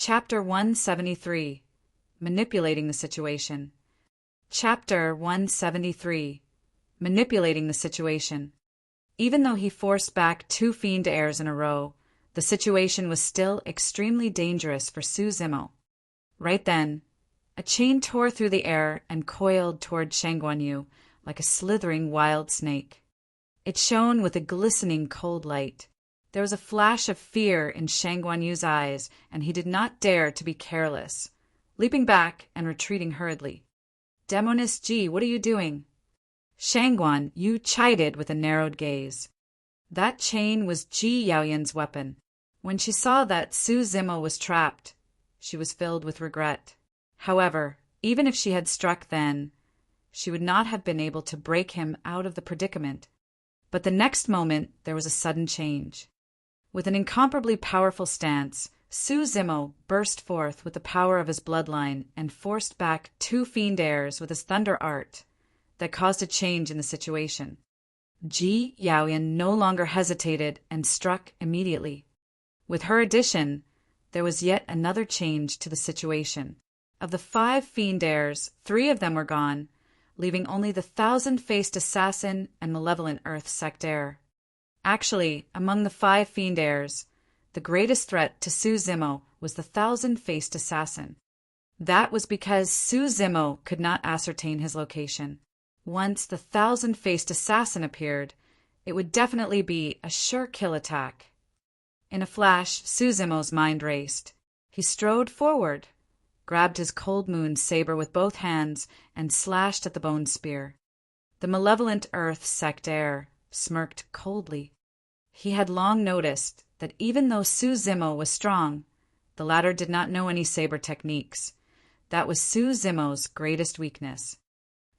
Chapter 173. Manipulating the Situation. Chapter 173. Manipulating the Situation. Even though he forced back 2 fiend airs in a row, the situation was still extremely dangerous for Su Zimo. Right then, a chain tore through the air and coiled toward Shangguanyu like a slithering wild snake. It shone with a glistening cold light. There was a flash of fear in Shangguanyu's eyes, and he did not dare to be careless, leaping back and retreating hurriedly. "Demoness Ji, what are you doing?" Shangguanyu chided with a narrowed gaze. That chain was Ji Yaoyan's weapon. When she saw that Su Zimo was trapped, she was filled with regret. However, even if she had struck then, she would not have been able to break him out of the predicament. But the next moment there was a sudden change. With an incomparably powerful stance, Su Zimo burst forth with the power of his bloodline and forced back 2 fiend airs with his thunder art that caused a change in the situation. Ji Yaoyan no longer hesitated and struck immediately. With her addition, there was yet another change to the situation. Of the 5 fiend airs, 3 of them were gone, leaving only the 1,000-faced assassin and malevolent earth sect heir. Actually, among the 5 fiend heirs, the greatest threat to Su Zimo was the 1,000-faced assassin. That was because Su Zimo could not ascertain his location. Once the 1,000-faced assassin appeared, it would definitely be a sure kill attack. In a flash, Su Zimo's mind raced. He strode forward, grabbed his cold moon saber with both hands, and slashed at the bone spear. The malevolent earth sect heir smirked coldly. He had long noticed that even though Su Zimo was strong, the latter did not know any saber techniques. That was Su Zimo's greatest weakness.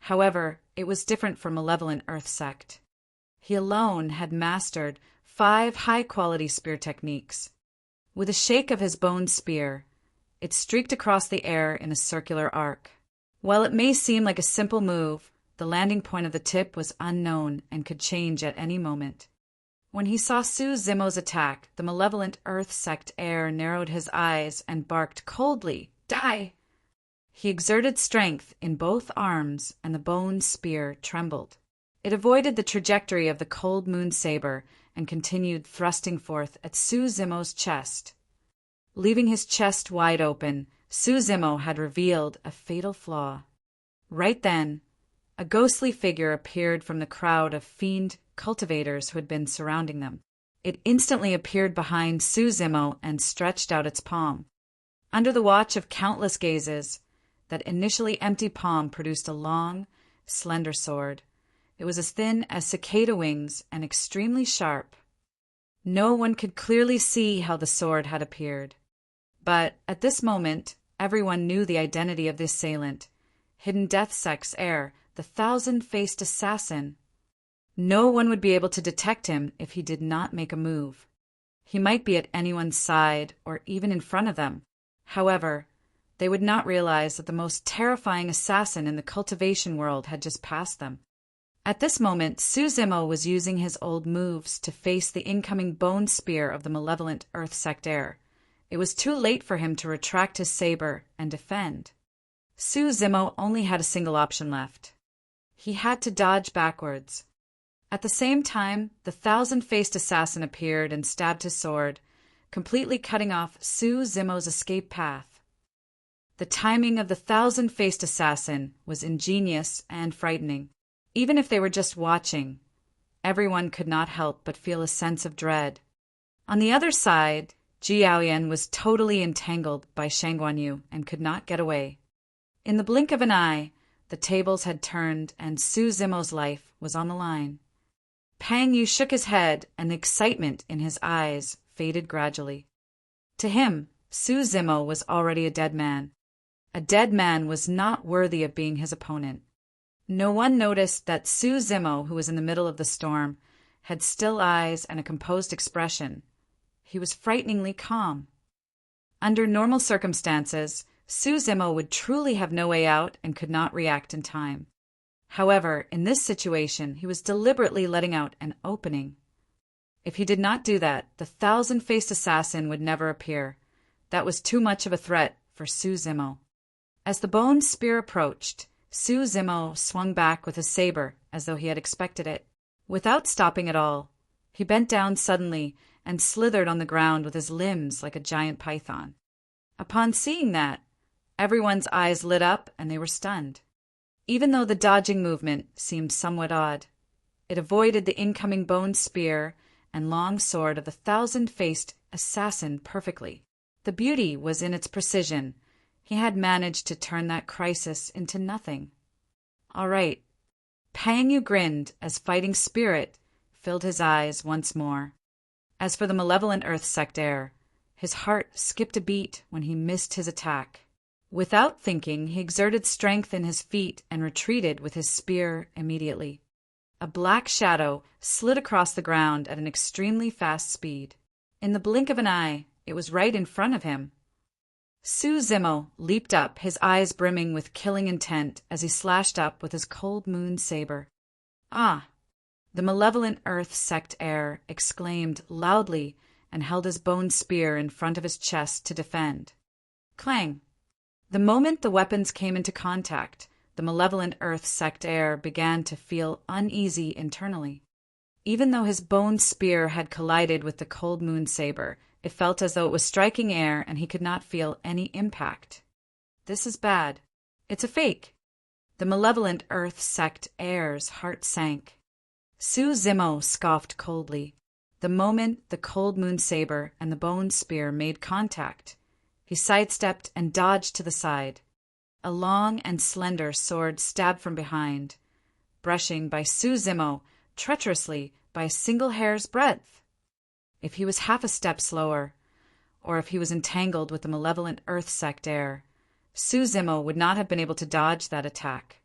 However, it was different for malevolent earth sect. He alone had mastered 5 high-quality spear techniques. With a shake of his bone spear, it streaked across the air in a circular arc. While it may seem like a simple move, the landing point of the tip was unknown and could change at any moment. When he saw Su Zimo's attack, the malevolent earth sect heir narrowed his eyes and barked coldly, "Die!" He exerted strength in both arms, and the bone spear trembled. It avoided the trajectory of the cold moon saber and continued thrusting forth at Su Zimo's chest. Leaving his chest wide open, Su Zimo had revealed a fatal flaw. Right then, a ghostly figure appeared from the crowd of fiend cultivators who had been surrounding them. It instantly appeared behind Su Zimo and stretched out its palm. Under the watch of countless gazes, that initially empty palm produced a long, slender sword. It was as thin as cicada wings and extremely sharp. No one could clearly see how the sword had appeared. But at this moment, everyone knew the identity of the assailant, Hidden Death Sect's heir, the 1,000-faced assassin. No one would be able to detect him if he did not make a move. He might be at anyone's side or even in front of them. However, they would not realize that the most terrifying assassin in the cultivation world had just passed them. At this moment, Su Zimo was using his old moves to face the incoming bone spear of the malevolent earth sect heir. It was too late for him to retract his saber and defend. Su Zimo only had a single option left. He had to dodge backwards. At the same time, the 1,000-faced assassin appeared and stabbed his sword, completely cutting off Su Zimo's escape path. The timing of the 1,000-faced assassin was ingenious and frightening. Even if they were just watching, everyone could not help but feel a sense of dread. On the other side, Ji Yaoyan was totally entangled by Shangguanyu and could not get away. In the blink of an eye, the tables had turned and Su Zimo's life was on the line. Pang Yu shook his head, and the excitement in his eyes faded gradually. To him, Su Zimo was already a dead man. A dead man was not worthy of being his opponent. No one noticed that Su Zimo, who was in the middle of the storm, had still eyes and a composed expression. He was frighteningly calm. Under normal circumstances, Su Zimo would truly have no way out and could not react in time. However, in this situation, he was deliberately letting out an opening. If he did not do that, the 1,000-faced assassin would never appear. That was too much of a threat for Su Zimo. As the bone spear approached, Su Zimo swung back with his saber as though he had expected it. Without stopping at all, he bent down suddenly and slithered on the ground with his limbs like a giant python. Upon seeing that, everyone's eyes lit up and they were stunned. Even though the dodging movement seemed somewhat odd, it avoided the incoming bone spear and long sword of the thousand-faced assassin perfectly. The beauty was in its precision. He had managed to turn that crisis into nothing. All right. Pang Yu grinned as fighting spirit filled his eyes once more. As for the malevolent earth sect heir, his heart skipped a beat when he missed his attack. Without thinking, he exerted strength in his feet and retreated with his spear immediately. A black shadow slid across the ground at an extremely fast speed. In the blink of an eye, it was right in front of him. Su Zimo leaped up, his eyes brimming with killing intent as he slashed up with his cold moon saber. Ah! The malevolent earth sect heir exclaimed loudly and held his bone spear in front of his chest to defend. Clang! The moment the weapons came into contact, the malevolent earth sect heir began to feel uneasy internally. Even though his bone spear had collided with the cold moon saber, it felt as though it was striking air and he could not feel any impact. This is bad. It's a fake. The malevolent earth sect heir's heart sank. Su Zimo scoffed coldly. The moment the cold moon saber and the bone spear made contact, he sidestepped and dodged to the side. A long and slender sword stabbed from behind, brushing by Su Zimo treacherously by a single hair's breadth. If he was half a step slower, or if he was entangled with the malevolent earth sect heir, Su Zimo would not have been able to dodge that attack.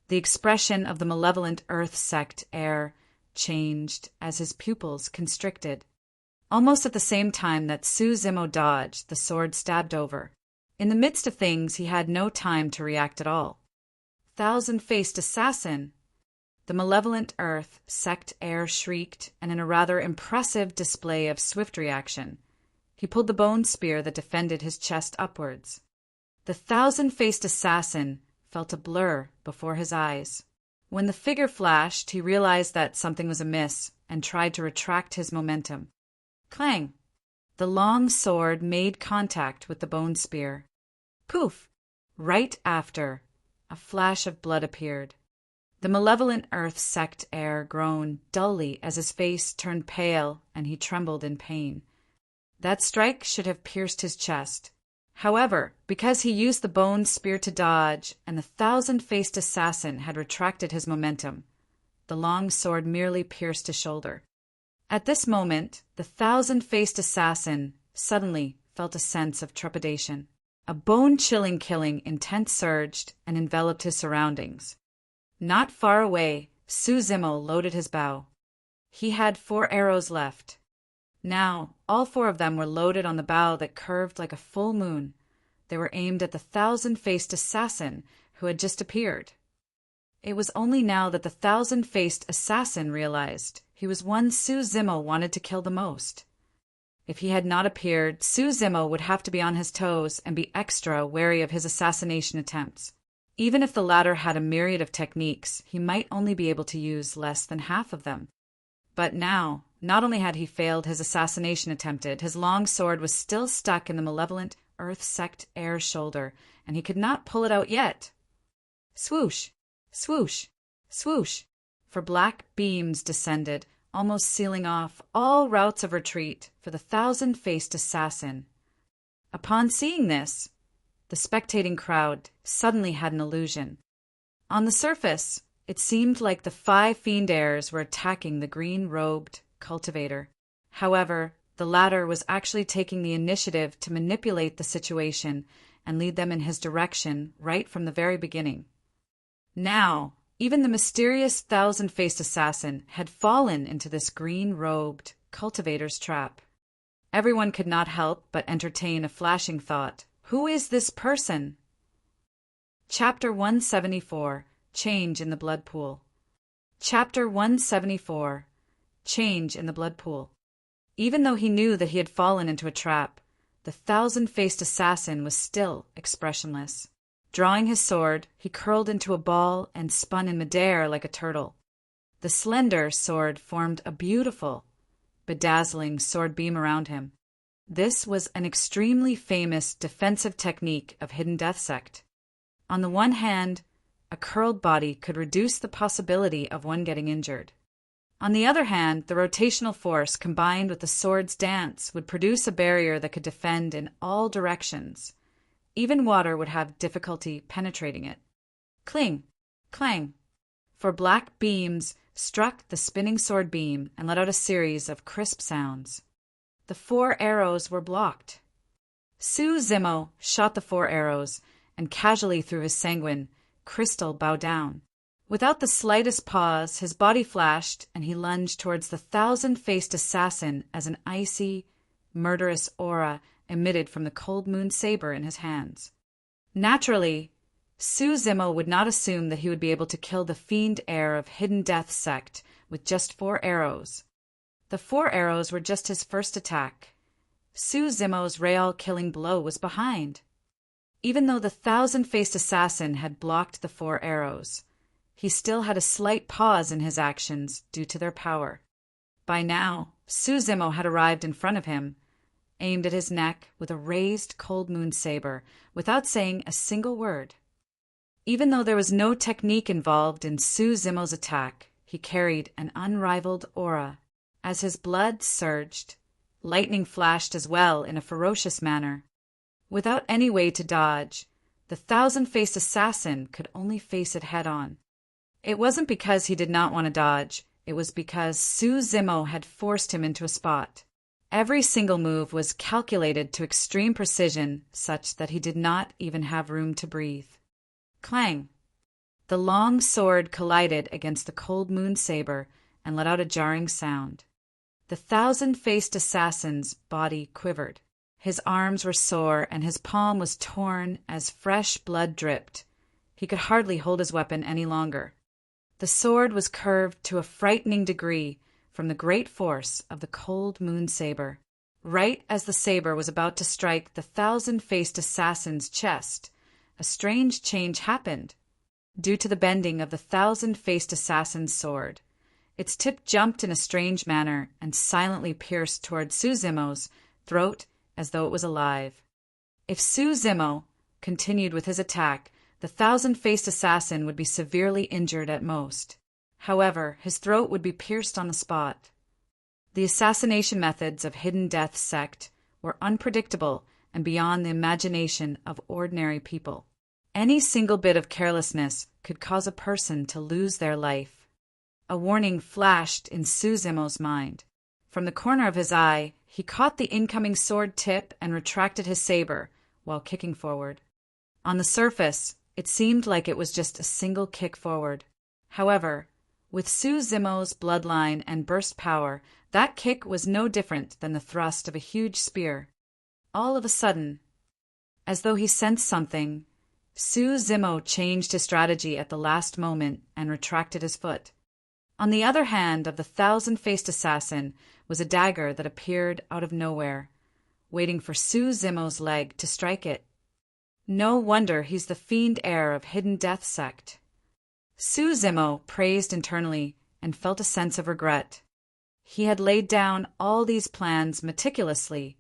The expression of the malevolent earth sect heir changed as his pupils constricted. Almost at the same time that Su Zimo dodged, the sword stabbed over. In the midst of things, he had no time to react at all. Thousand-faced assassin! The malevolent earth sect heir shrieked, and in a rather impressive display of swift reaction, he pulled the bone spear that defended his chest upwards. The thousand-faced assassin felt a blur before his eyes. When the figure flashed, he realized that something was amiss and tried to retract his momentum. Clang! The long sword made contact with the bone spear. Poof! Right after, a flash of blood appeared. The malevolent earth sect heir groaned dully as his face turned pale and he trembled in pain. That strike should have pierced his chest. However, because he used the bone spear to dodge and the thousand-faced assassin had retracted his momentum, the long sword merely pierced his shoulder. At this moment, the thousand-faced assassin suddenly felt a sense of trepidation. A bone-chilling killing intent surged and enveloped his surroundings. Not far away, Su Zimo loaded his bow. He had 4 arrows left. Now, all 4 of them were loaded on the bow that curved like a full moon. They were aimed at the thousand-faced assassin who had just appeared. It was only now that the thousand-faced assassin realized he was one Su Zimo wanted to kill the most. If he had not appeared, Su Zimo would have to be on his toes and be extra wary of his assassination attempts. Even if the latter had a myriad of techniques, he might only be able to use less than half of them. But now, not only had he failed his assassination attempt, his long sword was still stuck in the malevolent earth sect heir's shoulder, and he could not pull it out yet. Swoosh! Swoosh! Swoosh! For black beams descended, almost sealing off all routes of retreat for the thousand-faced assassin. Upon seeing this, the spectating crowd suddenly had an illusion. On the surface, it seemed like the 5 fiend heirs were attacking the green-robed cultivator. However, the latter was actually taking the initiative to manipulate the situation and lead them in his direction right from the very beginning. Now, even the mysterious thousand-faced assassin had fallen into this green-robed cultivator's trap. Everyone could not help but entertain a flashing thought. Who is this person? Chapter 174. Change in the Blood Pool. Chapter 174. Change in the Blood Pool. Even though he knew that he had fallen into a trap, the thousand-faced assassin was still expressionless. Drawing his sword, he curled into a ball and spun in midair like a turtle. The slender sword formed a beautiful, bedazzling sword beam around him. This was an extremely famous defensive technique of Hidden Death Sect. On the one hand, a curled body could reduce the possibility of one getting injured. On the other hand, the rotational force combined with the sword's dance would produce a barrier that could defend in all directions. Even water would have difficulty penetrating it. Cling, clang. For black beams struck the spinning sword beam and let out a series of crisp sounds. The 4 arrows were blocked. Su Zimo shot the 4 arrows, and casually through his sanguine, crystal bowed down. Without the slightest pause, his body flashed, and he lunged towards the thousand-faced assassin as an icy, murderous aura emitted from the cold moon saber in his hands. Naturally, Su Zimo would not assume that he would be able to kill the fiend heir of Hidden Death Sect with just 4 arrows. The 4 arrows were just his first attack. Su Zimo's real-killing blow was behind. Even though the thousand-faced assassin had blocked the 4 arrows, he still had a slight pause in his actions due to their power. By now, Su Zimo had arrived in front of him, aimed at his neck with a raised cold moon saber, without saying a single word. Even though there was no technique involved in Su Zimo's attack, he carried an unrivaled aura. As his blood surged, lightning flashed as well in a ferocious manner. Without any way to dodge, the thousand-faced assassin could only face it head-on. It wasn't because he did not want to dodge, it was because Su Zimo had forced him into a spot. Every single move was calculated to extreme precision, such that he did not even have room to breathe. Clang! The long sword collided against the cold moon saber and let out a jarring sound. The thousand-faced assassin's body quivered. His arms were sore and his palm was torn as fresh blood dripped. He could hardly hold his weapon any longer. The sword was curved to a frightening degree from the great force of the cold moon saber. Right as the saber was about to strike the thousand-faced assassin's chest, a strange change happened. Due to the bending of the thousand-faced assassin's sword, its tip jumped in a strange manner and silently pierced toward Su Zimo's throat as though it was alive. If Su Zimo continued with his attack, the thousand-faced assassin would be severely injured at most. However, his throat would be pierced on the spot. The assassination methods of Hidden Death Sect were unpredictable and beyond the imagination of ordinary people. Any single bit of carelessness could cause a person to lose their life. A warning flashed in Su Zimo's mind. From the corner of his eye, he caught the incoming sword tip and retracted his saber while kicking forward. On the surface, it seemed like it was just a single kick forward. However, with Su Zimo's bloodline and burst power, that kick was no different than the thrust of a huge spear. All of a sudden, as though he sensed something, Su Zimo changed his strategy at the last moment and retracted his foot. On the other hand of the thousand-faced assassin was a dagger that appeared out of nowhere, waiting for Su Zimo's leg to strike it. No wonder he's the fiend heir of Hidden Death Sect. Su Zimo praised internally and felt a sense of regret. He had laid down all these plans meticulously,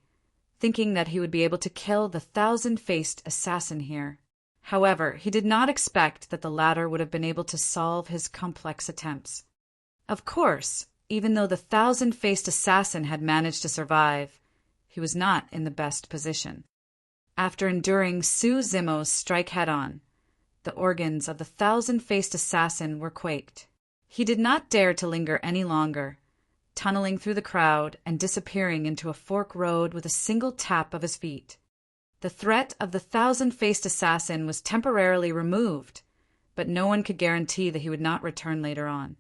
thinking that he would be able to kill the thousand-faced assassin here. However, he did not expect that the latter would have been able to solve his complex attempts. Of course, even though the thousand-faced assassin had managed to survive, he was not in the best position. After enduring Su Zimo's strike head-on, the organs of the thousand-faced assassin were quaked. He did not dare to linger any longer, tunneling through the crowd and disappearing into a fork road with a single tap of his feet. The threat of the thousand-faced assassin was temporarily removed, but no one could guarantee that he would not return later on.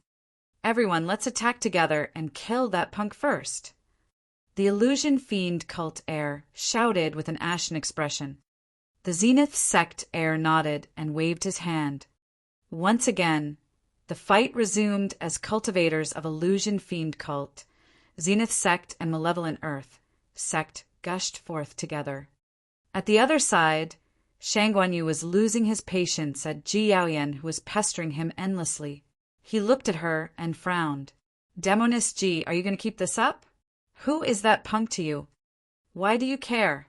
Everyone, let's attack together and kill that punk first. The illusion fiend cult heir shouted with an ashen expression. The Zenith sect heir nodded and waved his hand. Once again, the fight resumed as cultivators of illusion fiend cult, Zenith sect and malevolent earth, sect gushed forth together. At the other side, Shang Guanyu was losing his patience at Ji Yaoyan, who was pestering him endlessly. He looked at her and frowned. Demoness Ji, are you going to keep this up? Who is that punk to you? Why do you care?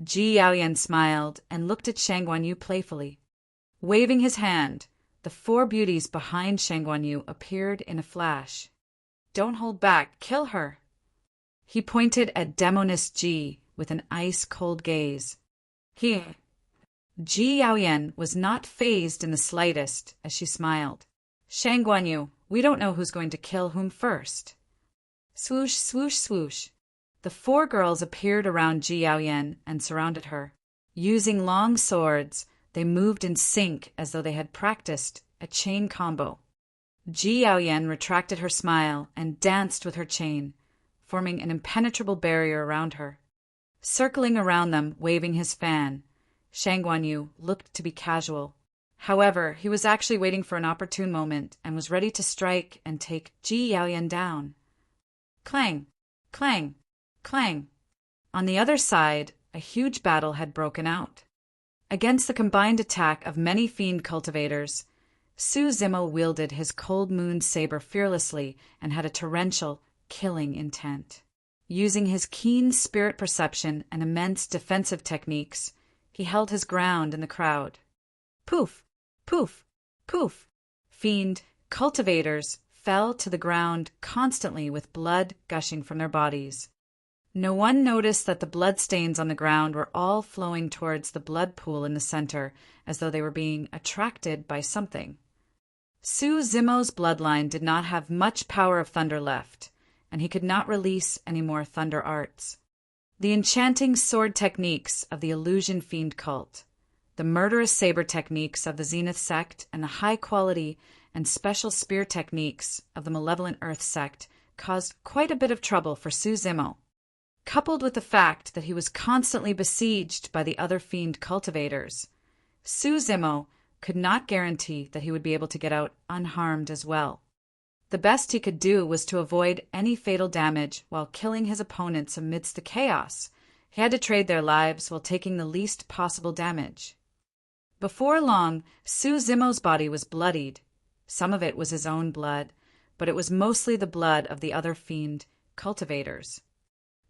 Ji Yaoyan smiled and looked at Shang Guanyu playfully. Waving his hand, the four beauties behind Shang Guanyu appeared in a flash. Don't hold back, kill her. He pointed at Demoness Ji with an ice-cold gaze. Ji Yaoyan was not fazed in the slightest as she smiled. Shang Guanyu, we don't know who's going to kill whom first. Swoosh, swoosh, swoosh. The four girls appeared around Ji Yaoyan and surrounded her. Using long swords, they moved in sync as though they had practiced a chain combo. Ji Yaoyan retracted her smile and danced with her chain, forming an impenetrable barrier around her. Circling around them, waving his fan, Shang Guanyu looked to be casual. However, he was actually waiting for an opportune moment and was ready to strike and take Ji Yaoyan down. Clang! Clang! Clang! On the other side, a huge battle had broken out. Against the combined attack of many fiend cultivators, Su Zimo wielded his cold moon saber fearlessly and had a torrential, killing intent. Using his keen spirit perception and immense defensive techniques, he held his ground in the crowd. Poof! Poof! Poof! Fiend cultivators fell to the ground constantly with blood gushing from their bodies. No one noticed that the bloodstains on the ground were all flowing towards the blood pool in the center, as though they were being attracted by something. Su Zimo's bloodline did not have much power of thunder left, and he could not release any more thunder arts. The enchanting sword techniques of the illusion fiend cult, the murderous saber techniques of the Zenith sect, and the high-quality and special spear techniques of the malevolent Earth sect caused quite a bit of trouble for Su Zimo. Coupled with the fact that he was constantly besieged by the other fiend cultivators, Su Zimo could not guarantee that he would be able to get out unharmed as well. The best he could do was to avoid any fatal damage while killing his opponents amidst the chaos. He had to trade their lives while taking the least possible damage. Before long, Su Zimo's body was bloodied. Some of it was his own blood, but it was mostly the blood of the other fiend cultivators.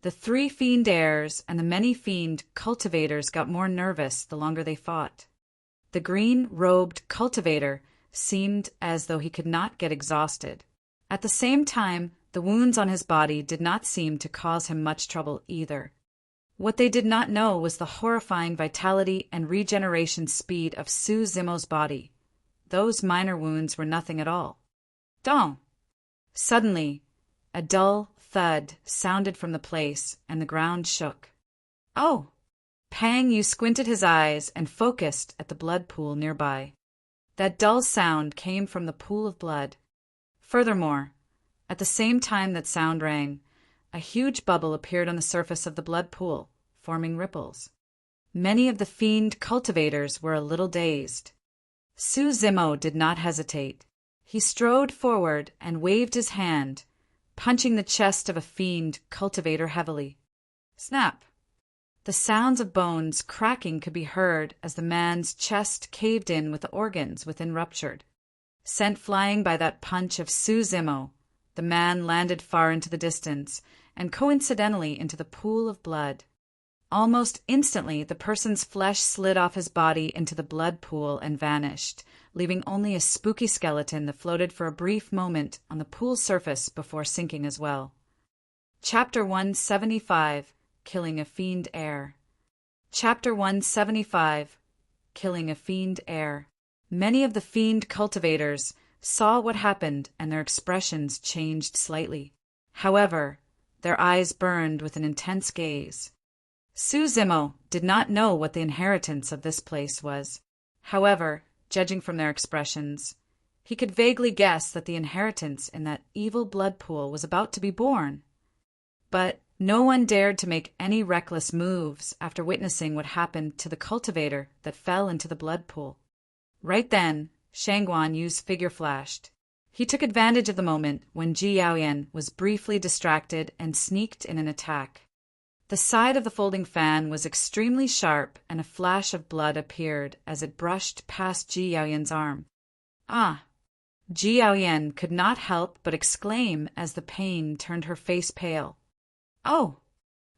The three fiend heirs and the many fiend cultivators got more nervous the longer they fought. The green-robed cultivator seemed as though he could not get exhausted. At the same time, the wounds on his body did not seem to cause him much trouble either. What they did not know was the horrifying vitality and regeneration speed of Su Zimo's body. Those minor wounds were nothing at all. Dong! Suddenly, a dull thud sounded from the place, and the ground shook. Oh! Pang Yu squinted his eyes and focused at the blood pool nearby. That dull sound came from the pool of blood. Furthermore, at the same time that sound rang, a huge bubble appeared on the surface of the blood pool, forming ripples. Many of the fiend cultivators were a little dazed. Su Zimo did not hesitate. He strode forward and waved his hand, punching the chest of a fiend cultivator heavily. Snap! The sounds of bones cracking could be heard as the man's chest caved in with the organs within ruptured. Sent flying by that punch of Su Zimo, the man landed far into the distance and coincidentally into the pool of blood. Almost instantly, the person's flesh slid off his body into the blood pool and vanished, leaving only a spooky skeleton that floated for a brief moment on the pool's surface before sinking as well. Chapter 175, Killing a Fiend Heir. Chapter 175, Killing a Fiend Heir. Many of the fiend cultivators saw what happened and their expressions changed slightly. However, their eyes burned with an intense gaze. Su Zimo did not know what the inheritance of this place was. However, judging from their expressions, he could vaguely guess that the inheritance in that evil blood pool was about to be born. But no one dared to make any reckless moves after witnessing what happened to the cultivator that fell into the blood pool. Right then, Shang Guanyu's figure flashed. He took advantage of the moment when Ji Yaoyan was briefly distracted and sneaked in an attack. The side of the folding fan was extremely sharp, and a flash of blood appeared as it brushed past Ji Yaoyan's arm. Ah! Ji Yaoyan could not help but exclaim as the pain turned her face pale. Oh!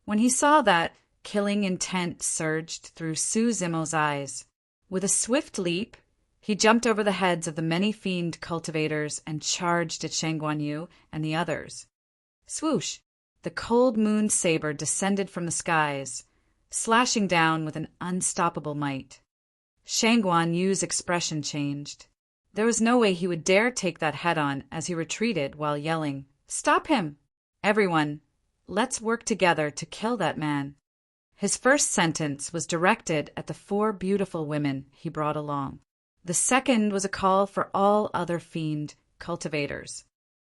When he saw that, killing intent surged through Su Zimo's eyes. With a swift leap, he jumped over the heads of the many fiend cultivators and charged at Shang Guanyu and the others. Swoosh! The cold moon saber descended from the skies, slashing down with an unstoppable might. Shang Guanyu's expression changed. There was no way he would dare take that head-on as he retreated while yelling, "Stop him! Everyone, let's work together to kill that man." His first sentence was directed at the 4 beautiful women he brought along. The second was a call for all other fiend cultivators.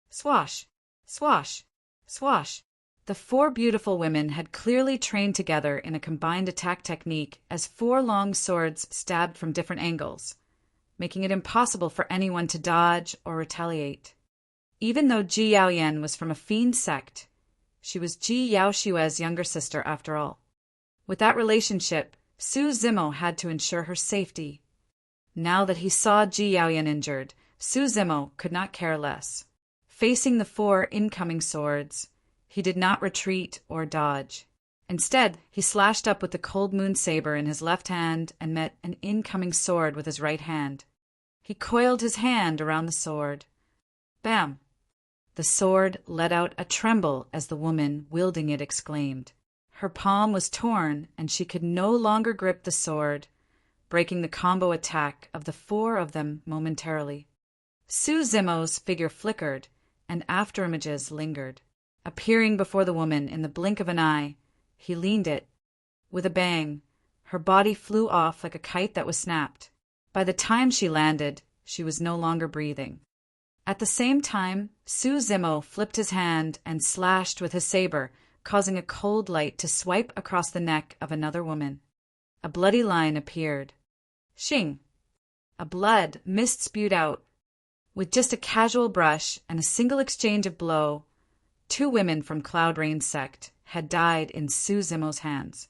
Swash! Swash! Swash! The 4 beautiful women had clearly trained together in a combined attack technique as 4 long swords stabbed from different angles, making it impossible for anyone to dodge or retaliate. Even though Ji Yaoyan was from a fiend sect, she was Ji Yaoshue's younger sister after all. With that relationship, Su Zimo had to ensure her safety. Now that he saw Ji Yaoyan injured, Su Zimo could not care less. Facing the 4 incoming swords, he did not retreat or dodge. Instead, he slashed up with the cold moon saber in his left hand and met an incoming sword with his right hand. He coiled his hand around the sword. Bam! The sword let out a tremble as the woman wielding it exclaimed. Her palm was torn and she could no longer grip the sword, breaking the combo attack of the 4 of them momentarily. Su Zimo's figure flickered and afterimages lingered. Appearing before the woman in the blink of an eye, he leaned it. With a bang, her body flew off like a kite that was snapped. By the time she landed, she was no longer breathing. At the same time, Su Zimo flipped his hand and slashed with his saber, causing a cold light to swipe across the neck of another woman. A bloody line appeared. Shing! A blood mist spewed out. With just a casual brush and a single exchange of blow, 2 women from Cloud Rain's sect had died in Su Zimo's hands.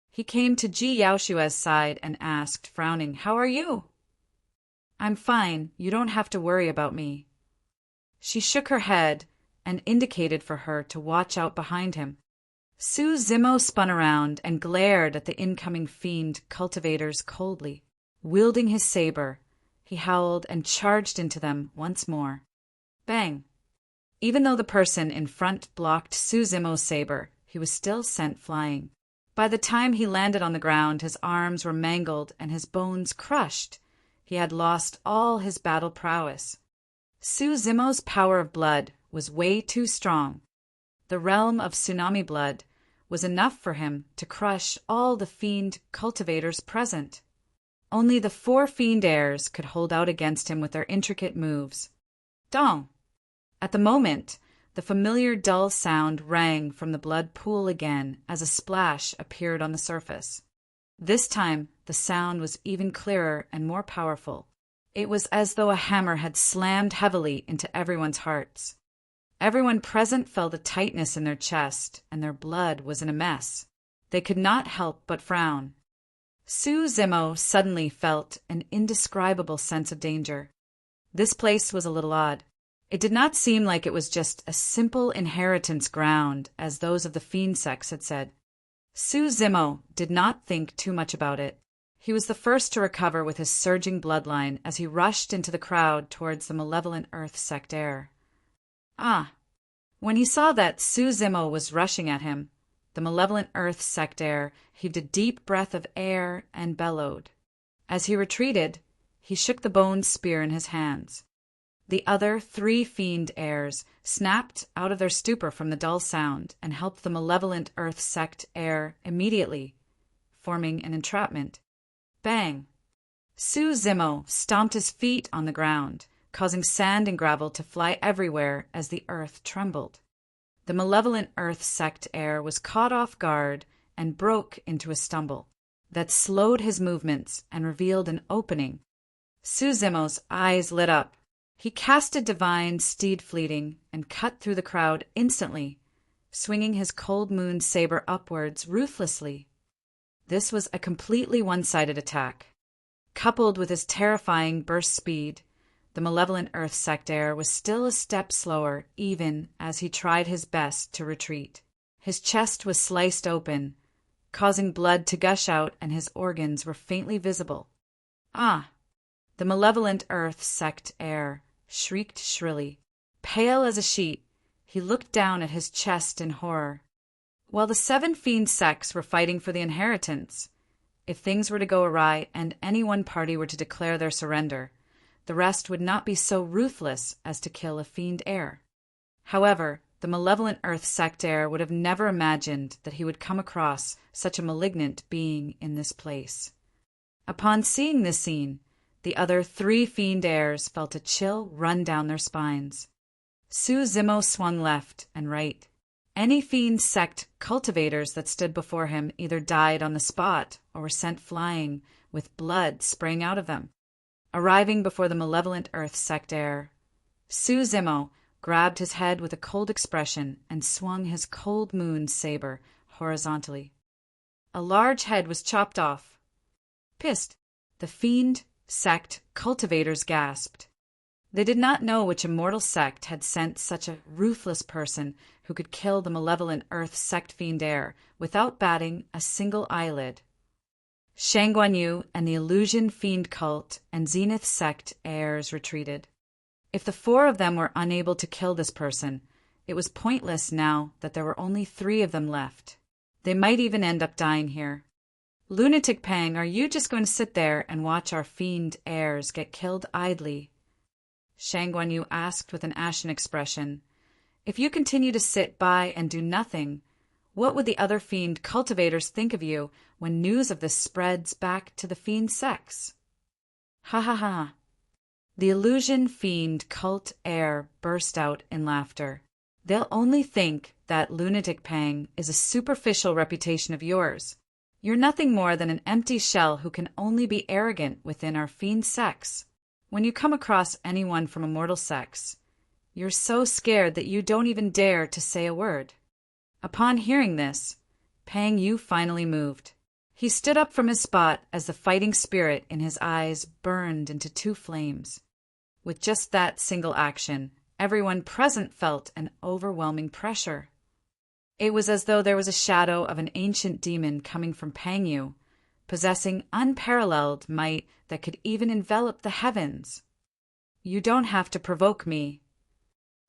He came to Ji Yaoshue's side and asked, frowning, "How are you?" "I'm fine. You don't have to worry about me." She shook her head and indicated for her to watch out behind him. Su Zimo spun around and glared at the incoming fiend cultivators coldly. Wielding his saber, he howled and charged into them once more. Bang! Even though the person in front blocked Su Zimo's saber, he was still sent flying. By the time he landed on the ground, his arms were mangled and his bones crushed. He had lost all his battle prowess. Su Zimo's power of blood was way too strong. The realm of tsunami blood was enough for him to crush all the fiend cultivators present. Only the 4 fiend heirs could hold out against him with their intricate moves. Dong! At the moment, the familiar dull sound rang from the blood pool again as a splash appeared on the surface. This time, the sound was even clearer and more powerful. It was as though a hammer had slammed heavily into everyone's hearts. Everyone present felt a tightness in their chest, and their blood was in a mess. They could not help but frown. Su Zimo suddenly felt an indescribable sense of danger. This place was a little odd. It did not seem like it was just a simple inheritance ground, as those of the fiend sects had said. Su Zimo did not think too much about it. He was the first to recover with his surging bloodline as he rushed into the crowd towards the malevolent Earth sect heir. Ah! When he saw that Su Zimo was rushing at him, the malevolent Earth sect heir heaved a deep breath of air and bellowed. As he retreated, he shook the bone spear in his hands. The other 3 fiend heirs snapped out of their stupor from the dull sound and helped the malevolent Earth sect heir immediately, forming an entrapment. Bang! Su Zimo stomped his feet on the ground, causing sand and gravel to fly everywhere as the earth trembled. The malevolent Earth sect heir was caught off guard and broke into a stumble that slowed his movements and revealed an opening. Su Zimo's eyes lit up. He casted Divine Steed Fleeting and cut through the crowd instantly, swinging his cold moon saber upwards ruthlessly. This was a completely one-sided attack. Coupled with his terrifying burst speed, the malevolent Earth Sectaire was still a step slower even as he tried his best to retreat. His chest was sliced open, causing blood to gush out, and his organs were faintly visible. Ah! The malevolent Earth Sectaire shrieked shrilly. Pale as a sheet, he looked down at his chest in horror. While the 7 fiend sects were fighting for the inheritance, if things were to go awry and any one party were to declare their surrender, the rest would not be so ruthless as to kill a fiend heir. However, the malevolent Earth Sectaire would have never imagined that he would come across such a malignant being in this place. Upon seeing this scene, the other 3 fiend heirs felt a chill run down their spines. Su Zimo swung left and right. Any fiend sect cultivators that stood before him either died on the spot or were sent flying, with blood spraying out of them. Arriving before the malevolent Earth Sectaire, Su Zimo grabbed his head with a cold expression and swung his cold moon saber horizontally. A large head was chopped off. Pissed, the fiend sect cultivators gasped. They did not know which immortal sect had sent such a ruthless person who could kill the malevolent Earth Sect fiend heir without batting a single eyelid. Shang Guanyu and the Illusion Fiend Cult and Zenith Sect heirs retreated. If the 4 of them were unable to kill this person, it was pointless now that there were only 3 of them left. They might even end up dying here. Lunatic Pang, are you just going to sit there and watch our fiend heirs get killed idly? Shang Guanyu asked with an ashen expression. If you continue to sit by and do nothing, what would the other fiend cultivators think of you when news of this spreads back to the fiend sects? Ha ha ha. The Illusion Fiend Cult heir burst out in laughter. They'll only think that Lunatic Pang is a superficial reputation of yours. You're nothing more than an empty shell who can only be arrogant within our fiend sects. When you come across anyone from immortal sects, you're so scared that you don't even dare to say a word. Upon hearing this, Pang Yu finally moved. He stood up from his spot as the fighting spirit in his eyes burned into 2 flames. With just that single action, everyone present felt an overwhelming pressure. It was as though there was a shadow of an ancient demon coming from Pang Yu, possessing unparalleled might that could even envelop the heavens. You don't have to provoke me.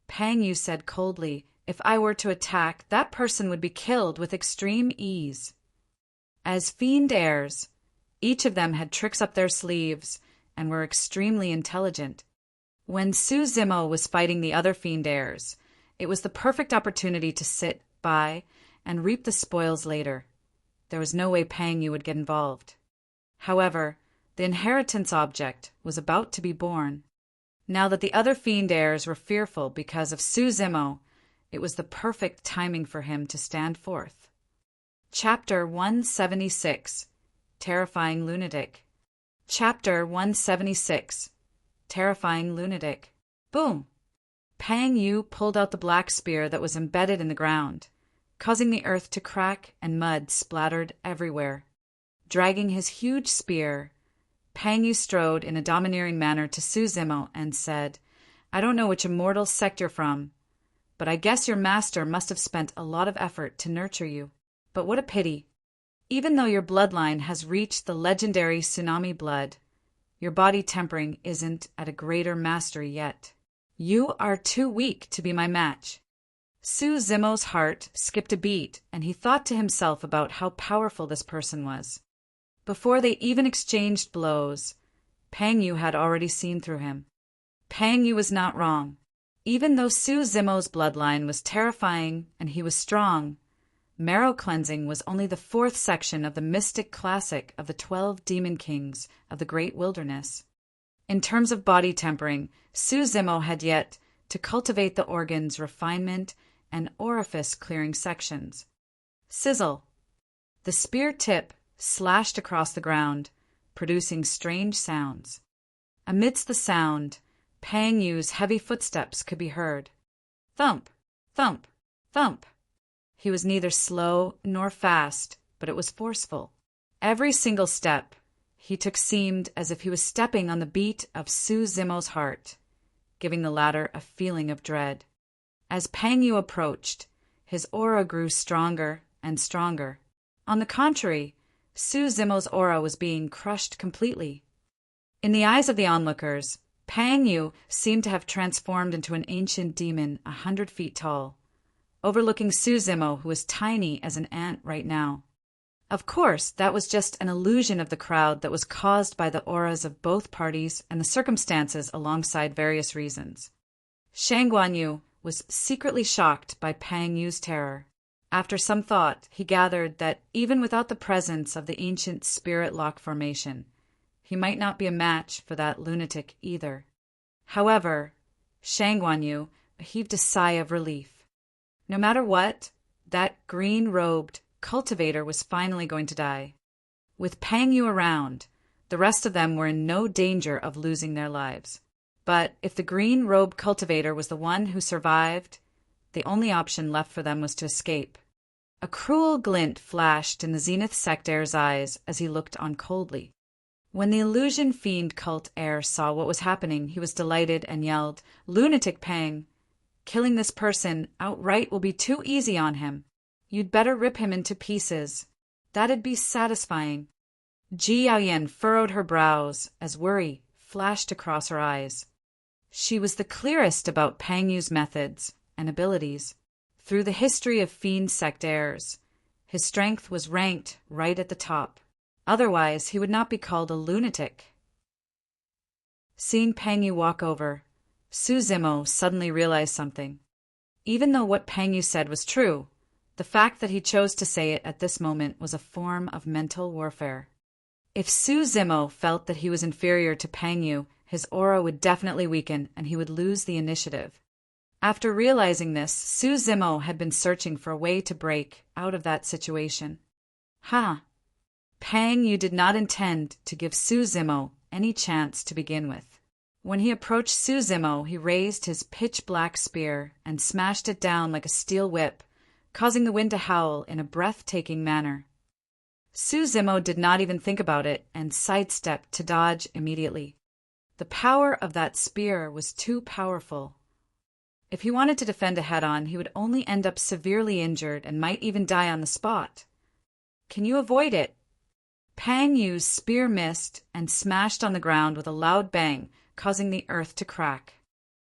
Pang Yu said coldly, if I were to attack, that person would be killed with extreme ease. As fiend heirs, each of them had tricks up their sleeves and were extremely intelligent. When Su Zimo was fighting the other fiend heirs, it was the perfect opportunity to sit by and reap the spoils later. There was no way Pang Yu would get involved. However, the inheritance object was about to be born. Now that the other fiend heirs were fearful because of Su Zimo, it was the perfect timing for him to stand forth. Chapter 176. Terrifying Lunatic. Chapter 176. Terrifying Lunatic. Boom! Pang Yu pulled out the black spear that was embedded in the ground, causing the earth to crack and mud splattered everywhere. Dragging his huge spear, Pang Yu strode in a domineering manner to Su Zimo and said, I don't know which immortal sect you're from, but I guess your master must have spent a lot of effort to nurture you. But what a pity. Even though your bloodline has reached the legendary tsunami blood, your body tempering isn't at a greater mastery yet. You are too weak to be my match. Su Zimo's heart skipped a beat, and he thought to himself about how powerful this person was. Before they even exchanged blows, Pang Yu had already seen through him. Pang Yu was not wrong. Even though Su Zimo's bloodline was terrifying and he was strong, marrow cleansing was only the 4th section of the mystic classic of the 12 demon kings of the great wilderness. In terms of body tempering, Su Zimo had yet to cultivate the organ's refinement and orifice-clearing sections. Sizzle! The spear tip slashed across the ground, producing strange sounds. Amidst the sound, Pang Yu's heavy footsteps could be heard. Thump! Thump! Thump! He was neither slow nor fast, but it was forceful. Every single step he took seemed as if he was stepping on the beat of Su Zimo's heart, giving the latter a feeling of dread. As Pang Yu approached, his aura grew stronger and stronger. On the contrary, Su Zimo's aura was being crushed completely. In the eyes of the onlookers, Pang Yu seemed to have transformed into an ancient demon 100 feet tall, overlooking Su Zimo, who was tiny as an ant right now. Of course, that was just an illusion of the crowd that was caused by the auras of both parties and the circumstances alongside various reasons. Shang Guanyu was secretly shocked by Pang Yu's terror. After some thought, he gathered that even without the presence of the ancient spirit lock formation, he might not be a match for that lunatic either. However, Shang Guanyu heaved a sigh of relief. No matter what, that green-robed cultivator was finally going to die. With Pang Yu around, the rest of them were in no danger of losing their lives. But if the green-robed cultivator was the one who survived, the only option left for them was to escape. A cruel glint flashed in the Zenith sect heir's eyes as he looked on coldly. When the illusion fiend cult heir saw what was happening, he was delighted and yelled, "Lunatic Pang! Killing this person outright will be too easy on him. You'd better rip him into pieces. That'd be satisfying." Ji Yaoyan furrowed her brows as worry flashed across her eyes. She was the clearest about Pang Yu's methods and abilities. Through the history of fiend sect heirs, his strength was ranked right at the top. Otherwise, he would not be called a lunatic. Seeing Pang Yu walk over, Su Zimo suddenly realized something. Even though what Pang Yu said was true, the fact that he chose to say it at this moment was a form of mental warfare. If Su Zimo felt that he was inferior to Pang Yu, his aura would definitely weaken and he would lose the initiative. After realizing this, Su Zimo had been searching for a way to break out of that situation. Pang Yu did not intend to give Su Zimo any chance to begin with. When he approached Su Zimo, he raised his pitch-black spear and smashed it down like a steel whip, causing the wind to howl in a breathtaking manner. Su Zimo did not even think about it and sidestepped to dodge immediately. The power of that spear was too powerful. If he wanted to defend it head-on, he would only end up severely injured and might even die on the spot. Can you avoid it? Pang Yu's spear missed and smashed on the ground with a loud bang, causing the earth to crack.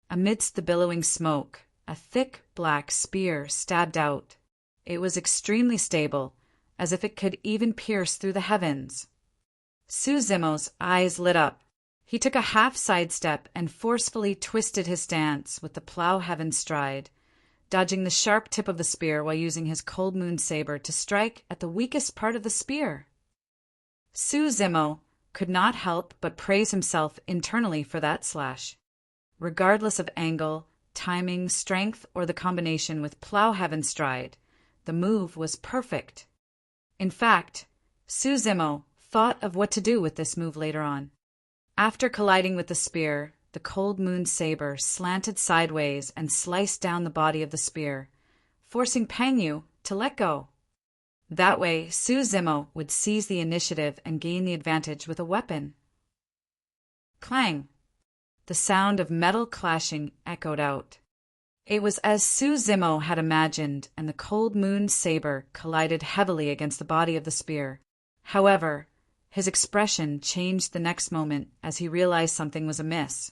Amidst the billowing smoke, a thick black spear stabbed out. It was extremely stable, as if it could even pierce through the heavens. Su Zimo's eyes lit up. He took a half sidestep and forcefully twisted his stance with the plow heaven stride, dodging the sharp tip of the spear while using his cold moon saber to strike at the weakest part of the spear. Su Zimo could not help but praise himself internally for that slash. Regardless of angle, timing, strength, or the combination with plow heaven stride, the move was perfect. In fact, Su Zimo thought of what to do with this move later on. After colliding with the spear, the cold moon saber slanted sideways and sliced down the body of the spear, forcing Pang Yu to let go. That way, Su Zimo would seize the initiative and gain the advantage with a weapon. Clang! The sound of metal clashing echoed out. It was as Su Zimo had imagined, and the cold moon saber collided heavily against the body of the spear. However, his expression changed the next moment as he realized something was amiss.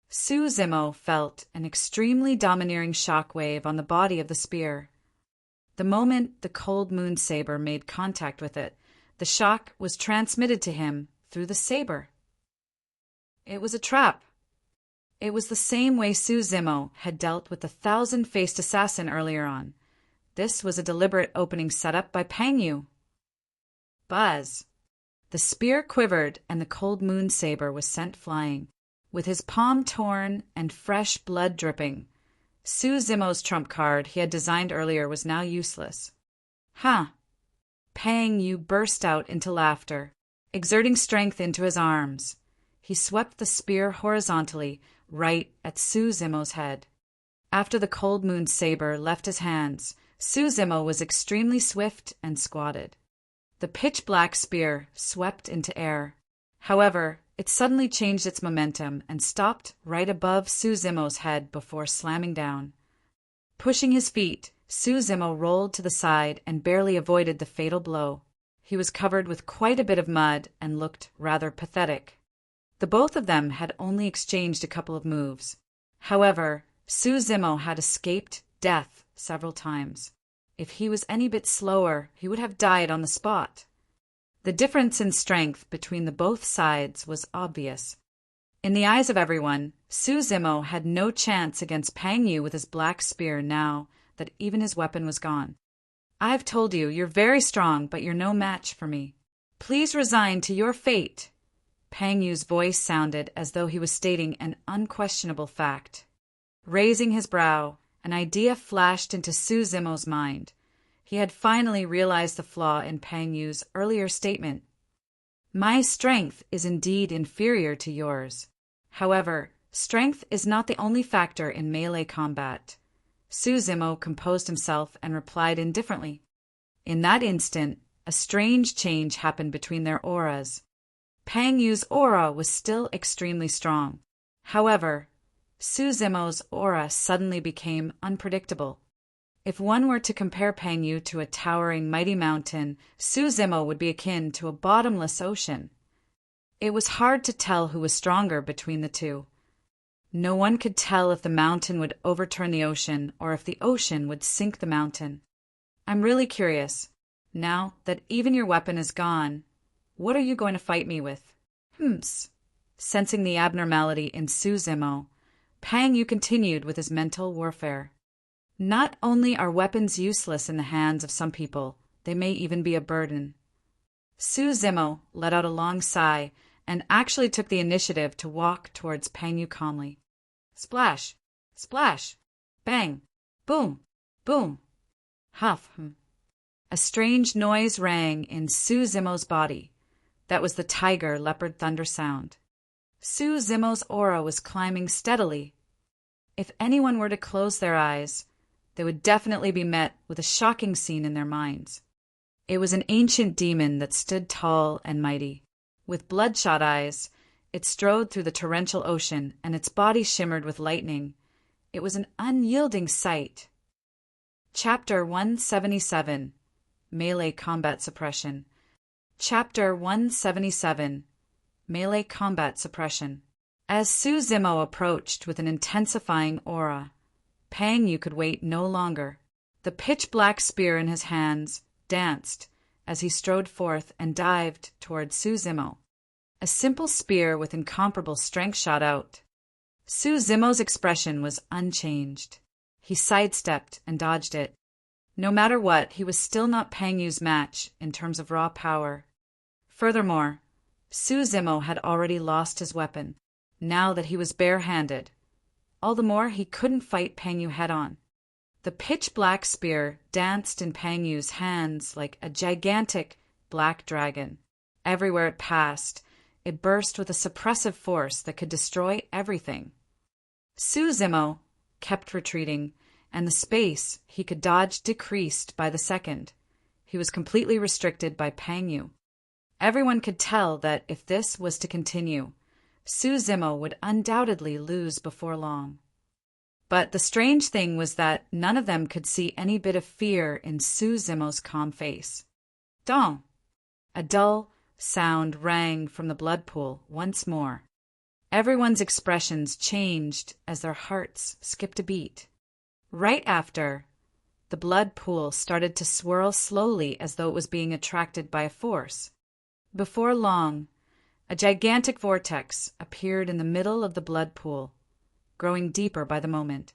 Su Zimo felt an extremely domineering shockwave on the body of the spear. The moment the cold moon saber made contact with it, the shock was transmitted to him through the saber. It was a trap. It was the same way Su Zimo had dealt with the 1,000-faced assassin earlier on. This was a deliberate opening set up by Pang Yu. Buzz! The spear quivered and the cold moon saber was sent flying. With his palm torn and fresh blood dripping, Su Zimo's trump card he had designed earlier was now useless. Pang Yu burst out into laughter, exerting strength into his arms. He swept the spear horizontally, right at Su Zimo's head. After the cold moon saber left his hands, Su Zimo was extremely swift and squatted. The pitch-black spear swept into air. However, it suddenly changed its momentum and stopped right above Su Zimo's head before slamming down. Pushing his feet, Su Zimo rolled to the side and barely avoided the fatal blow. He was covered with quite a bit of mud and looked rather pathetic. The both of them had only exchanged a couple of moves. However, Su Zimo had escaped death several times. If he was any bit slower, he would have died on the spot. The difference in strength between the both sides was obvious. In the eyes of everyone, Su Zimo had no chance against Pang Yu with his black spear now that even his weapon was gone. "I've told you, you're very strong, but you're no match for me. Please resign to your fate." Pang Yu's voice sounded as though he was stating an unquestionable fact. Raising his brow, an idea flashed into Su Zimo's mind. He had finally realized the flaw in Pang Yu's earlier statement. "My strength is indeed inferior to yours. However, strength is not the only factor in melee combat." Su Zimo composed himself and replied indifferently. In that instant, a strange change happened between their auras. Pang Yu's aura was still extremely strong. However, Su Zimo's aura suddenly became unpredictable. If one were to compare Pang Yu to a towering mighty mountain, Su Zimo would be akin to a bottomless ocean. It was hard to tell who was stronger between the two. No one could tell if the mountain would overturn the ocean or if the ocean would sink the mountain. "I'm really curious. Now that even your weapon is gone, what are you going to fight me with?" Sensing the abnormality in Su Zimo, Pang Yu continued with his mental warfare. "Not only are weapons useless in the hands of some people, they may even be a burden." Su Zimo let out a long sigh and actually took the initiative to walk towards Pang Yu calmly. Splash! Splash! Bang! Boom! Boom! Huff! A strange noise rang in Su Zimo's body. That was the tiger leopard thunder sound. Su Zimo's aura was climbing steadily. If anyone were to close their eyes, they would definitely be met with a shocking scene in their minds. It was an ancient demon that stood tall and mighty. With bloodshot eyes, it strode through the torrential ocean, and its body shimmered with lightning. It was an unyielding sight. Chapter 177. Melee Combat Suppression. Chapter 177. Melee Combat Suppression. As Su Zimo approached with an intensifying aura, Pang Yu could wait no longer. The pitch-black spear in his hands danced as he strode forth and dived toward Su Zimo. A simple spear with incomparable strength shot out. Su Zimo's expression was unchanged. He sidestepped and dodged it. No matter what, he was still not Pang Yu's match in terms of raw power. Furthermore, Su Zimo had already lost his weapon, now that he was bare-handed. All the more he couldn't fight Pang Yu head-on. The pitch-black spear danced in Pang Yu's hands like a gigantic black dragon. Everywhere it passed, it burst with a suppressive force that could destroy everything. Su Zimo kept retreating, and the space he could dodge decreased by the second. He was completely restricted by Pang Yu. Everyone could tell that if this was to continue, Su Zimo would undoubtedly lose before long. But the strange thing was that none of them could see any bit of fear in Su Zimo's calm face. Dong! A dull sound rang from the blood pool once more. Everyone's expressions changed as their hearts skipped a beat. Right after, the blood pool started to swirl slowly as though it was being attracted by a force. Before long, a gigantic vortex appeared in the middle of the blood pool, growing deeper by the moment.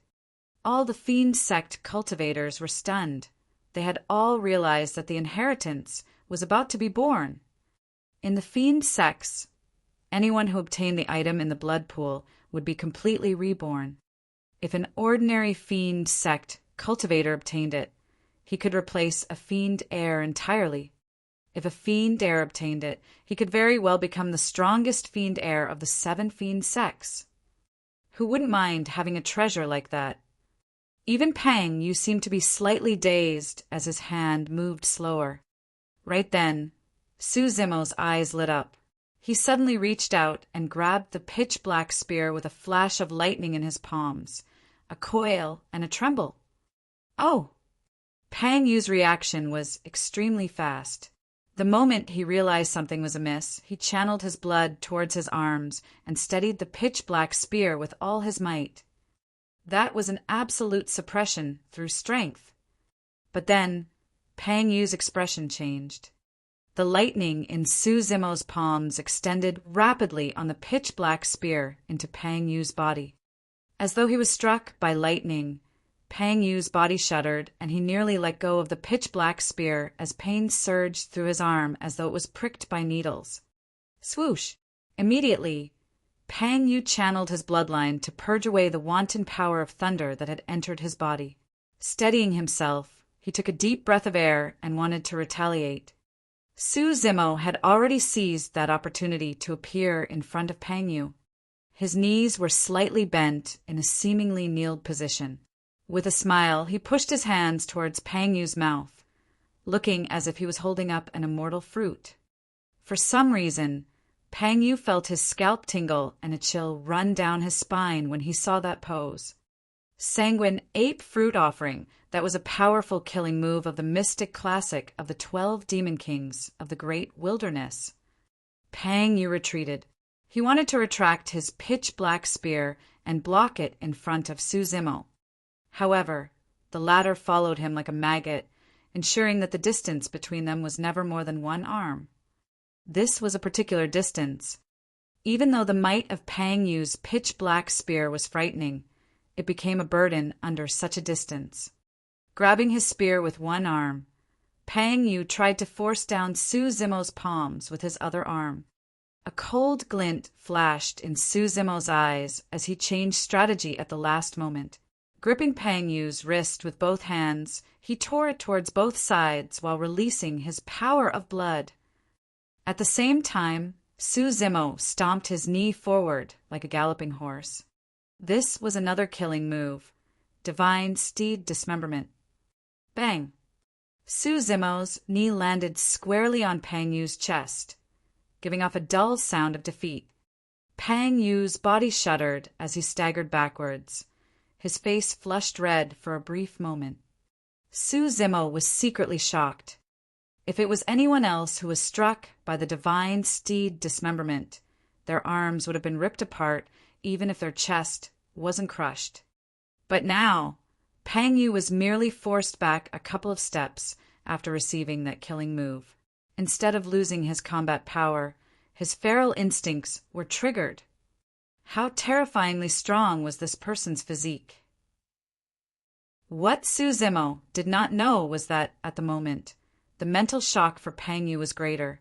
All the Fiend Sect cultivators were stunned. They had all realized that the inheritance was about to be born. In the Fiend Sects, anyone who obtained the item in the blood pool would be completely reborn. If an ordinary Fiend Sect cultivator obtained it, he could replace a Fiend Heir entirely. If a Fiend Heir obtained it, he could very well become the strongest Fiend Heir of the 7 Fiend Sects. Who wouldn't mind having a treasure like that? Even Pang Yu seemed to be slightly dazed as his hand moved slower. Right then, Su Zimo's eyes lit up. He suddenly reached out and grabbed the pitch-black spear with a flash of lightning in his palms, a coil and a tremble. Oh! Pang Yu's reaction was extremely fast. The moment he realized something was amiss, he channeled his blood towards his arms and steadied the pitch-black spear with all his might. That was an absolute suppression through strength. But then, Pang Yu's expression changed. The lightning in Su Zimo's palms extended rapidly on the pitch-black spear into Pang Yu's body. As though he was struck by lightning, Pang Yu's body shuddered, and he nearly let go of the pitch-black spear as pain surged through his arm as though it was pricked by needles. Swoosh! Immediately, Pang Yu channeled his bloodline to purge away the wanton power of thunder that had entered his body. Steadying himself, he took a deep breath of air and wanted to retaliate. Su Zimo had already seized that opportunity to appear in front of Pang Yu. His knees were slightly bent in a seemingly kneeled position. With a smile, he pushed his hands towards Pang Yu's mouth, looking as if he was holding up an immortal fruit. For some reason, Pang Yu felt his scalp tingle and a chill run down his spine when he saw that pose. Sanguine ape fruit offering, that was a powerful killing move of the mystic classic of the 12 demon kings of the great wilderness. Pang Yu retreated. He wanted to retract his pitch-black spear and block it in front of Su Zimo. However, the latter followed him like a maggot, ensuring that the distance between them was never more than 1 arm. This was a particular distance. Even though the might of Pang Yu's pitch-black spear was frightening, it became a burden under such a distance. Grabbing his spear with 1 arm, Pang Yu tried to force down Su Zimo's palms with his other arm. A cold glint flashed in Su Zimo's eyes as he changed strategy at the last moment. Gripping Pang Yu's wrist with both hands, he tore it towards both sides while releasing his power of blood. At the same time, Su Zimo stomped his knee forward like a galloping horse. This was another killing move, divine steed dismemberment. Bang! Su Zimo's knee landed squarely on Pang Yu's chest, giving off a dull sound of defeat. Pang Yu's body shuddered as he staggered backwards. His face flushed red for a brief moment. Su Zimo was secretly shocked. If it was anyone else who was struck by the divine steed dismemberment, their arms would have been ripped apart even if their chest wasn't crushed. But now, Pang Yu was merely forced back a couple of steps after receiving that killing move. Instead of losing his combat power, his feral instincts were triggered. How terrifyingly strong was this person's physique? What Su Zimo did not know was that, at the moment, the mental shock for Pang Yu was greater.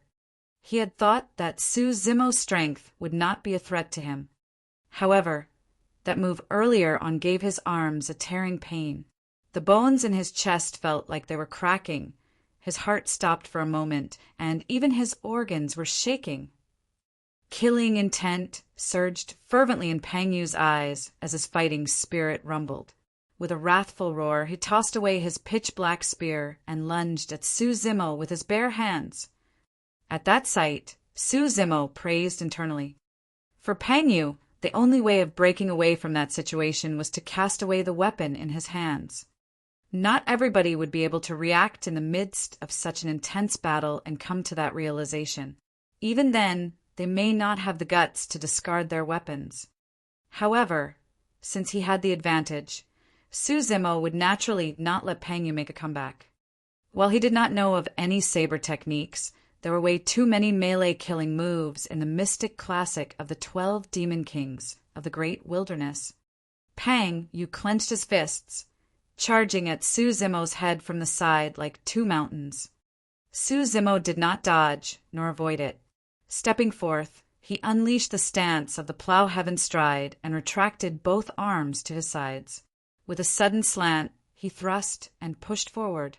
He had thought that Su Zimo's strength would not be a threat to him. However, that move earlier on gave his arms a tearing pain. The bones in his chest felt like they were cracking. His heart stopped for a moment, and even his organs were shaking. Killing intent surged fervently in Pang Yu's eyes as his fighting spirit rumbled. With a wrathful roar, he tossed away his pitch-black spear and lunged at Su Zimo with his bare hands. At that sight, Su Zimo praised internally. For Pang Yu, the only way of breaking away from that situation was to cast away the weapon in his hands. Not everybody would be able to react in the midst of such an intense battle and come to that realization. Even then, they may not have the guts to discard their weapons. However, since he had the advantage, Su Zimo would naturally not let Pang Yu make a comeback. While he did not know of any saber techniques, there were way too many melee killing moves in the mystic classic of the 12 demon kings of the great wilderness. Pang Yu clenched his fists, charging at Su Zimo's head from the side like 2 mountains. Su Zimo did not dodge nor avoid it. Stepping forth, he unleashed the stance of the plow heaven stride and retracted both arms to his sides. With a sudden slant, he thrust and pushed forward.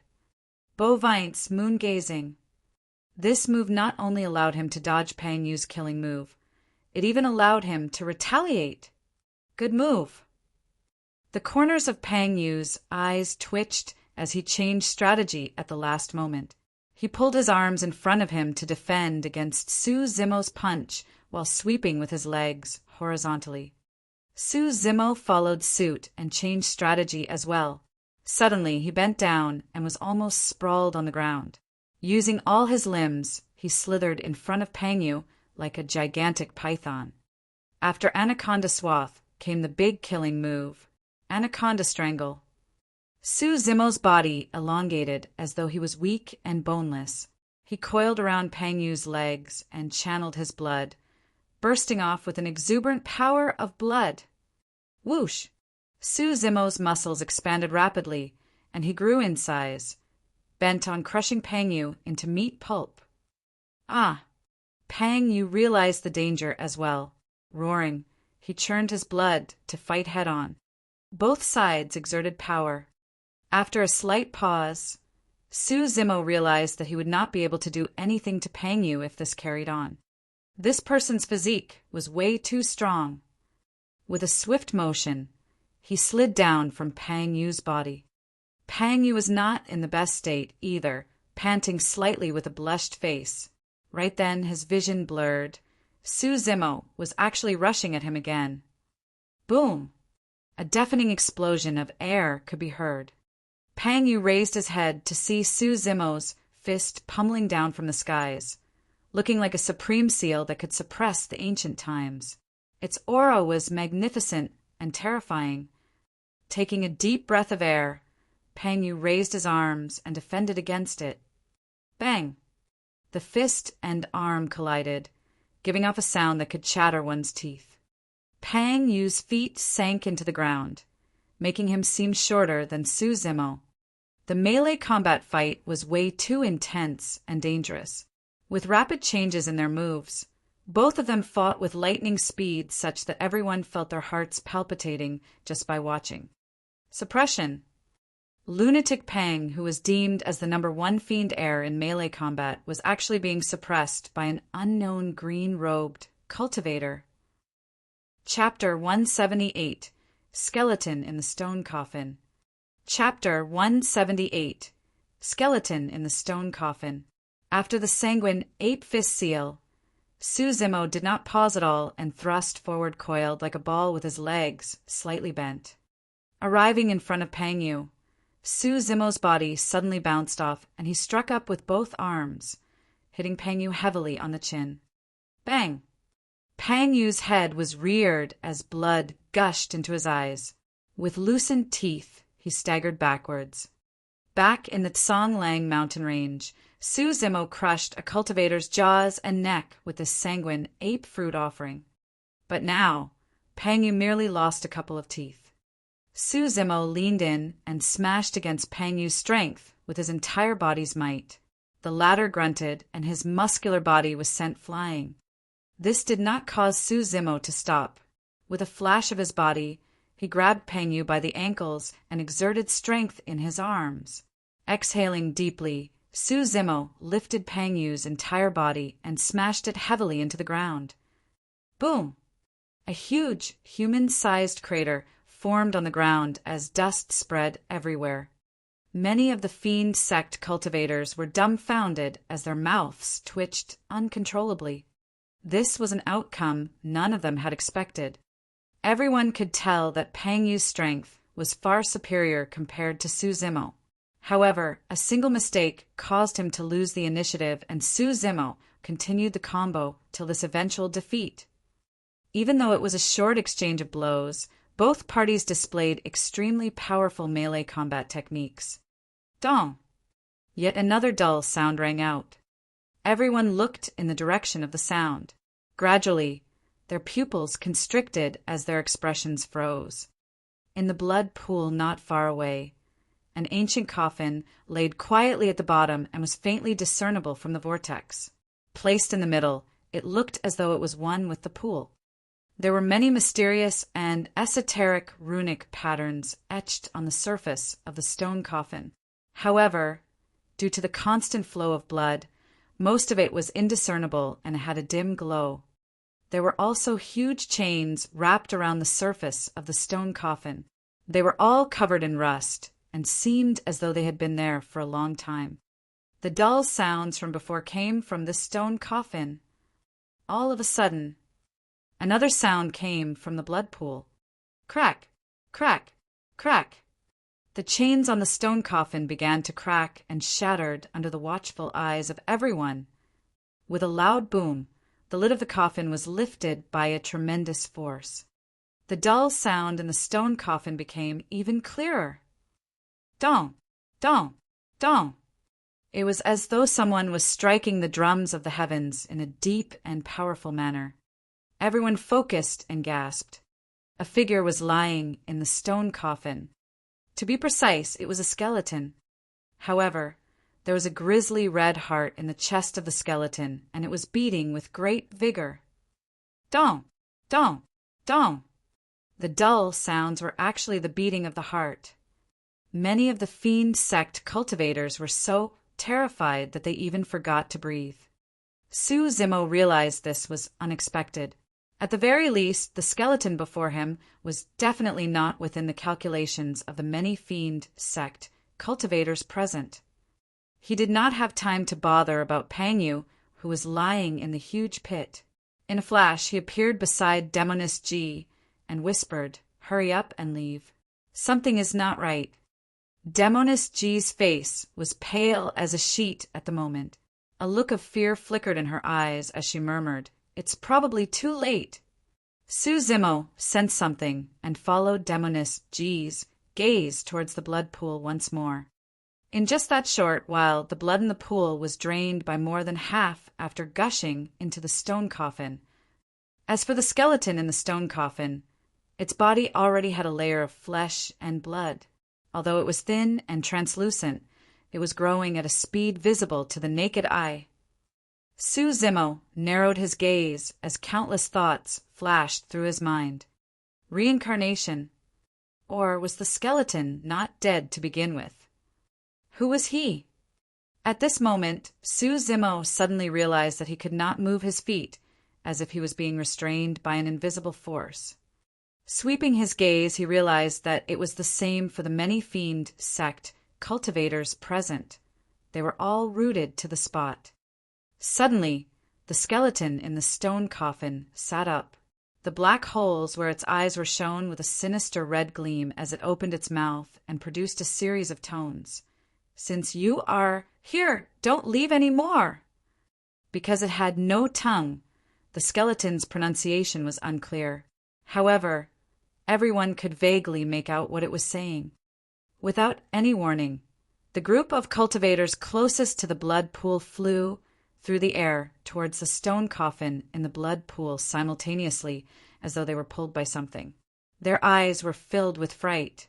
Bovines moon-gazing. This move not only allowed him to dodge Pang Yu's killing move, it even allowed him to retaliate. Good move. The corners of Pang Yu's eyes twitched as he changed strategy at the last moment. He pulled his arms in front of him to defend against Su Zimo's punch while sweeping with his legs horizontally. Su Zimo followed suit and changed strategy as well. Suddenly, he bent down and was almost sprawled on the ground. Using all his limbs, he slithered in front of Pang Yu like a gigantic python. After Anaconda Swath came the big killing move, Anaconda Strangle. Su Zimo's body elongated as though he was weak and boneless. He coiled around Pang Yu's legs and channeled his blood, bursting off with an exuberant power of blood. Whoosh! Su Zimo's muscles expanded rapidly, and he grew in size, bent on crushing Pang Yu into meat pulp. Ah! Pang Yu realized the danger as well. Roaring, he churned his blood to fight head-on. Both sides exerted power. After a slight pause, Su Zimo realized that he would not be able to do anything to Pang Yu if this carried on. This person's physique was way too strong. With a swift motion, he slid down from Pang Yu's body. Pang Yu was not in the best state either, panting slightly with a blushed face. Right then, his vision blurred. Su Zimo was actually rushing at him again. Boom! A deafening explosion of air could be heard. Pang Yu raised his head to see Su Zimo's fist pummeling down from the skies, looking like a supreme seal that could suppress the ancient times. Its aura was magnificent and terrifying. Taking a deep breath of air, Pang Yu raised his arms and defended against it. Bang! The fist and arm collided, giving off a sound that could shatter one's teeth. Pang Yu's feet sank into the ground, making him seem shorter than Su Zimo. The melee combat fight was way too intense and dangerous. With rapid changes in their moves, both of them fought with lightning speed such that everyone felt their hearts palpitating just by watching. Suppression. Lunatic Pang, who was deemed as the #1 fiend heir in melee combat, was actually being suppressed by an unknown green-robed cultivator. Chapter 178. Skeleton in the Stone Coffin. Chapter 178. Skeleton in the Stone Coffin. After the sanguine ape fist seal, Su Zimo did not pause at all and thrust forward coiled like a ball with his legs slightly bent. Arriving in front of Pang Yu, Su Zimo's body suddenly bounced off and he struck up with both arms, hitting Pang Yu heavily on the chin. Bang! Pang Yu's head was reared as blood gushed into his eyes. With loosened teeth, he staggered backwards. Back in the Tsonglang mountain range, Su Zimo crushed a cultivator's jaws and neck with this sanguine ape fruit offering. But now, Pang Yu merely lost a couple of teeth. Su Zimo leaned in and smashed against Pang Yu's strength with his entire body's might. The latter grunted, and his muscular body was sent flying. This did not cause Su Zimo to stop. With a flash of his body, he grabbed Pang Yu by the ankles and exerted strength in his arms. Exhaling deeply, Su Zimo lifted Pang Yu's entire body and smashed it heavily into the ground. Boom! A huge, human-sized crater formed on the ground as dust spread everywhere. Many of the fiend sect cultivators were dumbfounded as their mouths twitched uncontrollably. This was an outcome none of them had expected. Everyone could tell that Pang Yu's strength was far superior compared to Su Zimo. However, a single mistake caused him to lose the initiative, and Su Zimo continued the combo till this eventual defeat. Even though it was a short exchange of blows, both parties displayed extremely powerful melee combat techniques. Dong! Yet another dull sound rang out. Everyone looked in the direction of the sound. Gradually, their pupils constricted as their expressions froze. In the blood pool not far away, an ancient coffin laid quietly at the bottom and was faintly discernible from the vortex. Placed in the middle, it looked as though it was one with the pool. There were many mysterious and esoteric runic patterns etched on the surface of the stone coffin. However, due to the constant flow of blood, most of it was indiscernible and had a dim glow. There were also huge chains wrapped around the surface of the stone coffin. They were all covered in rust and seemed as though they had been there for a long time. The dull sounds from before came from the stone coffin. All of a sudden, another sound came from the blood pool. Crack, crack, crack. The chains on the stone coffin began to crack and shattered under the watchful eyes of everyone. With a loud boom, the lid of the coffin was lifted by a tremendous force. The dull sound in the stone coffin became even clearer. Dong, dong, dong. It was as though someone was striking the drums of the heavens in a deep and powerful manner. Everyone focused and gasped. A figure was lying in the stone coffin. To be precise, it was a skeleton. However, there was a grisly red heart in the chest of the skeleton, and it was beating with great vigor. Dong, dong, dong. The dull sounds were actually the beating of the heart. Many of the fiend sect cultivators were so terrified that they even forgot to breathe. Su Zimo realized this was unexpected. At the very least, the skeleton before him was definitely not within the calculations of the many fiend sect cultivators present. He did not have time to bother about Pangyu, who was lying in the huge pit. In a flash, he appeared beside Demoness Ji and whispered, "Hurry up and leave. Something is not right." Demoness Ji's face was pale as a sheet at the moment. A look of fear flickered in her eyes as she murmured, "It's probably too late." Su Zimo sensed something and followed Demoness Ji's gaze towards the blood pool once more. In just that short while, the blood in the pool was drained by more than half after gushing into the stone coffin. As for the skeleton in the stone coffin, its body already had a layer of flesh and blood. Although it was thin and translucent, it was growing at a speed visible to the naked eye. Su Zimo narrowed his gaze as countless thoughts flashed through his mind. Reincarnation? Or was the skeleton not dead to begin with? Who was he? At this moment, Su Zimo suddenly realized that he could not move his feet, as if he was being restrained by an invisible force. Sweeping his gaze, he realized that it was the same for the many fiend sect cultivators present. They were all rooted to the spot. Suddenly, the skeleton in the stone coffin sat up. The black holes where its eyes were shone with a sinister red gleam as it opened its mouth and produced a series of tones. "Since you are here, don't leave any more." Because it had no tongue, the skeleton's pronunciation was unclear. However, everyone could vaguely make out what it was saying. Without any warning, the group of cultivators closest to the blood pool flew through the air towards the stone coffin in the blood pool simultaneously, as though they were pulled by something. Their eyes were filled with fright.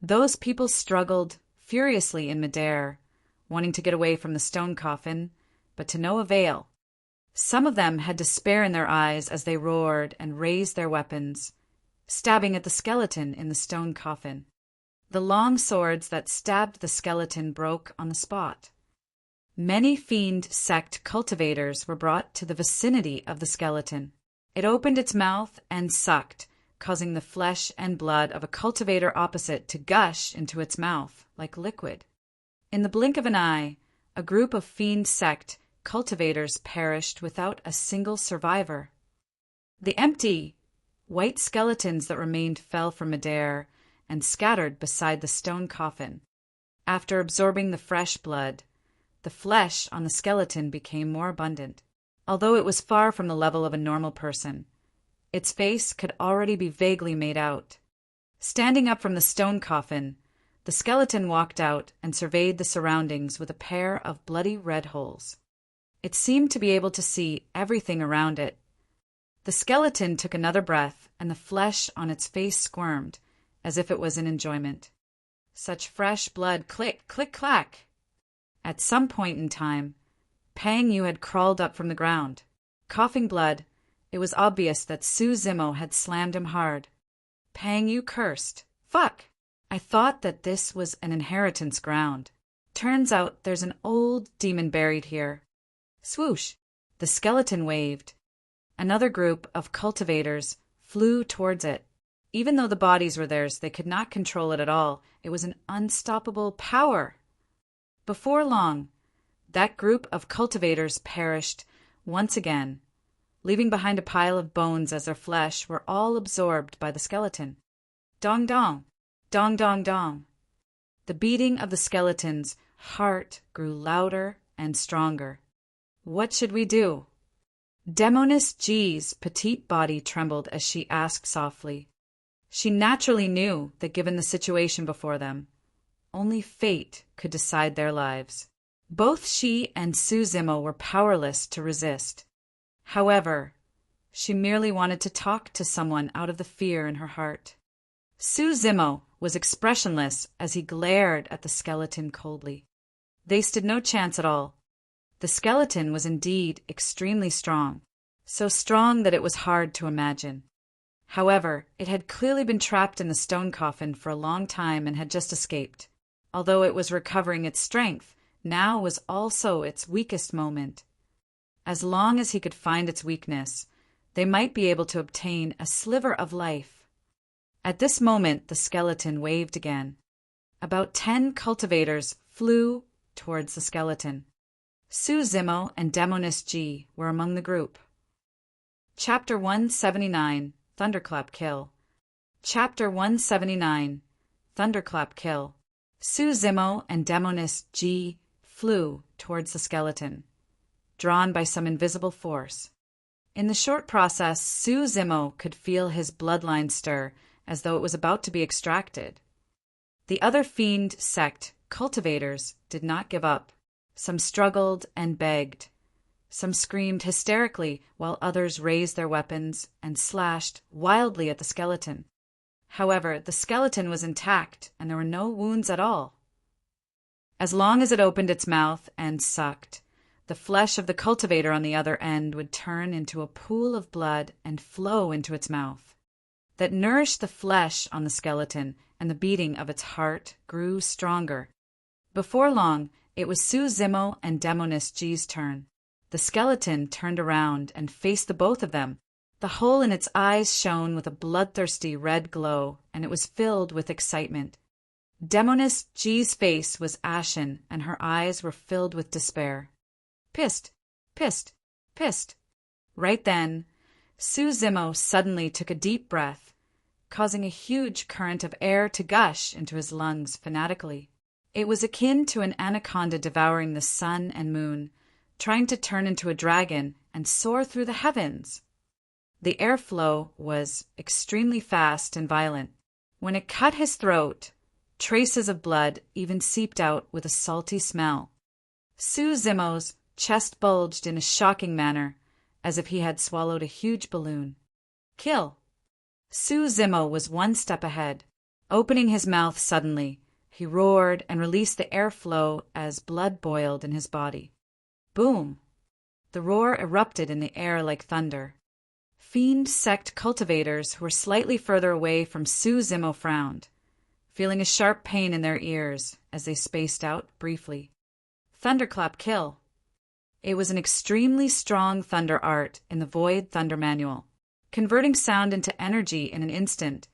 Those people struggled furiously in midair, wanting to get away from the stone coffin, but to no avail. Some of them had despair in their eyes as they roared and raised their weapons, stabbing at the skeleton in the stone coffin. The long swords that stabbed the skeleton broke on the spot. Many fiend sect cultivators were brought to the vicinity of the skeleton. It opened its mouth and sucked, causing the flesh and blood of a cultivator opposite to gush into its mouth like liquid. In the blink of an eye, a group of fiend sect cultivators perished without a single survivor. The empty, white skeletons that remained fell from midair and scattered beside the stone coffin. After absorbing the fresh blood, the flesh on the skeleton became more abundant. Although it was far from the level of a normal person, its face could already be vaguely made out. Standing up from the stone coffin, the skeleton walked out and surveyed the surroundings with a pair of bloody red holes. It seemed to be able to see everything around it. The skeleton took another breath, and the flesh on its face squirmed, as if it was in enjoyment. Such fresh blood, click, click, clack. At some point in time, Pang Yu had crawled up from the ground. Coughing blood, it was obvious that Su Zimo had slammed him hard. Pang Yu cursed. "Fuck! I thought that this was an inheritance ground. Turns out there's an old demon buried here." Swoosh! The skeleton waved. Another group of cultivators flew towards it. Even though the bodies were theirs, they could not control it at all. It was an unstoppable power. Before long, that group of cultivators perished once again, leaving behind a pile of bones as their flesh were all absorbed by the skeleton. Dong dong, dong dong dong. The beating of the skeleton's heart grew louder and stronger. What should we do? Demoness G's petite body trembled as she asked softly. She naturally knew that given the situation before them, only fate could decide their lives. Both she and Su Zimo were powerless to resist. However, she merely wanted to talk to someone out of the fear in her heart. Su Zimo was expressionless as he glared at the skeleton coldly. They stood no chance at all. The skeleton was indeed extremely strong, so strong that it was hard to imagine. However, it had clearly been trapped in the stone coffin for a long time and had just escaped. Although it was recovering its strength, now was also its weakest moment. As long as he could find its weakness, they might be able to obtain a sliver of life. At this moment, the skeleton waved again. About 10 cultivators flew towards the skeleton. Su Zimo and Demoness G were among the group. Chapter 179, Thunderclap Kill. Chapter 179, Thunderclap Kill. Su Zimo and Demoness G flew towards the skeleton, drawn by some invisible force. In the short process, Su Zimo could feel his bloodline stir as though it was about to be extracted. The other fiend sect, cultivators, did not give up. Some struggled and begged. Some screamed hysterically, while others raised their weapons and slashed wildly at the skeleton. However, the skeleton was intact, and there were no wounds at all. As long as it opened its mouth and sucked, the flesh of the cultivator on the other end would turn into a pool of blood and flow into its mouth. That nourished the flesh on the skeleton, and the beating of its heart grew stronger. Before long, it was Su Zimo and Demoness G's turn. The skeleton turned around and faced the both of them. The hole in its eyes shone with a bloodthirsty red glow, and it was filled with excitement. Demoness G's face was ashen, and her eyes were filled with despair. Pissed, pissed, pissed. Right then, Su Zimo suddenly took a deep breath, causing a huge current of air to gush into his lungs fanatically. It was akin to an anaconda devouring the sun and moon, trying to turn into a dragon and soar through the heavens. The airflow was extremely fast and violent. When it cut his throat, traces of blood even seeped out with a salty smell. Su Zimo's chest bulged in a shocking manner, as if he had swallowed a huge balloon. Kill! Su Zimo was one step ahead. Opening his mouth suddenly, he roared and released the airflow as blood boiled in his body. Boom! The roar erupted in the air like thunder. Fiend sect cultivators who were slightly further away from Su Zimo frowned, feeling a sharp pain in their ears as they spaced out briefly. Thunderclap Kill. It was an extremely strong thunder art in the Void Thunder Manual. Converting sound into energy in an instant,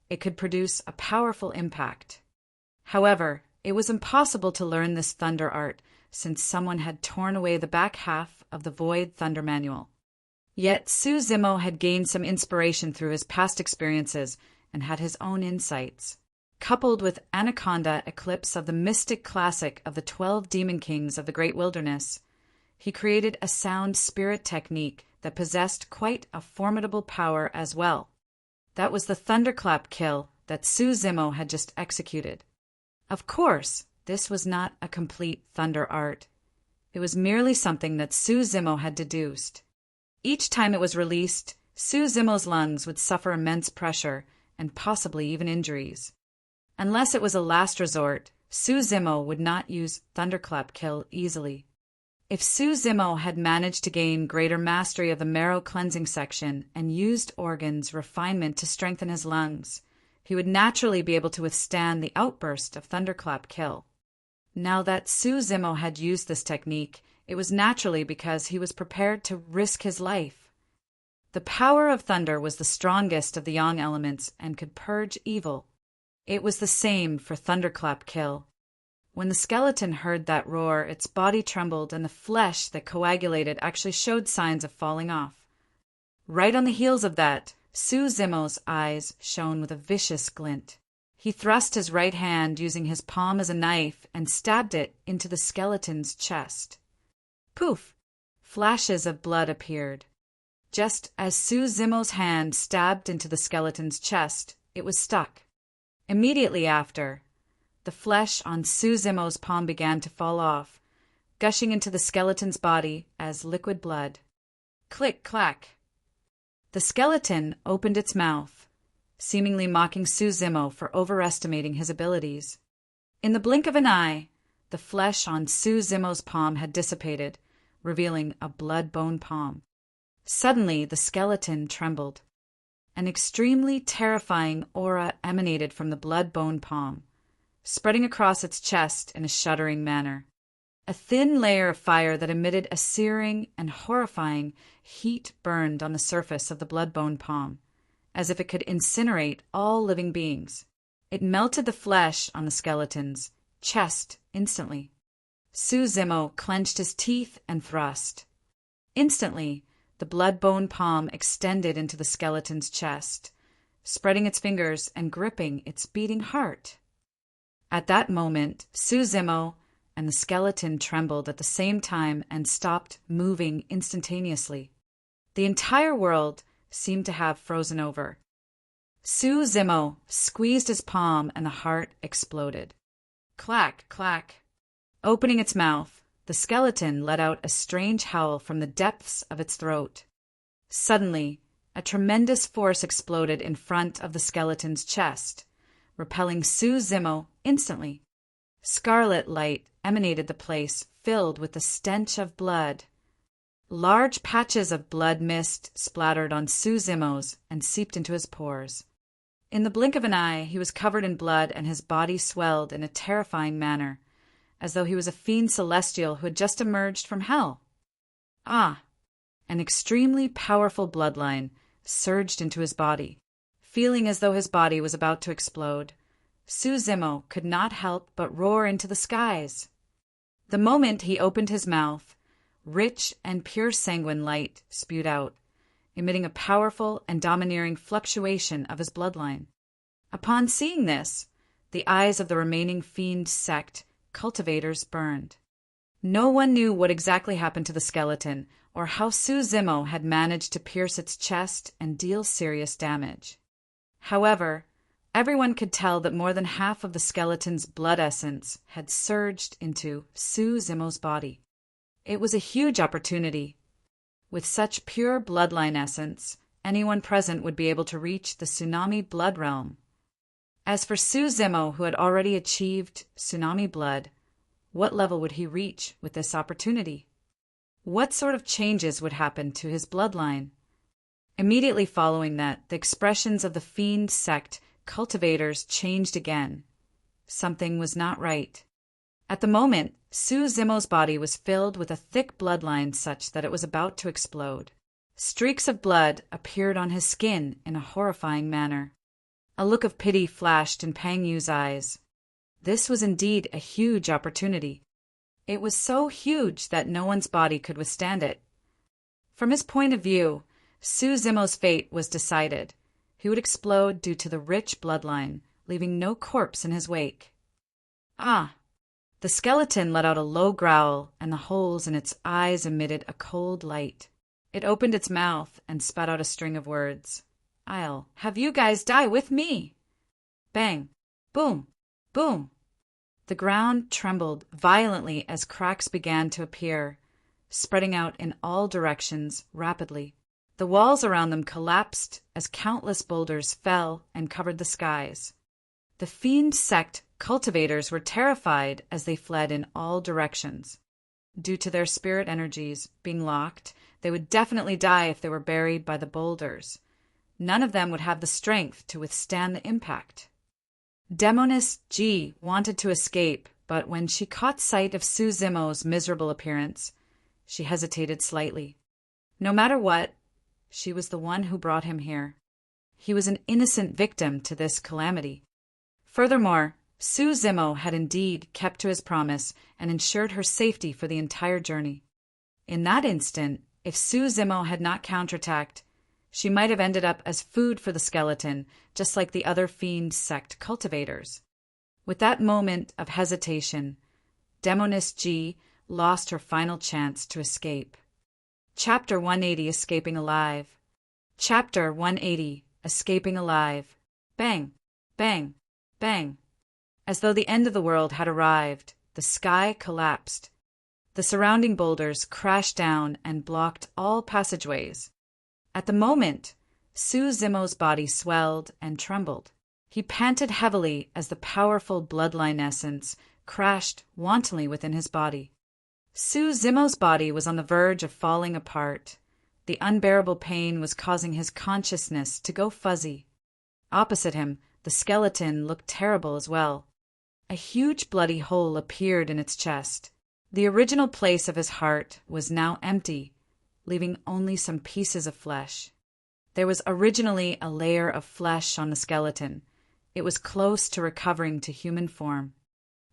it could produce a powerful impact. However, it was impossible to learn this thunder art since someone had torn away the back half of the Void Thunder Manual. Yet Su Zimo had gained some inspiration through his past experiences and had his own insights. Coupled with Anaconda Eclipse of the mystic classic of the 12 Demon Kings of the Great Wilderness, he created a sound spirit technique that possessed quite a formidable power as well. That was the Thunderclap Kill that Su Zimo had just executed. Of course, this was not a complete thunder art. It was merely something that Su Zimo had deduced. Each time it was released, Su Zimo's lungs would suffer immense pressure and possibly even injuries. Unless it was a last resort, Su Zimo would not use Thunderclap Kill easily. If Su Zimo had managed to gain greater mastery of the marrow cleansing section and used organs refinement to strengthen his lungs, he would naturally be able to withstand the outburst of Thunderclap Kill. Now that Su Zimo had used this technique, it was naturally because he was prepared to risk his life. The power of thunder was the strongest of the yang elements and could purge evil. It was the same for Thunderclap Kill. When the skeleton heard that roar, its body trembled and the flesh that coagulated actually showed signs of falling off. Right on the heels of that, Su Zimo's eyes shone with a vicious glint. He thrust his right hand using his palm as a knife and stabbed it into the skeleton's chest. Poof! Flashes of blood appeared. Just as Su Zimo's hand stabbed into the skeleton's chest, it was stuck. Immediately after, the flesh on Su Zimo's palm began to fall off, gushing into the skeleton's body as liquid blood. Click-clack. The skeleton opened its mouth, seemingly mocking Su Zimo for overestimating his abilities. In the blink of an eye, the flesh on Su Zimo's palm had dissipated, revealing a blood-bone palm. Suddenly, the skeleton trembled. An extremely terrifying aura emanated from the blood-bone palm, spreading across its chest in a shuddering manner. A thin layer of fire that emitted a searing and horrifying heat burned on the surface of the blood-bone palm, as if it could incinerate all living beings. It melted the flesh on the skeleton's chest instantly. Su Zimo clenched his teeth and thrust. Instantly, the blood-bone palm extended into the skeleton's chest, spreading its fingers and gripping its beating heart. At that moment, Su Zimo and the skeleton trembled at the same time and stopped moving instantaneously. The entire world seemed to have frozen over. Su Zimo squeezed his palm and the heart exploded. Clack, clack. Opening its mouth, the skeleton let out a strange howl from the depths of its throat. Suddenly, a tremendous force exploded in front of the skeleton's chest, repelling Su Zimo instantly. Scarlet light emanated the place, filled with the stench of blood. Large patches of blood mist splattered on Su Zimo's and seeped into his pores. In the blink of an eye, he was covered in blood and his body swelled in a terrifying manner, as though he was a fiend celestial who had just emerged from hell. Ah! An extremely powerful bloodline surged into his body. Feeling as though his body was about to explode, Su Zimo could not help but roar into the skies. The moment he opened his mouth, rich and pure sanguine light spewed out, emitting a powerful and domineering fluctuation of his bloodline. Upon seeing this, the eyes of the remaining fiend sect cultivators burned. No one knew what exactly happened to the skeleton or how Su Zimo had managed to pierce its chest and deal serious damage. However, everyone could tell that more than half of the skeleton's blood essence had surged into Su Zimo's body. It was a huge opportunity. With such pure bloodline essence, anyone present would be able to reach the Tsunami Blood Realm. As for Su Zimo, who had already achieved Tsunami Blood, what level would he reach with this opportunity? What sort of changes would happen to his bloodline? Immediately following that, the expressions of the fiend sect cultivators changed again. Something was not right. At the moment, Su Zimo's body was filled with a thick bloodline such that it was about to explode. Streaks of blood appeared on his skin in a horrifying manner. A look of pity flashed in Pang Yu's eyes. This was indeed a huge opportunity. It was so huge that no one's body could withstand it. From his point of view, Su Zimo's fate was decided. He would explode due to the rich bloodline, leaving no corpse in his wake. Ah! The skeleton let out a low growl, and the holes in its eyes emitted a cold light. It opened its mouth and spat out a string of words. "I'll have you guys die with me!" Bang! Boom! Boom! The ground trembled violently as cracks began to appear, spreading out in all directions rapidly. The walls around them collapsed as countless boulders fell and covered the skies. The fiend sect cultivators were terrified as they fled in all directions. Due to their spirit energies being locked, they would definitely die if they were buried by the boulders. None of them would have the strength to withstand the impact. Demoness G wanted to escape, but when she caught sight of Su Zimo's miserable appearance, she hesitated slightly. No matter what, she was the one who brought him here. He was an innocent victim to this calamity. Furthermore, Su Zimo had indeed kept to his promise and ensured her safety for the entire journey. In that instant, if Su Zimo had not counterattacked, she might have ended up as food for the skeleton, just like the other fiend sect cultivators. With that moment of hesitation, Demoness G lost her final chance to escape. Chapter 180, Escaping Alive. Chapter 180, Escaping Alive. Bang, bang, bang. As though the end of the world had arrived, the sky collapsed. The surrounding boulders crashed down and blocked all passageways. At the moment, Su Zimo's body swelled and trembled. He panted heavily as the powerful bloodline essence crashed wantonly within his body. Su Zimo's body was on the verge of falling apart. The unbearable pain was causing his consciousness to go fuzzy. Opposite him, the skeleton looked terrible as well. A huge bloody hole appeared in its chest. The original place of his heart was now empty, leaving only some pieces of flesh. There was originally a layer of flesh on the skeleton. It was close to recovering to human form.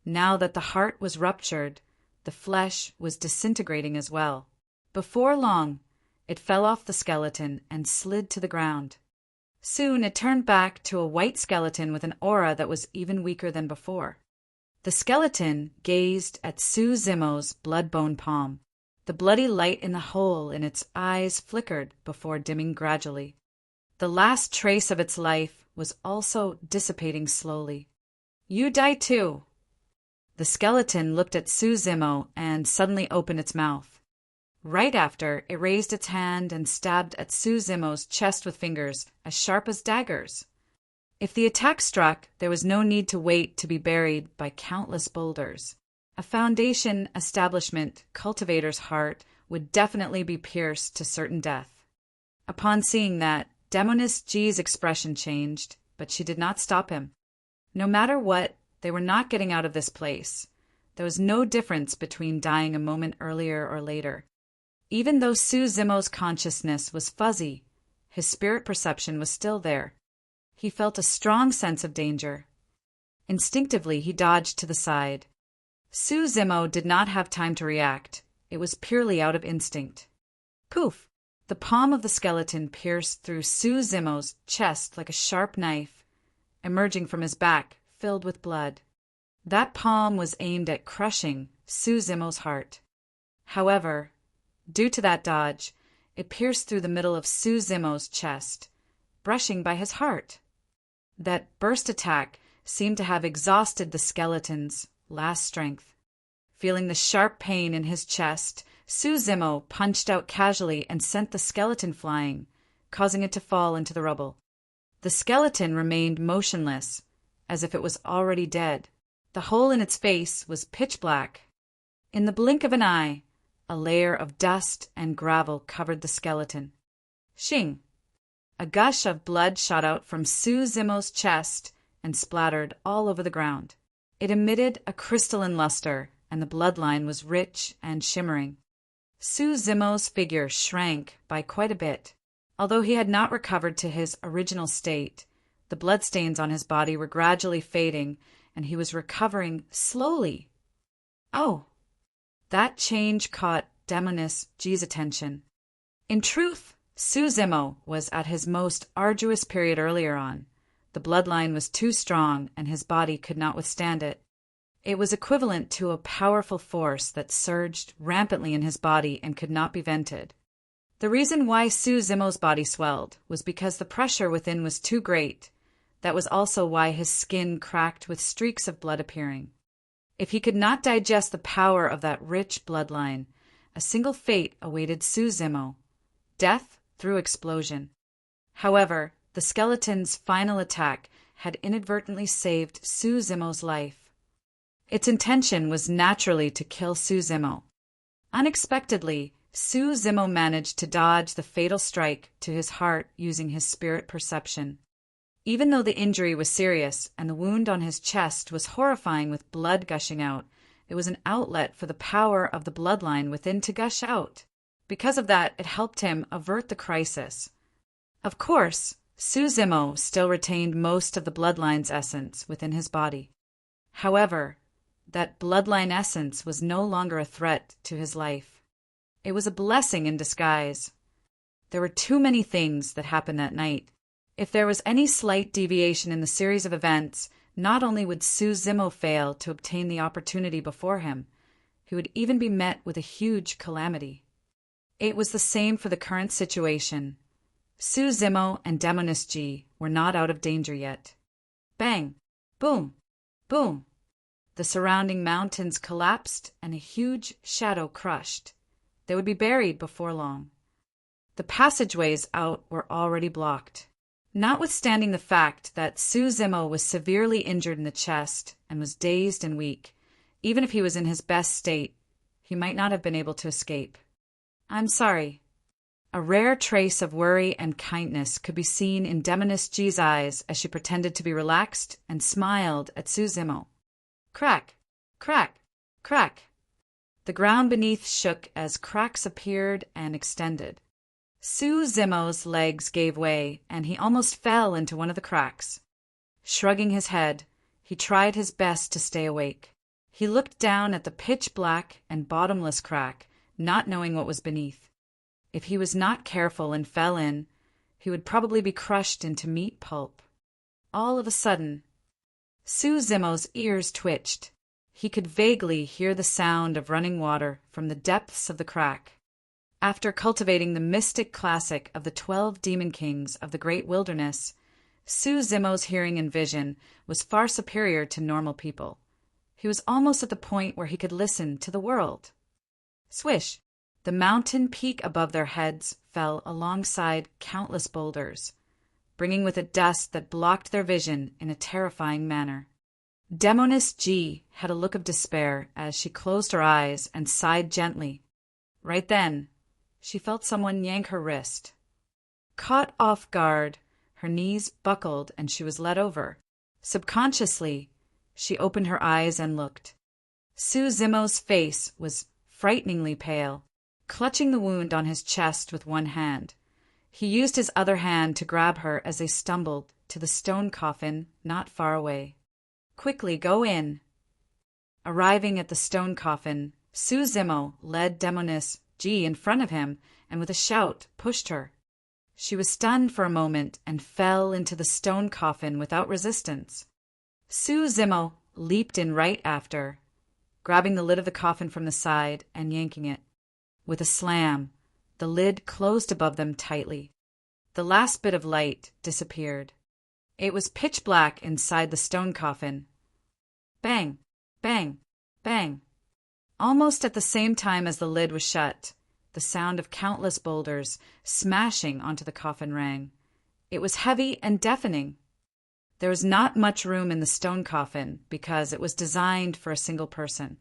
Now that the heart was ruptured, the flesh was disintegrating as well. Before long, it fell off the skeleton and slid to the ground. Soon it turned back to a white skeleton with an aura that was even weaker than before. The skeleton gazed at Su Zimo's blood-bone palm. The bloody light in the hole in its eyes flickered before dimming gradually. The last trace of its life was also dissipating slowly. "You die too." The skeleton looked at Su Zimo and suddenly opened its mouth. Right after, it raised its hand and stabbed at Su Zimo's chest with fingers as sharp as daggers. If the attack struck, there was no need to wait to be buried by countless boulders. A Foundation establishment cultivator's heart would definitely be pierced to certain death. Upon seeing that, Demoness G's expression changed, but she did not stop him. No matter what, they were not getting out of this place. There was no difference between dying a moment earlier or later. Even though Su Zimo's consciousness was fuzzy, his spirit perception was still there. He felt a strong sense of danger. Instinctively, he dodged to the side. Su Zimo did not have time to react. It was purely out of instinct. Poof! The palm of the skeleton pierced through Su Zimo's chest like a sharp knife, emerging from his back, filled with blood. That palm was aimed at crushing Su Zimo's heart. However, due to that dodge, it pierced through the middle of Su Zimo's chest, brushing by his heart. That burst attack seemed to have exhausted the skeleton's last strength. Feeling the sharp pain in his chest, Su Zimo punched out casually and sent the skeleton flying, causing it to fall into the rubble. The skeleton remained motionless, as if it was already dead. The hole in its face was pitch black. In the blink of an eye, a layer of dust and gravel covered the skeleton. Shing! A gush of blood shot out from Su Zimo's chest and splattered all over the ground. It emitted a crystalline luster, and the bloodline was rich and shimmering. Su Zimo's figure shrank by quite a bit. Although he had not recovered to his original state, the bloodstains on his body were gradually fading, and he was recovering slowly. Oh! That change caught Demoness G's attention. In truth, Su Zimo was at his most arduous period earlier on. The bloodline was too strong, and his body could not withstand it. It was equivalent to a powerful force that surged rampantly in his body and could not be vented. The reason why Su Zimo's body swelled was because the pressure within was too great. That was also why his skin cracked with streaks of blood appearing. If he could not digest the power of that rich bloodline, a single fate awaited Su Zimo: death through explosion. However, the skeleton's final attack had inadvertently saved Su Zimo's life. Its intention was naturally to kill Su Zimo. Unexpectedly, Su Zimo managed to dodge the fatal strike to his heart using his spirit perception. Even though the injury was serious and the wound on his chest was horrifying with blood gushing out, it was an outlet for the power of the bloodline within to gush out. Because of that, it helped him avert the crisis. Of course, Suzimo still retained most of the bloodline's essence within his body. However, that bloodline essence was no longer a threat to his life. It was a blessing in disguise. There were too many things that happened that night. If there was any slight deviation in the series of events, not only would Suzimo fail to obtain the opportunity before him, he would even be met with a huge calamity. It was the same for the current situation. Suzimo and Demoness G were not out of danger yet. Bang! Boom! Boom! The surrounding mountains collapsed and a huge shadow crushed. They would be buried before long. The passageways out were already blocked. Notwithstanding the fact that Suzimo was severely injured in the chest and was dazed and weak, even if he was in his best state, he might not have been able to escape. "I'm sorry." A rare trace of worry and kindness could be seen in Demoness G's eyes as she pretended to be relaxed and smiled at Suzimo. Crack! Crack! Crack! The ground beneath shook as cracks appeared and extended. Suzimo's legs gave way, and he almost fell into one of the cracks. Shrugging his head, he tried his best to stay awake. He looked down at the pitch-black and bottomless crack, not knowing what was beneath. If he was not careful and fell in, he would probably be crushed into meat pulp. All of a sudden, Suzimo's ears twitched. He could vaguely hear the sound of running water from the depths of the crack. After cultivating the mystic classic of the 12 demon kings of the great wilderness, Suzimo's hearing and vision was far superior to normal people. He was almost at the point where he could listen to the world. Swish! The mountain peak above their heads fell alongside countless boulders, bringing with it dust that blocked their vision in a terrifying manner. Demoness G had a look of despair as she closed her eyes and sighed gently. Right then, she felt someone yank her wrist. Caught off guard, her knees buckled and she was led over. Subconsciously, she opened her eyes and looked. Suzimo's face was frighteningly pale, clutching the wound on his chest with one hand. He used his other hand to grab her as they stumbled to the stone coffin not far away. Quickly, go in. Arriving at the stone coffin, Suzimo led Demoness G in front of him and with a shout pushed her. She was stunned for a moment and fell into the stone coffin without resistance. Suzimo leaped in right after, grabbing the lid of the coffin from the side and yanking it. With a slam, the lid closed above them tightly. The last bit of light disappeared. It was pitch black inside the stone coffin. Bang! Bang! Bang! Almost at the same time as the lid was shut, the sound of countless boulders smashing onto the coffin rang. It was heavy and deafening. There was not much room in the stone coffin because it was designed for a single person.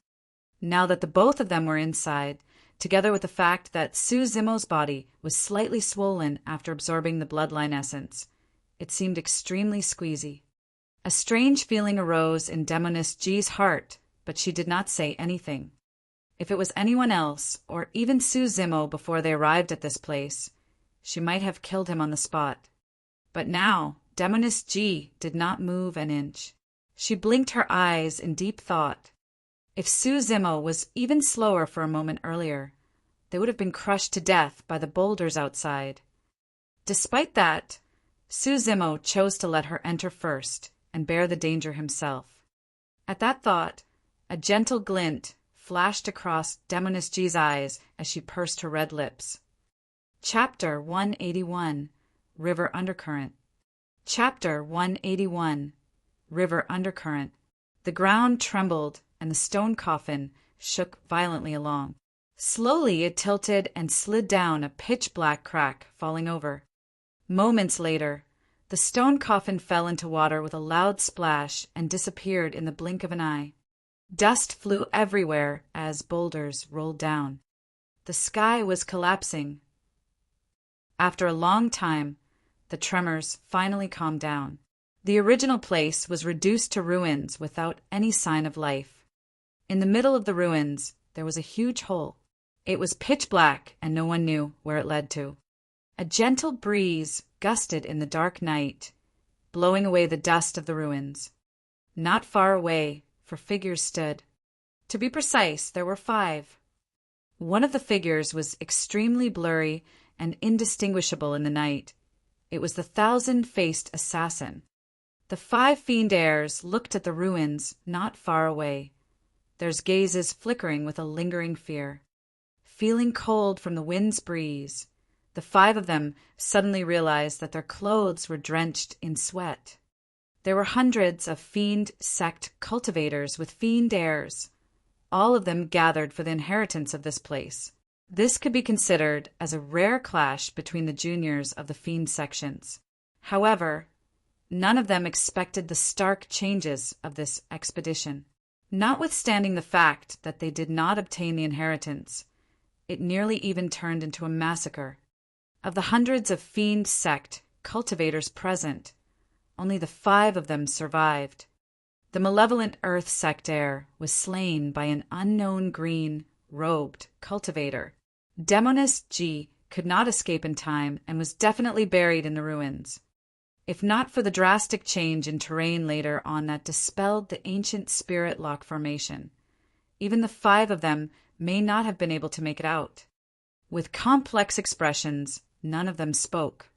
Now that the both of them were inside, together with the fact that Suzimo's body was slightly swollen after absorbing the bloodline essence, it seemed extremely squeezy. A strange feeling arose in Demoness G's heart, but she did not say anything. If it was anyone else, or even Suzimo before they arrived at this place, she might have killed him on the spot. But now, Demoness G did not move an inch. She blinked her eyes in deep thought. If Suzimo was even slower for a moment earlier, they would have been crushed to death by the boulders outside. Despite that, Suzimo chose to let her enter first and bear the danger himself. At that thought, a gentle glint flashed across Demoness G's eyes as she pursed her red lips. Chapter 181, River Undercurrent. Chapter 181, River Undercurrent. The ground trembled and the stone coffin shook violently along. Slowly it tilted and slid down a pitch-black crack, falling over. Moments later, the stone coffin fell into water with a loud splash and disappeared in the blink of an eye. Dust flew everywhere as boulders rolled down. The sky was collapsing. After a long time, the tremors finally calmed down. The original place was reduced to ruins without any sign of life. In the middle of the ruins, there was a huge hole. It was pitch black, and no one knew where it led to. A gentle breeze gusted in the dark night, blowing away the dust of the ruins. Not far away, 4 figures stood. To be precise, there were 5. One of the figures was extremely blurry and indistinguishable in the night. It was the 1,000-faced assassin. The 5 fiend heirs looked at the ruins not far away, their gazes flickering with a lingering fear. Feeling cold from the wind's breeze, the 5 of them suddenly realized that their clothes were drenched in sweat. There were hundreds of fiend sect cultivators with fiend heirs, all of them gathered for the inheritance of this place. This could be considered as a rare clash between the juniors of the fiend sections. However, none of them expected the stark changes of this expedition. Notwithstanding the fact that they did not obtain the inheritance, it nearly even turned into a massacre. Of the hundreds of fiend sect cultivators present, only the 5 of them survived. The malevolent earth sect heir was slain by an unknown green, robed cultivator. Demoness G could not escape in time and was definitely buried in the ruins. If not for the drastic change in terrain later on that dispelled the ancient spirit lock formation, even the 5 of them may not have been able to make it out. With complex expressions, none of them spoke.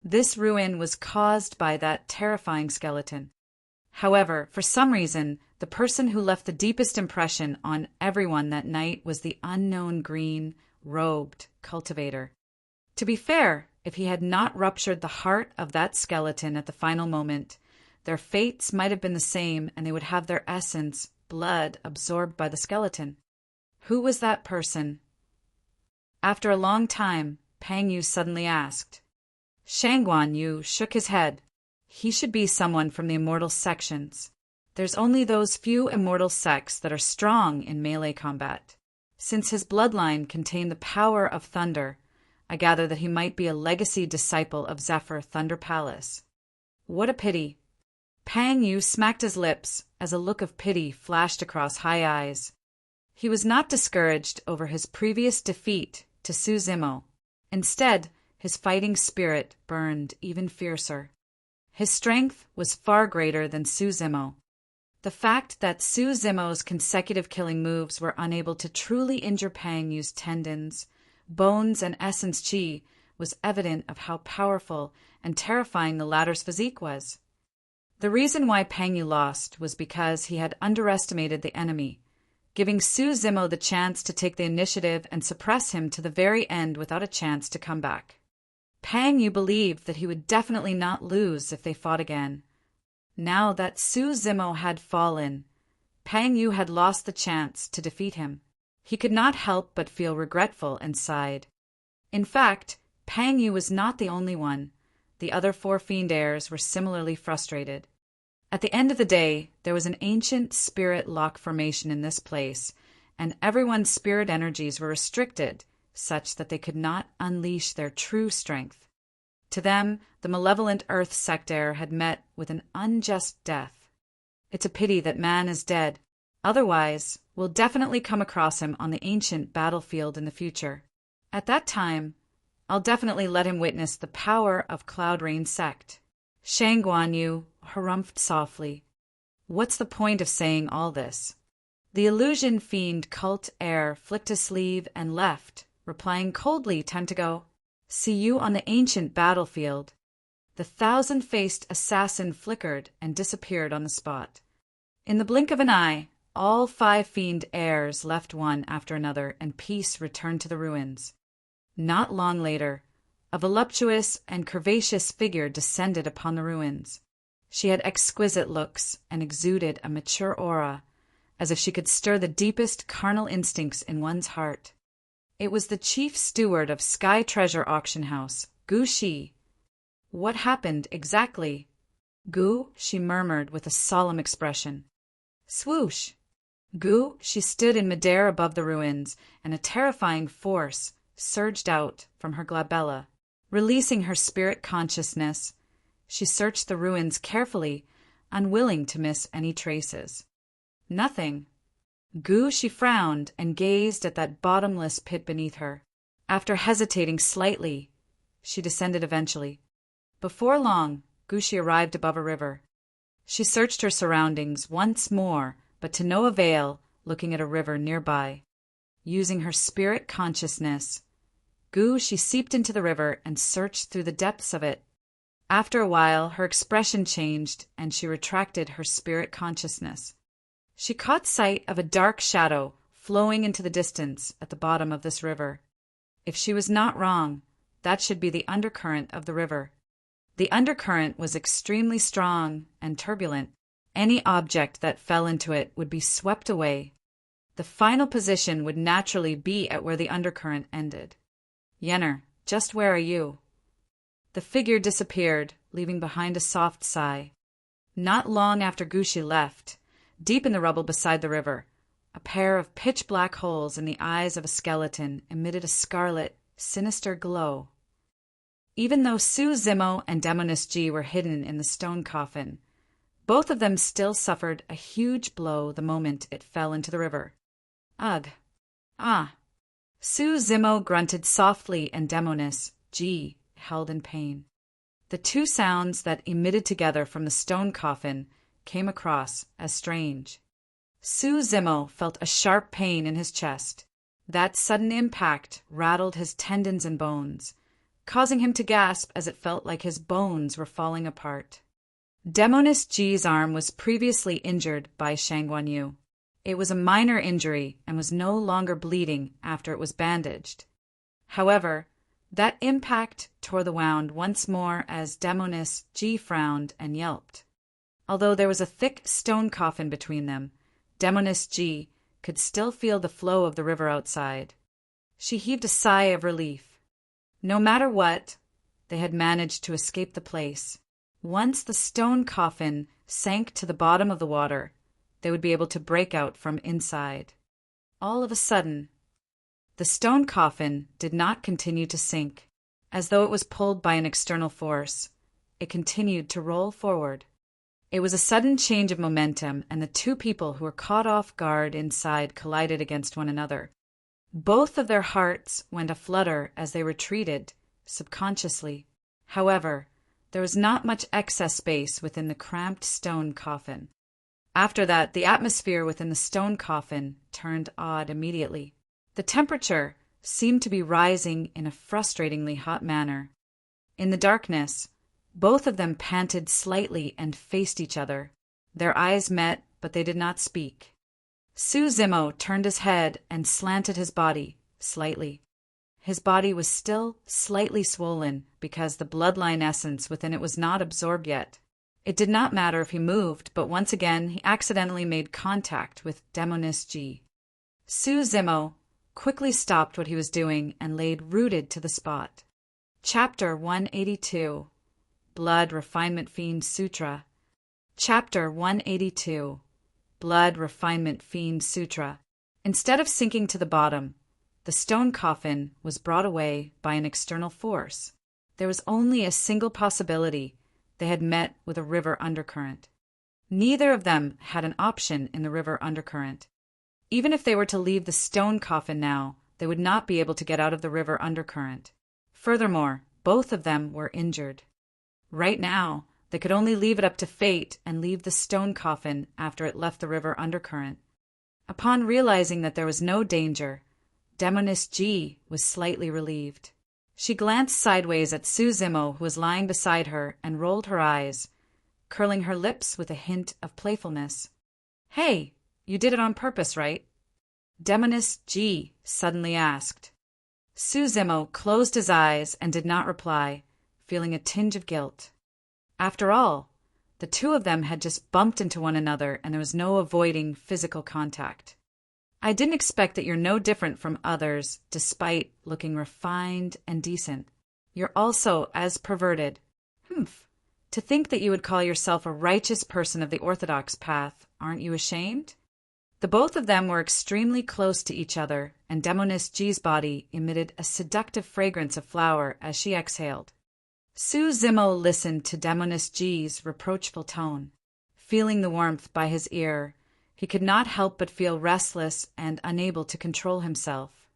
This ruin was caused by that terrifying skeleton. However, for some reason, the person who left the deepest impression on everyone that night was the unknown green, robed cultivator. To be fair, if he had not ruptured the heart of that skeleton at the final moment, their fates might have been the same and they would have their essence, blood, absorbed by the skeleton. Who was that person? After a long time, Pang Yu suddenly asked. Shangguan Yu shook his head. He should be someone from the immortal sections. There's only those few immortal sects that are strong in melee combat. Since his bloodline contained the power of thunder, I gather that he might be a legacy disciple of Zephyr Thunder Palace. What a pity. Pang Yu smacked his lips as a look of pity flashed across high eyes. He was not discouraged over his previous defeat to Su Zimo. Instead, his fighting spirit burned even fiercer. His strength was far greater than Su Zimo. The fact that Su Zimo's consecutive killing moves were unable to truly injure Pang Yu's tendons, bones, and essence chi was evident of how powerful and terrifying the latter's physique was. The reason why Pang Yu lost was because he had underestimated the enemy, giving Su Zimo the chance to take the initiative and suppress him to the very end without a chance to come back. Pang Yu believed that he would definitely not lose if they fought again. Now that Su Zimo had fallen, Pang Yu had lost the chance to defeat him. He could not help but feel regretful and sighed. In fact, Pang Yu was not the only one. The other 4 fiend heirs were similarly frustrated. At the end of the day, there was an ancient spirit lock formation in this place, and everyone's spirit energies were restricted, such that they could not unleash their true strength. To them, the malevolent earth sect heir had met with an unjust death. It's a pity that man is dead. Otherwise, we'll definitely come across him on the ancient battlefield in the future. At that time, I'll definitely let him witness the power of Cloud Rain sect. Shangguan Yu harumphed softly. What's the point of saying all this? The illusion fiend cult heir flicked his sleeve and left, replying coldly, time to go. See you on the ancient battlefield. The 1,000-faced assassin flickered and disappeared on the spot. In the blink of an eye, all 5 fiend heirs left one after another, and peace returned to the ruins. Not long later, a voluptuous and curvaceous figure descended upon the ruins. She had exquisite looks and exuded a mature aura, as if she could stir the deepest carnal instincts in one's heart. It was the chief steward of Sky Treasure Auction House, Gu Shi. What happened exactly? Gu, she murmured with a solemn expression. Swoosh! Gu, she stood in midair above the ruins, and a terrifying force surged out from her glabella. Releasing her spirit consciousness, she searched the ruins carefully, unwilling to miss any traces. Nothing. Gu, she frowned and gazed at that bottomless pit beneath her. After hesitating slightly, she descended eventually. Before long, Gushi arrived above a river. She searched her surroundings once more, but to no avail, looking at a river nearby. Using her spirit consciousness, she seeped into the river and searched through the depths of it. After a while, her expression changed, and she retracted her spirit consciousness. She caught sight of a dark shadow flowing into the distance at the bottom of this river. If she was not wrong, that should be the undercurrent of the river. The undercurrent was extremely strong and turbulent. Any object that fell into it would be swept away. The final position would naturally be at where the undercurrent ended. Yenner, just where are you? The figure disappeared, leaving behind a soft sigh. Not long after Gushi left, deep in the rubble beside the river, a pair of pitch-black holes in the eyes of a skeleton emitted a scarlet, sinister glow. Even though Su Zimo and Demoness G were hidden in the stone coffin, both of them still suffered a huge blow the moment it fell into the river. Ugh. Ah. Su Zimo grunted softly and Demoness G held in pain. The two sounds that emitted together from the stone coffin came across as strange. Su Zimo felt a sharp pain in his chest. That sudden impact rattled his tendons and bones, causing him to gasp as it felt like his bones were falling apart. Demoness G's arm was previously injured by Shang Guanyu. It was a minor injury and was no longer bleeding after it was bandaged. However, that impact tore the wound once more as Demoness G frowned and yelped. Although there was a thick stone coffin between them, Demoness G could still feel the flow of the river outside. She heaved a sigh of relief. No matter what, they had managed to escape the place. Once the stone coffin sank to the bottom of the water, they would be able to break out from inside. All of a sudden, the stone coffin did not continue to sink. As though it was pulled by an external force, it continued to roll forward. It was a sudden change of momentum, and the two people who were caught off guard inside collided against one another. Both of their hearts went aflutter as they retreated, subconsciously. However, there was not much excess space within the cramped stone coffin. After that, the atmosphere within the stone coffin turned odd immediately. The temperature seemed to be rising in a frustratingly hot manner. In the darkness, both of them panted slightly and faced each other. Their eyes met, but they did not speak. Su Zimo turned his head and slanted his body slightly. His body was still slightly swollen because the bloodline essence within it was not absorbed yet. It did not matter if he moved, but once again he accidentally made contact with Demoness G. Su Zimo quickly stopped what he was doing and laid rooted to the spot. Chapter 182 Blood Refinement Fiend Sutra. Chapter 182 Blood Refinement Fiend Sutra. Instead of sinking to the bottom, the stone coffin was brought away by an external force. There was only a single possibility: they had met with a river undercurrent. Neither of them had an option in the river undercurrent. Even if they were to leave the stone coffin now, they would not be able to get out of the river undercurrent. Furthermore, both of them were injured. Right now, they could only leave it up to fate and leave the stone coffin after it left the river undercurrent. Upon realizing that there was no danger, Demoness G was slightly relieved. She glanced sideways at Su Zimo, who was lying beside her, and rolled her eyes, curling her lips with a hint of playfulness. "Hey, you did it on purpose, right?" Demoness G suddenly asked. Su Zimo closed his eyes and did not reply, feeling a tinge of guilt. After all, the two of them had just bumped into one another and there was no avoiding physical contact. "I didn't expect that you're no different from others, despite looking refined and decent. You're also as perverted. Humph. To think that you would call yourself a righteous person of the orthodox path, aren't you ashamed?" The both of them were extremely close to each other, and Demoness G's body emitted a seductive fragrance of flower as she exhaled. Su Zimo listened to Demoness G's reproachful tone. Feeling the warmth by his ear, He could not help but feel restless and unable to control himself.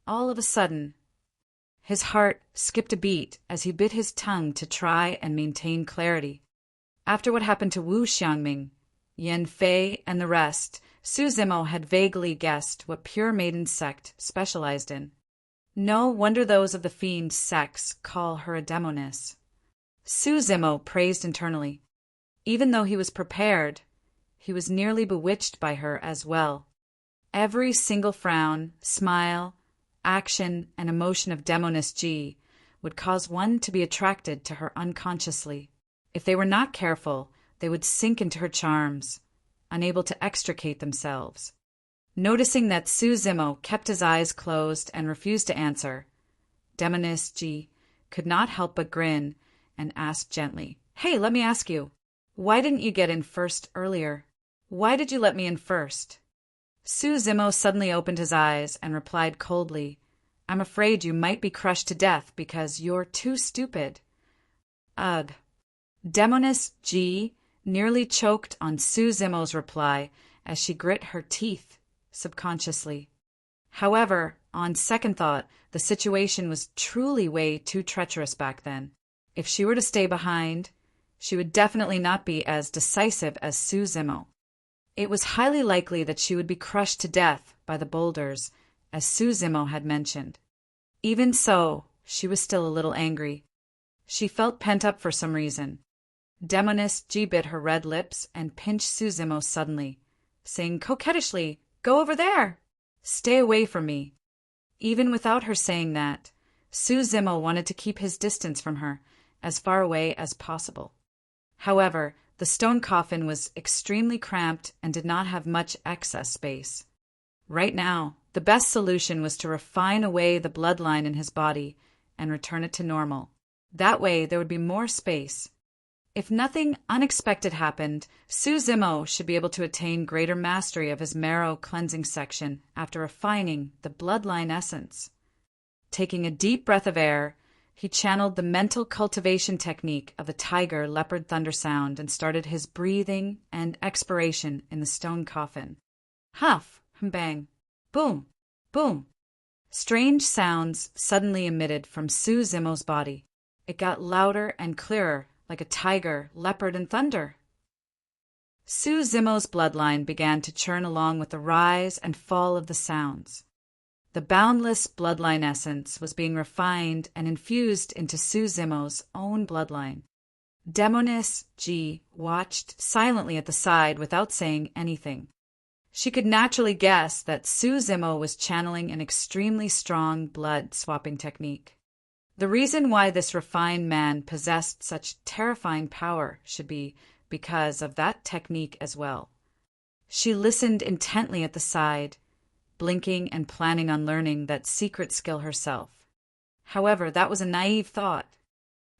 All of a sudden, his heart skipped a beat as he bit his tongue to try and maintain clarity. After what happened to Wu Xiangming, Yan Fei, and the rest, Su Zimo had vaguely guessed what pure maiden sect specialized in. No wonder those of the fiend sects call her a demoness. Su Zimo praised internally. Even though he was prepared, he was nearly bewitched by her as well. Every single frown, smile, action, and emotion of Demoness G would cause one to be attracted to her unconsciously. If they were not careful, they would sink into her charms, unable to extricate themselves. Noticing that Su Zimo kept his eyes closed and refused to answer, Demoness G could not help but grin and ask gently, "Hey, let me ask you, why didn't you get in first earlier? Why did you let me in first?" Su Zimo suddenly opened his eyes and replied coldly, "I'm afraid you might be crushed to death because you're too stupid." Ugh. Demoness G nearly choked on Su Zimo's reply as she grit her teeth subconsciously. However, on second thought, the situation was truly way too treacherous back then. If she were to stay behind, she would definitely not be as decisive as Su Zimo. It was highly likely that she would be crushed to death by the boulders, as Su Zimo had mentioned. Even so, she was still a little angry. She felt pent up for some reason. Demoness G bit her red lips and pinched Su Zimo suddenly, saying coquettishly, "Go over there! Stay away from me." Even without her saying that, Su Zimo wanted to keep his distance from her, as far away as possible. However, the stone coffin was extremely cramped and did not have much excess space. Right now, the best solution was to refine away the bloodline in his body and return it to normal. That way, there would be more space. If nothing unexpected happened, Su Zimo should be able to attain greater mastery of his marrow cleansing section after refining the bloodline essence. Taking a deep breath of air, he channeled the mental cultivation technique of the tiger leopard thunder sound and started his breathing and expiration in the stone coffin. Huff, bang, boom, boom. Strange sounds suddenly emitted from Su Zimo's body. It got louder and clearer, like a tiger, leopard, and thunder. Su Zimo's bloodline began to churn along with the rise and fall of the sounds. The boundless bloodline essence was being refined and infused into Su Zimo's own bloodline. Demoness G watched silently at the side without saying anything. She could naturally guess that Su Zimo was channeling an extremely strong blood-swapping technique. The reason why this refined man possessed such terrifying power should be because of that technique as well. She listened intently at the side, blinking and planning on learning that secret skill herself. However, that was a naive thought.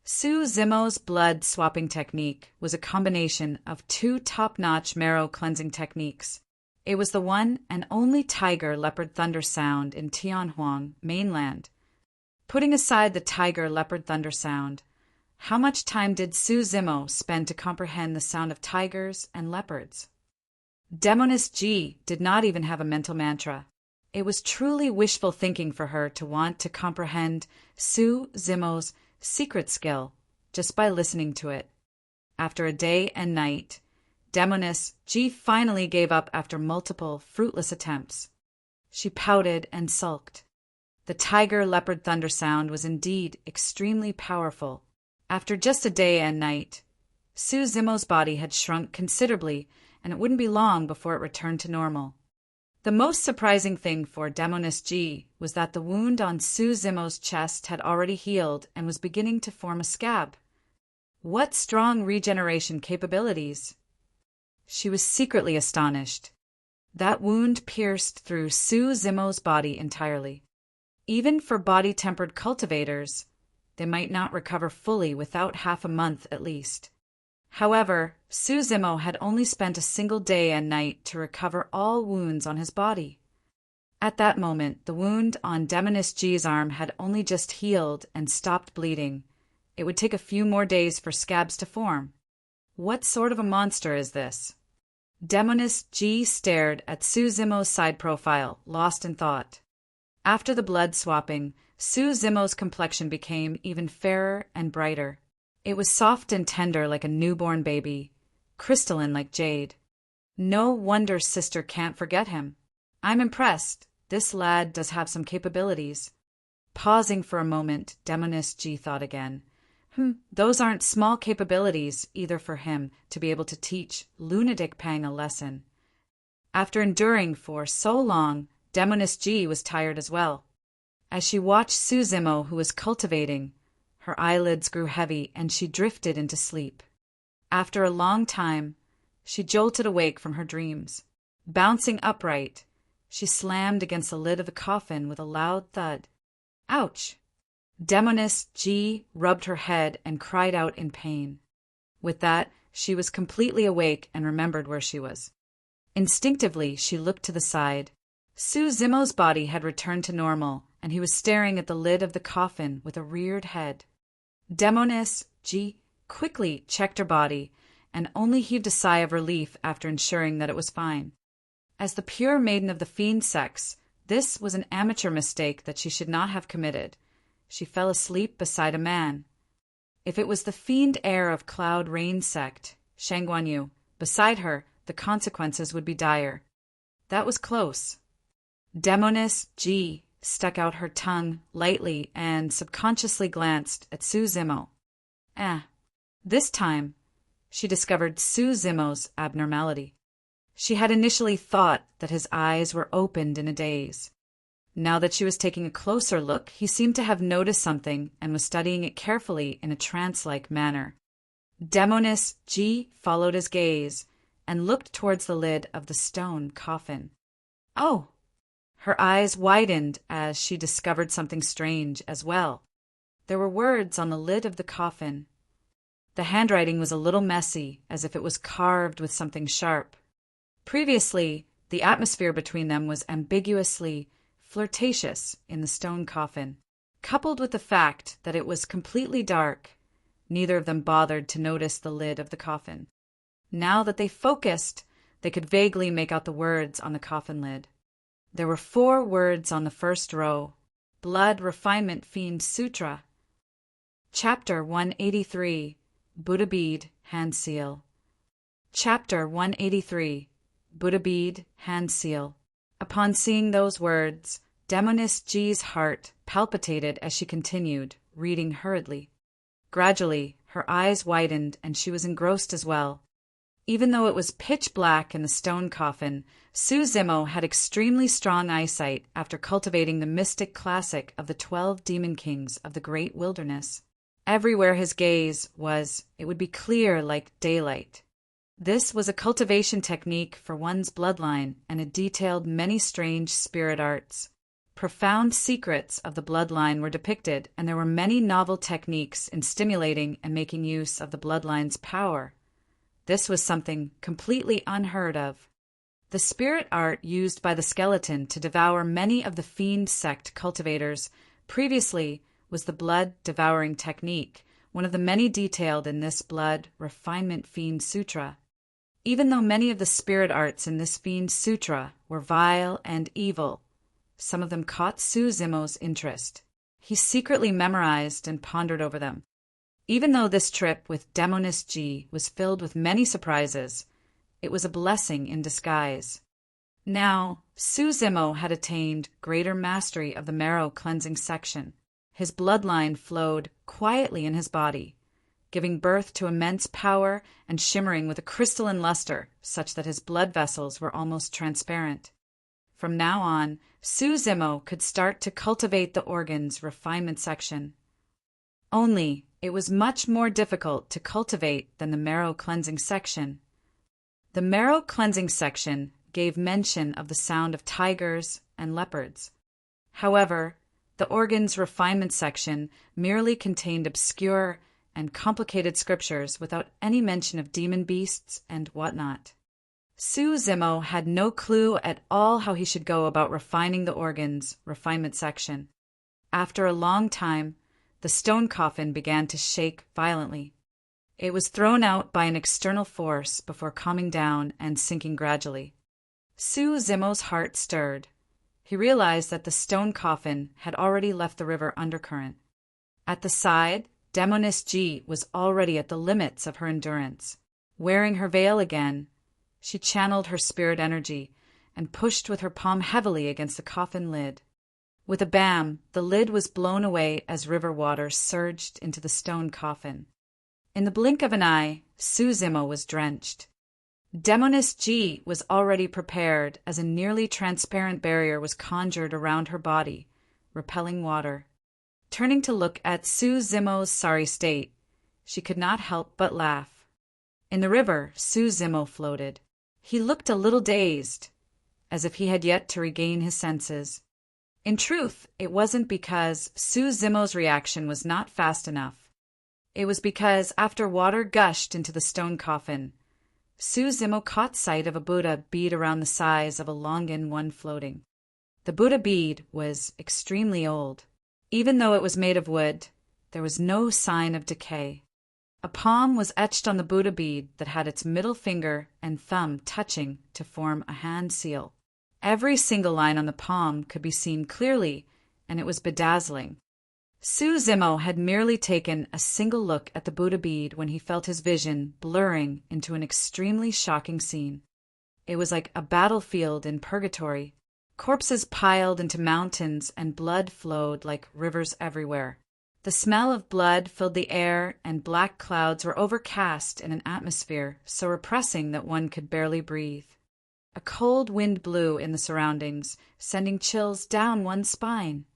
Su Zimo's blood-swapping technique was a combination of two top-notch marrow cleansing techniques. It was the one and only tiger leopard thunder sound in Tianhuang mainland. Putting aside the tiger leopard thunder sound, how much time did Su Zimo spend to comprehend the sound of tigers and leopards? Demoness G did not even have a mental mantra. It was truly wishful thinking for her to want to comprehend Su Zimo's secret skill just by listening to it. After a day and night, Demoness G finally gave up after multiple fruitless attempts. She pouted and sulked. The tiger leopard thunder sound was indeed extremely powerful. After just a day and night, Su Zimo's body had shrunk considerably, and it wouldn't be long before it returned to normal. The most surprising thing for Demoness G was that the wound on Su Zimo's chest had already healed and was beginning to form a scab. What strong regeneration capabilities! She was secretly astonished. That wound pierced through Su Zimo's body entirely. Even for body-tempered cultivators, they might not recover fully without half a month at least. However, Su Zimo had only spent a single day and night to recover all wounds on his body. At that moment, the wound on Demoness G's arm had only just healed and stopped bleeding. It would take a few more days for scabs to form. What sort of a monster is this? Demoness G stared at Su Zimo's side profile, lost in thought. After the blood swapping, Su Zimo's complexion became even fairer and brighter. It was soft and tender like a newborn baby, crystalline like jade. No wonder sister can't forget him. I'm impressed. This lad does have some capabilities. Pausing for a moment, Demoness G thought again. Those aren't small capabilities either for him to be able to teach Lunatic Pang a lesson. After enduring for so long, Demoness G was tired as well. As she watched Su Zimo, who was cultivating, her eyelids grew heavy and she drifted into sleep. After a long time, she jolted awake from her dreams. Bouncing upright, she slammed against the lid of the coffin with a loud thud. Ouch! Demoness G rubbed her head and cried out in pain. With that, she was completely awake and remembered where she was. Instinctively, she looked to the side. Su Zimo's body had returned to normal, and he was staring at the lid of the coffin with a reared head. Demoness G quickly checked her body and only heaved a sigh of relief after ensuring that it was fine. As the pure maiden of the fiend sex, this was an amateur mistake that she should not have committed. She fell asleep beside a man. If it was the fiend heir of Cloud Rain sect, Shang Guanyu, beside her, the consequences would be dire. That was close. Demoness G stuck out her tongue lightly and subconsciously glanced at Su Zimo. This time, she discovered Su Zimo's abnormality. She had initially thought that his eyes were opened in a daze. Now that she was taking a closer look, he seemed to have noticed something and was studying it carefully in a trance-like manner. Demoness G followed his gaze and looked towards the lid of the stone coffin. Oh! Her eyes widened as she discovered something strange as well. There were words on the lid of the coffin. The handwriting was a little messy, as if it was carved with something sharp. Previously, the atmosphere between them was ambiguously flirtatious in the stone coffin. Coupled with the fact that it was completely dark, neither of them bothered to notice the lid of the coffin. Now that they focused, they could vaguely make out the words on the coffin lid. There were 4 words on the first row. Blood Refinement Fiend Sutra. Chapter 183. Buddha Bead, Hand Seal. Chapter 183. Buddha Bead, Hand Seal. Upon seeing those words, Demoness G's heart palpitated as she continued, reading hurriedly. Gradually, her eyes widened and she was engrossed as well. Even though it was pitch black in the stone coffin, Su Zimo had extremely strong eyesight after cultivating the mystic classic of the 12 demon kings of the great wilderness. Everywhere his gaze was, it would be clear like daylight. This was a cultivation technique for one's bloodline, and it detailed many strange spirit arts. Profound secrets of the bloodline were depicted, and there were many novel techniques in stimulating and making use of the bloodline's power. This was something completely unheard of. The spirit art used by the skeleton to devour many of the fiend sect cultivators previously was the blood-devouring technique, one of the many detailed in this Blood Refinement Fiend Sutra. Even though many of the spirit arts in this Fiend Sutra were vile and evil, some of them caught Su Zimo's interest. He secretly memorized and pondered over them. Even though this trip with Demoness G was filled with many surprises, it was a blessing in disguise. Now, Su Zimo had attained greater mastery of the marrow cleansing section. His bloodline flowed quietly in his body, giving birth to immense power and shimmering with a crystalline luster such that his blood vessels were almost transparent. From now on, Su Zimo could start to cultivate the organ's refinement section. Only, it was much more difficult to cultivate than the marrow cleansing section. The marrow cleansing section gave mention of the sound of tigers and leopards. However, the organ's refinement section merely contained obscure and complicated scriptures without any mention of demon beasts and whatnot. Su Zimo had no clue at all how he should go about refining the organ's refinement section. After a long time, the stone coffin began to shake violently. It was thrown out by an external force before calming down and sinking gradually. Su Zimo's heart stirred. He realized that the stone coffin had already left the river undercurrent. At the side, Demoness Ji was already at the limits of her endurance. Wearing her veil again, she channeled her spirit energy and pushed with her palm heavily against the coffin lid. With a bam, the lid was blown away as river water surged into the stone coffin. In the blink of an eye, Su Zimo was drenched. Demoness Ji was already prepared as a nearly transparent barrier was conjured around her body, repelling water. Turning to look at Su Zimo's sorry state, she could not help but laugh. In the river, Su Zimo floated. He looked a little dazed, as if he had yet to regain his senses. In truth, it wasn't because Su Zimo's reaction was not fast enough. It was because after water gushed into the stone coffin, Su Zimo caught sight of a Buddha bead around the size of a Longan one floating. The Buddha bead was extremely old. Even though it was made of wood, there was no sign of decay. A palm was etched on the Buddha bead that had its middle finger and thumb touching to form a hand seal. Every single line on the palm could be seen clearly, and it was bedazzling. Su Zimo had merely taken a single look at the Buddha bead when he felt his vision blurring into an extremely shocking scene. It was like a battlefield in purgatory. Corpses piled into mountains and blood flowed like rivers everywhere. The smell of blood filled the air, and black clouds were overcast in an atmosphere so oppressing that one could barely breathe. A cold wind blew in the surroundings, sending chills down one's spine.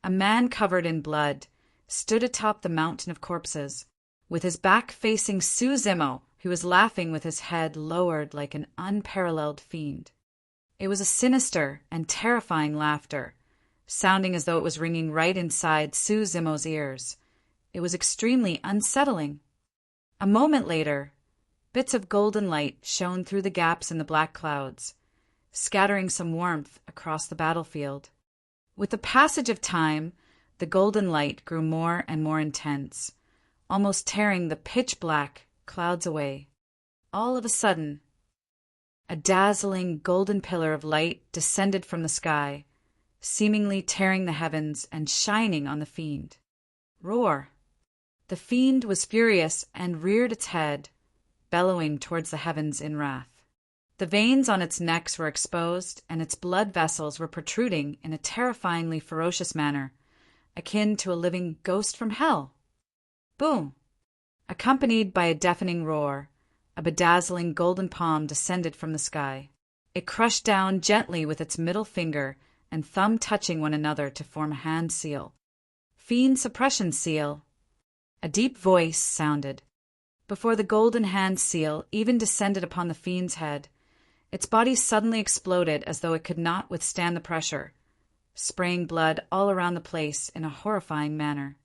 A man covered in blood stood atop the mountain of corpses. With his back facing Su Zimo, he was laughing with his head lowered like an unparalleled fiend. It was a sinister and terrifying laughter, sounding as though it was ringing right inside Su Zimo's ears. It was extremely unsettling. A moment later, bits of golden light shone through the gaps in the black clouds, scattering some warmth across the battlefield. With the passage of time, the golden light grew more and more intense, almost tearing the pitch-black clouds away. All of a sudden, a dazzling golden pillar of light descended from the sky, seemingly tearing the heavens and shining on the fiend. Roar! The fiend was furious and reared its head, bellowing towards the heavens in wrath. The veins on its necks were exposed, and its blood vessels were protruding in a terrifyingly ferocious manner, akin to a living ghost from hell. Boom! Accompanied by a deafening roar, a bedazzling golden palm descended from the sky. It crushed down gently with its middle finger and thumb touching one another to form a hand seal. Fiend suppression seal. A deep voice sounded. Before the golden hand seal even descended upon the fiend's head, its body suddenly exploded as though it could not withstand the pressure, spraying blood all around the place in a horrifying manner.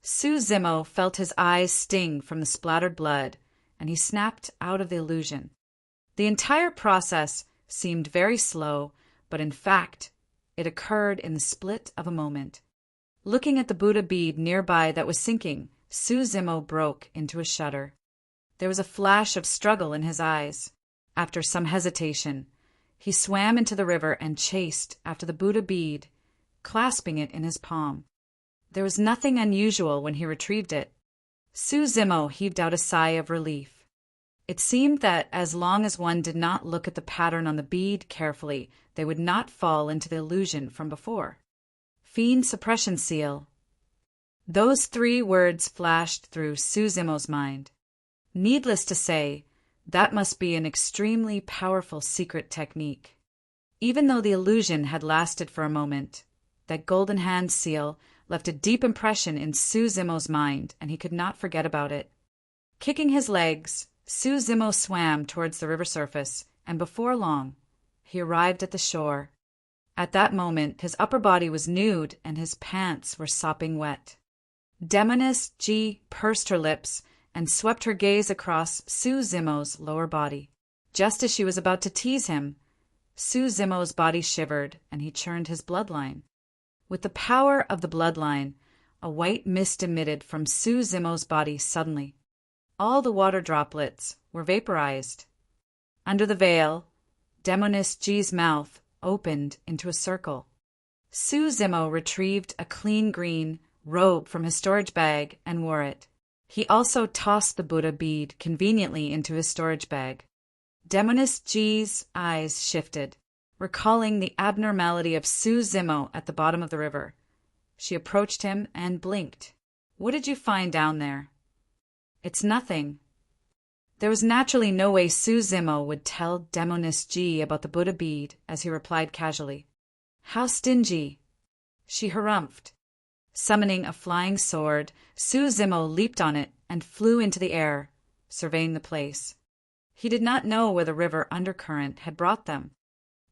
Su Zimo felt his eyes sting from the splattered blood, and he snapped out of the illusion. The entire process seemed very slow, but in fact, it occurred in the split of a moment. Looking at the Buddha bead nearby that was sinking, Su Zimo broke into a shudder. There was a flash of struggle in his eyes. After some hesitation, he swam into the river and chased after the Buddha bead, clasping it in his palm. There was nothing unusual when he retrieved it. Su Zimo heaved out a sigh of relief. It seemed that as long as one did not look at the pattern on the bead carefully, they would not fall into the illusion from before. Fiend suppression seal. Those 3 words flashed through Su Zimo's mind. Needless to say, that must be an extremely powerful secret technique. Even though the illusion had lasted for a moment, that golden hand seal left a deep impression in Su Zimo's mind, and he could not forget about it. Kicking his legs, Su Zimo swam towards the river surface, and before long, he arrived at the shore. At that moment, his upper body was nude and his pants were sopping wet. Demoness Ji pursed her lips and swept her gaze across Su Zimo's lower body. Just as she was about to tease him, Su Zimo's body shivered and he churned his bloodline. With the power of the bloodline, a white mist emitted from Su Zimo's body suddenly. All the water droplets were vaporized. Under the veil, Demoness G's mouth opened into a circle. Su Zimo retrieved a clean green robe from his storage bag and wore it. He also tossed the Buddha bead conveniently into his storage bag. Demoness G's eyes shifted, recalling the abnormality of Su Zimo at the bottom of the river. She approached him and blinked. "What did you find down there?" "It's nothing." There was naturally no way Su Zimo would tell Demoness G about the Buddha bead, as he replied casually, "How stingy." She harumphed. Summoning a flying sword, Su Zimo leaped on it and flew into the air, surveying the place. He did not know where the river undercurrent had brought them.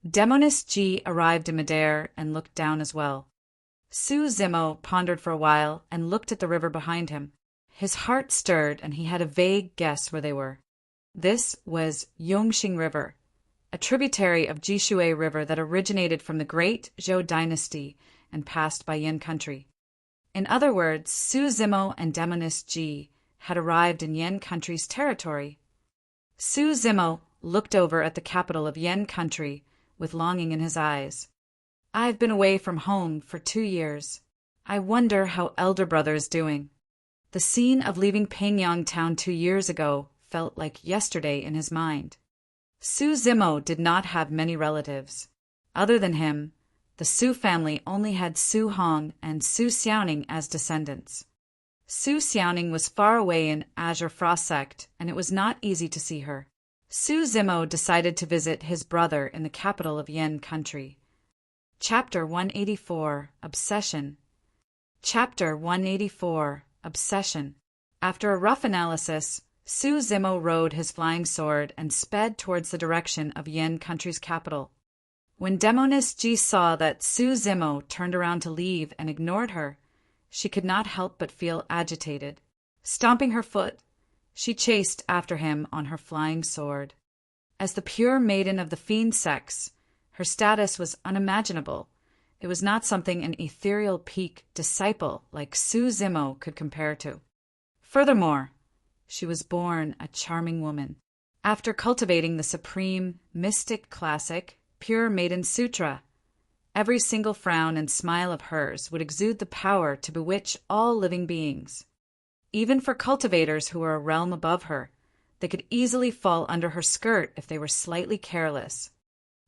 Demoness G arrived in midair and looked down as well. Su Zimo pondered for a while and looked at the river behind him. His heart stirred and he had a vague guess where they were. This was Yongxing River, a tributary of Jishui River that originated from the Great Zhou Dynasty and passed by Yin country. In other words, Su Zimo and Demoness G had arrived in Yin country's territory. Su Zimo looked over at the capital of Yin country with longing in his eyes. "I've been away from home for 2 years. I wonder how elder brother is doing." The scene of leaving Pingyang town 2 years ago felt like yesterday in his mind. Su Zimo did not have many relatives. Other than him, the Su family only had Su Hong and Su Xiaoning as descendants. Su Xiaoning was far away in Azure Frost Sect, and it was not easy to see her. Su Zimo decided to visit his brother in the capital of Yin country. Chapter 184, Obsession. Chapter 184, Obsession. After a rough analysis, Su Zimo rode his flying sword and sped towards the direction of Yin country's capital. When Demoness G saw that Su Zimo turned around to leave and ignored her, she could not help but feel agitated. Stomping her foot, she chased after him on her flying sword. As the pure maiden of the fiend sex, her status was unimaginable. It was not something an ethereal peak disciple like Su Zimo could compare to. Furthermore, she was born a charming woman. After cultivating the supreme, mystic classic, Pure Maiden Sutra, every single frown and smile of hers would exude the power to bewitch all living beings. Even for cultivators who were a realm above her, they could easily fall under her skirt if they were slightly careless.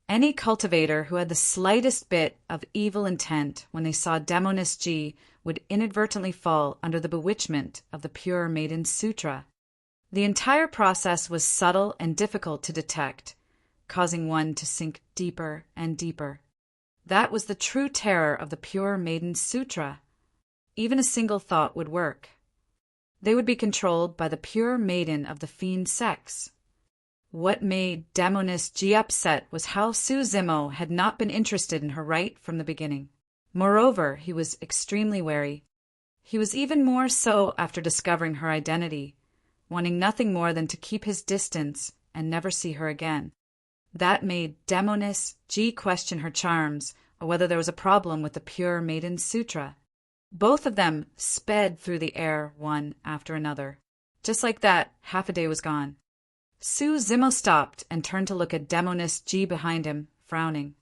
Any cultivator who had the slightest bit of evil intent when they saw Demoness G would inadvertently fall under the bewitchment of the Pure Maiden Sutra. The entire process was subtle and difficult to detect, causing one to sink deeper and deeper. That was the true terror of the Pure Maiden Sutra. Even a single thought would work. They would be controlled by the pure maiden of the fiend sex. What made Demoness G upset was how Su Zimo had not been interested in her right from the beginning. Moreover, he was extremely wary. He was even more so after discovering her identity, wanting nothing more than to keep his distance and never see her again. That made Demoness G question her charms or whether there was a problem with the Pure Maiden Sutra. Both of them sped through the air one after another. Just like that, half a day was gone. Su Zimo stopped and turned to look at Demoness G behind him, frowning.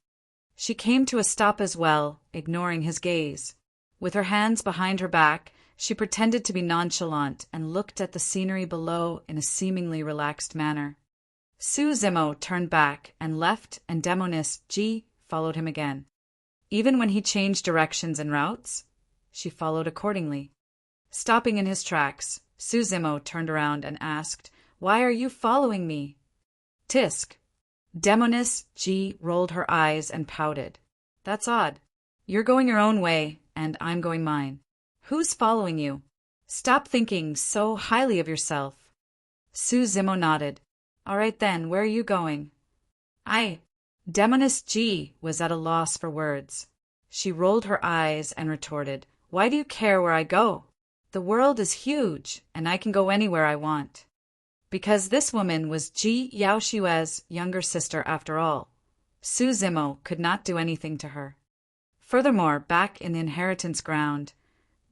She came to a stop as well, ignoring his gaze. With her hands behind her back, she pretended to be nonchalant and looked at the scenery below in a seemingly relaxed manner. Su Zimo turned back and left, and Demoness G followed him again. Even when he changed directions and routes, she followed accordingly. Stopping in his tracks, Su Zimo turned around and asked, "Why are you following me?" "Tisk." Demoness G rolled her eyes and pouted. "That's odd. You're going your own way, and I'm going mine. Who's following you? Stop thinking so highly of yourself." Su Zimo nodded. "All right then, where are you going?" Demoness G was at a loss for words. She rolled her eyes and retorted, "Why do you care where I go? The world is huge, and I can go anywhere I want." Because this woman was Ji Yaoshue's younger sister after all, Su Zimo could not do anything to her. Furthermore, back in the inheritance ground,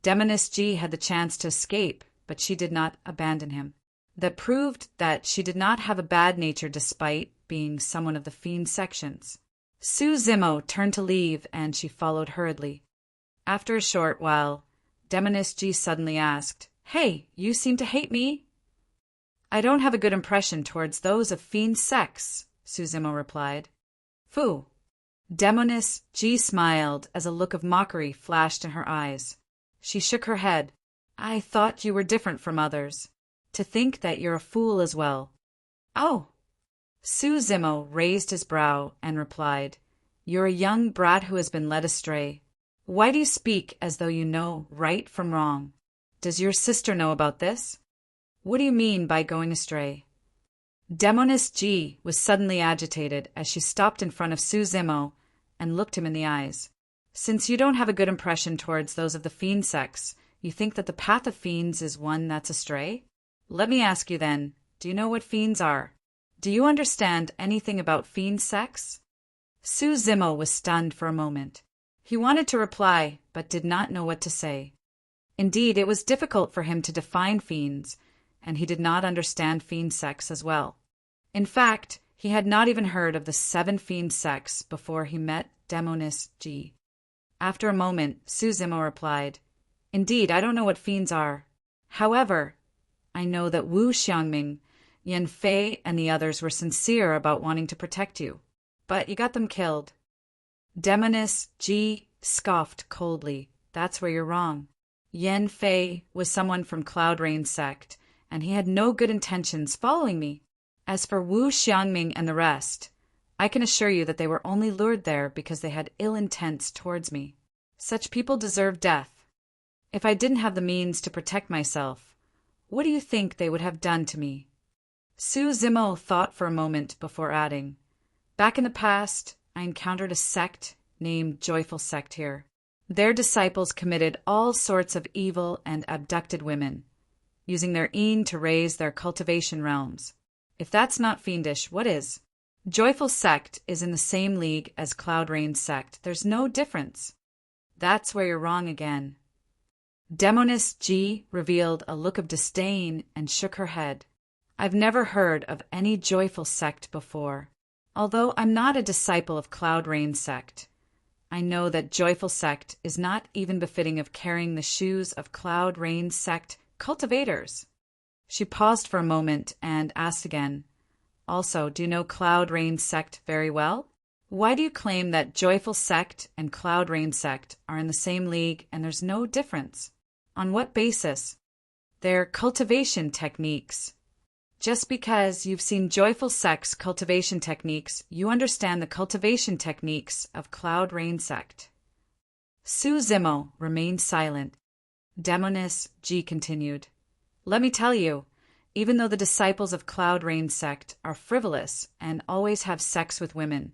Demoness G had the chance to escape, but she did not abandon him. that proved that she did not have a bad nature despite being someone of the fiend sections. Su Zimo turned to leave, and she followed hurriedly. After a short while, Demoness G suddenly asked, "Hey, you seem to hate me?" "I don't have a good impression towards those of fiend sex," Su Zimo replied. "Phew." Demoness G smiled as a look of mockery flashed in her eyes. She shook her head. "I thought you were different from others. To think that you're a fool as well." "Oh." Su Zimo raised his brow and replied, "You're a young brat who has been led astray. Why do you speak as though you know right from wrong? Does your sister know about this? What do you mean by going astray?" Demoness G was suddenly agitated as she stopped in front of Su Zimo and looked him in the eyes. "Since you don't have a good impression towards those of the fiend sex, you think that the path of fiends is one that's astray? Let me ask you then, do you know what fiends are? Do you understand anything about fiend sex?" Su Zimo was stunned for a moment. He wanted to reply, but did not know what to say. Indeed, it was difficult for him to define fiends, and he did not understand fiend sex as well. In fact, he had not even heard of the 7 fiend sects before he met Demoness G. After a moment, Su Zimo replied, "Indeed, I don't know what fiends are. However, I know that Wu Xiangming, Yan Fei, and the others were sincere about wanting to protect you. But you got them killed." Demoness G scoffed coldly. "That's where you're wrong. Yan Fei was someone from Cloud Rain sect, and he had no good intentions following me. As for Wu Xiangming and the rest, I can assure you that they were only lured there because they had ill intents towards me. Such people deserve death. If I didn't have the means to protect myself, what do you think they would have done to me?" Su Zimo thought for a moment before adding, "Back in the past, I encountered a sect named Joyful Sect here. Their disciples committed all sorts of evil and abducted women, using their een to raise their cultivation realms. If that's not fiendish, what is? Joyful Sect is in the same league as Cloud Rain Sect. There's no difference." "That's where you're wrong again." Demoness G revealed a look of disdain and shook her head. "I've never heard of any Joyful Sect before. Although I'm not a disciple of Cloud Rain Sect, I know that Joyful Sect is not even befitting of carrying the shoes of Cloud Rain Sect cultivators." She paused for a moment and asked again, "Also, do you know Cloud Rain Sect very well? Why do you claim that Joyful Sect and Cloud Rain Sect are in the same league and there's no difference? On what basis?" "Their cultivation techniques." "Just because you've seen Joyful Sect's cultivation techniques, you understand the cultivation techniques of Cloud Rain Sect." Su Zimo remained silent. Demoness G continued, "Let me tell you, even though the disciples of Cloud Rain Sect are frivolous and always have sex with women,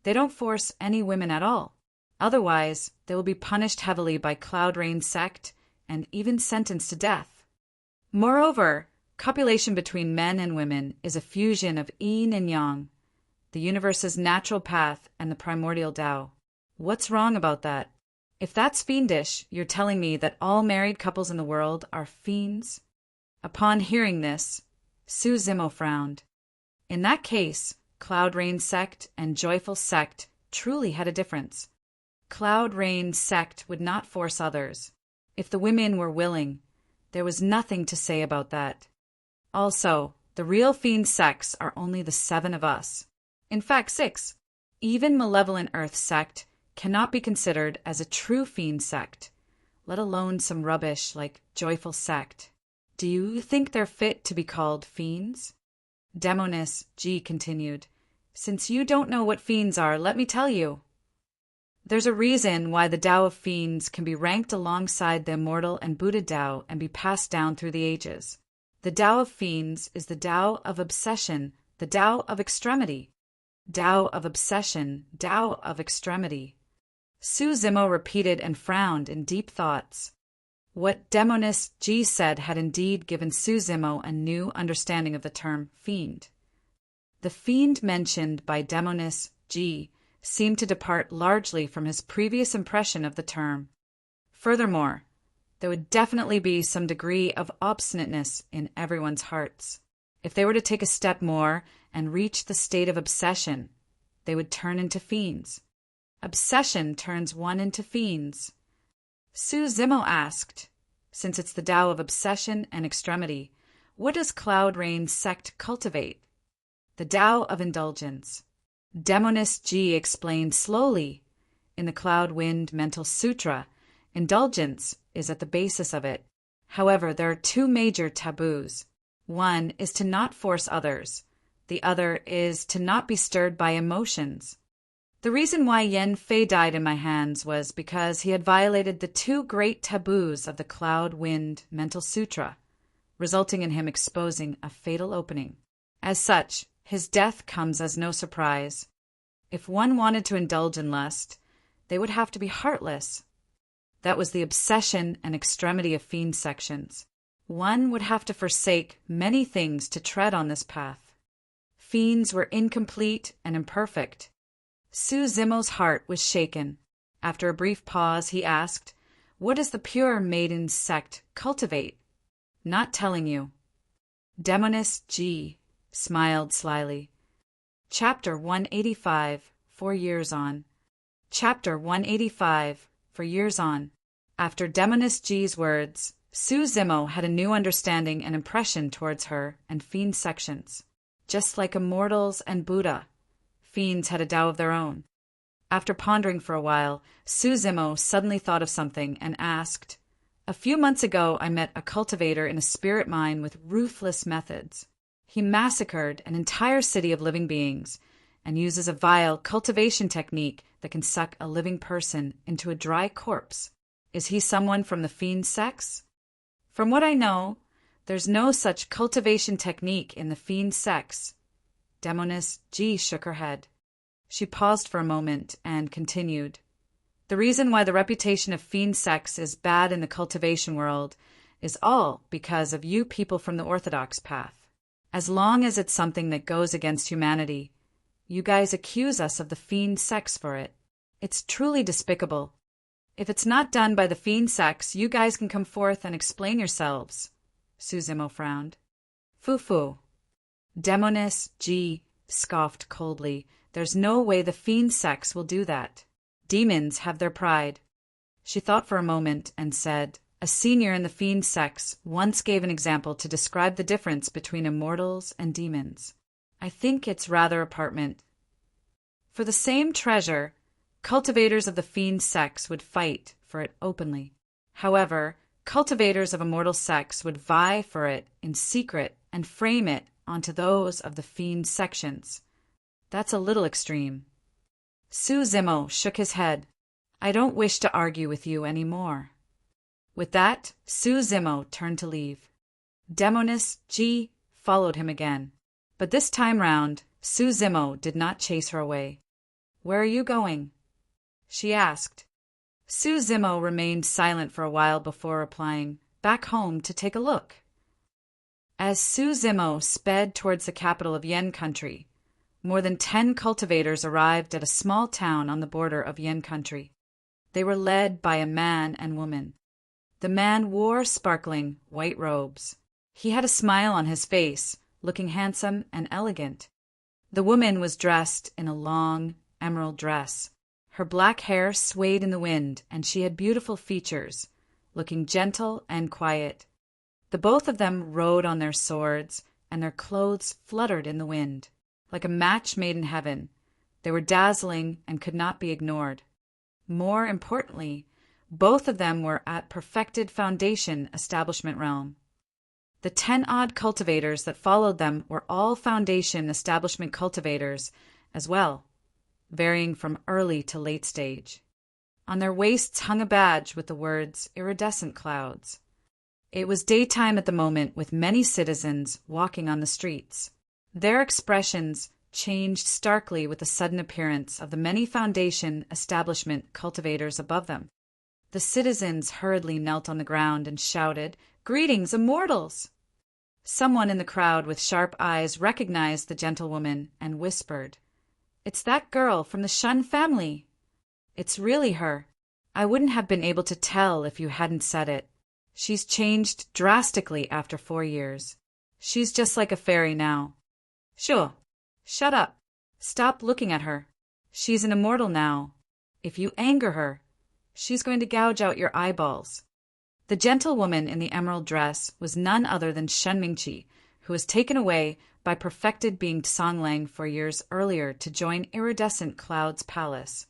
they don't force any women at all. Otherwise, they will be punished heavily by Cloud Rain Sect and even sentenced to death. Moreover, copulation between men and women is a fusion of yin and yang, the universe's natural path and the primordial Tao. What's wrong about that? If that's fiendish, you're telling me that all married couples in the world are fiends?" Upon hearing this, Su Zimo frowned. In that case, Cloud Rain Sect and Joyful Sect truly had a difference. Cloud Rain Sect would not force others. If the women were willing, there was nothing to say about that. Also, the real fiend sects are only the 7 of us. In fact, 6. Even Malevolent Earth Sect cannot be considered as a true fiend sect, let alone some rubbish like Joyful Sect. Do you think they're fit to be called fiends?" Demoness G continued, "Since you don't know what fiends are, let me tell you. There's a reason why the Tao of fiends can be ranked alongside the immortal and Buddha Tao and be passed down through the ages. The Tao of fiends is the Tao of obsession, the Tao of extremity. Tao of obsession, Tao of extremity." Su Zimo repeated and frowned in deep thoughts. What Demoness G said had indeed given Su Zimo a new understanding of the term fiend. The fiend mentioned by Demoness G seemed to depart largely from his previous impression of the term. Furthermore, there would definitely be some degree of obstinateness in everyone's hearts. If they were to take a step more and reach the state of obsession, they would turn into fiends. Obsession turns one into fiends. Su Zimo asked, since it's the Tao of obsession and extremity, what does Cloud Rain's sect cultivate? The Tao of indulgence. Demonist G explained slowly. In the Cloud Wind Mental Sutra, indulgence is at the basis of it. However, there are two major taboos. One is to not force others. The other is to not be stirred by emotions. The reason why Yen Fei died in my hands was because he had violated the two great taboos of the Cloud Wind Mental Sutra, resulting in him exposing a fatal opening. As such, his death comes as no surprise. If one wanted to indulge in lust, they would have to be heartless. That was the obsession and extremity of fiend sections. One would have to forsake many things to tread on this path. Fiends were incomplete and imperfect. Su Zimo's heart was shaken. After a brief pause, he asked, what does the pure maiden sect cultivate? Not telling you. Demonist G smiled slyly. Chapter 185, 4 years on. Chapter 185, for years on. After Demonist G's words, Su Zimo had a new understanding and impression towards her and fiend sections. Just like immortals and Buddha, fiends had a Tao of their own. After pondering for a while, Su Zimo suddenly thought of something and asked, a few months ago I met a cultivator in a spirit mine with ruthless methods. He massacred an entire city of living beings and uses a vile cultivation technique that can suck a living person into a dry corpse. Is he someone from the fiend sects? From what I know, there's no such cultivation technique in the fiend sects. Demonist G shook her head. She paused for a moment and continued. The reason why the reputation of fiend sects is bad in the cultivation world is all because of you people from the orthodox path. As long as it's something that goes against humanity, you guys accuse us of the fiend sects for it. It's truly despicable. If it's not done by the fiend sects, you guys can come forth and explain yourselves. Su Zimo frowned. Foo-foo. Demonist G scoffed coldly. There's no way the fiend sects will do that. Demons have their pride. She thought for a moment and said, a senior in the fiend sects once gave an example to describe the difference between immortals and demons. I think it's rather apartment. For the same treasure, cultivators of the fiend sects would fight for it openly. However, cultivators of immortal sects would vie for it in secret and frame it onto those of the fiend sections. That's a little extreme. Su Zimo shook his head. I don't wish to argue with you any more. With that, Su Zimo turned to leave. Demonist G followed him again. But this time round, Su Zimo did not chase her away. Where are you going? She asked. Su Zimo remained silent for a while before replying, back home to take a look. As Su Zimo sped towards the capital of Yen country, more than 10 cultivators arrived at a small town on the border of Yen country. They were led by a man and woman. The man wore sparkling white robes. He had a smile on his face, looking handsome and elegant. The woman was dressed in a long emerald dress. Her black hair swayed in the wind, and she had beautiful features, looking gentle and quiet. The both of them rode on their swords, and their clothes fluttered in the wind. Like a match made in heaven, they were dazzling and could not be ignored. More importantly, both of them were at perfected foundation establishment realm. The 10-odd cultivators that followed them were all foundation establishment cultivators as well, varying from early to late stage. On their waists hung a badge with the words iridescent clouds. It was daytime at the moment, with many citizens walking on the streets. Their expressions changed starkly with the sudden appearance of the many foundation establishment cultivators above them. The citizens hurriedly knelt on the ground and shouted, "Greetings, immortals!" Someone in the crowd with sharp eyes recognized the gentlewoman and whispered, "It's that girl from the Shun family." "It's really her. I wouldn't have been able to tell if you hadn't said it." She's changed drastically after 4 years. She's just like a fairy now. Sure. Shut up. Stop looking at her. She's an immortal now. If you anger her, she's going to gouge out your eyeballs. The gentlewoman in the emerald dress was none other than Shen Mingqi, who was taken away by perfected being Songlang 4 years earlier to join Iridescent Cloud's palace.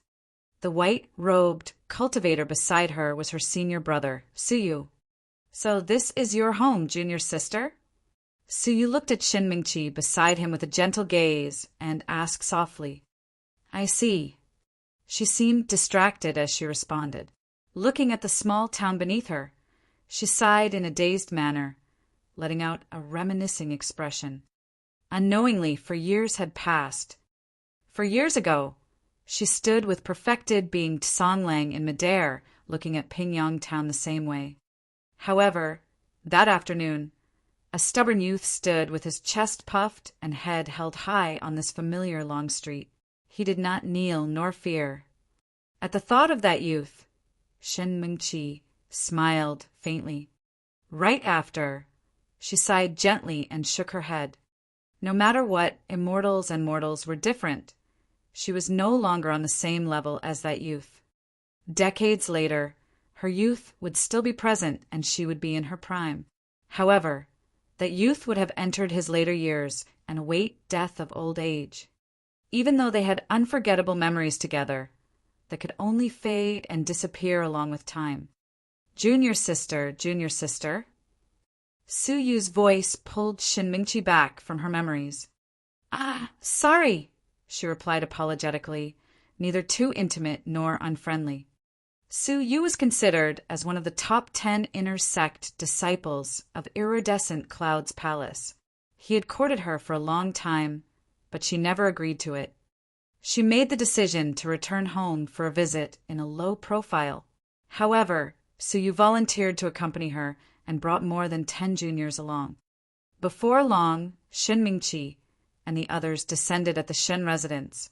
The white-robed cultivator beside her was her senior brother, Suyu. So this is your home, junior sister? Suyu looked at Shen Mingqi beside him with a gentle gaze and asked softly, I see. She seemed distracted as she responded. Looking at the small town beneath her, she sighed in a dazed manner, letting out a reminiscing expression. Unknowingly, for years had passed. 4 years ago, she stood with perfected being Songlang in midair, looking at Pingyang town the same way. However, that afternoon, a stubborn youth stood with his chest puffed and head held high on this familiar long street. He did not kneel nor fear. At the thought of that youth, Shen Mingqi smiled faintly. Right after, she sighed gently and shook her head. No matter what, immortals and mortals were different. She was no longer on the same level as that youth. Decades later, her youth would still be present and she would be in her prime. However, that youth would have entered his later years and await death of old age. Even though they had unforgettable memories together that could only fade and disappear along with time. Junior sister, junior sister. Suyu's voice pulled Shen Mingqi back from her memories. Ah, sorry, she replied apologetically, neither too intimate nor unfriendly. Suyu was considered as one of the top 10 inner sect disciples of Iridescent Cloud's palace. He had courted her for a long time, but she never agreed to it. She made the decision to return home for a visit in a low profile. However, Suyu volunteered to accompany her and brought more than 10 juniors along. Before long, Shen Mingqi and the others descended at the Shen residence.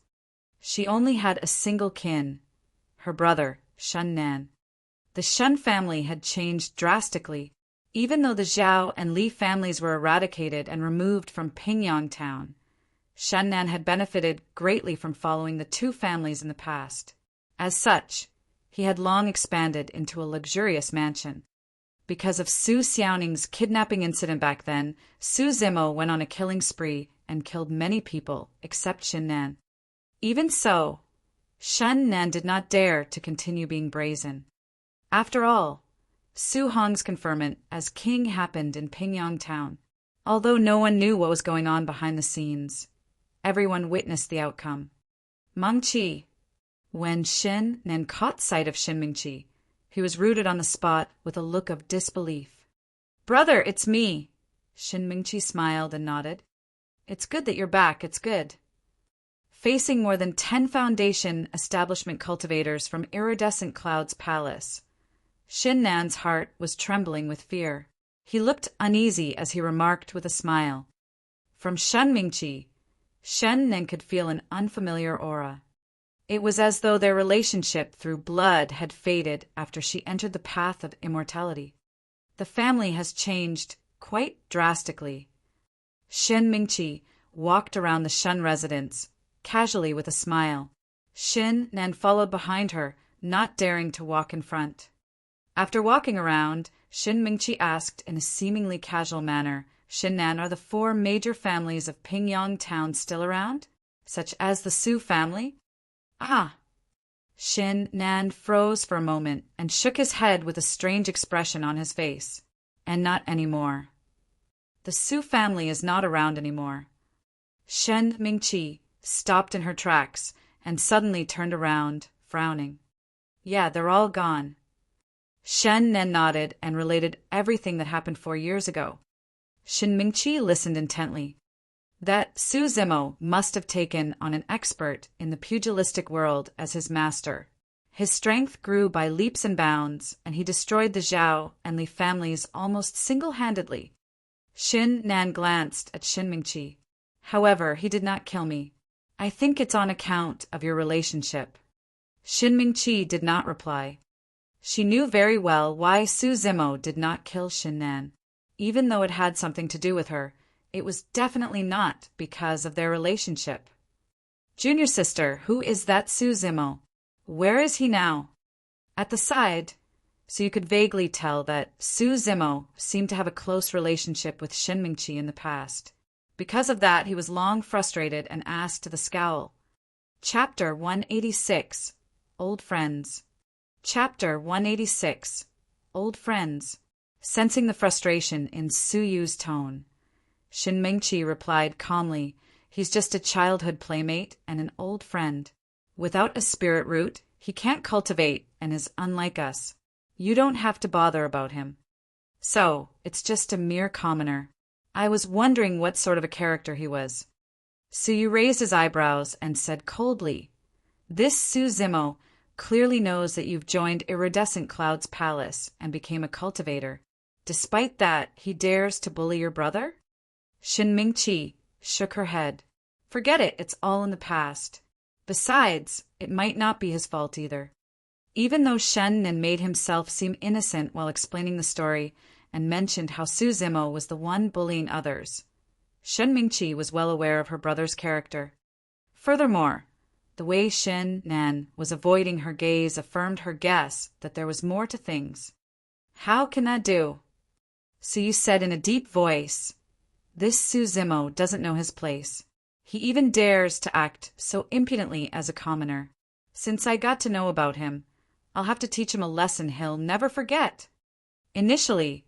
She only had a single kin, her brother, Shen Nan. The Shen family had changed drastically. Even though the Zhao and Li families were eradicated and removed from Pingyang town, Shen Nan had benefited greatly from following the two families in the past. As such, he had long expanded into a luxurious mansion. Because of Su Xiaoning's kidnapping incident back then, Su Zimo went on a killing spree and killed many people except Shen Nan. Even so, Shen Nan did not dare to continue being brazen. After all, Su Hong's conferment as king happened in Pingyang town. Although no one knew what was going on behind the scenes, everyone witnessed the outcome. Mangqi. When Shen Nan caught sight of Shen Mingqi, he was rooted on the spot with a look of disbelief. Brother, it's me. Shen Mingqi smiled and nodded. It's good that you're back, it's good. Facing more than 10 foundation establishment cultivators from Iridescent Cloud's palace, Shen Nan's heart was trembling with fear. He looked uneasy as he remarked with a smile. From Shen Mingqi, Shen Nan could feel an unfamiliar aura. It was as though their relationship through blood had faded after she entered the path of immortality. The family has changed quite drastically. Shen Mingqi walked around the Shen residence, casually with a smile. Shen Nan followed behind her, not daring to walk in front. After walking around, Shen Mingqi asked in a seemingly casual manner, Shen Nan, are the 4 major families of Pingyang town still around? Such as the Su family? Ah! Shen Nan froze for a moment and shook his head with a strange expression on his face. And not anymore. The Su family is not around anymore. Shen Mingqi stopped in her tracks and suddenly turned around, frowning. Yeah, they're all gone. Shen Nan nodded and related everything that happened 4 years ago. Shen Mingqi listened intently. That Su Zimo must have taken on an expert in the pugilistic world as his master. His strength grew by leaps and bounds, and he destroyed the Zhao and Li families almost single-handedly. Shen Nan glanced at Shen Mingqi. However, he did not kill me. I think it's on account of your relationship. Shen Mingqi did not reply. She knew very well why Su Zimo did not kill Shin Nan. Even though it had something to do with her, it was definitely not because of their relationship. Junior sister, who is that Su Zimo? Where is he now? At the side, so you could vaguely tell that Su Zimo seemed to have a close relationship with Shin Mingqi in the past. Because of that, he was long frustrated and asked with a scowl. Chapter 186, Old Friends. Chapter 186, Old Friends. Sensing the frustration in Su Yu's tone, Shin Mingqi replied calmly, "He's just a childhood playmate and an old friend. Without a spirit root, he can't cultivate and is unlike us. You don't have to bother about him. So, it's just a mere commoner. I was wondering what sort of a character he was." Su Yu raised his eyebrows and said coldly, "This Su Zimo clearly knows that you've joined Iridescent Cloud's palace and became a cultivator. Despite that, he dares to bully your brother?" Shin Mingqi shook her head. "Forget it, it's all in the past. Besides, it might not be his fault either." Even though Shen Nen made himself seem innocent while explaining the story and mentioned how Su Zimo was the one bullying others, Shin Mingqi was well aware of her brother's character. Furthermore, the way Shin Nan was avoiding her gaze affirmed her guess that there was more to things. "How can that do?" Su Yu said in a deep voice, "This Su Zimo doesn't know his place. He even dares to act so impudently as a commoner. Since I got to know about him, I'll have to teach him a lesson he'll never forget." Initially,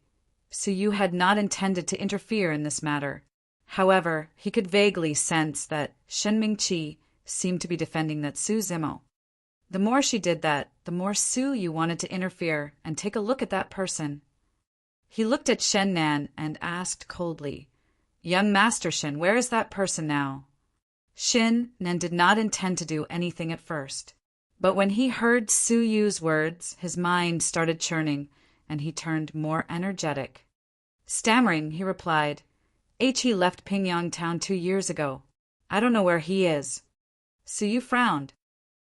Su Yu had not intended to interfere in this matter. However, he could vaguely sense that Shin Mingqi seemed to be defending that Su Zimo. The more she did that, the more Su Yu wanted to interfere and take a look at that person. He looked at Shen Nan and asked coldly, "Young Master Shin, where is that person now?" Shin Nan did not intend to do anything at first, but when he heard Su Yu's words, his mind started churning, and he turned more energetic. Stammering, he replied, "He left Pingyang town 2 years ago. I don't know where he is." Su Yu frowned.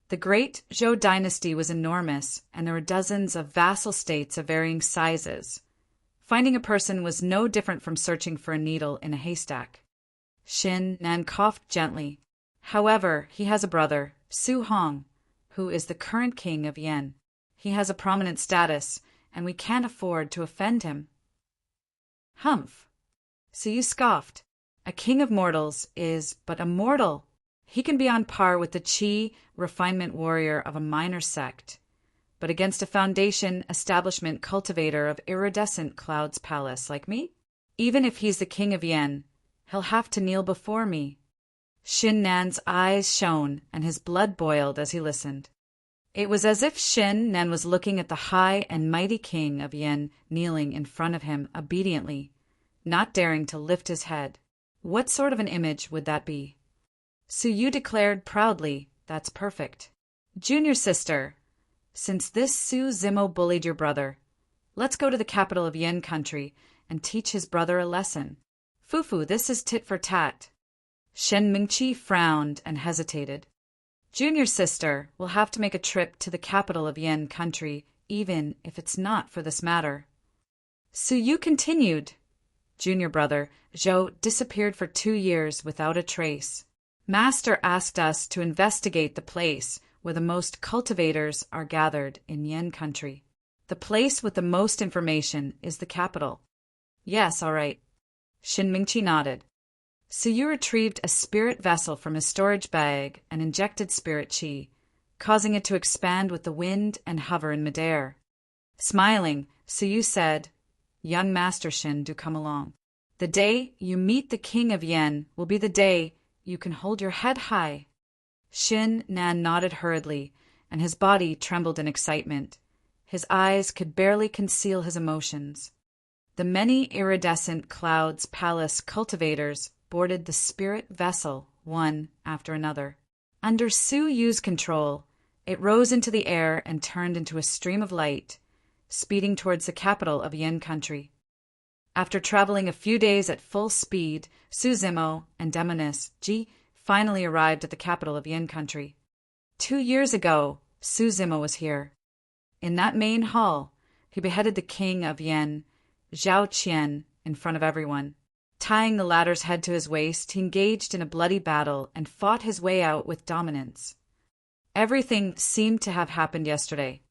The great Zhou dynasty was enormous, and there were dozens of vassal states of varying sizes. Finding a person was no different from searching for a needle in a haystack. Shin Nan coughed gently. However, he has a brother, Su Hong, who is the current king of Yen. He has a prominent status, and we can't afford to offend him. Humph! Su Yu scoffed. A king of mortals is but a mortal. He can be on par with the Qi refinement warrior of a minor sect, but against a foundation establishment cultivator of Iridescent Cloud's palace like me? Even if he's the king of Yen, he'll have to kneel before me. Shin Nan's eyes shone, and his blood boiled as he listened. It was as if Shin Nan was looking at the high and mighty king of Yen kneeling in front of him obediently, not daring to lift his head. What sort of an image would that be? Su Yu declared proudly, "That's perfect. Junior sister, since this Su Zimo bullied your brother, let's go to the capital of Yen country and teach his brother a lesson. Fufu, this is tit for tat." Shen Mingqi frowned and hesitated. "Junior sister, we'll have to make a trip to the capital of Yen country, even if it's not for this matter." Su Yu continued. "Junior brother, Zhou disappeared for 2 years without a trace. Master asked us to investigate the place where the most cultivators are gathered in Yen country. The place with the most information is the capital." "Yes, all right." Shin Mingqi nodded. Su Yu retrieved a spirit vessel from his storage bag and injected spirit qi, causing it to expand with the wind and hover in midair. Smiling, Su Yu said, "Young Master Shin, do come along. The day you meet the king of Yen will be the day you can hold your head high." Shin Nan nodded hurriedly, and his body trembled in excitement. His eyes could barely conceal his emotions. The many Iridescent Cloud's palace cultivators boarded the spirit vessel one after another. Under Su Yu's control, it rose into the air and turned into a stream of light, speeding towards the capital of Yen country. After traveling a few days at full speed, Su Zimo and Demoness Ji finally arrived at the capital of Yen country. 2 years ago, Su Zimo was here. In that main hall, he beheaded the king of Yen, Zhao Qian, in front of everyone. Tying the latter's head to his waist, he engaged in a bloody battle and fought his way out with dominance. Everything seemed to have happened yesterday.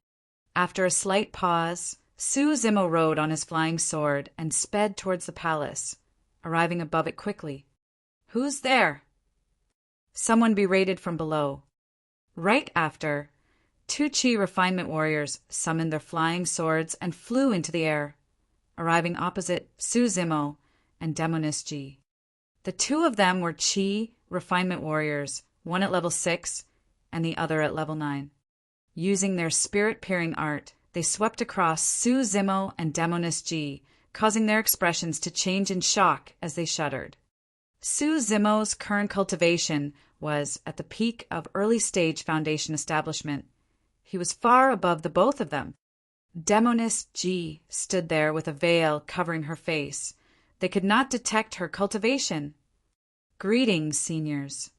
After a slight pause, Su Zimo rode on his flying sword and sped towards the palace, arriving above it quickly. "Who's there?" Someone berated from below. Right after, 2 Qi refinement warriors summoned their flying swords and flew into the air, arriving opposite Su Zimo and Demoness Ji. The 2 of them were Qi refinement warriors, one at level 6 and the other at level 9. Using their spirit-peering art, they swept across Su Zimo and Demoness Ji, causing their expressions to change in shock as they shuddered. Su Zimo's current cultivation was at the peak of early-stage foundation establishment. He was far above the both of them. Demoness Ji stood there with a veil covering her face. They could not detect her cultivation. "Greetings, seniors."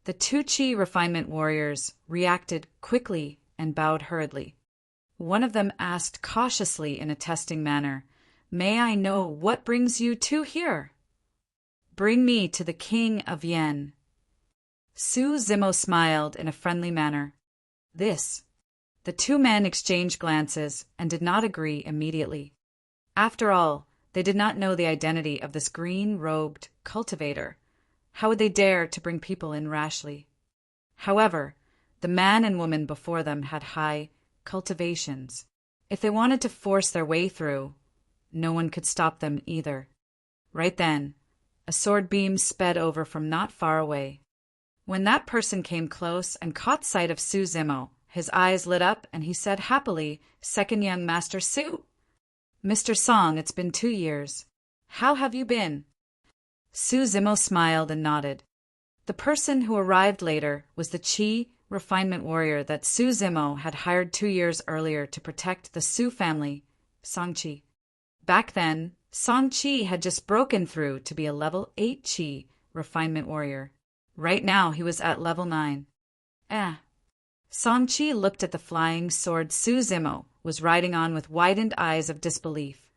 The 2 Qi refinement warriors reacted quickly and bowed hurriedly. One of them asked cautiously in a testing manner, "May I know what brings you 2 here?" "Bring me to the king of Yen." Su Zimo smiled in a friendly manner. "This." The 2 men exchanged glances and did not agree immediately. After all, they did not know the identity of this green-robed cultivator. How would they dare to bring people in rashly? However, the man and woman before them had high cultivations. If they wanted to force their way through, no one could stop them either. Right then, a sword beam sped over from not far away. When that person came close and caught sight of Su Zimo, his eyes lit up and he said happily, "Second young Master Su." "Mr. Song, it's been 2 years. How have you been?" Su Zimo smiled and nodded. The person who arrived later was the Qi refinement warrior that Su Zimo had hired 2 years earlier to protect the Su family, Song Qi. Back then, Song Qi had just broken through to be a level 8 Qi refinement warrior. Right now he was at level 9. Song Qi looked at the flying sword Su Zimo was riding on with widened eyes of disbelief.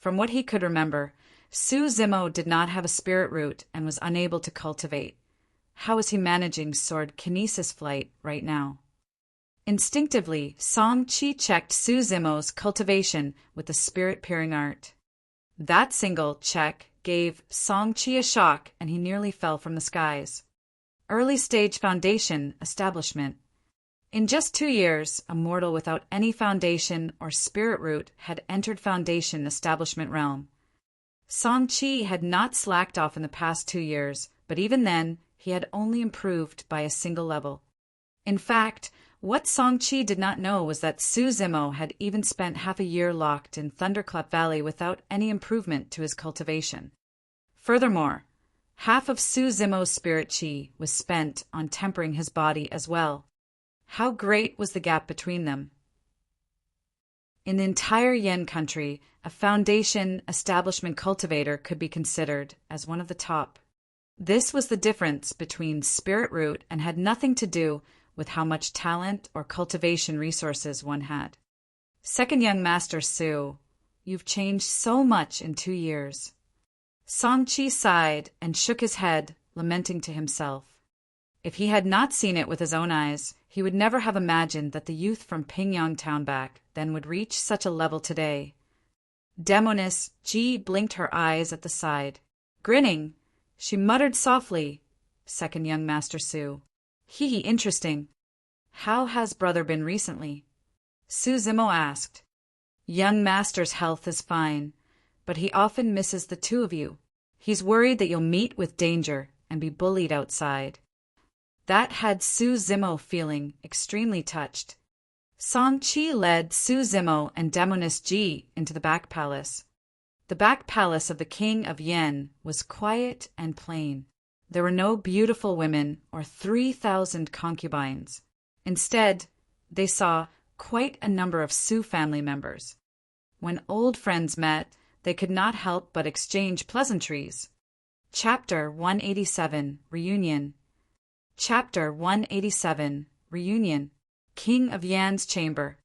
From what he could remember, Su Zimo did not have a spirit root and was unable to cultivate. How was he managing sword kinesis flight right now? Instinctively, Song Qi checked Su Zimo's cultivation with the spirit-peering art. That single check gave Song Qi a shock and he nearly fell from the skies. Early-stage foundation establishment. In just 2 years, a mortal without any foundation or spirit root had entered foundation establishment realm. Song Qi had not slacked off in the past 2 years, but even then, he had only improved by a single level. In fact, what Song Qi did not know was that Su Zimo had even spent half a year locked in Thunderclap Valley without any improvement to his cultivation. Furthermore, half of Su Zimo's spirit qi was spent on tempering his body as well. How great was the gap between them? In the entire Yen country, a foundation establishment cultivator could be considered as one of the top. This was the difference between spirit root and had nothing to do with how much talent or cultivation resources one had. Second young Master Su, you've changed so much in 2 years. Song Qi sighed and shook his head, lamenting to himself. If he had not seen it with his own eyes, he would never have imagined that the youth from Pingyang Town back then would reach such a level today. Demoness Ji blinked her eyes at the side. Grinning, she muttered softly, Second young Master Su. Hee, interesting. How has brother been recently? Su Zimo asked. Young Master's health is fine, but he often misses the two of you. He's worried that you'll meet with danger and be bullied outside. That had Su Zimo feeling extremely touched. Song Qi led Su Zimo and Demoness Ji into the back palace. The back palace of the King of Yen was quiet and plain. There were no beautiful women or 3,000 concubines. Instead, they saw quite a number of Su family members. When old friends met, they could not help but exchange pleasantries. Chapter 187, Reunion. Chapter 187, Reunion. King of Yan's Chamber.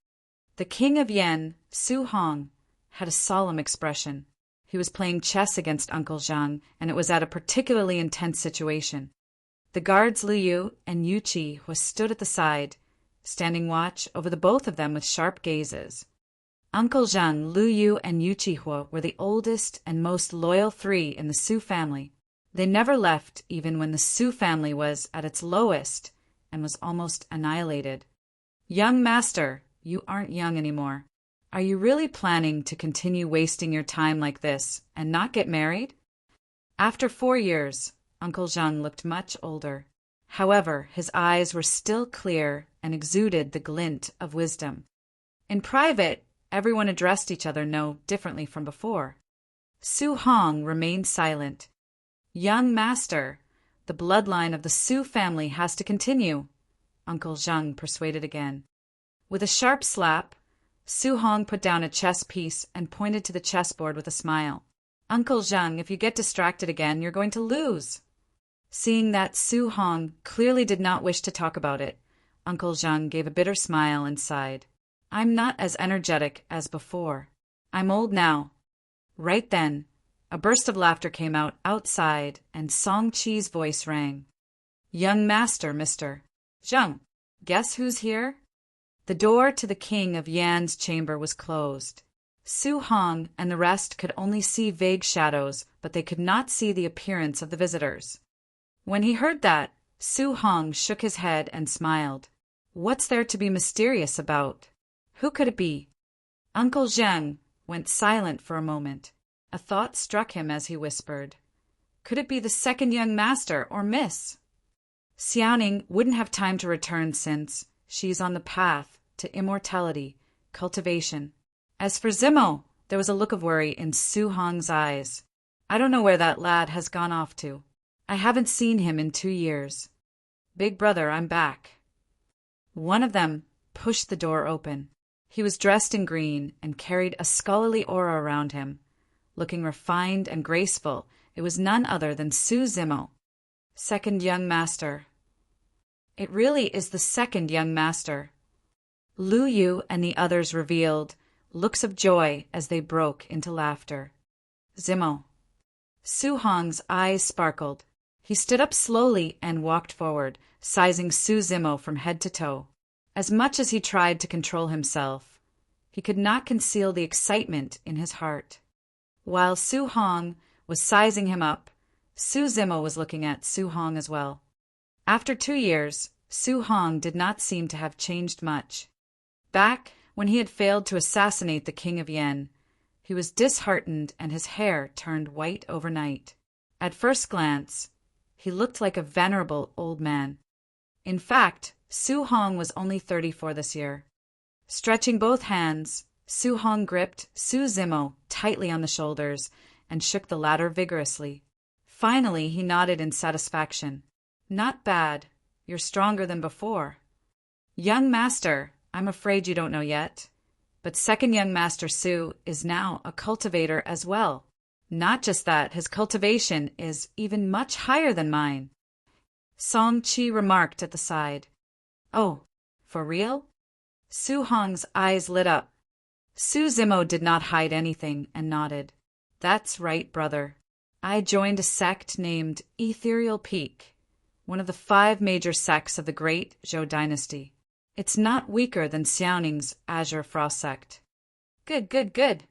The king of Yen, Su Hong, had a solemn expression. He was playing chess against Uncle Zhang, and it was at a particularly intense situation. The guards Liu Yu and Yu Qi stood at the side, standing watch over the both of them with sharp gazes. Uncle Zhang, Liu Yu, and Yu Qi were the oldest and most loyal three in the Su family. They never left even when the Su family was at its lowest and was almost annihilated. Young master, you aren't young anymore. Are you really planning to continue wasting your time like this and not get married? After 4 years, Uncle Zhang looked much older. However, his eyes were still clear and exuded the glint of wisdom. In private, everyone addressed each other no differently from before. Su Hong remained silent. Young master, the bloodline of the Su family has to continue, Uncle Zhang persuaded again. With a sharp slap, Su Hong put down a chess piece and pointed to the chessboard with a smile. Uncle Zhang, if you get distracted again, you're going to lose. Seeing that Su Hong clearly did not wish to talk about it, Uncle Zhang gave a bitter smile and sighed. I'm not as energetic as before. I'm old now. Right then, a burst of laughter came outside, and Song Chi's voice rang. Young master, Mr. Zhang, guess who's here? The door to the king of Yan's chamber was closed. Su Hong and the rest could only see vague shadows, but they could not see the appearance of the visitors. When he heard that, Su Hong shook his head and smiled. What's there to be mysterious about? Who could it be? Uncle Zhang went silent for a moment. A thought struck him as he whispered. Could it be the second young master or miss? Xiaoning wouldn't have time to return since she's on the path to immortality, cultivation. As for Zimo, there was a look of worry in Su Hong's eyes. I don't know where that lad has gone off to. I haven't seen him in 2 years. Big brother, I'm back. One of them pushed the door open. He was dressed in green and carried a scholarly aura around him. Looking refined and graceful, it was none other than Su Zimo. Second young master. It really is the second young master. Liu Yu and the others revealed looks of joy as they broke into laughter. Zimo. Su Hong's eyes sparkled. He stood up slowly and walked forward, sizing Su Zimo from head to toe. As much as he tried to control himself, he could not conceal the excitement in his heart. While Su Hong was sizing him up, Su Zimo was looking at Su Hong as well. After 2 years, Su Hong did not seem to have changed much. Back when he had failed to assassinate the king of Yen, he was disheartened and his hair turned white overnight. At first glance, he looked like a venerable old man. In fact, Su Hong was only 34 this year. Stretching both hands, Su Hong gripped Su Zimo tightly on the shoulders and shook the latter vigorously. Finally, he nodded in satisfaction. Not bad. You're stronger than before. Young master, I'm afraid you don't know yet, but second young master Su is now a cultivator as well. Not just that, his cultivation is even much higher than mine. Song Chi remarked at the side. Oh, for real? Su Hong's eyes lit up. Su Zimo did not hide anything and nodded. That's right, brother. I joined a sect named Ethereal Peak, one of the 5 major sects of the great Zhou dynasty. It's not weaker than Xiaoning's Azure Frost sect. Good.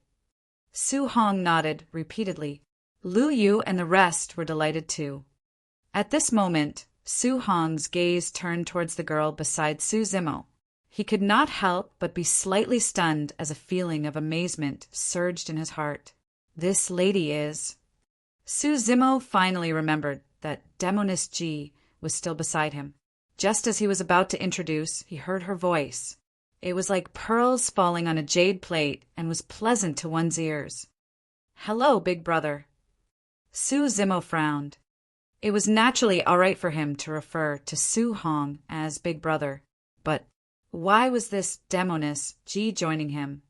Su Hong nodded repeatedly. Liu Yu and the rest were delighted too. At this moment, Su Hong's gaze turned towards the girl beside Su Zimo. He could not help but be slightly stunned as a feeling of amazement surged in his heart. This lady is... Su Zimo finally remembered that Demoness Ji was still beside him. Just as he was about to introduce, he heard her voice. It was like pearls falling on a jade plate and was pleasant to one's ears. Hello, big brother. Su Zimo frowned. It was naturally all right for him to refer to Su Hong as big brother, but why was this Demoness Ji joining him?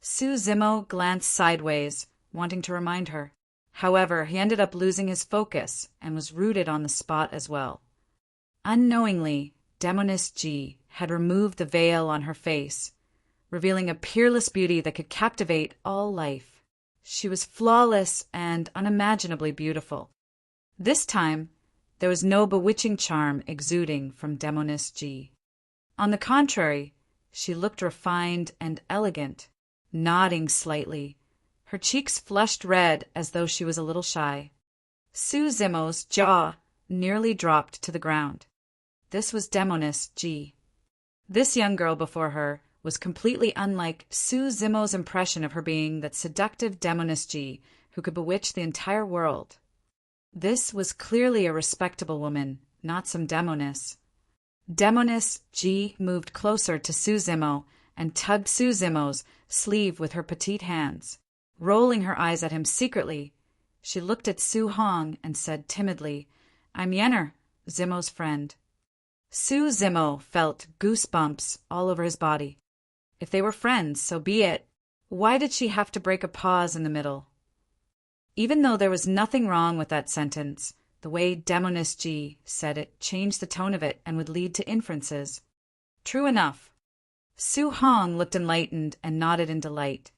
Su Zimo glanced sideways, wanting to remind her. However, he ended up losing his focus and was rooted on the spot as well. Unknowingly, Demoness Ji had removed the veil on her face, revealing a peerless beauty that could captivate all life. She was flawless and unimaginably beautiful. This time, there was no bewitching charm exuding from Demoness G. On the contrary, she looked refined and elegant, nodding slightly, her cheeks flushed red as though she was a little shy. Su Zimo's jaw nearly dropped to the ground. This was Demoness G. This young girl before her was completely unlike Su Zimo's impression of her being that seductive Demoness G who could bewitch the entire world. This was clearly a respectable woman, not some Demoness. Demoness G moved closer to Su Zimo and tugged Su Zimo's sleeve with her petite hands. Rolling her eyes at him secretly, she looked at Su Hong and said timidly, "I'm Yenner, Zimo's friend." Su Zimo felt goosebumps all over his body. If they were friends, so be it. Why did she have to break a pause in the middle? Even though there was nothing wrong with that sentence, the way Demoness G said it changed the tone of it and would lead to inferences. True enough. Su Hong looked enlightened and nodded in delight.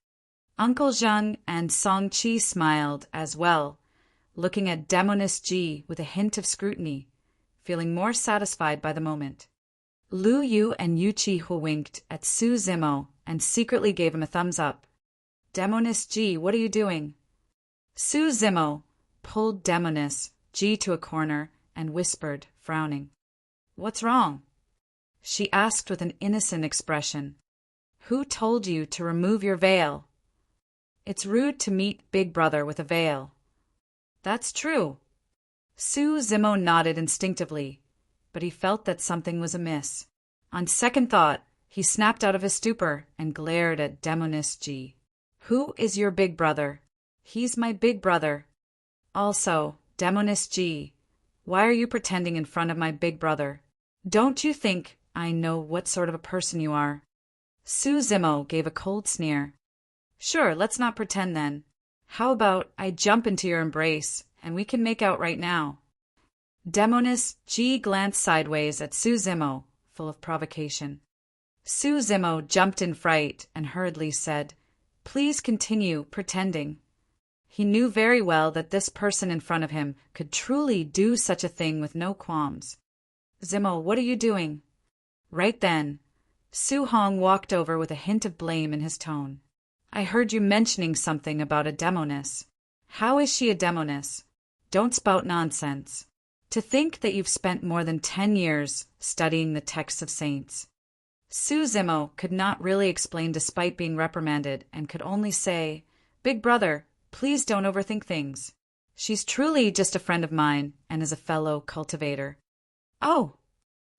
Uncle Zheng and Song Chi smiled as well, looking at Demoness G with a hint of scrutiny, feeling more satisfied by the moment. Lu Yu and Yu Chi winked at Su Zimo and secretly gave him a thumbs up. "Demoness G, what are you doing?" Su Zimo pulled Demoness G to a corner and whispered, frowning. "What's wrong?" She asked with an innocent expression. "Who told you to remove your veil?" "It's rude to meet Big Brother with a veil." "That's true." Su Zimo nodded instinctively, but he felt that something was amiss. On second thought, he snapped out of his stupor and glared at Demoness G. "Who is your big brother?" "He's my big brother." "Also, Demoness G, why are you pretending in front of my big brother? Don't you think I know what sort of a person you are?" Su Zimo gave a cold sneer. "Sure, let's not pretend then. How about I jump into your embrace and we can make out right now?" Demoness G glanced sideways at Su Zimo, full of provocation. Su Zimo jumped in fright and hurriedly said, "Please continue pretending." He knew very well that this person in front of him could truly do such a thing with no qualms. "Zimo, what are you doing?" Right then, Su Hong walked over with a hint of blame in his tone. "I heard you mentioning something about a Demoness. How is she a Demoness? Don't spout nonsense. To think that you've spent more than 10 years studying the texts of saints." Su Zimo could not really explain despite being reprimanded and could only say, "Big brother, please don't overthink things. She's truly just a friend of mine and is a fellow cultivator." "Oh!"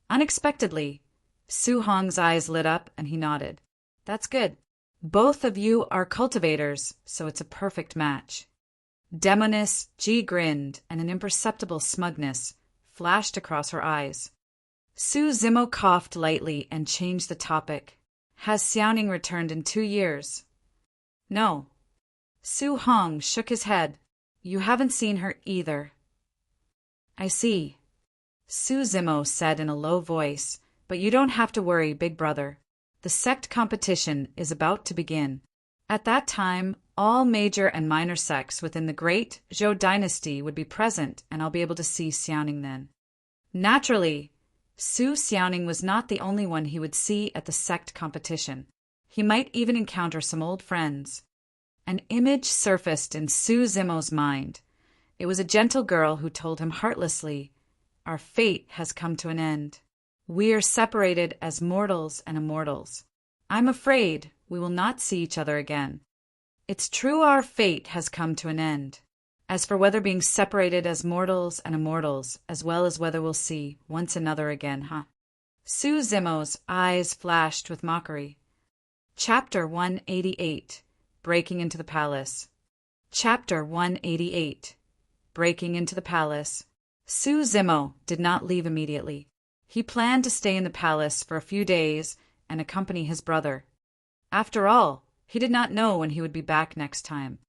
Unexpectedly, Su Hong's eyes lit up and he nodded. "That's good. Both of you are cultivators, so it's a perfect match." Demoness G grinned and an imperceptible smugness flashed across her eyes. Su Zimo coughed lightly and changed the topic. "Has Xiaoning returned in 2 years?" "No." Su Hong shook his head. "You haven't seen her either." "I see," Su Zimo said in a low voice, "but you don't have to worry, big brother. The sect competition is about to begin. At that time, all major and minor sects within the great Zhou dynasty would be present, and I'll be able to see Xiaoning then." Naturally, Su Xiaoning was not the only one he would see at the sect competition. He might even encounter some old friends. An image surfaced in Su Zimo's mind. It was a gentle girl who told him heartlessly, "Our fate has come to an end. We are separated as mortals and immortals. I'm afraid we will not see each other again. It's true our fate has come to an end. As for whether being separated as mortals and immortals, as well as whether we'll see once another again, huh?" Su Zimo's eyes flashed with mockery. Chapter 188. Breaking into the Palace. Chapter 188. Breaking into the Palace. Su Zimo did not leave immediately. He planned to stay in the palace for a few days and accompany his brother. After all, he did not know when he would be back next time.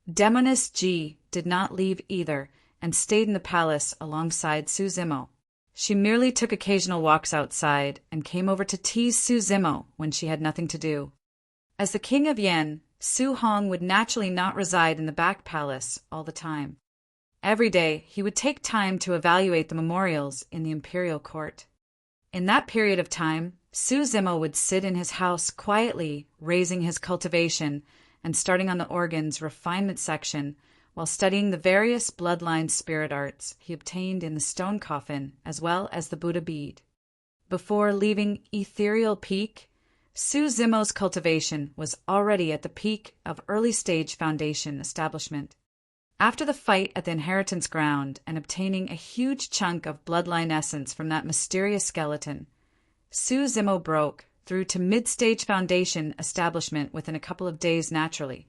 Demoness G did not leave either and stayed in the palace alongside Su Zimo. She merely took occasional walks outside and came over to tease Su Zimo when she had nothing to do. As the king of Yen, Su Hong would naturally not reside in the back palace all the time. Every day, he would take time to evaluate the memorials in the imperial court. In that period of time, Su Zimo would sit in his house quietly, raising his cultivation and starting on the organ's refinement section while studying the various bloodline spirit arts he obtained in the stone coffin as well as the Buddha bead. Before leaving Ethereal Peak, Su Zimo's cultivation was already at the peak of early-stage foundation establishment. After the fight at the inheritance ground and obtaining a huge chunk of bloodline essence from that mysterious skeleton, Su Zimo broke through to mid-stage foundation establishment within a couple of days naturally.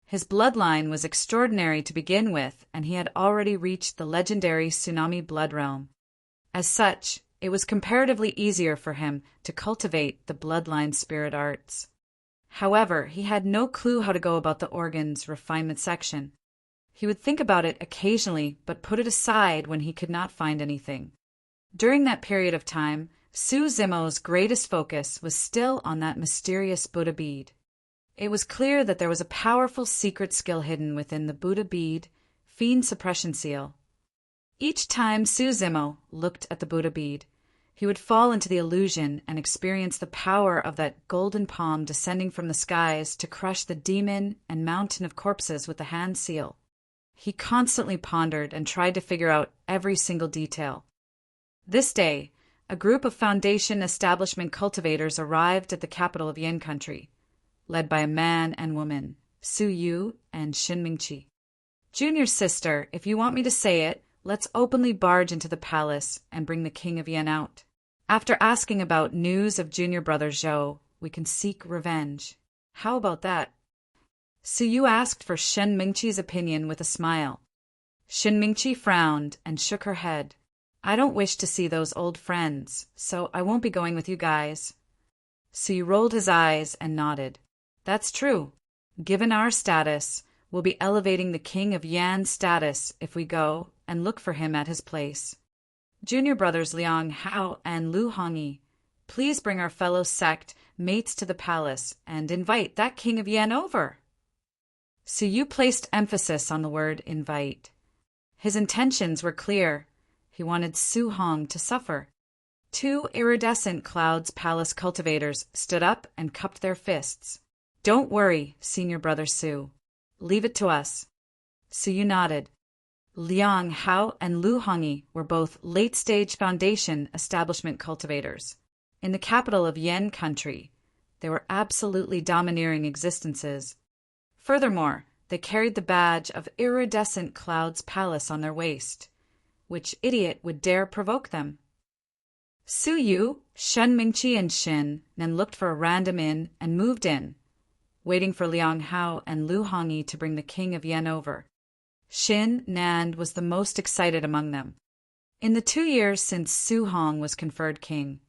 His bloodline was extraordinary to begin with, and he had already reached the legendary Tsunami blood realm. As such, it was comparatively easier for him to cultivate the bloodline spirit arts. However, he had no clue how to go about the organ's refinement section. He would think about it occasionally, but put it aside when he could not find anything. During that period of time, Su Zimo's greatest focus was still on that mysterious Buddha bead. It was clear that there was a powerful secret skill hidden within the Buddha bead, fiend suppression seal. Each time Su Zimo looked at the Buddha bead, he would fall into the illusion and experience the power of that golden palm descending from the skies to crush the demon and mountain of corpses with the hand seal. He constantly pondered and tried to figure out every single detail. This day, a group of foundation establishment cultivators arrived at the capital of Yen country, led by a man and woman, Su Yu and Shin Mingqi. "Junior sister, if you want me to say it, let's openly barge into the palace and bring the king of Yen out. After asking about news of junior brother Zhou, we can seek revenge. How about that?" Su Yu asked for Shin Mingqi's opinion with a smile. Shin Mingqi frowned and shook her head. "I don't wish to see those old friends, so I won't be going with you guys." Su Yu rolled his eyes and nodded. "That's true. Given our status, we'll be elevating the king of Yan's status if we go and look for him at his place. Junior brothers Liang Hao and Lu Hongyi, please bring our fellow sect mates to the palace and invite that king of Yan over." Su Yu placed emphasis on the word invite. His intentions were clear. He wanted Su Hong to suffer. Two iridescent clouds palace cultivators stood up and cupped their fists. "Don't worry, senior brother Su. Leave it to us." Su Yu nodded. Liang Hao and Lu Hongyi were both late-stage foundation establishment cultivators. In the capital of Yen country, they were absolutely domineering existences. Furthermore, they carried the badge of Iridescent Cloud's Palace on their waist. Which idiot would dare provoke them? Su Yu, Shen Mingqi, and Shin then looked for a random inn and moved in, waiting for Liang Hao and Lu Hongyi to bring the king of Yen over. Shin Nand was the most excited among them. In the 2 years since Su Hong was conferred king,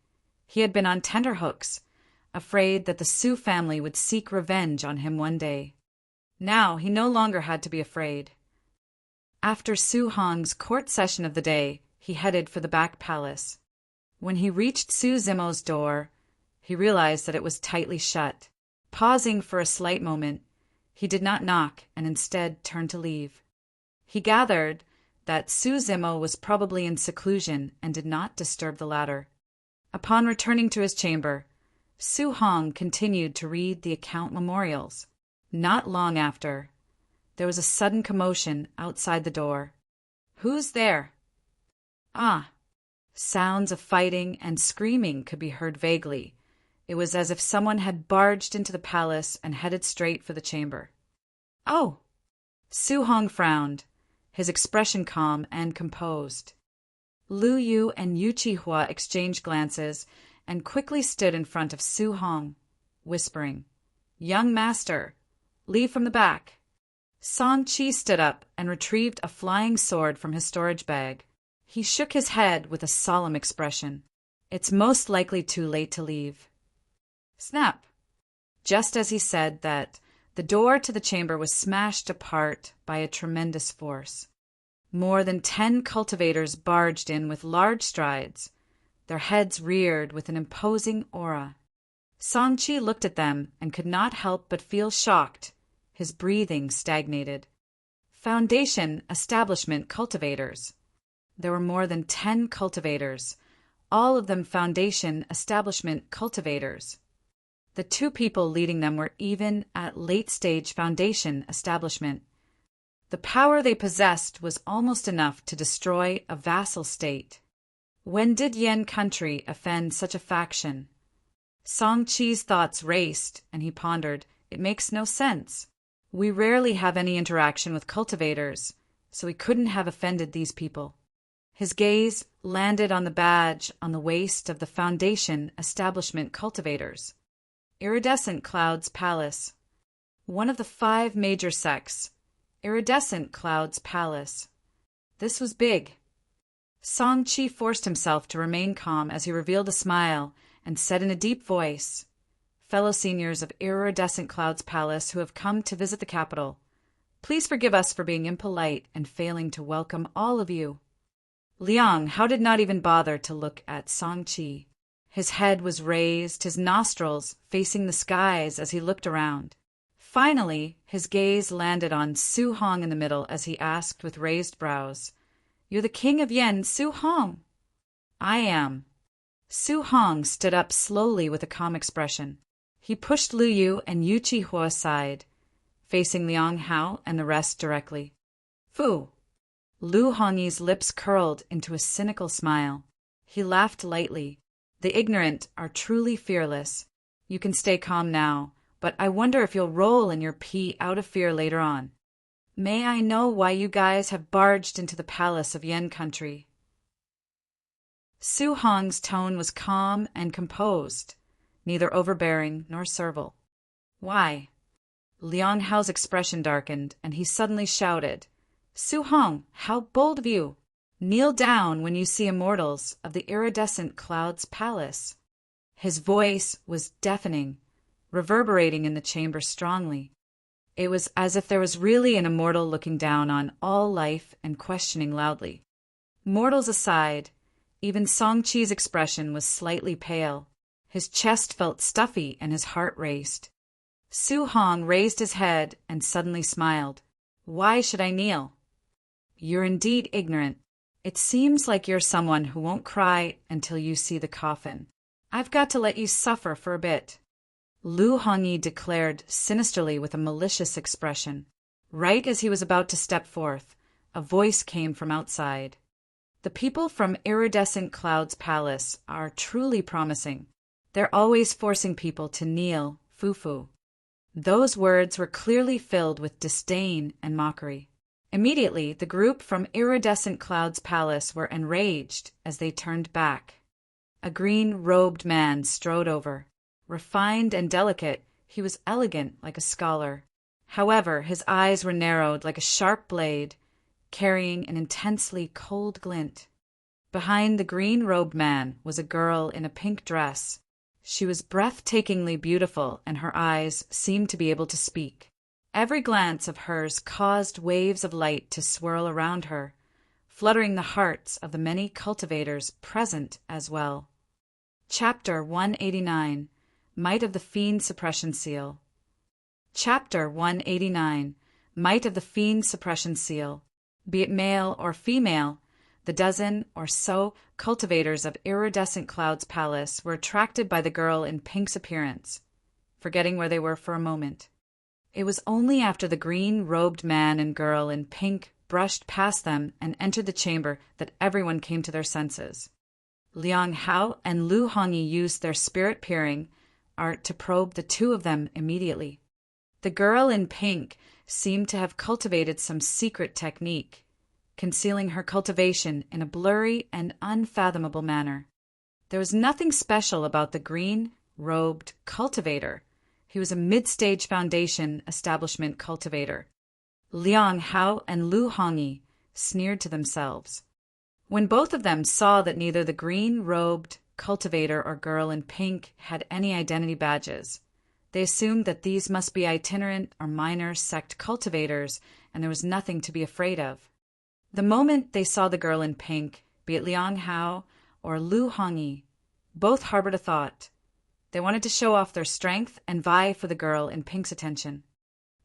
he had been on tenterhooks, afraid that the Su family would seek revenge on him one day. Now he no longer had to be afraid. After Su Hong's court session of the day, he headed for the back palace. When he reached Su Zimo's door, he realized that it was tightly shut. Pausing for a slight moment, he did not knock and instead turned to leave. He gathered that Su Zimo was probably in seclusion and did not disturb the latter. Upon returning to his chamber, Su Hong continued to read the account memorials. Not long after, there was a sudden commotion outside the door. "Who's there?" "Ah!" Sounds of fighting and screaming could be heard vaguely. It was as if someone had barged into the palace and headed straight for the chamber. "Oh!" Su Hong frowned, his expression calm and composed. Lu Yu and Yu Qihua exchanged glances and quickly stood in front of Su Hong, whispering, "Young master, leave from the back." Song Qi stood up and retrieved a flying sword from his storage bag. He shook his head with a solemn expression. "It's most likely too late to leave." Snap! Just as he said that, the door to the chamber was smashed apart by a tremendous force. More than 10 cultivators barged in with large strides, their heads reared with an imposing aura. Song-chi looked at them and could not help but feel shocked. His breathing stagnated. Foundation Establishment Cultivators. There were more than 10 cultivators, all of them Foundation Establishment Cultivators. The two people leading them were even at late-stage Foundation Establishment. The power they possessed was almost enough to destroy a vassal state. When did Yen country offend such a faction? Song-chi's thoughts raced, and he pondered, it makes no sense. We rarely have any interaction with cultivators, so he couldn't have offended these people. His gaze landed on the badge on the waist of the Foundation Establishment Cultivators. Iridescent Clouds Palace. One of the 5 major sects. Iridescent Clouds Palace. This was big. Song-chi forced himself to remain calm as he revealed a smile and said in a deep voice, "Fellow seniors of Iridescent Clouds Palace who have come to visit the capital, please forgive us for being impolite and failing to welcome all of you." Liang Hao did not even bother to look at Song-chi. His head was raised, his nostrils facing the skies as he looked around. Finally, his gaze landed on Su Hong in the middle as he asked with raised brows, "You're the king of Yen, Su Hong?" "I am." Su Hong stood up slowly with a calm expression. He pushed Lu Yu and Yu Chi-hua aside, facing Liang Hao and the rest directly. "Fu!" Lu Hongyi's lips curled into a cynical smile. He laughed lightly. "The ignorant are truly fearless. You can stay calm now, but I wonder if you'll roll in your pee out of fear later on. May I know why you guys have barged into the palace of Yen country?" Su Hong's tone was calm and composed, neither overbearing nor servile. "Why?" Liang Hao's expression darkened, and he suddenly shouted, "Su Hong, how bold of you! Kneel down when you see immortals of the Iridescent Clouds Palace." His voice was deafening, reverberating in the chamber strongly. It was as if there was really an immortal looking down on all life and questioning loudly. Mortals aside, even Song-chi's expression was slightly pale. His chest felt stuffy and his heart raced. Su Hong raised his head and suddenly smiled. "Why should I kneel?" "You're indeed ignorant. It seems like you're someone who won't cry until you see the coffin. I've got to let you suffer for a bit," Lu Hongyi declared sinisterly with a malicious expression. Right as he was about to step forth, a voice came from outside. "The people from Iridescent Clouds Palace are truly promising. They're always forcing people to kneel, Fufu." Those words were clearly filled with disdain and mockery. Immediately, the group from Iridescent Clouds Palace were enraged as they turned back. A green-robed man strode over. Refined and delicate, he was elegant like a scholar. However, his eyes were narrowed like a sharp blade, carrying an intensely cold glint. Behind the green-robed man was a girl in a pink dress. She was breathtakingly beautiful, and her eyes seemed to be able to speak. Every glance of hers caused waves of light to swirl around her, fluttering the hearts of the many cultivators present as well. Chapter 189. Might of the Fiend Suppression Seal. Chapter 189. Might of the Fiend Suppression Seal. Be it male or female, the dozen or so cultivators of Iridescent Clouds Palace were attracted by the girl in pink's appearance, forgetting where they were for a moment. It was only after the green-robed man and girl in pink brushed past them and entered the chamber that everyone came to their senses. Liang Hao and Lu Hongyi used their spirit-peering art to probe the two of them immediately. The girl in pink seemed to have cultivated some secret technique, concealing her cultivation in a blurry and unfathomable manner. There was nothing special about the green-robed cultivator. He was a mid-stage Foundation Establishment cultivator. Liang Hao and Lu Hongyi sneered to themselves. When both of them saw that neither the green-robed cultivator or girl in pink had any identity badges, they assumed that these must be itinerant or minor sect cultivators, and there was nothing to be afraid of. The moment they saw the girl in pink, be it Liang Hao or Lu Hongyi, both harbored a thought. They wanted to show off their strength and vie for the girl in pink's attention.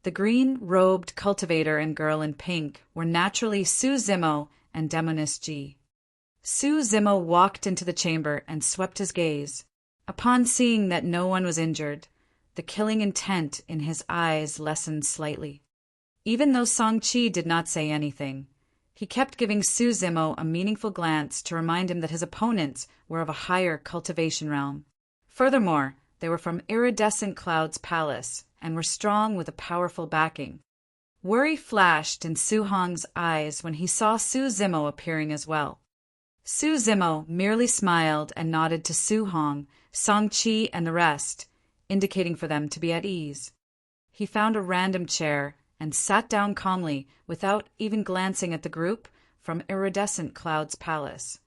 The green-robed cultivator and girl in pink were naturally Su Zimo and Demoness G. Su Zimo walked into the chamber and swept his gaze. Upon seeing that no one was injured, the killing intent in his eyes lessened slightly. Even though Song-Chi did not say anything, he kept giving Su Zimo a meaningful glance to remind him that his opponents were of a higher cultivation realm. Furthermore, they were from Iridescent Cloud's palace and were strong with a powerful backing. Worry flashed in Su Hong's eyes when he saw Su Zimo appearing as well. Su Zimo merely smiled and nodded to Su Hong, Song-Chi, and the rest, indicating for them to be at ease. He found a random chair and sat down calmly without even glancing at the group from Iridescent Cloud's palace.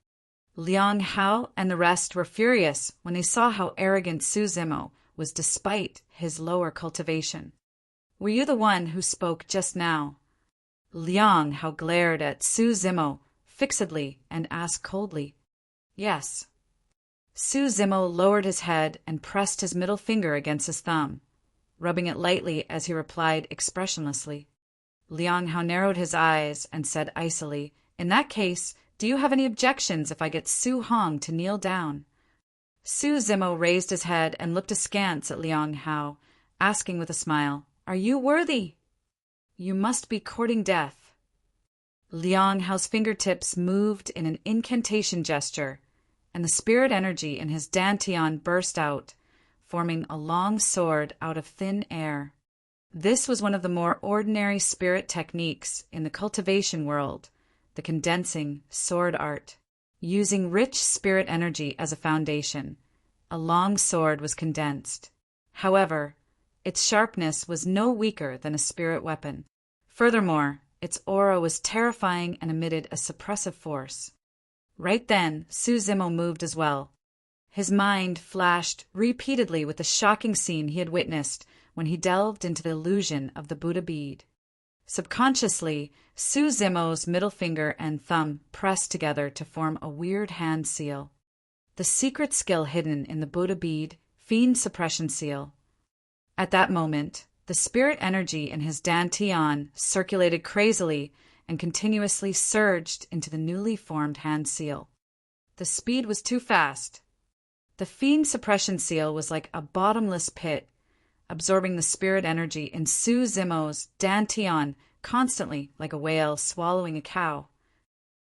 Liang Hao and the rest were furious when they saw how arrogant Su Zimo was despite his lower cultivation. "Were you the one who spoke just now?" Liang Hao glared at Su Zimo fixedly and asked coldly. "Yes." Su Zimo lowered his head and pressed his middle finger against his thumb, rubbing it lightly as he replied expressionlessly. Liang Hao narrowed his eyes and said icily, "In that case, do you have any objections if I get Su Hong to kneel down?" Su Zimo raised his head and looked askance at Liang Hao, asking with a smile, "Are you worthy?" "You must be courting death." Liang Hao's fingertips moved in an incantation gesture, and the spirit energy in his dantian burst out, forming a long sword out of thin air. This was one of the more ordinary spirit techniques in the cultivation world, the condensing sword art. Using rich spirit energy as a foundation, a long sword was condensed. However, its sharpness was no weaker than a spirit weapon. Furthermore, its aura was terrifying and emitted a suppressive force. Right then, Su Zimo moved as well. His mind flashed repeatedly with the shocking scene he had witnessed when he delved into the illusion of the Buddha bead. Subconsciously, Su Zimo's middle finger and thumb pressed together to form a weird hand seal. The secret skill hidden in the Buddha bead, Fiend Suppression Seal. At that moment, the spirit energy in his dantian circulated crazily and continuously surged into the newly formed hand seal. The speed was too fast. The Fiend Suppression Seal was like a bottomless pit, absorbing the spirit energy in Su Zimo's dantian constantly like a whale swallowing a cow.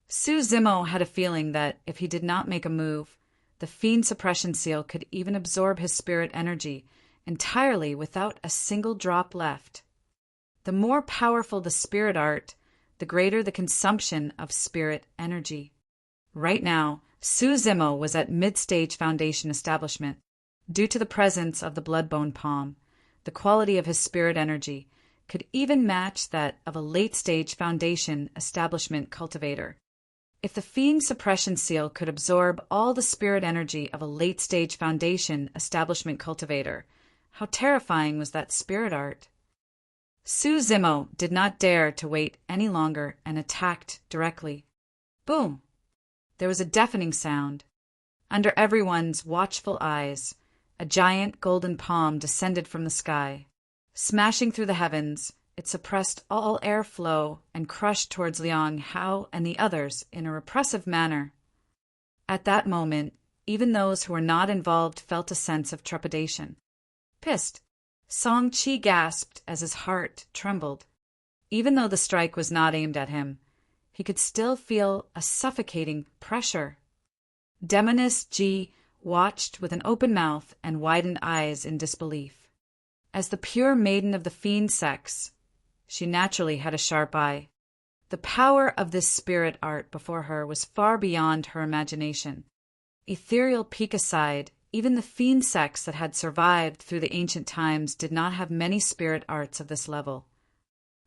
Su Zimo had a feeling that if he did not make a move, the Fiend Suppression Seal could even absorb his spirit energy entirely without a single drop left. The more powerful the spirit art, the greater the consumption of spirit energy. Right now, Su Zimo was at mid-stage foundation establishment. Due to the presence of the blood-bone palm, the quality of his spirit energy could even match that of a late-stage foundation establishment cultivator. If the Fiend Suppression Seal could absorb all the spirit energy of a late-stage foundation establishment cultivator, how terrifying was that spirit art? Su Zimo did not dare to wait any longer and attacked directly. Boom! There was a deafening sound. Under everyone's watchful eyes, a giant golden palm descended from the sky. Smashing through the heavens, it suppressed all airflow and crushed towards Liang Hao and the others in a repressive manner. At that moment, even those who were not involved felt a sense of trepidation. Pissed, Song-Chi gasped as his heart trembled. Even though the strike was not aimed at him, he could still feel a suffocating pressure. Demoness G watched with an open mouth and widened eyes in disbelief. As the pure maiden of the fiend sex, she naturally had a sharp eye. The power of this spirit art before her was far beyond her imagination. Ethereal peak aside, even the fiend sex that had survived through the ancient times did not have many spirit arts of this level.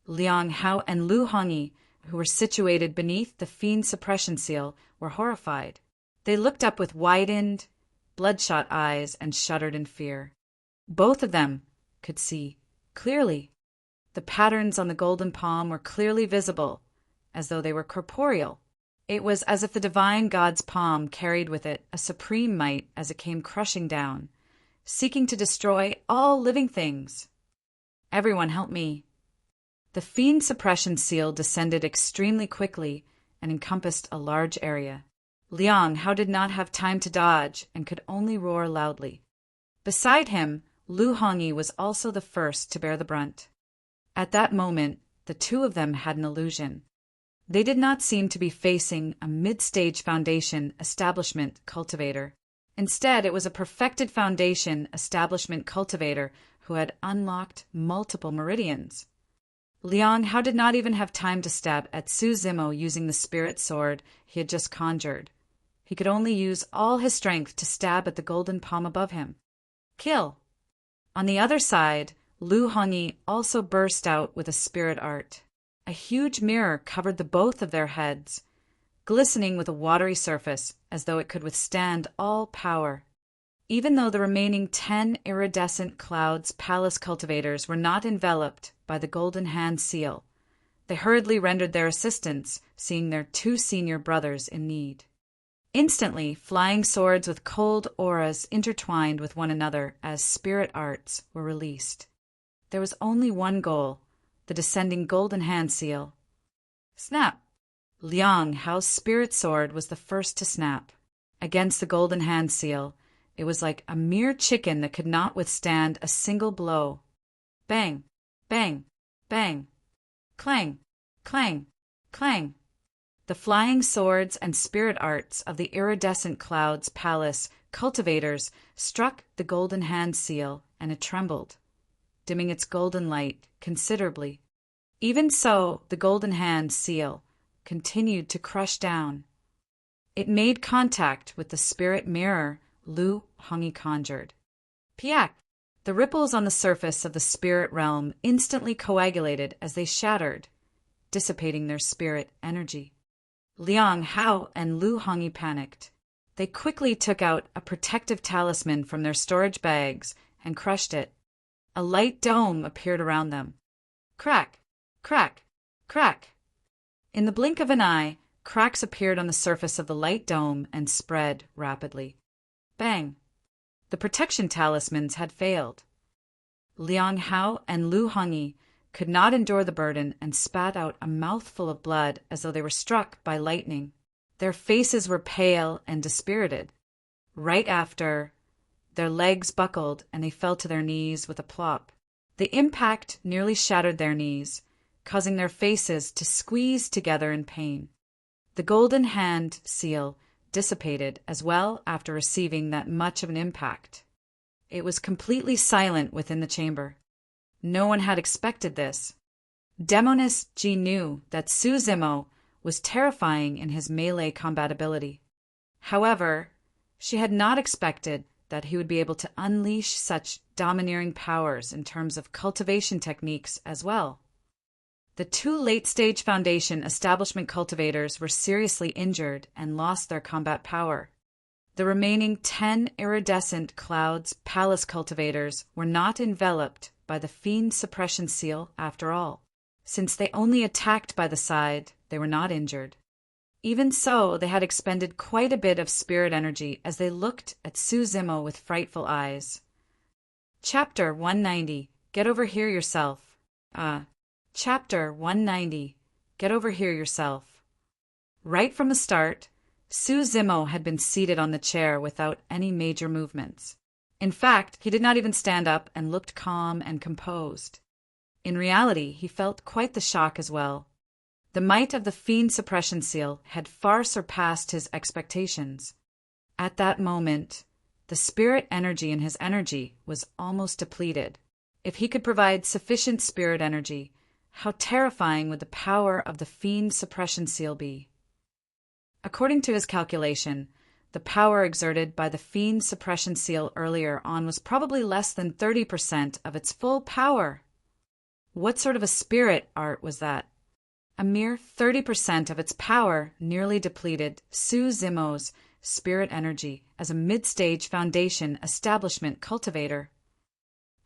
Liang Hao and Lu Hongyi, who were situated beneath the Fiend Suppression Seal, were horrified. They looked up with widened, bloodshot eyes and shuddered in fear. Both of them could see clearly. The patterns on the golden palm were clearly visible, as though they were corporeal. It was as if the divine god's palm carried with it a supreme might as it came crushing down, seeking to destroy all living things. Everyone help me. The fiend suppression seal descended extremely quickly and encompassed a large area. Liang Hao did not have time to dodge and could only roar loudly. Beside him, Lu Hongyi was also the first to bear the brunt. At that moment, the two of them had an illusion. They did not seem to be facing a mid-stage foundation establishment cultivator. Instead, it was a perfected foundation establishment cultivator who had unlocked multiple meridians. Liang Hao did not even have time to stab at Su Zimo using the spirit sword he had just conjured. He could only use all his strength to stab at the golden palm above him. Kill! On the other side, Lu Hongyi also burst out with a spirit art. A huge mirror covered the both of their heads, glistening with a watery surface as though it could withstand all power. Even though the remaining 10 iridescent clouds palace cultivators were not enveloped by the golden hand seal, they hurriedly rendered their assistance, seeing their two senior brothers in need. Instantly, flying swords with cold auras intertwined with one another as spirit arts were released. There was only one goal, the descending golden hand seal. Snap! Liang Hao's spirit sword was the first to snap. Against the golden hand seal, it was like a mere chicken that could not withstand a single blow. Bang! Bang! Bang! Clang! Clang! Clang! The flying swords and spirit arts of the iridescent clouds palace cultivators struck the golden hand seal, and it trembled, dimming its golden light considerably. Even so, the golden hand seal continued to crush down. It made contact with the spirit mirror Lu Hongyi conjured. Piak! The ripples on the surface of the spirit realm instantly coagulated as they shattered, dissipating their spirit energy. Liang Hao and Lu Hongyi panicked. They quickly took out a protective talisman from their storage bags and crushed it. A light dome appeared around them. Crack! Crack! Crack! In the blink of an eye, cracks appeared on the surface of the light dome and spread rapidly. Bang! The protection talismans had failed. Liang Hao and Lu Hongyi could not endure the burden and spat out a mouthful of blood as though they were struck by lightning. Their faces were pale and dispirited. Right after, their legs buckled and they fell to their knees with a plop. The impact nearly shattered their knees, causing their faces to squeeze together in pain. The golden hand seal dissipated as well after receiving that much of an impact. It was completely silent within the chamber. No one had expected this. Demoness Ji knew that Su Zimo was terrifying in his melee combatability. However, she had not expected that he would be able to unleash such domineering powers in terms of cultivation techniques as well. The two late-stage Foundation establishment cultivators were seriously injured and lost their combat power. The remaining 10 iridescent clouds palace cultivators were not enveloped by the fiend suppression seal after all. Since they only attacked by the side, they were not injured. Even so, they had expended quite a bit of spirit energy as they looked at Su Zimo with frightful eyes. Chapter 190. Get over here yourself. Chapter 190. Get over here yourself. Right from the start, Su Zimo had been seated on the chair without any major movements. In fact, he did not even stand up and looked calm and composed. In reality, he felt quite the shock as well. The might of the fiend suppression seal had far surpassed his expectations. At that moment, the spirit energy in his energy was almost depleted. If he could provide sufficient spirit energy, how terrifying would the power of the fiend suppression seal be? According to his calculation, the power exerted by the fiend suppression seal earlier on was probably less than 30% of its full power. What sort of a spirit art was that? A mere 30% of its power nearly depleted Su Zimo's spirit energy as a mid-stage Foundation establishment cultivator.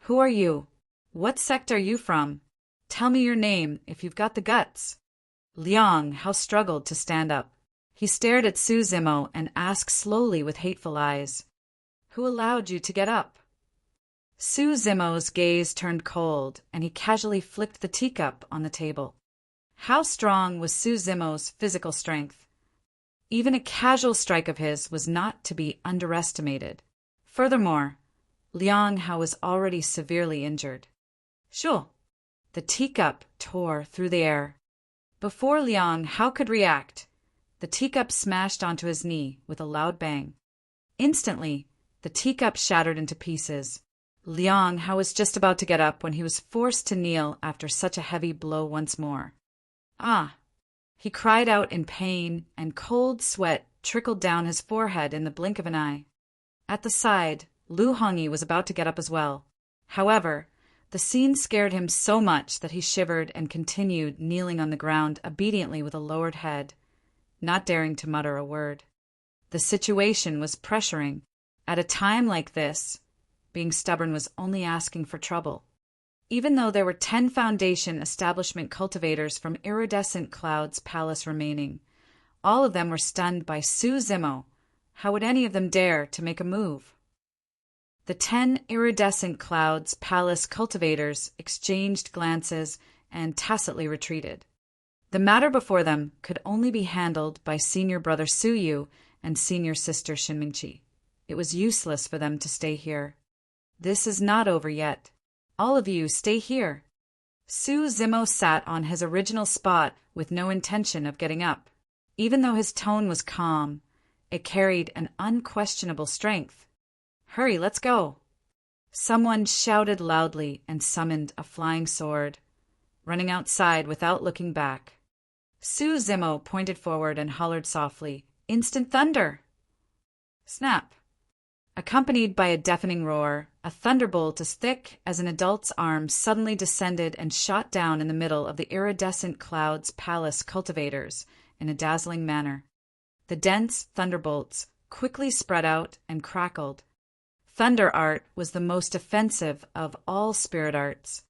Who are you? What sect are you from? Tell me your name if you've got the guts. Liang Hao struggled to stand up. He stared at Su Zimo and asked slowly with hateful eyes, Who allowed you to get up? Su Zimo's gaze turned cold, and he casually flicked the teacup on the table. How strong was Su Zimo's physical strength? Even a casual strike of his was not to be underestimated. Furthermore, Liang Hao was already severely injured. Shoo! The teacup tore through the air. Before Liang Hao could react, the teacup smashed onto his knee with a loud bang. Instantly, the teacup shattered into pieces. Liang Hao was just about to get up when he was forced to kneel after such a heavy blow once more. Ah! He cried out in pain, and cold sweat trickled down his forehead in the blink of an eye. At the side, Lu Hongyi was about to get up as well. However, the scene scared him so much that he shivered and continued kneeling on the ground obediently with a lowered head, not daring to mutter a word. The situation was pressuring. At a time like this, being stubborn was only asking for trouble. Even though there were 10 Foundation establishment cultivators from Iridescent Cloud's palace remaining, all of them were stunned by Su Zimo. How would any of them dare to make a move? The 10 Iridescent Cloud's palace cultivators exchanged glances and tacitly retreated. The matter before them could only be handled by senior brother Su Yu and senior sister Shinmingqi. It was useless for them to stay here. This is not over yet. All of you stay here. Su Zimo sat on his original spot with no intention of getting up. Even though his tone was calm, it carried an unquestionable strength. Hurry, let's go. Someone shouted loudly and summoned a flying sword, running outside without looking back. Su Zimo pointed forward and hollered softly, "Instant thunder!" Snap! Accompanied by a deafening roar, a thunderbolt as thick as an adult's arm suddenly descended and shot down in the middle of the Iridescent Cloud's palace cultivators in a dazzling manner. The dense thunderbolts quickly spread out and crackled. Thunder art was the most offensive of all spirit arts.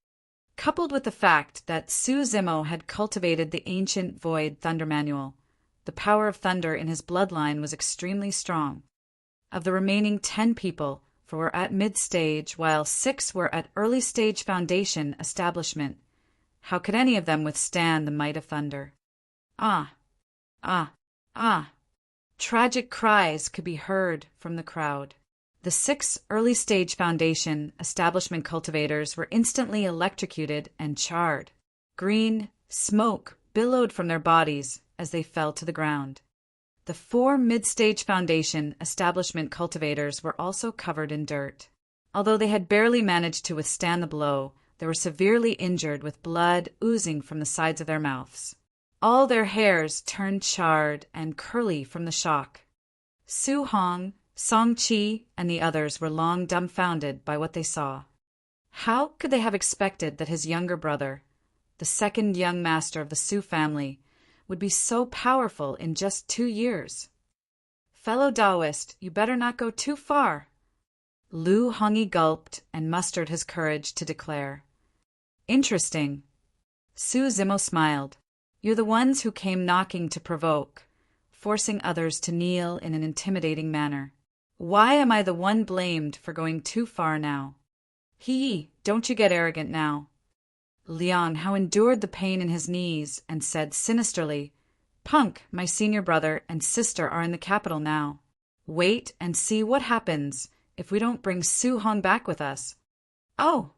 Coupled with the fact that Su Zimo had cultivated the ancient Void Thunder Manual, the power of thunder in his bloodline was extremely strong. Of the remaining 10 people, 4 were at mid-stage, while 6 were at early-stage Foundation establishment, how could any of them withstand the might of thunder? Ah! Ah! Ah! Tragic cries could be heard from the crowd. The 6 early-stage Foundation establishment cultivators were instantly electrocuted and charred. Green smoke billowed from their bodies as they fell to the ground. The 4 mid-stage Foundation establishment cultivators were also covered in dirt. Although they had barely managed to withstand the blow, they were severely injured with blood oozing from the sides of their mouths. All their hairs turned charred and curly from the shock. Su Hong, Song Qi, and the others were long dumbfounded by what they saw. How could they have expected that his younger brother, the second young master of the Su family, would be so powerful in just 2 years? Fellow Taoist, you better not go too far. Lu Hongyi gulped and mustered his courage to declare. Interesting. Su Zimo smiled. You're the ones who came knocking to provoke, forcing others to kneel in an intimidating manner. Why am I the one blamed for going too far now? Don't you get arrogant now. Liang Hao endured the pain in his knees and said sinisterly, Punk, my senior brother and sister are in the capital now. Wait and see what happens if we don't bring Su Hong back with us. Oh!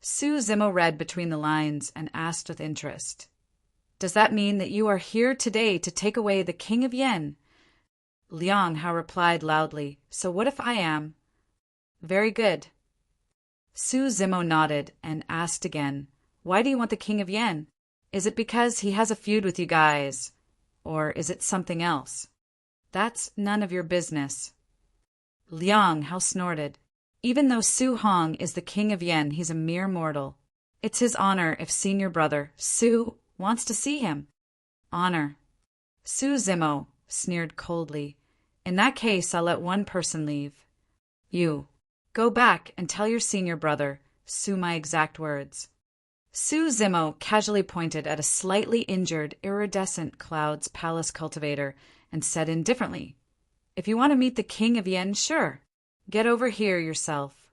Su Zimo read between the lines and asked with interest. Does that mean that you are here today to take away the King of Yen? Liang Hao replied loudly, So what if I am? Very good. Su Zimo nodded and asked again, Why do you want the King of Yen? Is it because he has a feud with you guys? Or is it something else? That's none of your business. Liang Hao snorted. Even though Su Hong is the King of Yen, he's a mere mortal. It's his honor if senior brother, Su, wants to see him. Honor. Su Zimo sneered coldly. In that case, I'll let one person leave. You. Go back and tell your senior brother, Su my exact words. Su Zimo casually pointed at a slightly injured Iridescent Cloud's palace cultivator and said indifferently, If you want to meet the King of Yen, sure. Get over here yourself.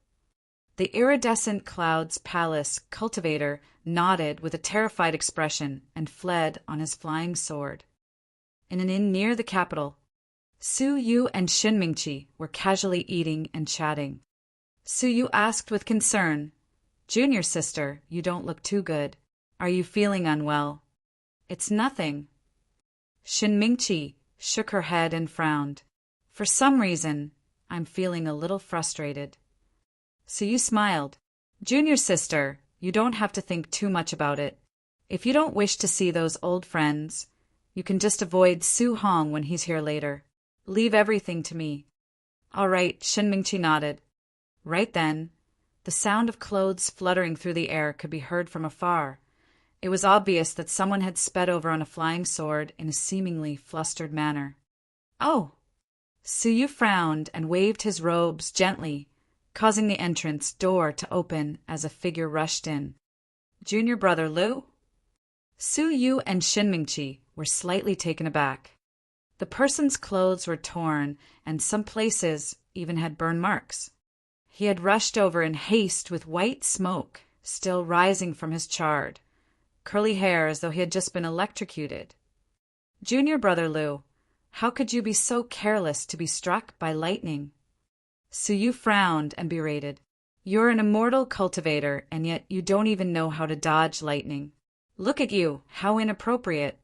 The iridescent clouds palace cultivator nodded with a terrified expression and fled on his flying sword. In an inn near the capital, Su Yu and Shin Mingqi were casually eating and chatting. Su Yu asked with concern, "Junior sister, you don't look too good. Are you feeling unwell?" "It's nothing." Shin Mingqi shook her head and frowned. "For some reason, I'm feeling a little frustrated." Su Yu smiled. "Junior sister, you don't have to think too much about it. If you don't wish to see those old friends, you can just avoid Su Hong when he's here later. Leave everything to me." "All right," Shin Mingqi nodded. Right then, the sound of clothes fluttering through the air could be heard from afar. It was obvious that someone had sped over on a flying sword in a seemingly flustered manner. "Oh!" Su Yu frowned and waved his robes gently, causing the entrance door to open as a figure rushed in. "Junior brother Lu?" Su Yu and Shin Mingqi were slightly taken aback. The person's clothes were torn, and some places even had burn marks. He had rushed over in haste with white smoke still rising from his charred, curly hair as though he had just been electrocuted. "Junior brother Lu, how could you be so careless to be struck by lightning?" Su Yu frowned and berated. "You're an immortal cultivator, and yet you don't even know how to dodge lightning. Look at you, how inappropriate."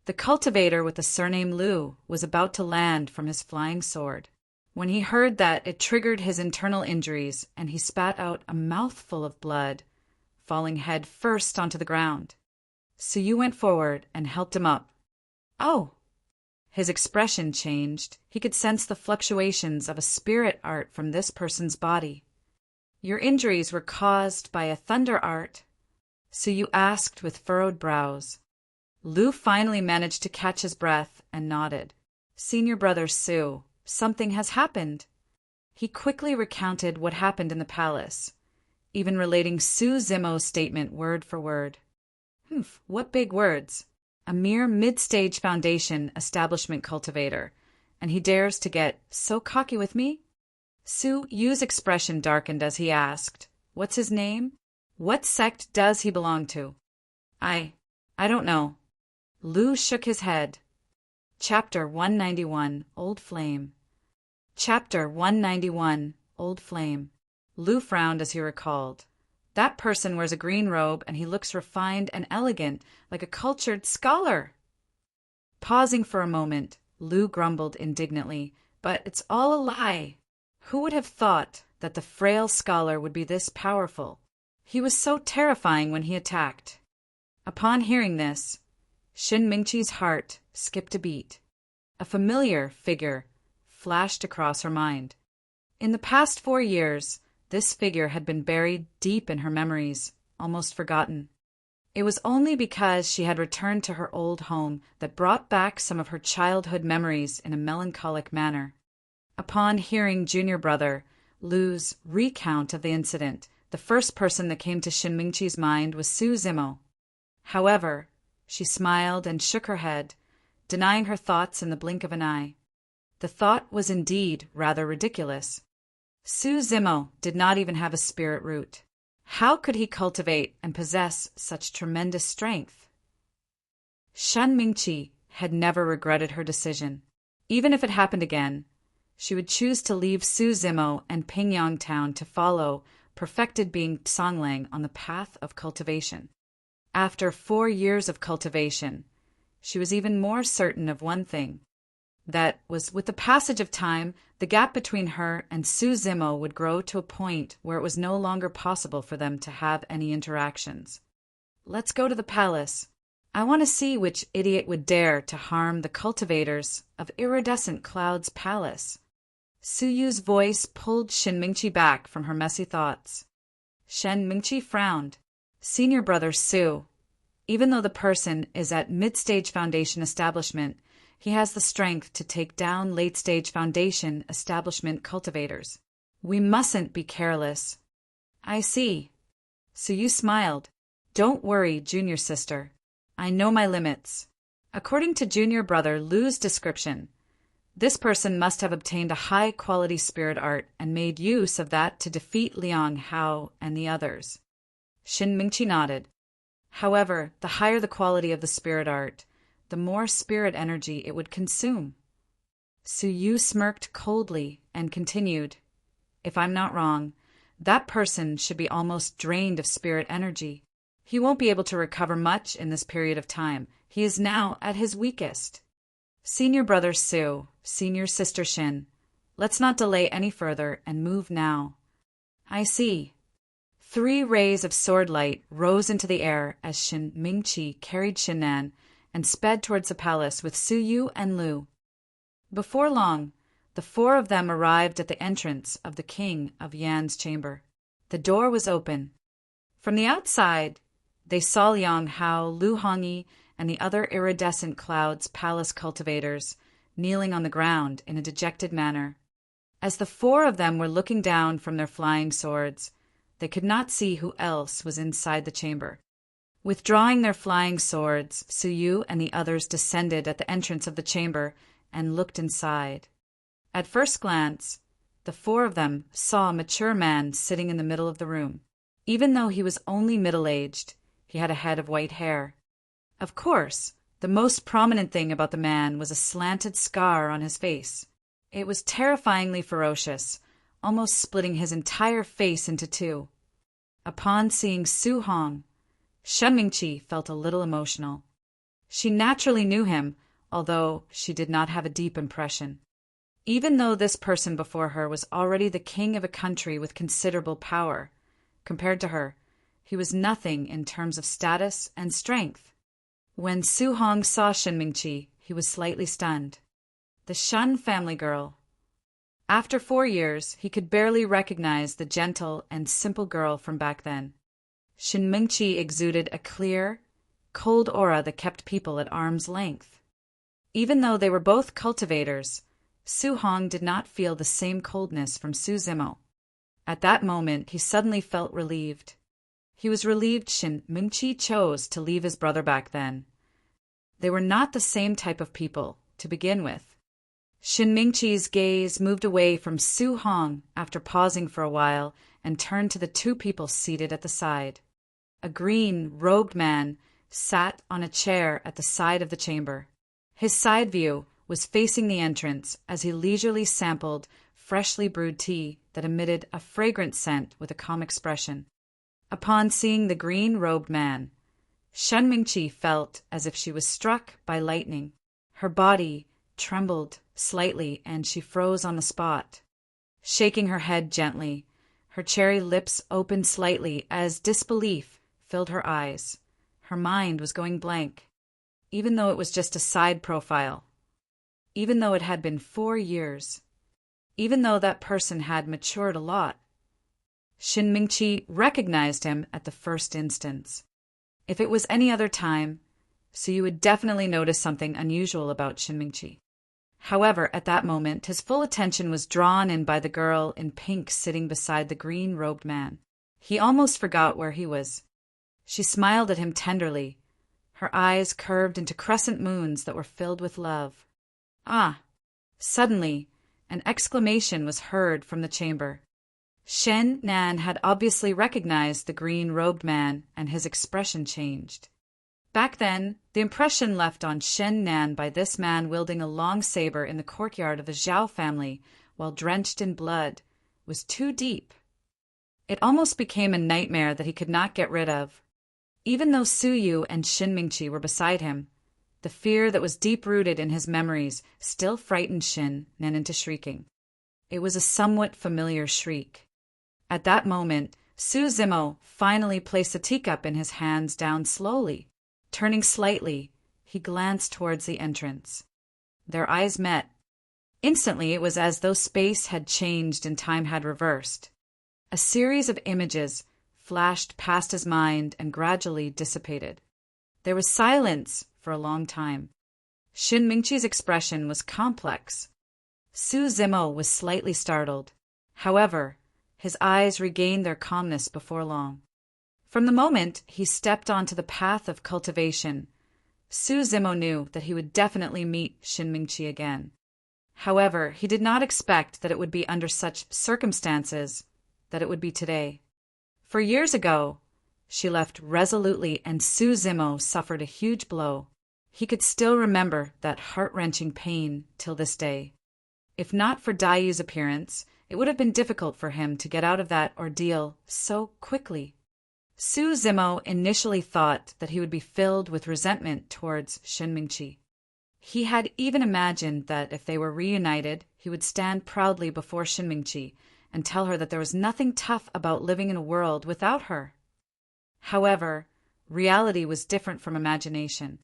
The cultivator with the surname Lu was about to land from his flying sword. When he heard that, it triggered his internal injuries, and he spat out a mouthful of blood, falling head first onto the ground. Su Yu went forward and helped him up. "Oh!" His expression changed. He could sense the fluctuations of a spirit art from this person's body. "Your injuries were caused by a thunder art?" Su Yu asked with furrowed brows. Lu finally managed to catch his breath and nodded. "Senior brother Su, something has happened." He quickly recounted what happened in the palace, even relating Su Zimo's statement word for word. "Humph, what big words. A mere mid-stage foundation establishment cultivator, and he dares to get so cocky with me?" Su Yu's expression darkened as he asked, "What's his name? What sect does he belong to?" I don't know." Lu shook his head. Chapter 191, Old Flame. Chapter 191, Old Flame. Lu frowned as he recalled. That person wears a green robe and he looks refined and elegant, like a cultured scholar. Pausing for a moment, Lu grumbled indignantly, "But it's all a lie. Who would have thought that the frail scholar would be this powerful? He was so terrifying when he attacked." Upon hearing this, Shin Mingqi's heart skipped a beat. A familiar figure flashed across her mind. In the past 4 years, this figure had been buried deep in her memories, almost forgotten. It was only because she had returned to her old home that brought back some of her childhood memories in a melancholic manner. Upon hearing junior brother Lu's recount of the incident, the first person that came to Shin Mingqi's mind was Su Zimo. However, she smiled and shook her head, denying her thoughts in the blink of an eye. The thought was indeed rather ridiculous. Su Zimo did not even have a spirit root. How could he cultivate and possess such tremendous strength? Shin Mingqi had never regretted her decision. Even if it happened again, she would choose to leave Su Zimo and Pingyang Town to follow perfected being Songlang on the path of cultivation. After 4 years of cultivation, she was even more certain of one thing. That was, with the passage of time, the gap between her and Su Zimo would grow to a point where it was no longer possible for them to have any interactions. "Let's go to the palace. I want to see which idiot would dare to harm the cultivators of Iridescent Cloud's palace." Su Yu's voice pulled Shin Mingqi back from her messy thoughts. Shin Mingqi frowned. "Senior brother Su, even though the person is at mid-stage foundation establishment, he has the strength to take down late-stage foundation establishment cultivators. We mustn't be careless." "I see." Su Yu smiled. "Don't worry, junior sister. I know my limits." According to junior brother Lu's description, This person must have obtained a high-quality spirit art and made use of that to defeat Liang Hao and the others. Shin Mingqi nodded. However, the higher the quality of the spirit art, the more spirit energy it would consume. Su Yu smirked coldly and continued, "If I'm not wrong, that person should be almost drained of spirit energy. He won't be able to recover much in this period of time. He is now at his weakest. Senior brother Su, senior sister Shin, let's not delay any further and move now." "I see." 3 rays of sword light rose into the air as Shin Mingqi carried Shinnan and sped towards the palace with Su Yu and Lu. Before long, the 4 of them arrived at the entrance of the king of Yan's chamber. The door was open. From the outside, they saw Liang Hao, Lu Hongyi, and the other iridescent clouds palace cultivators kneeling on the ground in a dejected manner. As the 4 of them were looking down from their flying swords, they could not see who else was inside the chamber. Withdrawing their flying swords, Su Yu and the others descended at the entrance of the chamber and looked inside. At first glance, the 4 of them saw a mature man sitting in the middle of the room. Even though he was only middle-aged, he had a head of white hair. Of course, the most prominent thing about the man was a slanted scar on his face. It was terrifyingly ferocious, almost splitting his entire face into 2. Upon seeing Su Hong, Shin Mingqi felt a little emotional. She naturally knew him, although she did not have a deep impression. Even though this person before her was already the king of a country with considerable power, compared to her, he was nothing in terms of status and strength. When Su Hong saw Shin Mingqi, he was slightly stunned. The Shun family girl. After 4 years, he could barely recognize the gentle and simple girl from back then. Shin Mingqi exuded a clear, cold aura that kept people at arm's length. Even though they were both cultivators, Su Hong did not feel the same coldness from Su Zimo. At that moment, he suddenly felt relieved. He was relieved Shin Mingqi chose to leave his brother back then. They were not the same type of people, to begin with. Shin Mingqi's gaze moved away from Su Hong after pausing for a while and turned to the 2 people seated at the side. A green-robed man sat on a chair at the side of the chamber. His side view was facing the entrance as he leisurely sampled freshly brewed tea that emitted a fragrant scent with a calm expression. Upon seeing the green-robed man, Shin Mingqi felt as if she was struck by lightning. Her body trembled slightly and she froze on the spot. Shaking her head gently, her cherry lips opened slightly as disbelief filled her eyes. Her mind was going blank, even though it was just a side profile. Even though it had been 4 years. Even though that person had matured a lot. Shin Mingqi recognized him at the first instance. If it was any other time, so you would definitely notice something unusual about Shin Mingqi. However, at that moment, his full attention was drawn in by the girl in pink sitting beside the green-robed man. He almost forgot where he was. She smiled at him tenderly, her eyes curved into crescent moons that were filled with love. "Ah!" Suddenly, an exclamation was heard from the chamber. Shen Nan had obviously recognized the green-robed man, and his expression changed. Back then, the impression left on Shen Nan by this man wielding a long saber in the courtyard of the Zhao family while drenched in blood was too deep. It almost became a nightmare that he could not get rid of. Even though Su Yu and Shin Mingqi were beside him, the fear that was deep-rooted in his memories still frightened Shin Nan into shrieking. It was a somewhat familiar shriek. At that moment, Su Zimo finally placed the teacup in his hands down slowly. Turning slightly, he glanced towards the entrance. Their eyes met. Instantly, it was as though space had changed and time had reversed. A series of images flashed past his mind and gradually dissipated. There was silence for a long time. Shin Mingqi's expression was complex. Su Zimo was slightly startled. However, his eyes regained their calmness before long. From the moment he stepped onto the path of cultivation, Su Zimo knew that he would definitely meet Shin Mingqi again. However, he did not expect that it would be under such circumstances that it would be today. For years ago, she left resolutely and Su Zimo suffered a huge blow. He could still remember that heart-wrenching pain till this day. If not for Daiyu's appearance, it would have been difficult for him to get out of that ordeal so quickly. Su Zimo initially thought that he would be filled with resentment towards Shinmingchi. He had even imagined that if they were reunited, he would stand proudly before Shinmingchi and tell her that there was nothing tough about living in a world without her. However, reality was different from imagination.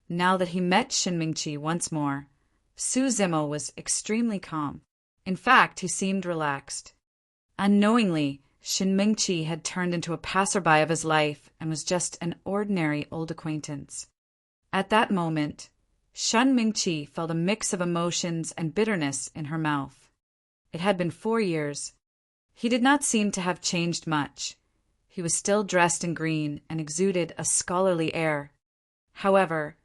Now that he met Shinmingchi once more, Su Zimo was extremely calm. In fact, he seemed relaxed. Unknowingly, Shinmingchi had turned into a passerby of his life and was just an ordinary old acquaintance. At that moment, Shinmingchi felt a mix of emotions and bitterness in her mouth. It had been 4 years. He did not seem to have changed much. He was still dressed in green and exuded a scholarly air. However,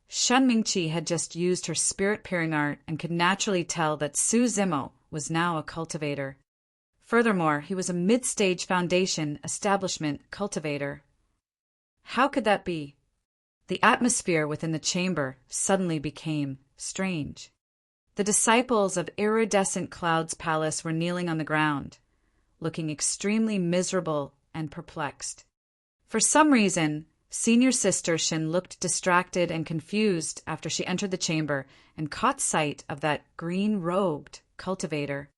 Shinmingchi had just used her spirit-peering art and could naturally tell that Su Zimo was now a cultivator. Furthermore, he was a mid-stage foundation establishment cultivator. How could that be? The atmosphere within the chamber suddenly became strange. The disciples of Iridescent Cloud's palace were kneeling on the ground, looking extremely miserable and perplexed. For some reason, Senior Sister Shin looked distracted and confused after she entered the chamber and caught sight of that green-robed cultivator.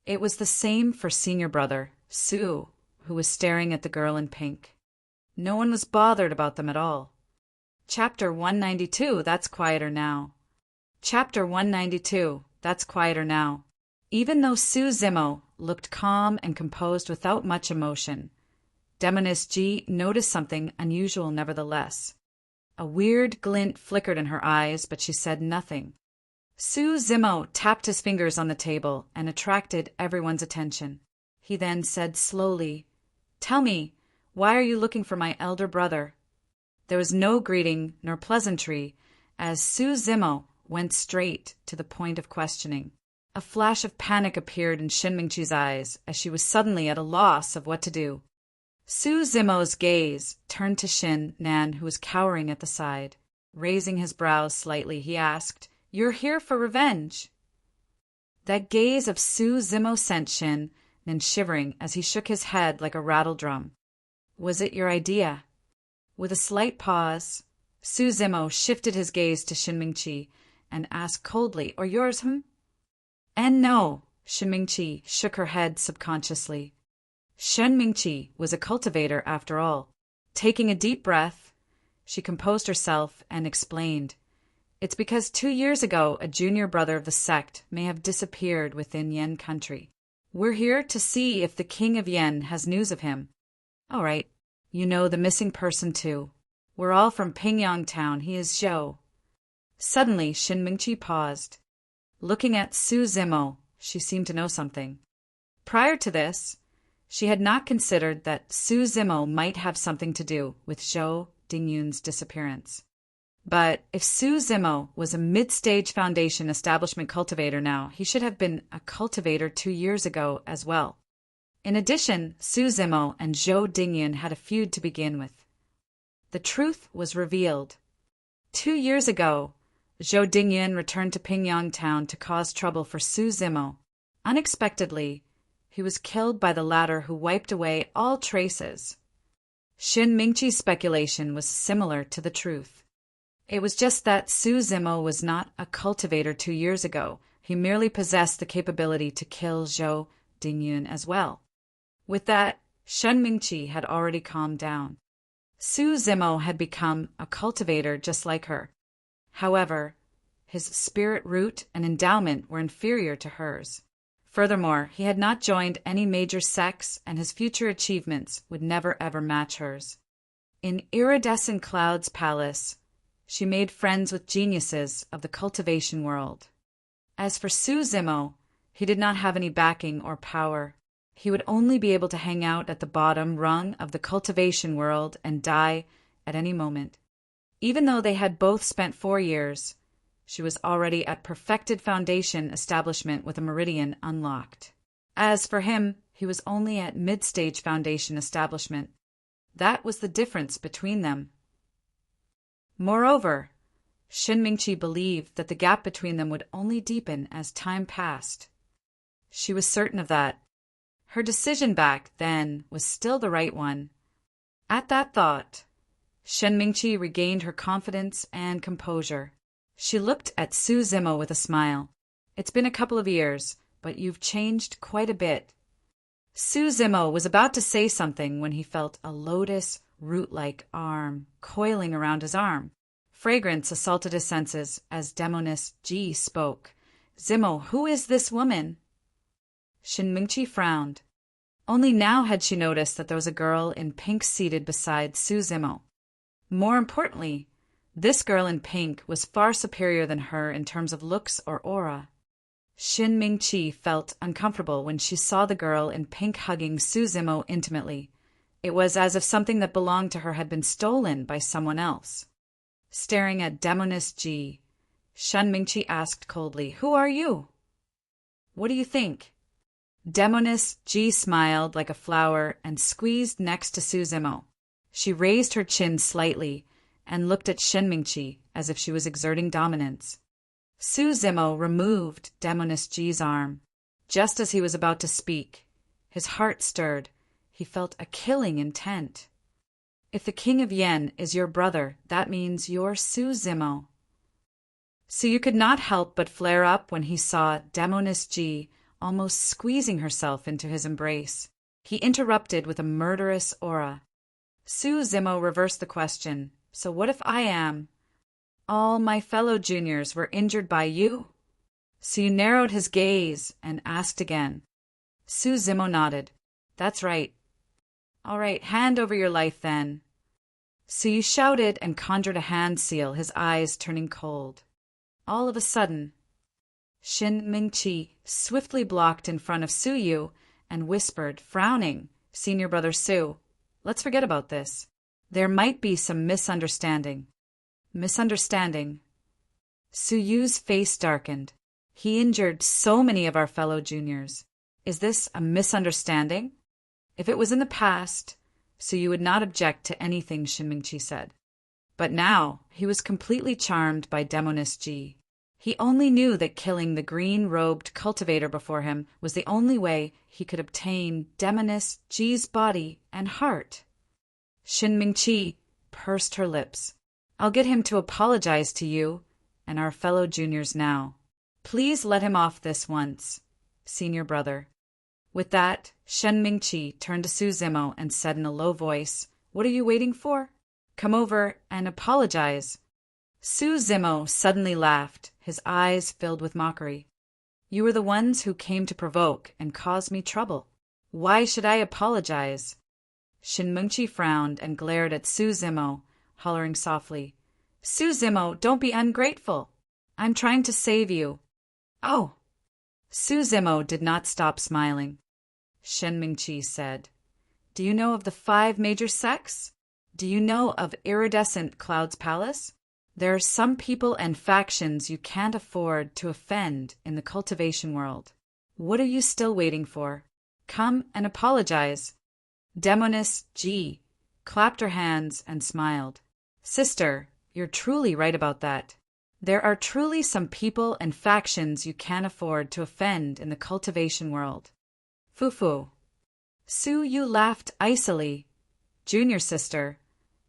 It was the same for Senior Brother, Su, who was staring at the girl in pink. No one was bothered about them at all. Chapter 192, that's quieter now. Chapter 192, that's quieter now. Even though Su Zimo looked calm and composed without much emotion, Demoness Ji noticed something unusual nevertheless. A weird glint flickered in her eyes, but she said nothing. Su Zimo tapped his fingers on the table and attracted everyone's attention. He then said slowly, "Tell me, why are you looking for my elder brother?" There was no greeting nor pleasantry, as Su Zimo went straight to the point of questioning. A flash of panic appeared in Shinmingchi's eyes as she was suddenly at a loss of what to do. Su Zimo's gaze turned to Shin Nan, who was cowering at the side. Raising his brows slightly, he asked, "You're here for revenge?" That gaze of Su Zimo sent Shin Nan shivering as he shook his head like a rattle drum. "Was it your idea?" With a slight pause, Su Zimo shifted his gaze to Shinmingchi and asked coldly, "Or yours, And no, Shinmingchi shook her head subconsciously. Shinmingchi was a cultivator after all. Taking a deep breath, she composed herself and explained, "It's because 2 years ago a junior brother of the sect may have disappeared within Yen country. We're here to see if the king of Yen has news of him." "All right. You know the missing person too. We're all from Pingyang town. He is Zhou." Suddenly, Shinmingchi paused. Looking at Su Zimo, she seemed to know something. Prior to this, she had not considered that Su Zimo might have something to do with Zhou Dingyun's disappearance. But if Su Zimo was a mid-stage foundation establishment cultivator now, he should have been a cultivator 2 years ago as well. In addition, Su Zimo and Zhou Dingyun had a feud to begin with. The truth was revealed. 2 years ago, Zhou Dingyun returned to Pingyang town to cause trouble for Su Zimo. Unexpectedly, he was killed by the latter, who wiped away all traces. Shinmingchi's speculation was similar to the truth. It was just that Su Zimo was not a cultivator 2 years ago. He merely possessed the capability to kill Zhou Dingyun as well. With that, Shinmingchi had already calmed down. Su Zimo had become a cultivator just like her. However, his spirit root and endowment were inferior to hers. Furthermore, he had not joined any major sects, and his future achievements would never ever match hers. In Iridescent Cloud's palace, she made friends with geniuses of the cultivation world. As for Su Zimo, he did not have any backing or power. He would only be able to hang out at the bottom rung of the cultivation world and die at any moment. Even though they had both spent 4 years, She was already at perfected foundation establishment with a meridian unlocked. As for him, he was only at mid-stage foundation establishment. That was the difference between them. Moreover, Shin Mingqi believed that the gap between them would only deepen as time passed. She was certain of that. Her decision back then was still the right one. At that thought, Shin Mingqi regained her confidence and composure. She looked at Su Zimo with a smile. It's been a couple of years, but you've changed quite a bit. Su Zimo was about to say something when he felt a lotus root-like arm coiling around his arm. Fragrance assaulted his senses as Demoness Ji spoke. Zimo, who is this woman? Shin Mingqi frowned. Only now had she noticed that there was a girl in pink seated beside Su Zimo. More importantly, this girl in pink was far superior than her in terms of looks or aura. Shin Mingqi felt uncomfortable when she saw the girl in pink hugging Su Zimo intimately. It was as if something that belonged to her had been stolen by someone else. Staring at Demoness Ji, Shin Mingqi asked coldly, "Who are you?" "What do you think?" Demoness Ji smiled like a flower and squeezed next to Su Zimo. She raised her chin slightly and looked at Shin Mingqi as if she was exerting dominance. Su Zimo removed Demoness Ji's arm. Just as he was about to speak, his heart stirred. He felt a killing intent. If the King of Yen is your brother, that means you're Su Zimo. Su could not help but flare up when he saw Demoness Ji almost squeezing herself into his embrace. He interrupted with a murderous aura. Su Zimo reversed the question. So what if I am? All my fellow juniors were injured by you? Su narrowed his gaze and asked again. Su Zimo nodded. That's right. All right, hand over your life then. Su shouted and conjured a hand seal, his eyes turning cold. All of a sudden, Shin Mingqi swiftly blocked in front of Su Yu and whispered, frowning, "Senior brother Su, let's forget about this. There might be some misunderstanding." Misunderstanding? Su Yu's face darkened. He injured so many of our fellow juniors. Is this a misunderstanding? If it was in the past, Su Yu would not object to anything Shin Mingqi said. But now he was completely charmed by Demoness Ji. He only knew that killing the green-robed cultivator before him was the only way he could obtain Demoness Ji's body and heart. Shin Mingqi pursed her lips. I'll get him to apologize to you and our fellow juniors now. Please let him off this once, senior brother. With that, Shin Mingqi turned to Su Zimo and said in a low voice, "What are you waiting for? Come over and apologize." Su Zimo suddenly laughed, his eyes filled with mockery. "You were the ones who came to provoke and cause me trouble. Why should I apologize?" Shin Mingqi frowned and glared at Su Zimo, hollering softly, "Su Zimo, don't be ungrateful. I'm trying to save you." "Oh!" Su Zimo did not stop smiling. Shin Mingqi said, "Do you know of the 5 major sects? Do you know of Iridescent Cloud's Palace? There are some people and factions you can't afford to offend in the cultivation world. What are you still waiting for? Come and apologize." Demoness Ji clapped her hands and smiled. "Sister, you're truly right about that. There are truly some people and factions you can't afford to offend in the cultivation world." Fufu. Su Yu laughed icily. "Junior sister,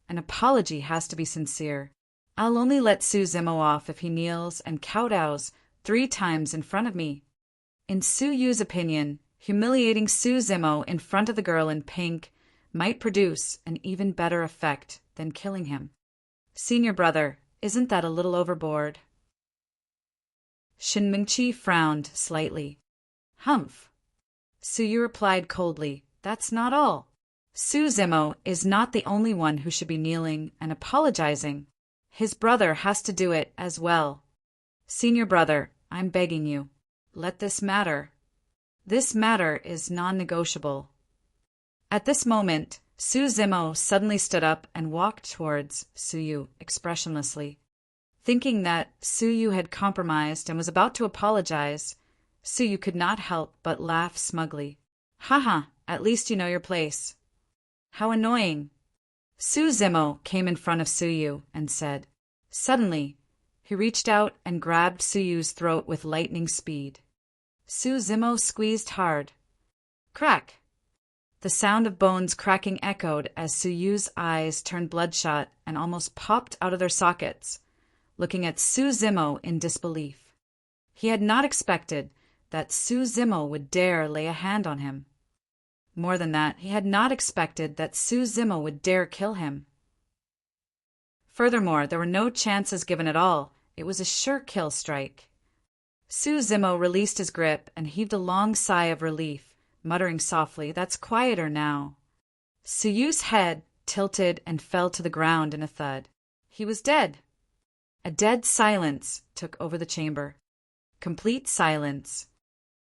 an apology has to be sincere. I'll only let Su Zimo off if he kneels and kowtows 3 times in front of me." In Su Yu's opinion, humiliating Su Zimo in front of the girl in pink might produce an even better effect than killing him. "Senior brother, isn't that a little overboard?" Shin Mingqi frowned slightly. "Humph." Su Yu replied coldly, "That's not all. Su Zimo is not the only one who should be kneeling and apologizing. His brother has to do it as well. Senior brother, I'm begging you, let this matter. This matter is non-negotiable." At this moment, Su Zimo suddenly stood up and walked towards Su Yu expressionlessly. Thinking that Suyu had compromised and was about to apologize, Suyu could not help but laugh smugly. Haha, at least you know your place. How annoying. Zimo came in front of Suyu and said. Suddenly, he reached out and grabbed Suyu's throat with lightning speed. Zimo squeezed hard. Crack! The sound of bones cracking echoed as Suyu's eyes turned bloodshot and almost popped out of their sockets, looking at Zimo in disbelief. He had not expected that Zimo would dare lay a hand on him. More than that, he had not expected that Zimo would dare kill him. Furthermore, there were no chances given at all. It was a sure kill strike. Zimo released his grip and heaved a long sigh of relief, muttering softly, "That's quieter now." Suyu's head tilted and fell to the ground in a thud. He was dead. A dead silence took over the chamber. Complete silence.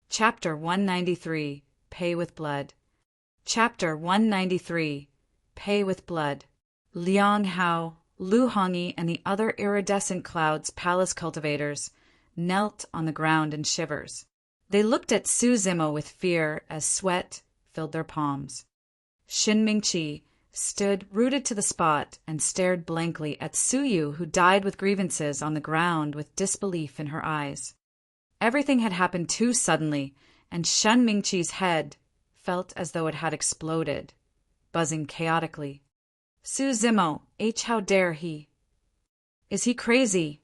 Chapter 193, Pay with Blood. Chapter 193, Pay with Blood. Liang Hao, Lu Hongyi, and the other iridescent clouds palace cultivators knelt on the ground in shivers. They looked at Zimo with fear as sweat filled their palms. Shin Mingqi stood rooted to the spot and stared blankly at Suyu, who died with grievances on the ground with disbelief in her eyes. Everything had happened too suddenly, and Shin Mingqi's head felt as though it had exploded, buzzing chaotically. Zimo, how dare he? Is he crazy?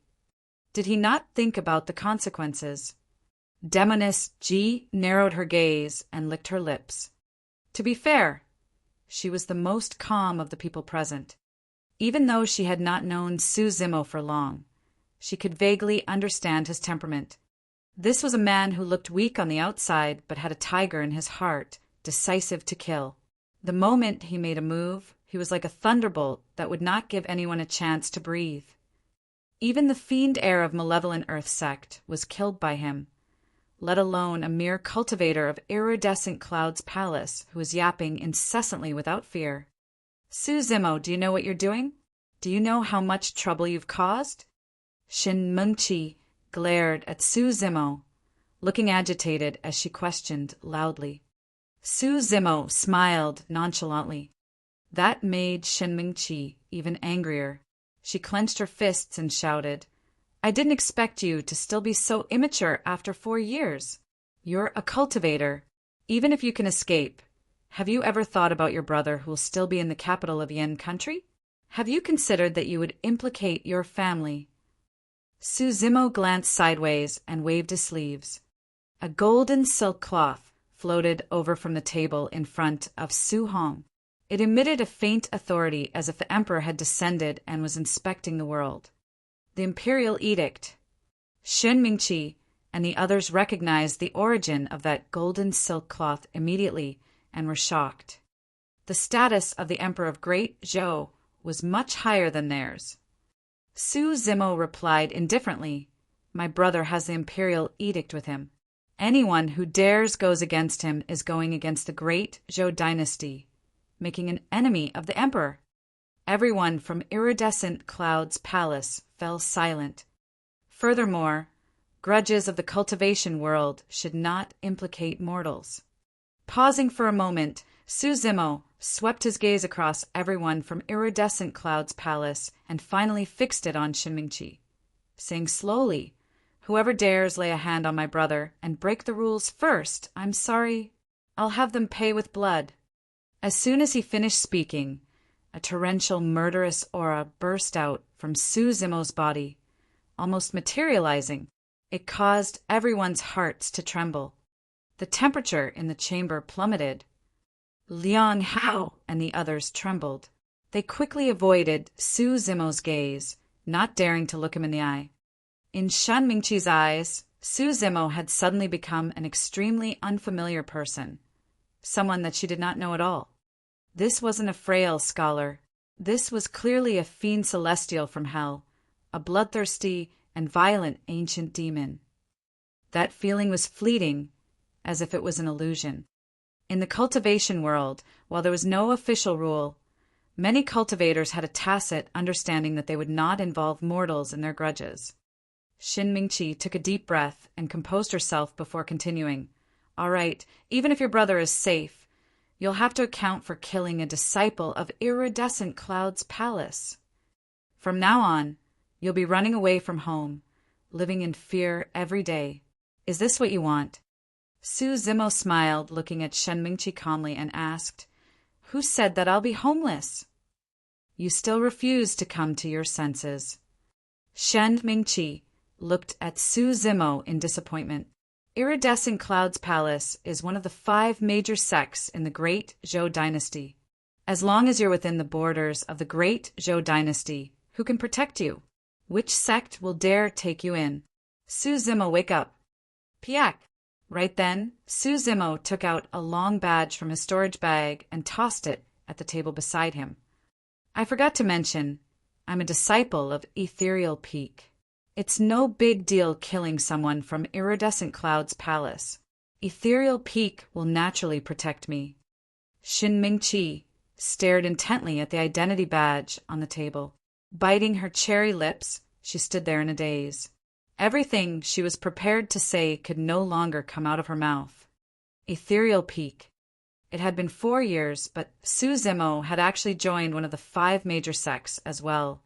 Did he not think about the consequences? Demoness Ji narrowed her gaze and licked her lips. To be fair, she was the most calm of the people present. Even though she had not known Zimo for long, she could vaguely understand his temperament. This was a man who looked weak on the outside but had a tiger in his heart, decisive to kill. The moment he made a move, he was like a thunderbolt that would not give anyone a chance to breathe. Even the fiend heir of malevolent Earth sect was killed by him, let alone a mere cultivator of iridescent clouds palace who was yapping incessantly without fear. Zimo, do you know what you're doing? Do you know how much trouble you've caused? Shin Mingqi glared at Zimo, looking agitated as she questioned loudly. Zimo smiled nonchalantly. That made Shin Mingqi even angrier. She clenched her fists and shouted, I didn't expect you to still be so immature after 4 years. You're a cultivator. Even if you can escape, have you ever thought about your brother who will still be in the capital of Yin country? Have you considered that you would implicate your family? Zimo glanced sideways and waved his sleeves. A golden silk cloth floated over from the table in front of Su Hong. It emitted a faint authority as if the emperor had descended and was inspecting the world. The imperial edict. Shin Mingqi and the others recognized the origin of that golden silk cloth immediately and were shocked. The status of the emperor of Great Zhou was much higher than theirs. Zimo replied indifferently, My brother has the imperial edict with him. Anyone who dares goes against him is going against the Great Zhou dynasty, making an enemy of the emperor. Everyone from Iridescent Cloud's palace fell silent. Furthermore, grudges of the cultivation world should not implicate mortals. Pausing for a moment, Zimo swept his gaze across everyone from Iridescent Cloud's palace and finally fixed it on Shin Mingqi, saying slowly, Whoever dares lay a hand on my brother and break the rules first, I'm sorry, I'll have them pay with blood. As soon as he finished speaking, a torrential murderous aura burst out from Zimo's body, almost materializing. It caused everyone's hearts to tremble. The temperature in the chamber plummeted. Liang Hao and the others trembled. They quickly avoided Zimo's gaze, not daring to look him in the eye. In Shin Mingqi's eyes, Zimo had suddenly become an extremely unfamiliar person, someone that she did not know at all. This wasn't a frail scholar. This was clearly a fiend celestial from hell, a bloodthirsty and violent ancient demon. That feeling was fleeting, as if it was an illusion. In the cultivation world, while there was no official rule, Many cultivators had a tacit understanding that they would not involve mortals in their grudges. Shin Mingqi took a deep breath and composed herself before continuing. All right, even if your brother is safe, you'll have to account for killing a disciple of Iridescent Cloud's palace. From now on, you'll be running away from home, living in fear every day. Is this what you want? Su Zimo smiled, looking at Shen Mingqi calmly, and asked, Who said that I'll be homeless? You still refuse to come to your senses. Shen Mingqi looked at Su Zimo in disappointment. Iridescent Cloud's palace is one of the 5 major sects in the Great Zhou dynasty. As long as you're within the borders of the Great Zhou dynasty, who can protect you? Which sect will dare take you in? Su Zimo, wake up. Piak! Right then, Su Zimo took out a long badge from his storage bag and tossed it at the table beside him. I forgot to mention, I'm a disciple of Ethereal Peak. It's no big deal killing someone from Iridescent Cloud's palace. Ethereal Peak will naturally protect me. Shin Mingqi stared intently at the identity badge on the table. Biting her cherry lips, she stood there in a daze. Everything she was prepared to say could no longer come out of her mouth. Ethereal Peak. It had been 4 years, but Su Zimo had actually joined one of the 5 major sects as well.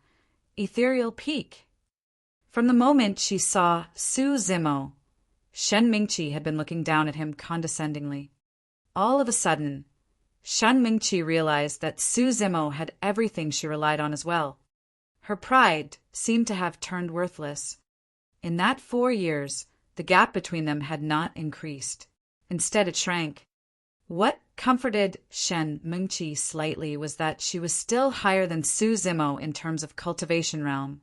Ethereal Peak. From the moment she saw Su Zimo, Shen Mingqi had been looking down at him condescendingly. All of a sudden, Shen Mingqi realized that Su Zimo had everything she relied on as well. Her pride seemed to have turned worthless. In that 4 years, the gap between them had not increased. Instead, it shrank. What comforted Shen Mingqi slightly was that she was still higher than Su Zimo in terms of cultivation realm.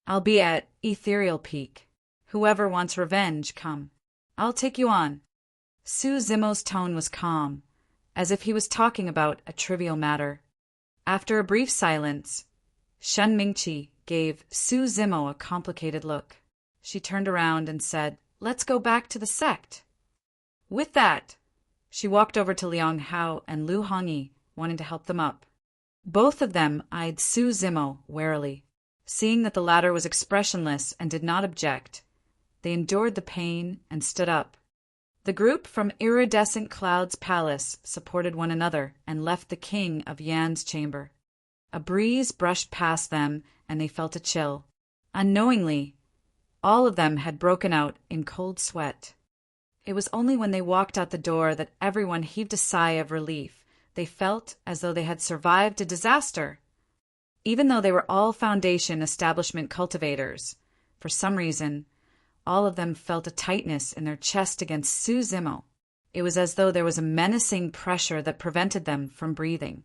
I'll be at Ethereal Peak. Whoever wants revenge, come. I'll take you on. Su Zimo's tone was calm, as if he was talking about a trivial matter. After a brief silence, Shen Mingqi gave Su Zimo a complicated look. She turned around and said, Let's go back to the sect. With that, she walked over to Liang Hao and Lu Hongyi, wanting to help them up. Both of them eyed Su Zimo warily. Seeing that the latter was expressionless and did not object, they endured the pain and stood up. The group from Iridescent Cloud's palace supported one another and left the king of Yan's chamber. A breeze brushed past them, and they felt a chill. Unknowingly, all of them had broken out in cold sweat. It was only when they walked out the door that everyone heaved a sigh of relief. They felt as though they had survived a disaster. Even though they were all Foundation establishment cultivators, for some reason, all of them felt a tightness in their chest against Su Zimo. It was as though there was a menacing pressure that prevented them from breathing.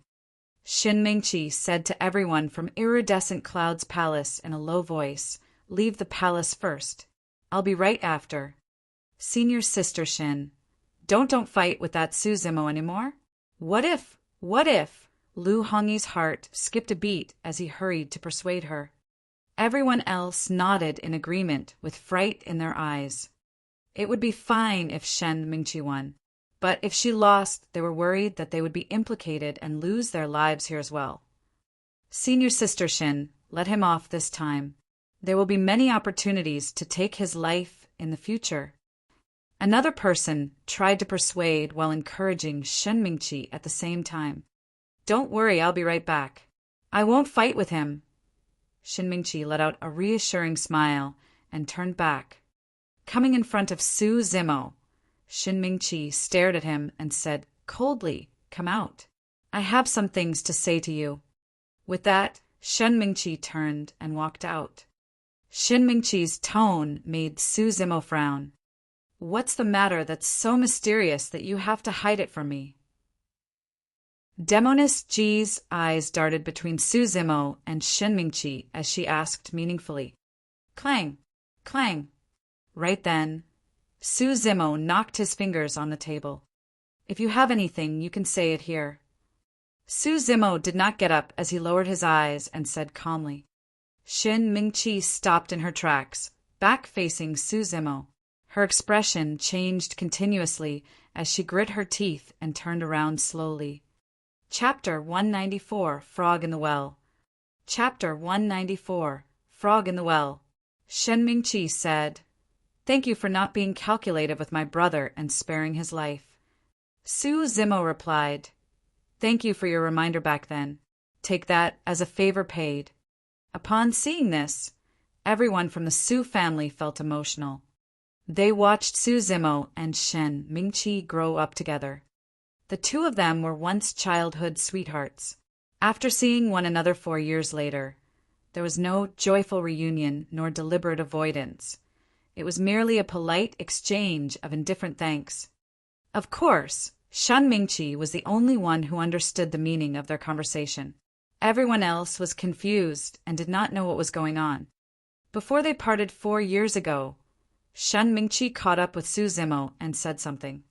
Shin Mingqi said to everyone from Iridescent Cloud's palace in a low voice, Leave the palace first. I'll be right after. Senior Sister Shin, don't fight with that Su Zimo anymore. What if? Lu Hongyi's heart skipped a beat as he hurried to persuade her. Everyone else nodded in agreement with fright in their eyes. It would be fine if Shen Mingqi won, but if she lost, they were worried that they would be implicated and lose their lives here as well. Senior Sister Shin, let him off this time. There will be many opportunities to take his life in the future. Another person tried to persuade while encouraging Shen Mingqi at the same time. Don't worry, I'll be right back. I won't fight with him. Shin Mingqi let out a reassuring smile and turned back. Coming in front of Su Zimo, Shin Mingqi stared at him and said coldly, Come out. I have some things to say to you. With that, Shen Mingqi turned and walked out. Shin Mingqi's tone made Su Zimo frown. What's the matter that's so mysterious that you have to hide it from me? Demoness Ji's eyes darted between Su Zimo and Shin Mingqi as she asked meaningfully, Clang, clang. Right then, Su Zimo knocked his fingers on the table. If you have anything, you can say it here. Su Zimo did not get up as he lowered his eyes and said calmly. Shin Mingqi stopped in her tracks, back facing Su Zimo. Her expression changed continuously as she grit her teeth and turned around slowly. Chapter 194, Frog in the Well. Chapter 194, Frog in the Well. Shen Mingqi said, "Thank you for not being calculative with my brother and sparing his life." Su Zimo replied, "Thank you for your reminder back then. Take that as a favor paid." Upon seeing this, everyone from the Su family felt emotional. They watched Su Zimo and Shen Mingqi grow up together. The two of them were once childhood sweethearts. After seeing one another 4 years later, there was no joyful reunion nor deliberate avoidance. It was merely a polite exchange of indifferent thanks. Of course, Shen Mingqi was the only one who understood the meaning of their conversation. Everyone else was confused and did not know what was going on. Before they parted 4 years ago, Shen Mingqi caught up with Su Zimo and said something.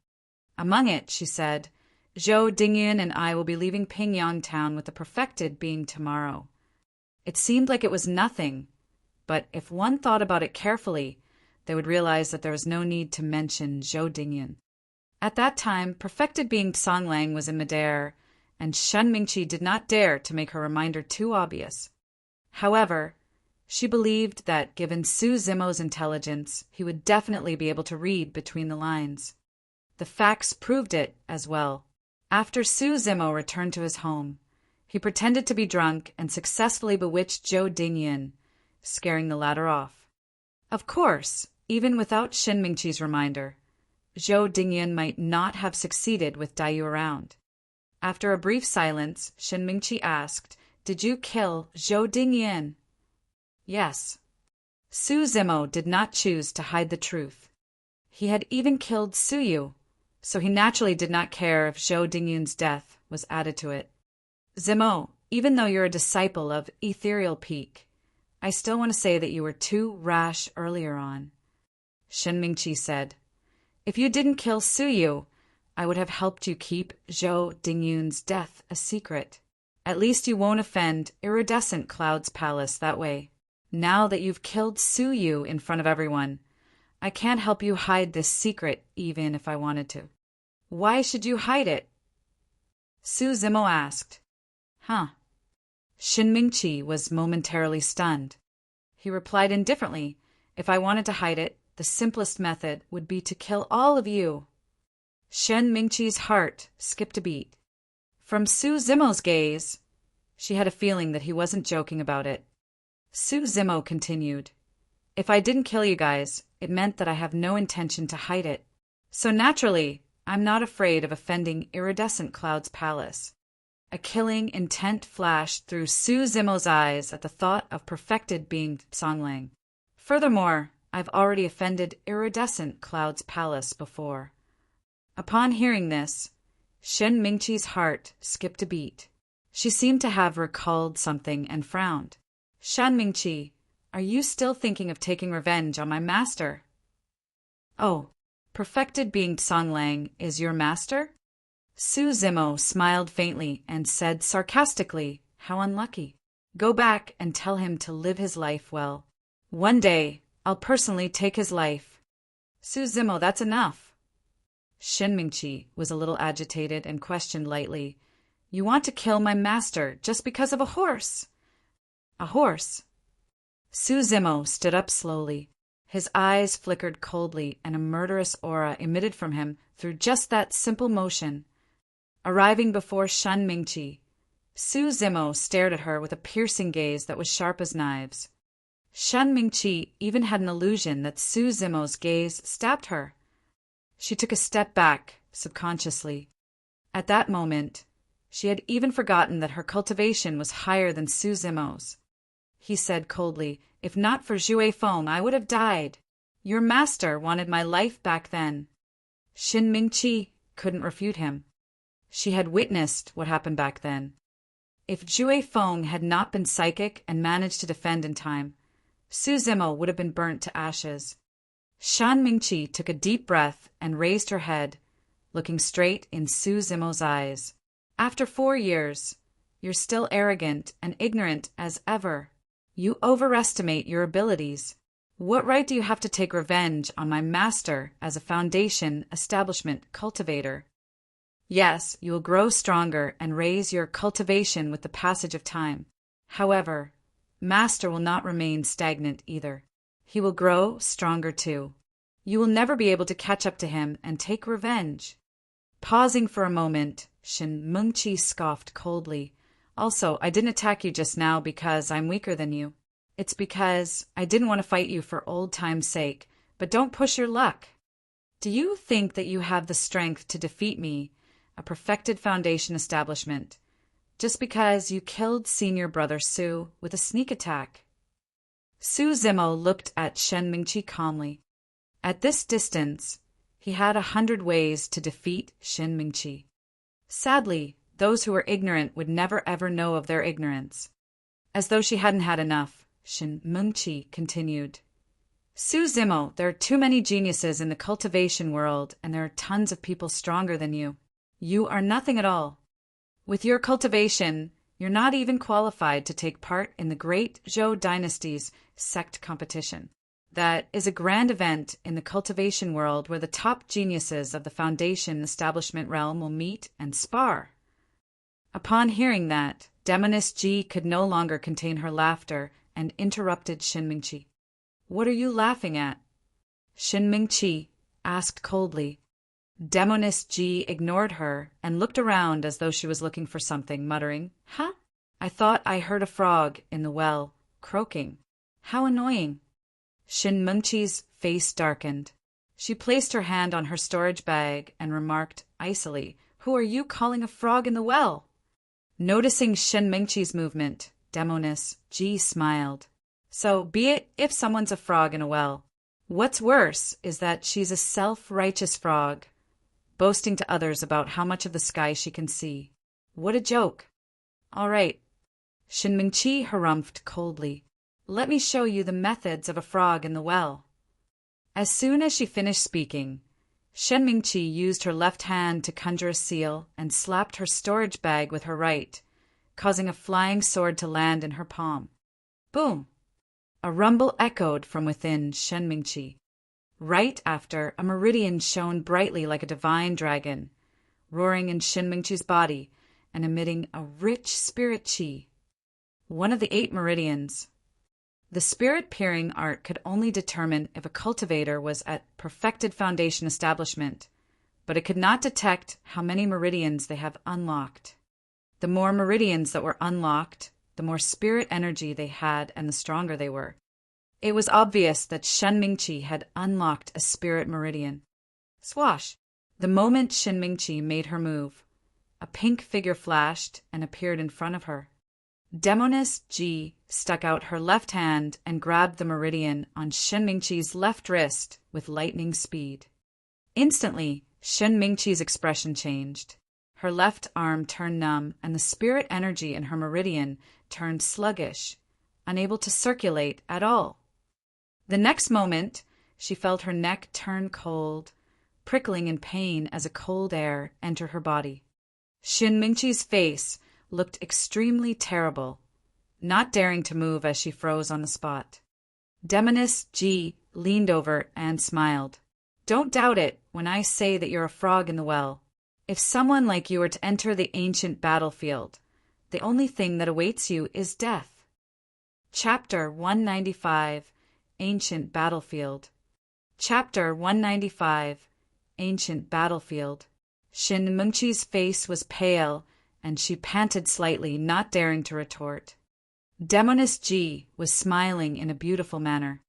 Among it, she said, "Zhou Dingyan and I will be leaving Pingyang town with the perfected being tomorrow." It seemed like it was nothing, but if one thought about it carefully, they would realize that there was no need to mention Zhou Dingyan. At that time, perfected being Songlang was in midair, and Shen Mingqi did not dare to make her reminder too obvious. However, she believed that given Su Zimo's intelligence, he would definitely be able to read between the lines. The facts proved it as well. After Su Zimo returned to his home, he pretended to be drunk and successfully bewitched Zhou Dingyan, scaring the latter off. Of course, even without Shen Mingqi's reminder, Zhou Dingyan might not have succeeded with Dai Yu around. After a brief silence, Shen Mingqi asked, "Did you kill Zhou Dingyan?" "Yes." Su Zimo did not choose to hide the truth. He had even killed Suyu, so he naturally did not care if Zhou Dingyan's death was added to it. "Zimo, even though you're a disciple of Ethereal Peak, I still want to say that you were too rash earlier on." Shen Mingqi said, "If you didn't kill Suyu, I would have helped you keep Zhou Dingyan's death a secret. At least you won't offend Iridescent Cloud's palace that way. Now that you've killed Suyu in front of everyone, I can't help you hide this secret even if I wanted to." "Why should you hide it?" Su Zimo asked. "Huh." Shen Mingqi was momentarily stunned. He replied indifferently, "If I wanted to hide it, the simplest method would be to kill all of you." Shen Mingqi's heart skipped a beat. From Su Zimo's gaze, she had a feeling that he wasn't joking about it. Su Zimo continued, "If I didn't kill you guys, it meant that I have no intention to hide it. So naturally, I'm not afraid of offending Iridescent Cloud's palace." A killing intent flashed through Su Zimo's eyes at the thought of perfected being Songlang. "Furthermore, I've already offended Iridescent Cloud's palace before." Upon hearing this, Shen Mingqi's heart skipped a beat. She seemed to have recalled something and frowned. "Shen Mingqi, are you still thinking of taking revenge on my master?" "Oh, perfected being Songlang is your master?" Su Zimo smiled faintly and said sarcastically, "How unlucky. Go back and tell him to live his life well. One day, I'll personally take his life." "Su Zimo, that's enough." Shen Mingqi was a little agitated and questioned lightly, "You want to kill my master just because of a horse?" "A horse?" Su Zimo stood up slowly. His eyes flickered coldly and a murderous aura emitted from him through just that simple motion. Arriving before Shen Mingqi, Su Zimo stared at her with a piercing gaze that was sharp as knives. Shen Mingqi even had an illusion that Su Zimo's gaze stabbed her. She took a step back, subconsciously. At that moment, she had even forgotten that her cultivation was higher than Su Zimo's. He said coldly, "If not for Zhue Feng, I would have died. Your master wanted my life back then." Shen Mingqi couldn't refute him. She had witnessed what happened back then. If Zhue Feng had not been psychic and managed to defend in time, Su Zimo would have been burnt to ashes. Shen Mingqi took a deep breath and raised her head, looking straight in Su Zimo's eyes. "After 4 years, you're still arrogant and ignorant as ever. You overestimate your abilities. What right do you have to take revenge on my master as a foundation establishment cultivator?" Yes, you will grow stronger and raise your cultivation with the passage of time. However, Master will not remain stagnant either. He will grow stronger too. You will never be able to catch up to him and take revenge. Pausing for a moment, Shin Mengqi scoffed coldly. Also, I didn't attack you just now because I'm weaker than you. It's because I didn't want to fight you for old time's sake, but don't push your luck. Do you think that you have the strength to defeat me, a perfected foundation establishment, just because you killed senior brother Su with a sneak attack? Su Zimo looked at Shen Mingqi calmly. At this distance, he had 100 ways to defeat Shen Mingqi. Sadly, those who were ignorant would never ever know of their ignorance. As though she hadn't had enough, Shen Mingqi continued. Su Zimo, there are too many geniuses in the cultivation world, and there are tons of people stronger than you. You are nothing at all. With your cultivation, you're not even qualified to take part in the great Zhou dynasty's sect competition. That is a grand event in the cultivation world where the top geniuses of the foundation establishment realm will meet and spar. Upon hearing that, Demoness Ji could no longer contain her laughter and interrupted Shin Mingqi. What are you laughing at? Shin Mingqi asked coldly. Demoness Ji ignored her and looked around as though she was looking for something, muttering, Huh? I thought I heard a frog in the well, croaking. How annoying. Shin Mengqi's face darkened. She placed her hand on her storage bag and remarked icily, Who are you calling a frog in the well? Noticing Shin Mengqi's movement, Demoness Ji smiled. So be it if someone's a frog in a well. What's worse is that she's a self-righteous frog, boasting to others about how much of the sky she can see. What a joke. All right. Shin Mingqi harumphed coldly. Let me show you the methods of a frog in the well. As soon as she finished speaking, Shen Mingqi used her left hand to conjure a seal and slapped her storage bag with her right, causing a flying sword to land in her palm. Boom! A rumble echoed from within Shen Mingqi. Right after, a meridian shone brightly like a divine dragon, roaring in Shen Mingqi's body and emitting a rich spirit qi. One of the 8 meridians. The spirit-peering art could only determine if a cultivator was at perfected foundation establishment, but it could not detect how many meridians they have unlocked. The more meridians that were unlocked, the more spirit energy they had and the stronger they were. It was obvious that Shen Mingqi had unlocked a spirit meridian. Swash! The moment Shen Mingqi made her move, a pink figure flashed and appeared in front of her. Demoness Ji stuck out her left hand and grabbed the meridian on Shen Mingqi's left wrist with lightning speed. Instantly, Shen Mingqi's expression changed. Her left arm turned numb, and the spirit energy in her meridian turned sluggish, unable to circulate at all. The next moment, she felt her neck turn cold, prickling in pain as a cold air entered her body. Shen Mingqi's face looked extremely terrible, not daring to move as she froze on the spot. Demoness Ji leaned over and smiled. Don't doubt it when I say that you're a frog in the well. If someone like you were to enter the ancient battlefield, the only thing that awaits you is death. Chapter 195, Ancient Battlefield. Chapter 195, Ancient Battlefield. Shin Mengqi's face was pale, and she panted slightly, not daring to retort. Demoness Ji was smiling in a beautiful manner.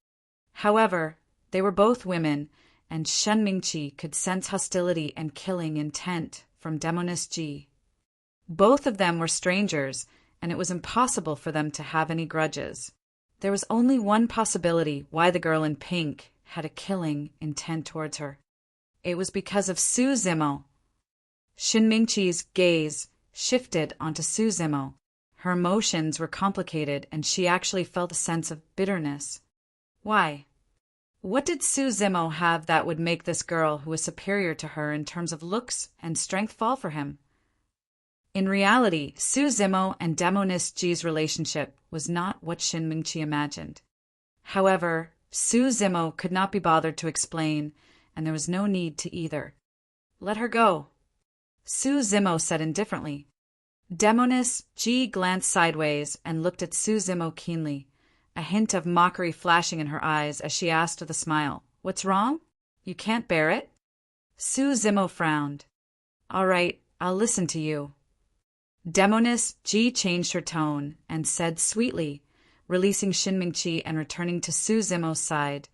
However, they were both women, and Shen Mingqi could sense hostility and killing intent from Demoness Ji. Both of them were strangers, and it was impossible for them to have any grudges. There was only one possibility why the girl in pink had a killing intent towards her. It was because of Su Zimo. Shin Mingqi's gaze shifted onto Su Zimo. Her emotions were complicated, and she actually felt a sense of bitterness. Why? What did Su Zimo have that would make this girl, who was superior to her in terms of looks and strength, fall for him? In reality, Su Zimo and Demoness Ji's relationship was not what Shin Mingqi imagined. However, Su Zimo could not be bothered to explain, and there was no need to either. Let her go. Su Zimo said indifferently. Demoness Ji glanced sideways and looked at Su Zimo keenly, a hint of mockery flashing in her eyes as she asked with a smile, "What's wrong? You can't bear it?" Su Zimo frowned. "All right, I'll listen to you." Demoness Ji changed her tone and said sweetly, releasing Shinmingchi and returning to Su Zimo's side,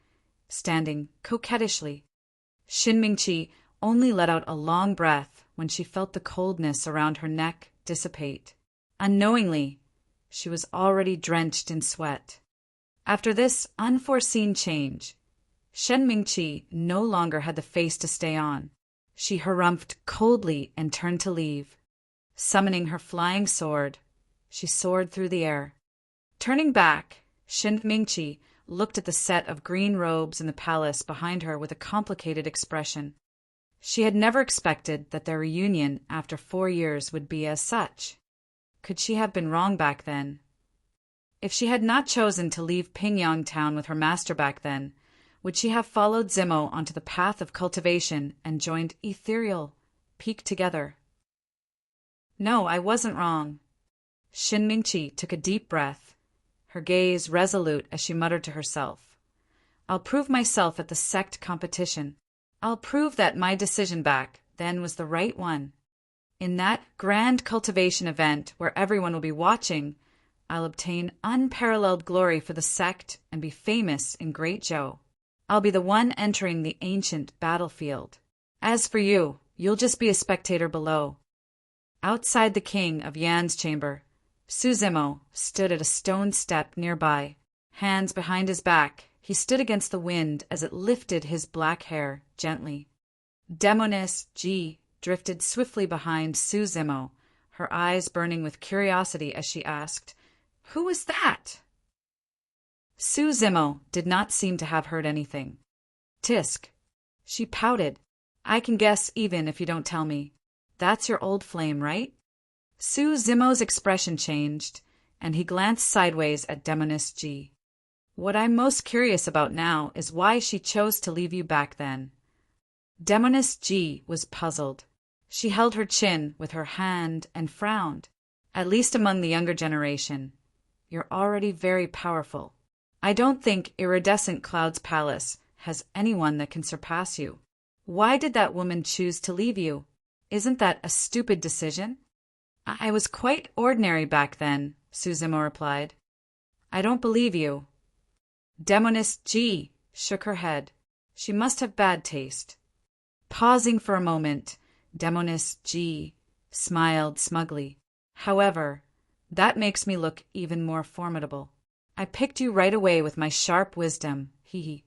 standing coquettishly. Shinmingchi only let out a long breath when she felt the coldness around her neck dissipate. Unknowingly, she was already drenched in sweat. After this unforeseen change, Shinmingchi no longer had the face to stay on. She harumphed coldly and turned to leave. Summoning her flying sword, she soared through the air. Turning back, Shinmingchi looked at the set of green robes in the palace behind her with a complicated expression. She had never expected that their reunion after 4 years would be as such. Could she have been wrong back then? If she had not chosen to leave Pingyang town with her master back then, would she have followed Zimo onto the path of cultivation and joined Ethereal Peak together? No, I wasn't wrong. Shinmingchi took a deep breath, her gaze resolute as she muttered to herself. I'll prove myself at the sect competition. I'll prove that my decision back then was the right one. In that grand cultivation event where everyone will be watching, I'll obtain unparalleled glory for the sect and be famous in Great Zhou. I'll be the one entering the ancient battlefield. As for you, you'll just be a spectator below. Outside the king of Yan's chamber, Su Zimo stood at a stone step nearby. Hands behind his back, he stood against the wind as it lifted his black hair gently. Demoness Ji drifted swiftly behind Su Zimo, her eyes burning with curiosity as she asked, "Who is that?" Su Zimo did not seem to have heard anything. "Tisk." She pouted. "I can guess even if you don't tell me. That's your old flame, right?" Su Zimo's expression changed, and he glanced sideways at Demoness Ji. "What I'm most curious about now is why she chose to leave you back then." Demoness Ji was puzzled. She held her chin with her hand and frowned. "At least among the younger generation, you're already very powerful. I don't think Iridescent Cloud's palace has anyone that can surpass you. Why did that woman choose to leave you? Isn't that a stupid decision?" "I was quite ordinary back then," Su Zimo replied. "I don't believe you." Demoness Ji shook her head. She must have bad taste. Pausing for a moment, Demoness Ji smiled smugly. "However, that makes me look even more formidable. I picked you right away with my sharp wisdom, hee.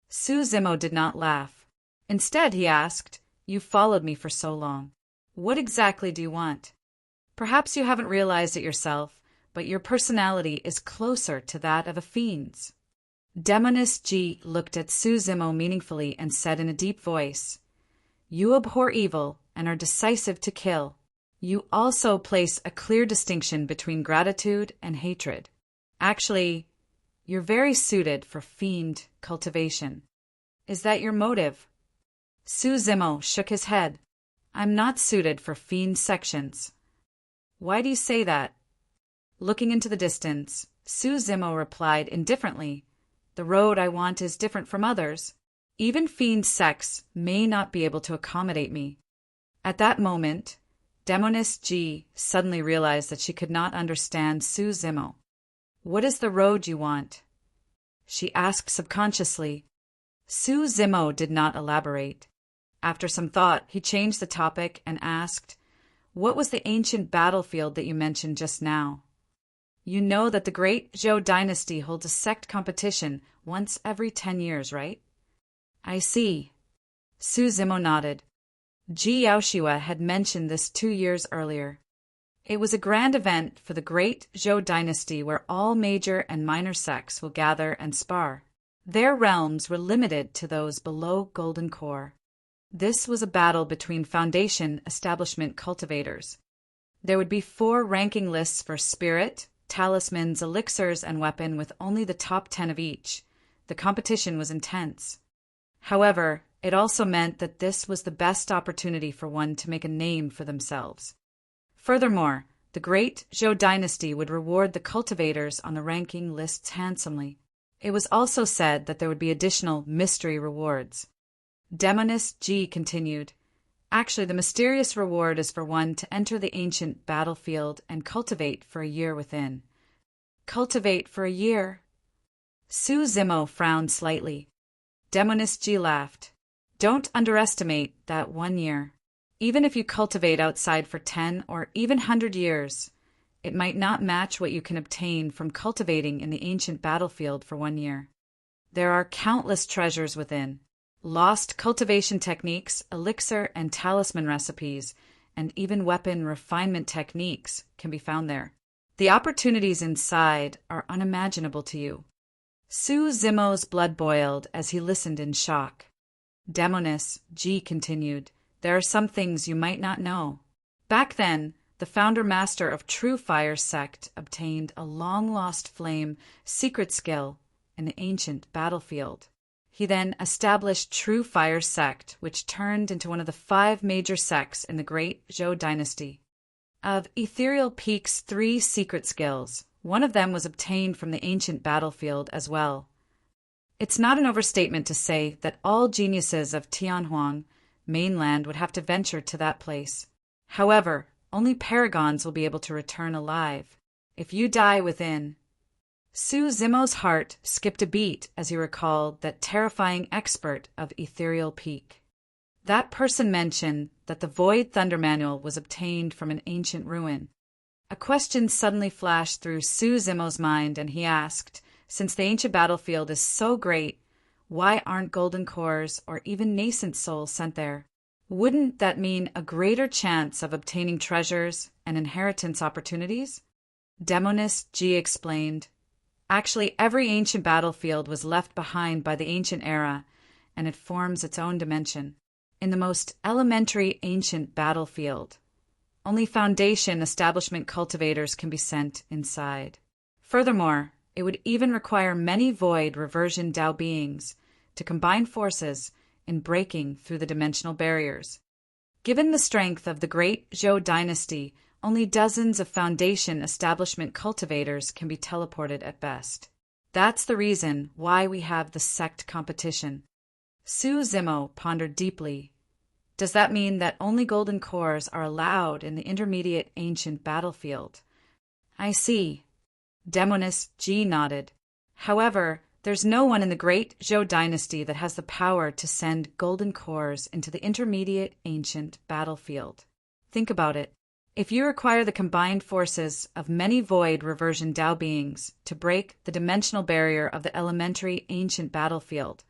Su Zimo did not laugh. Instead, he asked, "You followed me for so long. What exactly do you want? Perhaps you haven't realized it yourself, but your personality is closer to that of a fiend's." Demoness Ji looked at Su Zimo meaningfully and said in a deep voice, "You abhor evil and are decisive to kill. You also place a clear distinction between gratitude and hatred. Actually, you're very suited for fiend cultivation. Is that your motive?" Su Zimo shook his head. "I'm not suited for fiend sections." "Why do you say that?" Looking into the distance, Su Zimo replied indifferently, "The road I want is different from others. Even fiend sects may not be able to accommodate me." At that moment, Demoness Ji suddenly realized that she could not understand Su Zimo. "What is the road you want?" she asked subconsciously. Su Zimo did not elaborate. After some thought, he changed the topic and asked, "What was the ancient battlefield that you mentioned just now?" "You know that the Great Zhou dynasty holds a sect competition once every 10 years, right?" "I see." Su Zimo nodded. Ji Yaoshiwa had mentioned this 2 years earlier. It was a grand event for the Great Zhou dynasty where all major and minor sects will gather and spar. Their realms were limited to those below Golden Core. This was a battle between Foundation establishment cultivators. There would be 4 ranking lists for spirit, talismans, elixirs, and weapon with only the top 10 of each. The competition was intense. However, It also meant that this was the best opportunity for one to make a name for themselves. Furthermore, the great Zhou dynasty would reward the cultivators on the ranking lists handsomely. It was also said that there would be additional mystery rewards. Demonist G continued, "Actually, the mysterious reward is for one to enter the ancient battlefield and cultivate for a year within." Cultivate for a year? Su Zimo frowned slightly. Demonist G laughed. "Don't underestimate that 1 year. Even if you cultivate outside for 10 or even 100 years, it might not match what you can obtain from cultivating in the ancient battlefield for 1 year. There are countless treasures within. Lost cultivation techniques, elixir and talisman recipes, and even weapon refinement techniques can be found there. The opportunities inside are unimaginable to you." Su Zimo's blood boiled as he listened in shock. Demonist G continued, "There are some things you might not know. Back then, the founder-master of True Fire's sect obtained a long-lost flame secret skill in the ancient battlefield. He then established True Fire's sect, which turned into one of the 5 major sects in the Great Zhou dynasty. Of Ethereal Peak's 3 secret skills, one of them was obtained from the ancient battlefield as well. It's not an overstatement to say that all geniuses of Tianhuang mainland would have to venture to that place. However, only paragons will be able to return alive. If you die within..." Su Zimo's heart skipped a beat as he recalled that terrifying expert of Ethereal Peak. That person mentioned that the Void Thunder Manual was obtained from an ancient ruin. A question suddenly flashed through Su Zimo's mind, and he asked, since the ancient battlefield is so great, why aren't golden cores or even nascent souls sent there? Wouldn't that mean a greater chance of obtaining treasures and inheritance opportunities? Demonist G explained, "Actually, every ancient battlefield was left behind by the ancient era, and it forms its own dimension. In the most elementary ancient battlefield, only Foundation establishment cultivators can be sent inside. Furthermore, it would even require many void reversion Dao beings to combine forces in breaking through the dimensional barriers. Given the strength of the Great Zhou dynasty, only dozens of Foundation establishment cultivators can be teleported at best. That's the reason why we have the sect competition." Su Zimo pondered deeply. "Does that mean that only golden cores are allowed in the intermediate ancient battlefield?" "I see." Demonist G nodded. "However, there's no one in the Great Zhou dynasty that has the power to send golden cores into the intermediate ancient battlefield. Think about it. If you require the combined forces of many void reversion Dao beings to break the dimensional barrier of the elementary ancient battlefield,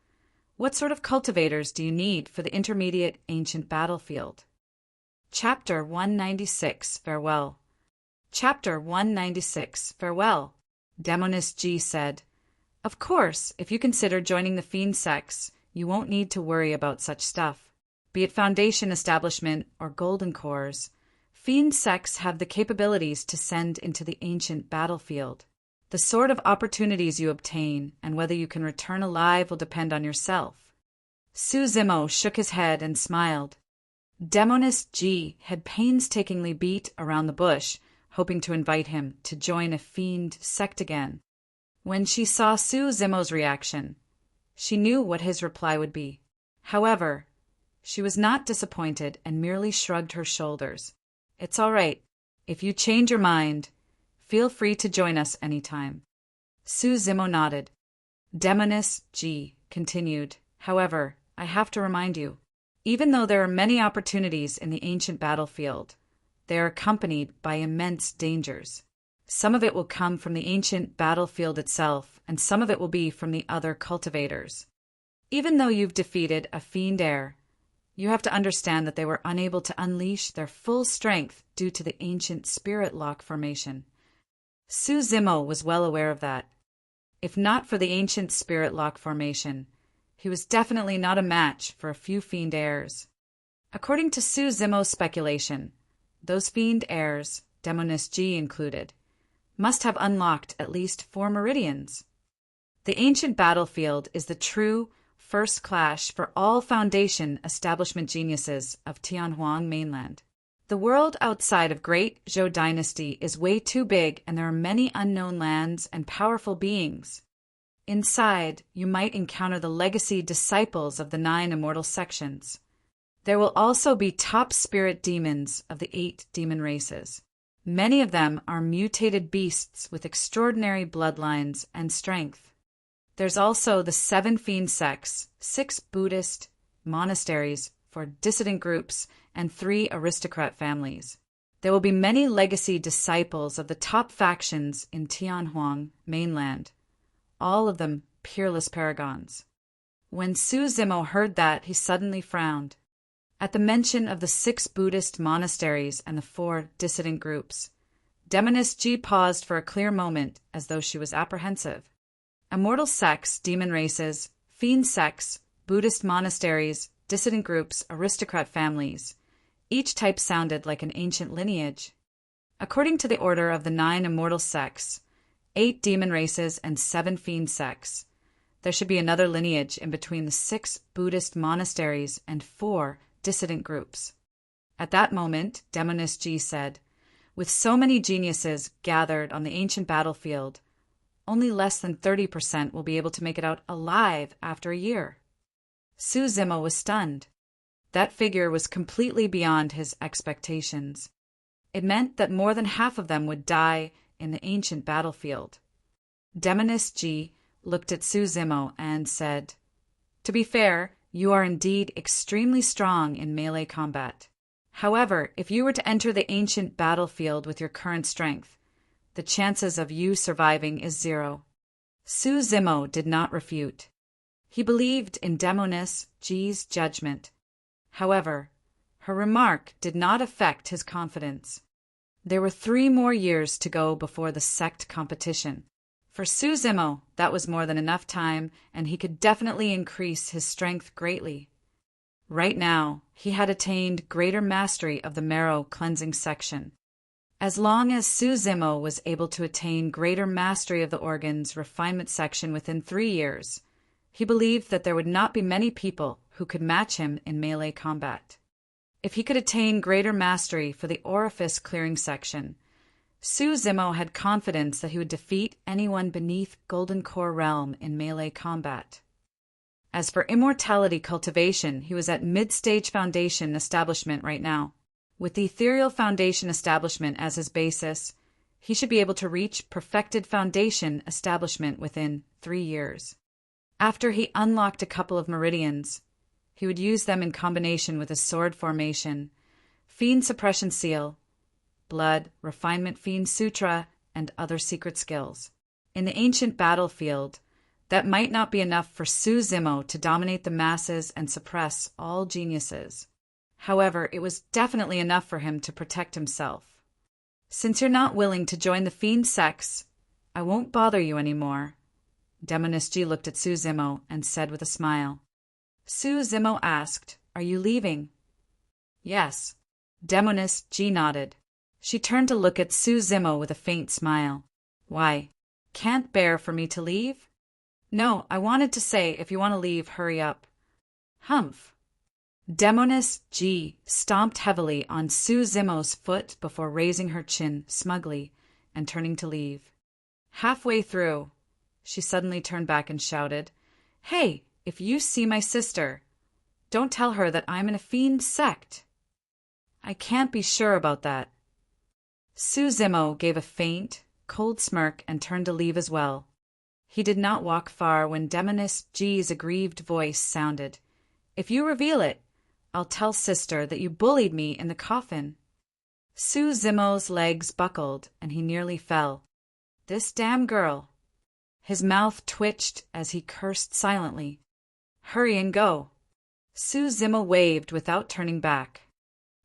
what sort of cultivators do you need for the intermediate ancient battlefield?" Chapter 196, Farewell. Chapter 196, Farewell. Demonist G said, "Of course, if you consider joining the Fiend sects, you won't need to worry about such stuff. Be it Foundation establishment or Golden Cores, Fiend sects have the capabilities to send into the ancient battlefield. The sort of opportunities you obtain and whether you can return alive will depend on yourself." Su Zimo shook his head and smiled. Demonist G had painstakingly beat around the bush, hoping to invite him to join a Fiend sect again. When she saw Su Zimo's reaction, she knew what his reply would be. However, she was not disappointed and merely shrugged her shoulders. "It's all right. If you change your mind, feel free to join us anytime." Su Zimo nodded. Demonist G continued, "However, I have to remind you, even though there are many opportunities in the ancient battlefield, they are accompanied by immense dangers. Some of it will come from the ancient battlefield itself, and some of it will be from the other cultivators. Even though you've defeated a Fiend heir, you have to understand that they were unable to unleash their full strength due to the ancient spirit lock formation." Su Zimo was well aware of that. If not for the ancient spirit lock formation, he was definitely not a match for a few Fiend heirs. According to Su Zimo's speculation, those Fiend heirs, Demonist G included, must have unlocked at least 4 meridians. The ancient battlefield is the true first clash for all Foundation establishment geniuses of Tianhuang mainland. The world outside of Great Zhou Dynasty is way too big, and there are many unknown lands and powerful beings. Inside, you might encounter the legacy disciples of the 9 immortal sections. There will also be top spirit demons of the 8 demon races. Many of them are mutated beasts with extraordinary bloodlines and strength. There's also the 7 fiend sects, 6 Buddhist monasteries for dissident groups, and 3 aristocrat families. There will be many legacy disciples of the top factions in Tianhuang mainland, all of them peerless paragons. When Su Zimo heard that, he suddenly frowned. At the mention of the 6 Buddhist monasteries and the 4 dissident groups, Demoness Ji paused for a clear moment, as though she was apprehensive. Immortal sects, demon races, fiend sects, Buddhist monasteries, dissident groups, aristocrat families. Each type sounded like an ancient lineage. According to the order of the 9 immortal sects, 8 demon races, and 7 fiend sects, there should be another lineage in between the 6 Buddhist monasteries and 4 dissident groups. At that moment, Demoness Ji said, "With so many geniuses gathered on the ancient battlefield, only less than 30% will be able to make it out alive after a year." Su Zimo was stunned. That figure was completely beyond his expectations. It meant that more than half of them would die in the ancient battlefield. Demoness Ji looked at Su Zimo and said, "To be fair, you are indeed extremely strong in melee combat. However, if you were to enter the ancient battlefield with your current strength, the chances of you surviving is 0. Su Zimo did not refute. He believed in Demoness Ji's judgment. However, her remark did not affect his confidence. There were 3 more years to go before the sect competition. For Su Zimo, that was more than enough time, and he could definitely increase his strength greatly. Right now, he had attained greater mastery of the marrow cleansing section. As long as Su Zimo was able to attain greater mastery of the organs refinement section within 3 years, he believed that there would not be many people who could match him in melee combat. If he could attain greater mastery for the orifice clearing section, Su Zimo had confidence that he would defeat anyone beneath Golden Core Realm in melee combat. As for immortality cultivation, he was at mid-stage foundation establishment right now. With the ethereal foundation establishment as his basis, he should be able to reach perfected foundation establishment within 3 years. After he unlocked a couple of meridians, he would use them in combination with his sword formation, fiend suppression seal, blood, refinement fiend sutra, and other secret skills. In the ancient battlefield, that might not be enough for Su Zimo to dominate the masses and suppress all geniuses. However, it was definitely enough for him to protect himself. "Since you're not willing to join the fiend sects, I won't bother you anymore." Demoness Ji looked at Su Zimo and said with a smile. Su Zimo asked, "Are you leaving?" "Yes." Demoness Ji nodded. She turned to look at Su Zimo with a faint smile. "Why, can't bear for me to leave?" "No, I wanted to say, if you want to leave, hurry up." "Humph." Demoness Ji stomped heavily on Su Zimo's foot before raising her chin smugly and turning to leave. Halfway through, she suddenly turned back and shouted, "Hey, if you see my sister, don't tell her that I'm in a fiend sect." "I can't be sure about that." Su Zimo gave a faint, cold smirk and turned to leave as well. He did not walk far when Demoness Ji's aggrieved voice sounded, "If you reveal it, I'll tell sister that you bullied me in the coffin." Su Zimo's legs buckled and he nearly fell. This damn girl. His mouth twitched as he cursed silently. "Hurry and go." Su Zimo waved without turning back.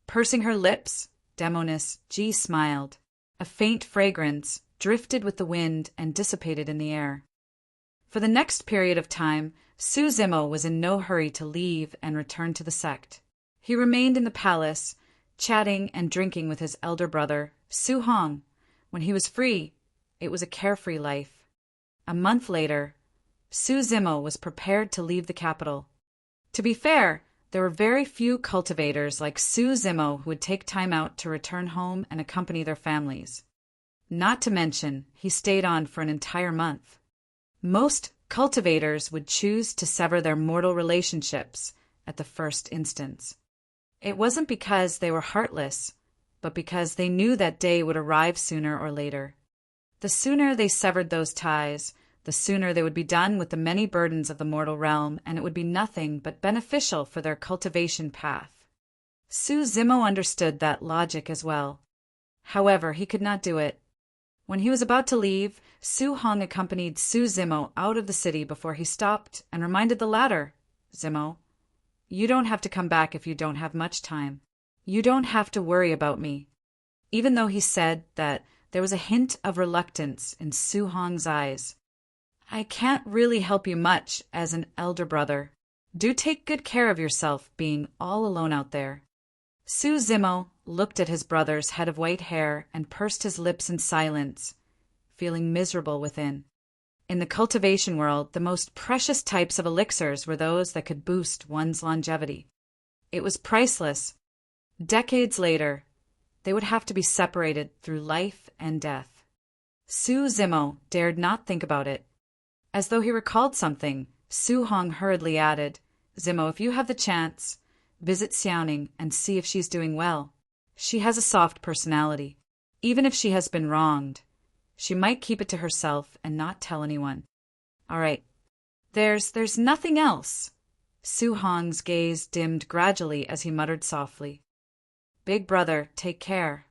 Pursing her lips, Demoness Ji smiled. A faint fragrance drifted with the wind and dissipated in the air. For the next period of time, Su Zimo was in no hurry to leave and return to the sect. He remained in the palace, chatting and drinking with his elder brother, Su Hong. When he was free, it was a carefree life. A month later, Su Zimo was prepared to leave the capital. To be fair, there were very few cultivators like Su Zimo who would take time out to return home and accompany their families. Not to mention, he stayed on for an entire month. Most cultivators would choose to sever their mortal relationships at the first instance. It wasn't because they were heartless, but because they knew that day would arrive sooner or later. The sooner they severed those ties, the sooner they would be done with the many burdens of the mortal realm, and it would be nothing but beneficial for their cultivation path. Su Zimo understood that logic as well. However, he could not do it. When he was about to leave, Su Hong accompanied Su Zimo out of the city before he stopped and reminded the latter, "Zimo, you don't have to come back if you don't have much time. You don't have to worry about me." Even though he said that, there was a hint of reluctance in Su Hong's eyes. "I can't really help you much as an elder brother. Do take good care of yourself being all alone out there." Su Zimo looked at his brother's head of white hair and pursed his lips in silence, feeling miserable within. In the cultivation world, the most precious types of elixirs were those that could boost one's longevity. It was priceless. Decades later, they would have to be separated through life and death. Su Zimo dared not think about it. As though he recalled something, Su Hong hurriedly added, "Zimo, if you have the chance, visit Xiaoning and see if she's doing well. She has a soft personality. Even if she has been wronged, she might keep it to herself and not tell anyone." "All right. There's nothing else." Su Hong's gaze dimmed gradually as he muttered softly, "Big brother, take care."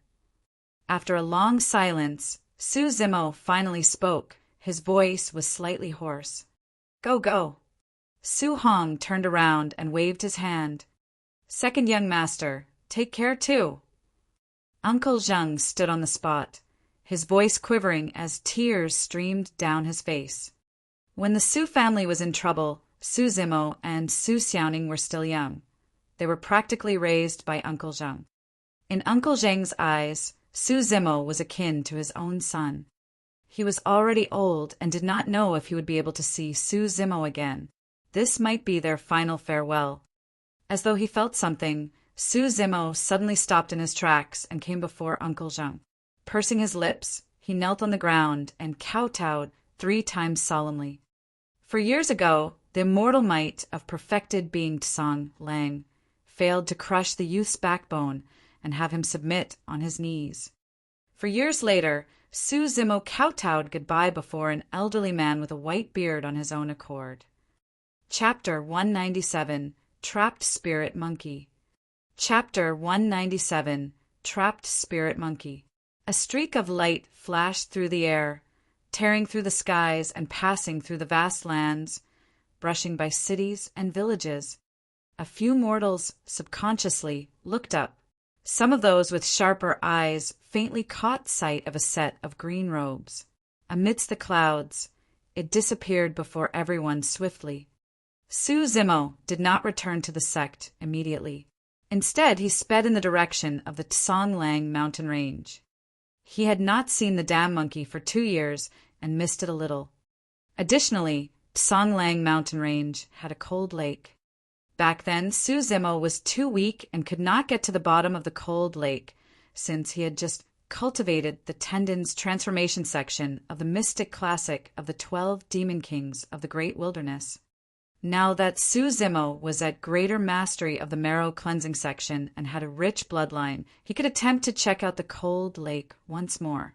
After a long silence, Su Zimo finally spoke. His voice was slightly hoarse. "Go, go." Su Hong turned around and waved his hand. "Second young master, take care too." Uncle Zheng stood on the spot, his voice quivering as tears streamed down his face. When the Su family was in trouble, Su Zimo and Su Xiaoning were still young. They were practically raised by Uncle Zheng. In Uncle Zheng's eyes, Su Zimo was akin to his own son. He was already old and did not know if he would be able to see Su Zimo again. This might be their final farewell. As though he felt something, Su Zimo suddenly stopped in his tracks and came before Uncle Zheng. Pursing his lips, he knelt on the ground and kowtowed 3 times solemnly. For years ago, the immortal might of perfected being Tsang Lang failed to crush the youth's backbone and have him submit on his knees. For years later, Su Zimo kowtowed goodbye before an elderly man with a white beard on his own accord. Chapter 197, Trapped Spirit Monkey. Chapter 197, Trapped Spirit Monkey. A streak of light flashed through the air, tearing through the skies and passing through the vast lands, brushing by cities and villages. A few mortals subconsciously looked up. Some of those with sharper eyes faintly caught sight of a set of green robes. Amidst the clouds, it disappeared before everyone swiftly. Su Zimo did not return to the sect immediately. Instead, he sped in the direction of the Tsonglang mountain range. He had not seen the dam monkey for 2 years and missed it a little. Additionally, Tsonglang mountain range had a cold lake. Back then, Su Zimo was too weak and could not get to the bottom of the cold lake, since he had just cultivated the Tendon's transformation section of the mystic classic of the 12 demon kings of the great wilderness. Now that Su Zimo was at greater mastery of the marrow cleansing section and had a rich bloodline, he could attempt to check out the cold lake once more.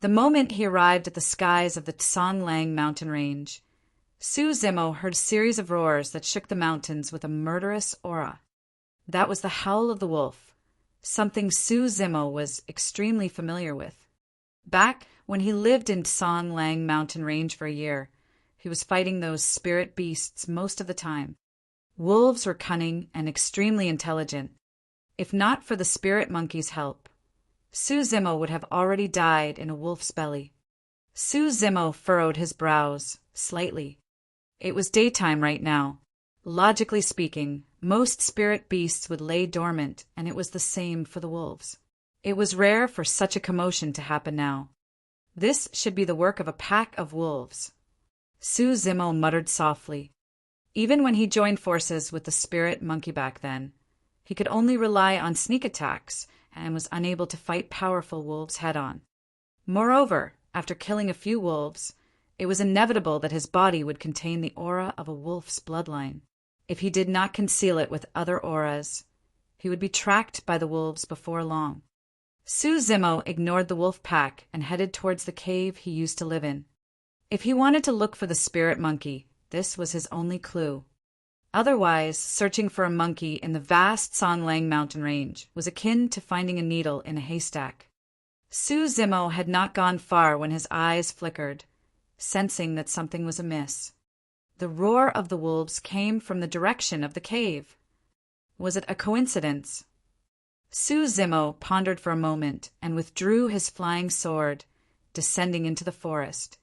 The moment he arrived at the skies of the Tsonglang mountain range, Su Zimo heard a series of roars that shook the mountains with a murderous aura. That was the howl of the wolf, something Su Zimo was extremely familiar with. Back when he lived in Tsonglang mountain range for a year, he was fighting those spirit beasts most of the time. Wolves were cunning and extremely intelligent. If not for the spirit monkey's help, Su Zimo would have already died in a wolf's belly. Su Zimo furrowed his brows slightly. It was daytime right now. Logically speaking, most spirit beasts would lay dormant, and it was the same for the wolves. It was rare for such a commotion to happen now. This should be the work of a pack of wolves. Su Zimo muttered softly. Even when he joined forces with the spirit monkey back then, he could only rely on sneak attacks and was unable to fight powerful wolves head-on. Moreover, after killing a few wolves, it was inevitable that his body would contain the aura of a wolf's bloodline. If he did not conceal it with other auras, he would be tracked by the wolves before long. Su Zimo ignored the wolf pack and headed towards the cave he used to live in. If he wanted to look for the spirit monkey, this was his only clue. Otherwise, searching for a monkey in the vast Sanlang mountain range was akin to finding a needle in a haystack. Su Zimo had not gone far when his eyes flickered, sensing that something was amiss. The roar of the wolves came from the direction of the cave. Was it a coincidence? Su Zimo pondered for a moment and withdrew his flying sword, descending into the forest.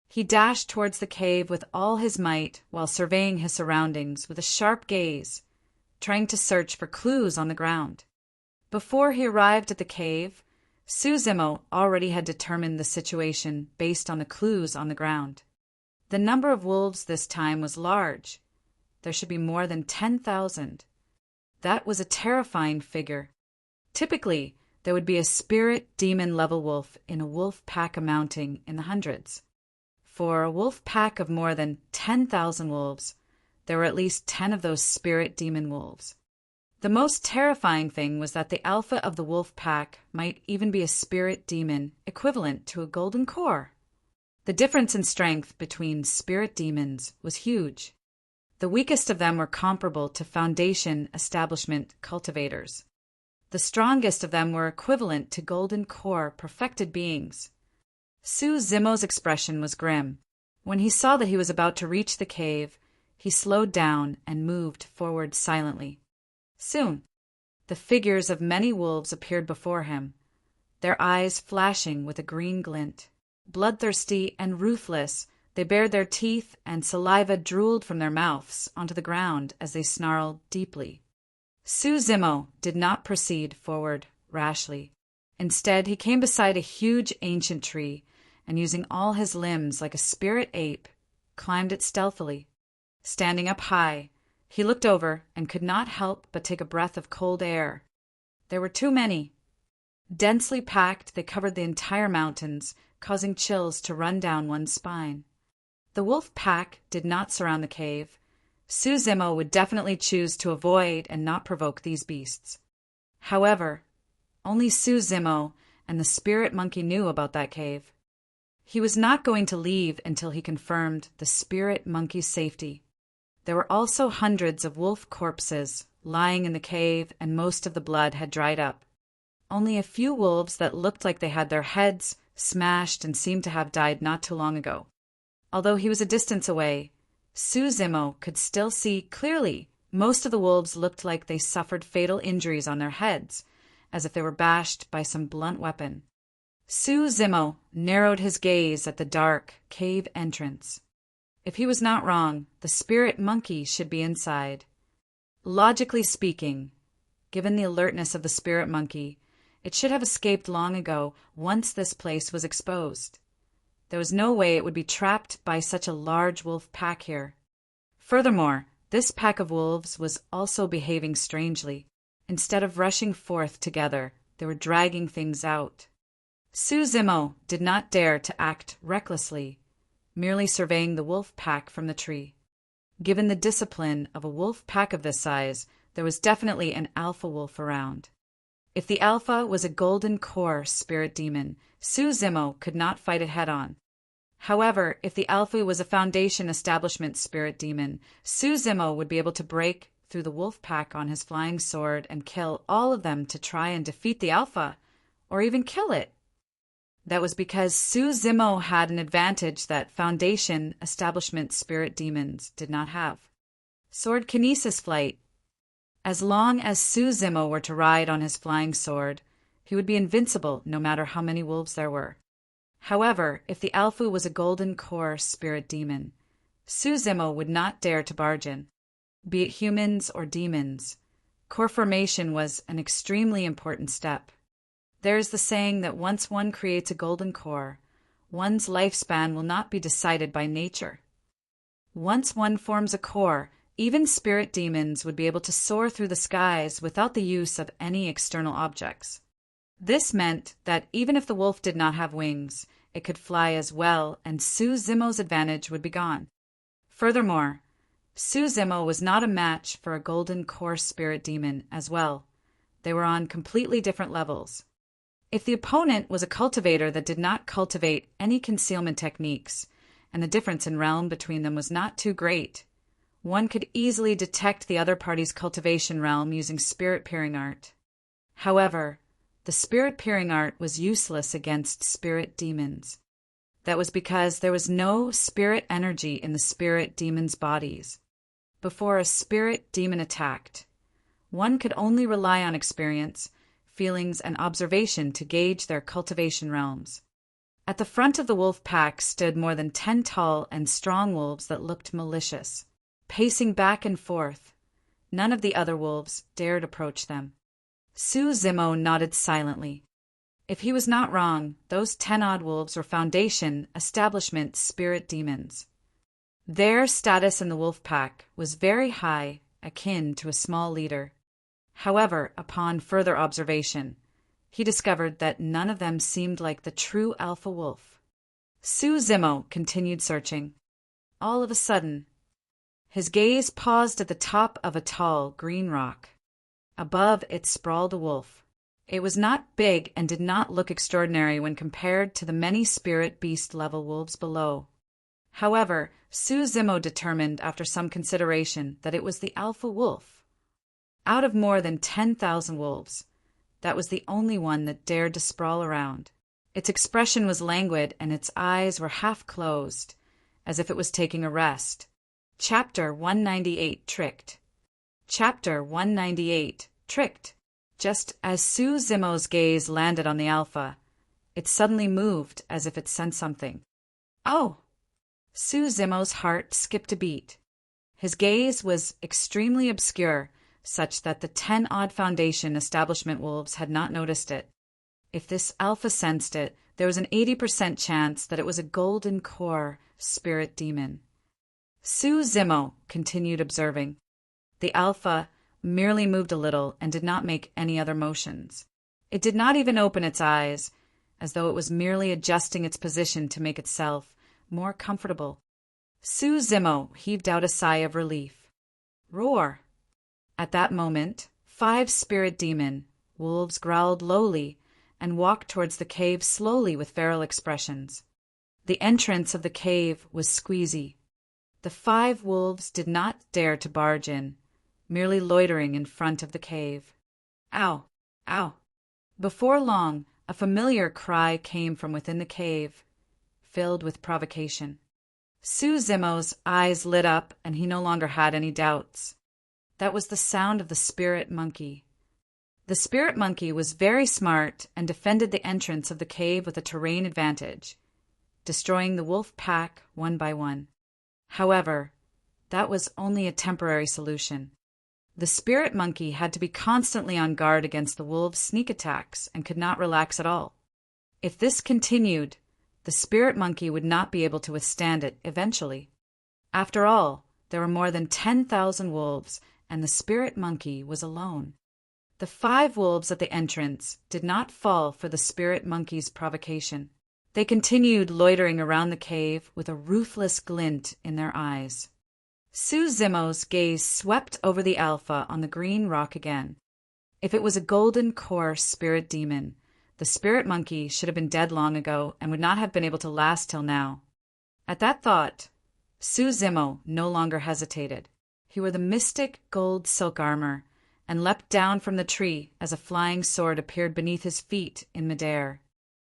He dashed towards the cave with all his might while surveying his surroundings with a sharp gaze, trying to search for clues on the ground. Before he arrived at the cave, Su Zimo already had determined the situation based on the clues on the ground. The number of wolves this time was large. There should be more than 10,000. That was a terrifying figure. Typically, there would be a spirit demon level wolf in a wolf pack amounting in the hundreds. For a wolf pack of more than 10,000 wolves, there were at least 10 of those spirit demon wolves. The most terrifying thing was that the alpha of the wolf pack might even be a spirit demon equivalent to a golden core. The difference in strength between spirit demons was huge. The weakest of them were comparable to Foundation establishment cultivators. The strongest of them were equivalent to golden core perfected beings. Su Zimo's expression was grim. When he saw that he was about to reach the cave, he slowed down and moved forward silently. Soon, the figures of many wolves appeared before him, their eyes flashing with a green glint. Bloodthirsty and ruthless, they bared their teeth and saliva drooled from their mouths onto the ground as they snarled deeply. Su Zimo did not proceed forward rashly. Instead, he came beside a huge ancient tree and, using all his limbs like a spirit ape, climbed it stealthily. Standing up high, he looked over and could not help but take a breath of cold air. There were too many. Densely packed, they covered the entire mountains, causing chills to run down one's spine. The wolf pack did not surround the cave. Su Zimo would definitely choose to avoid and not provoke these beasts. However, only Su Zimo and the spirit monkey knew about that cave. He was not going to leave until he confirmed the spirit monkey's safety. There were also hundreds of wolf corpses lying in the cave, and most of the blood had dried up. Only a few wolves that looked like they had their heads smashed and seemed to have died not too long ago. Although he was a distance away, Su Zimo could still see clearly. Most of the wolves looked like they suffered fatal injuries on their heads, as if they were bashed by some blunt weapon. Su Zimo narrowed his gaze at the dark cave entrance. If he was not wrong, the spirit monkey should be inside. Logically speaking, given the alertness of the spirit monkey, it should have escaped long ago once this place was exposed. There was no way it would be trapped by such a large wolf pack here. Furthermore, this pack of wolves was also behaving strangely. Instead of rushing forth together, they were dragging things out. Su Zimo did not dare to act recklessly, merely surveying the wolf pack from the tree. Given the discipline of a wolf pack of this size, there was definitely an alpha wolf around. If the alpha was a golden core spirit demon, Su Zimo could not fight it head-on. However, if the alpha was a Foundation establishment spirit demon, Su Zimo would be able to break through the wolf pack on his flying sword and kill all of them to try and defeat the alpha, or even kill it. That was because Su Zimo had an advantage that Foundation establishment spirit demons did not have. Sword kinesis flight. As long as Su Zimo were to ride on his flying sword, he would be invincible no matter how many wolves there were. However, if the alpha was a golden core spirit demon, Su Zimo would not dare to barge in. Be it humans or demons, core formation was an extremely important step. There is the saying that once one creates a golden core, one's lifespan will not be decided by nature. Once one forms a core, even spirit demons would be able to soar through the skies without the use of any external objects. This meant that even if the wolf did not have wings, it could fly as well, and Su Zimo's advantage would be gone. Furthermore, Su Zimo was not a match for a golden core spirit demon as well. They were on completely different levels. If the opponent was a cultivator that did not cultivate any concealment techniques, and the difference in realm between them was not too great, one could easily detect the other party's cultivation realm using spirit peering art. However, the spirit peering art was useless against spirit demons. That was because there was no spirit energy in the spirit demons' bodies. Before a spirit demon attacked, one could only rely on experience, feelings, and observation to gauge their cultivation realms. At the front of the wolf pack stood more than 10 tall and strong wolves that looked malicious, pacing back and forth. None of the other wolves dared approach them. Su Zimo nodded silently. If he was not wrong, those 10-odd wolves were Foundation establishment spirit demons. Their status in the wolf pack was very high, akin to a small leader. However, upon further observation, he discovered that none of them seemed like the true alpha wolf. Su Zimo continued searching. All of a sudden, his gaze paused at the top of a tall, green rock. Above it sprawled a wolf. It was not big and did not look extraordinary when compared to the many spirit beast-level wolves below. However, Su Zimo determined after some consideration that it was the alpha wolf. Out of more than 10,000 wolves, that was the only one that dared to sprawl around. Its expression was languid and its eyes were half closed, as if it was taking a rest. Chapter 198 Tricked. Chapter 198 Tricked. Just as Su Zimo's gaze landed on the alpha, it suddenly moved as if it sensed something. Oh! Su Zimo's heart skipped a beat. His gaze was extremely obscure, such that the 10-odd Foundation establishment wolves had not noticed it. If this alpha sensed it, there was an 80% chance that it was a golden core spirit demon. Su Zimo continued observing. The alpha merely moved a little and did not make any other motions. It did not even open its eyes, as though it was merely adjusting its position to make itself more comfortable. Su Zimo heaved out a sigh of relief. Roar! At that moment, 5 spirit demon wolves growled lowly and walked towards the cave slowly with feral expressions. The entrance of the cave was squeezy. The 5 wolves did not dare to barge in, merely loitering in front of the cave. Ow! Ow! Before long, a familiar cry came from within the cave, filled with provocation. Su Zimo's eyes lit up and he no longer had any doubts. That was the sound of the spirit monkey. The spirit monkey was very smart and defended the entrance of the cave with a terrain advantage, destroying the wolf pack one by one. However, that was only a temporary solution. The spirit monkey had to be constantly on guard against the wolves' sneak attacks and could not relax at all. If this continued, the spirit monkey would not be able to withstand it eventually. After all, there were more than 10,000 wolves, and the spirit monkey was alone. The 5 wolves at the entrance did not fall for the spirit monkey's provocation. They continued loitering around the cave with a ruthless glint in their eyes. Su Zimo's gaze swept over the alpha on the green rock again. If it was a golden core spirit demon, the spirit monkey should have been dead long ago and would not have been able to last till now. At that thought, Su Zimo no longer hesitated. He wore the mystic gold silk armor and leapt down from the tree as a flying sword appeared beneath his feet in midair.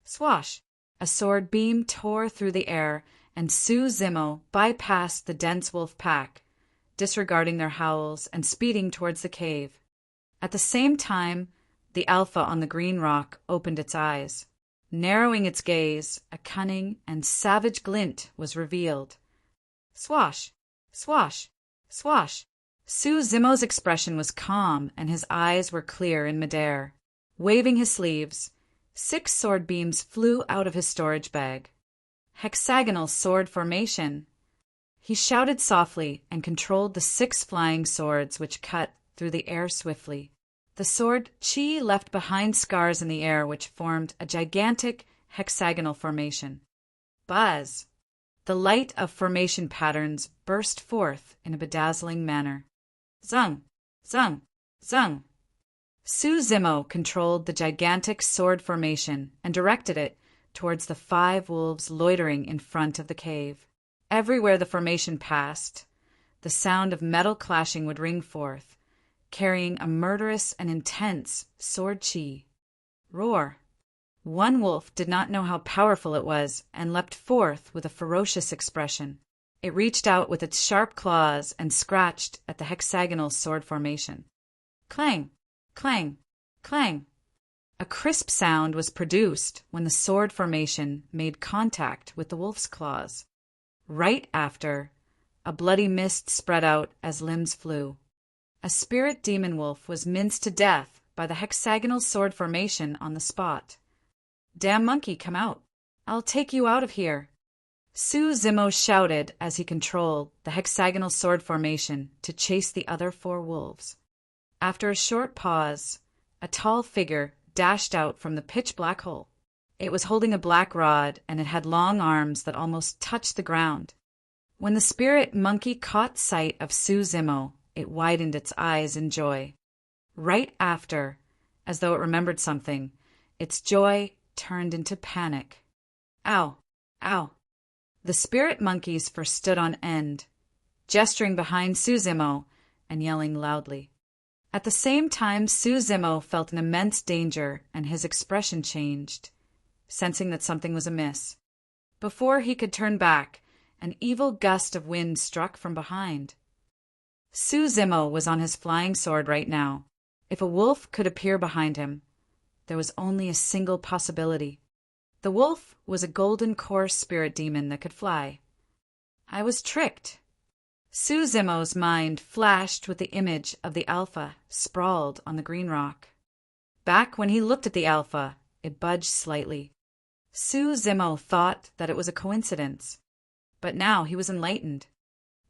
Swash! A sword beam tore through the air, and Su Zimo bypassed the dense wolf pack, disregarding their howls and speeding towards the cave. At the same time, the alpha on the green rock opened its eyes. Narrowing its gaze, a cunning and savage glint was revealed. Swash! Swash! Swash! Su Zimo's expression was calm, and his eyes were clear in midair. Waving his sleeves, 6 sword beams flew out of his storage bag. Hexagonal sword formation. He shouted softly and controlled the 6 flying swords which cut through the air swiftly. The sword Chi left behind scars in the air which formed a gigantic hexagonal formation. Buzz! The light of formation patterns burst forth in a bedazzling manner. Zung! Zung! Zung! Su Zimo controlled the gigantic sword formation and directed it towards the 5 wolves loitering in front of the cave. Everywhere the formation passed, the sound of metal clashing would ring forth, carrying a murderous and intense sword chi. Roar! One wolf did not know how powerful it was and leapt forth with a ferocious expression. It reached out with its sharp claws and scratched at the hexagonal sword formation. Clang! Clang! Clang! A crisp sound was produced when the sword formation made contact with the wolf's claws. Right after, a bloody mist spread out as limbs flew. A spirit demon wolf was minced to death by the hexagonal sword formation on the spot. Damn monkey, come out. I'll take you out of here. Su Zimo shouted as he controlled the hexagonal sword formation to chase the other 4 wolves. After a short pause, a tall figure dashed out from the pitch-black hole. It was holding a black rod, and it had long arms that almost touched the ground. When the spirit monkey caught sight of Su Zimo, it widened its eyes in joy. Right after, as though it remembered something, its joy turned into panic. Ow! Ow! The spirit monkeys first stood on end, gesturing behind Su Zimo and yelling loudly. At the same time, Su Zimo felt an immense danger, and his expression changed, sensing that something was amiss. Before he could turn back, an evil gust of wind struck from behind. Su Zimo was on his flying sword right now. If a wolf could appear behind him, there was only a single possibility. The wolf was a golden core spirit demon that could fly. I was tricked. Su Zimo's mind flashed with the image of the alpha sprawled on the green rock. Back when he looked at the alpha, it budged slightly. Su Zimo thought that it was a coincidence, but now he was enlightened.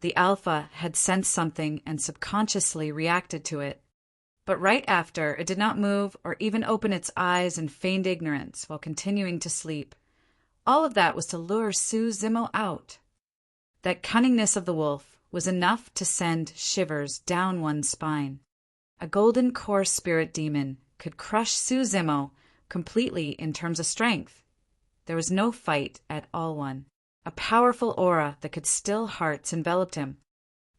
The alpha had sensed something and subconsciously reacted to it. But right after, it did not move or even open its eyes in feigned ignorance while continuing to sleep. All of that was to lure Su Zimo out. That cunningness of the wolf was enough to send shivers down one's spine. A golden core spirit demon could crush Su Zimo completely in terms of strength. There was no fight at all one. A powerful aura that could still hearts enveloped him.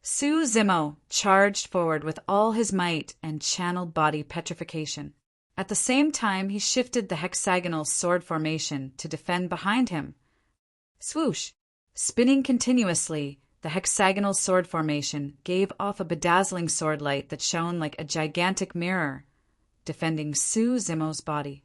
Su Zimo charged forward with all his might and channeled body petrification. At the same time, he shifted the hexagonal sword formation to defend behind him. Swoosh! Spinning continuously, the hexagonal sword formation gave off a bedazzling sword light that shone like a gigantic mirror, defending Su Zimo's body.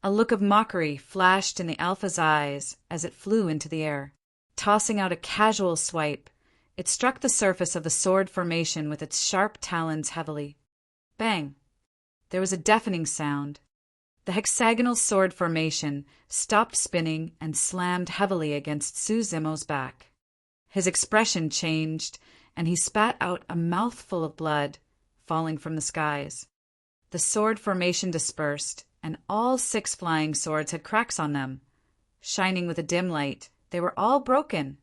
A look of mockery flashed in the alpha's eyes as it flew into the air. Tossing out a casual swipe, it struck the surface of the sword formation with its sharp talons heavily. Bang! There was a deafening sound. The hexagonal sword formation stopped spinning and slammed heavily against Su Zimo's back. His expression changed, and he spat out a mouthful of blood, falling from the skies. The sword formation dispersed, and all 6 flying swords had cracks on them. Shining with a dim light, they were all broken.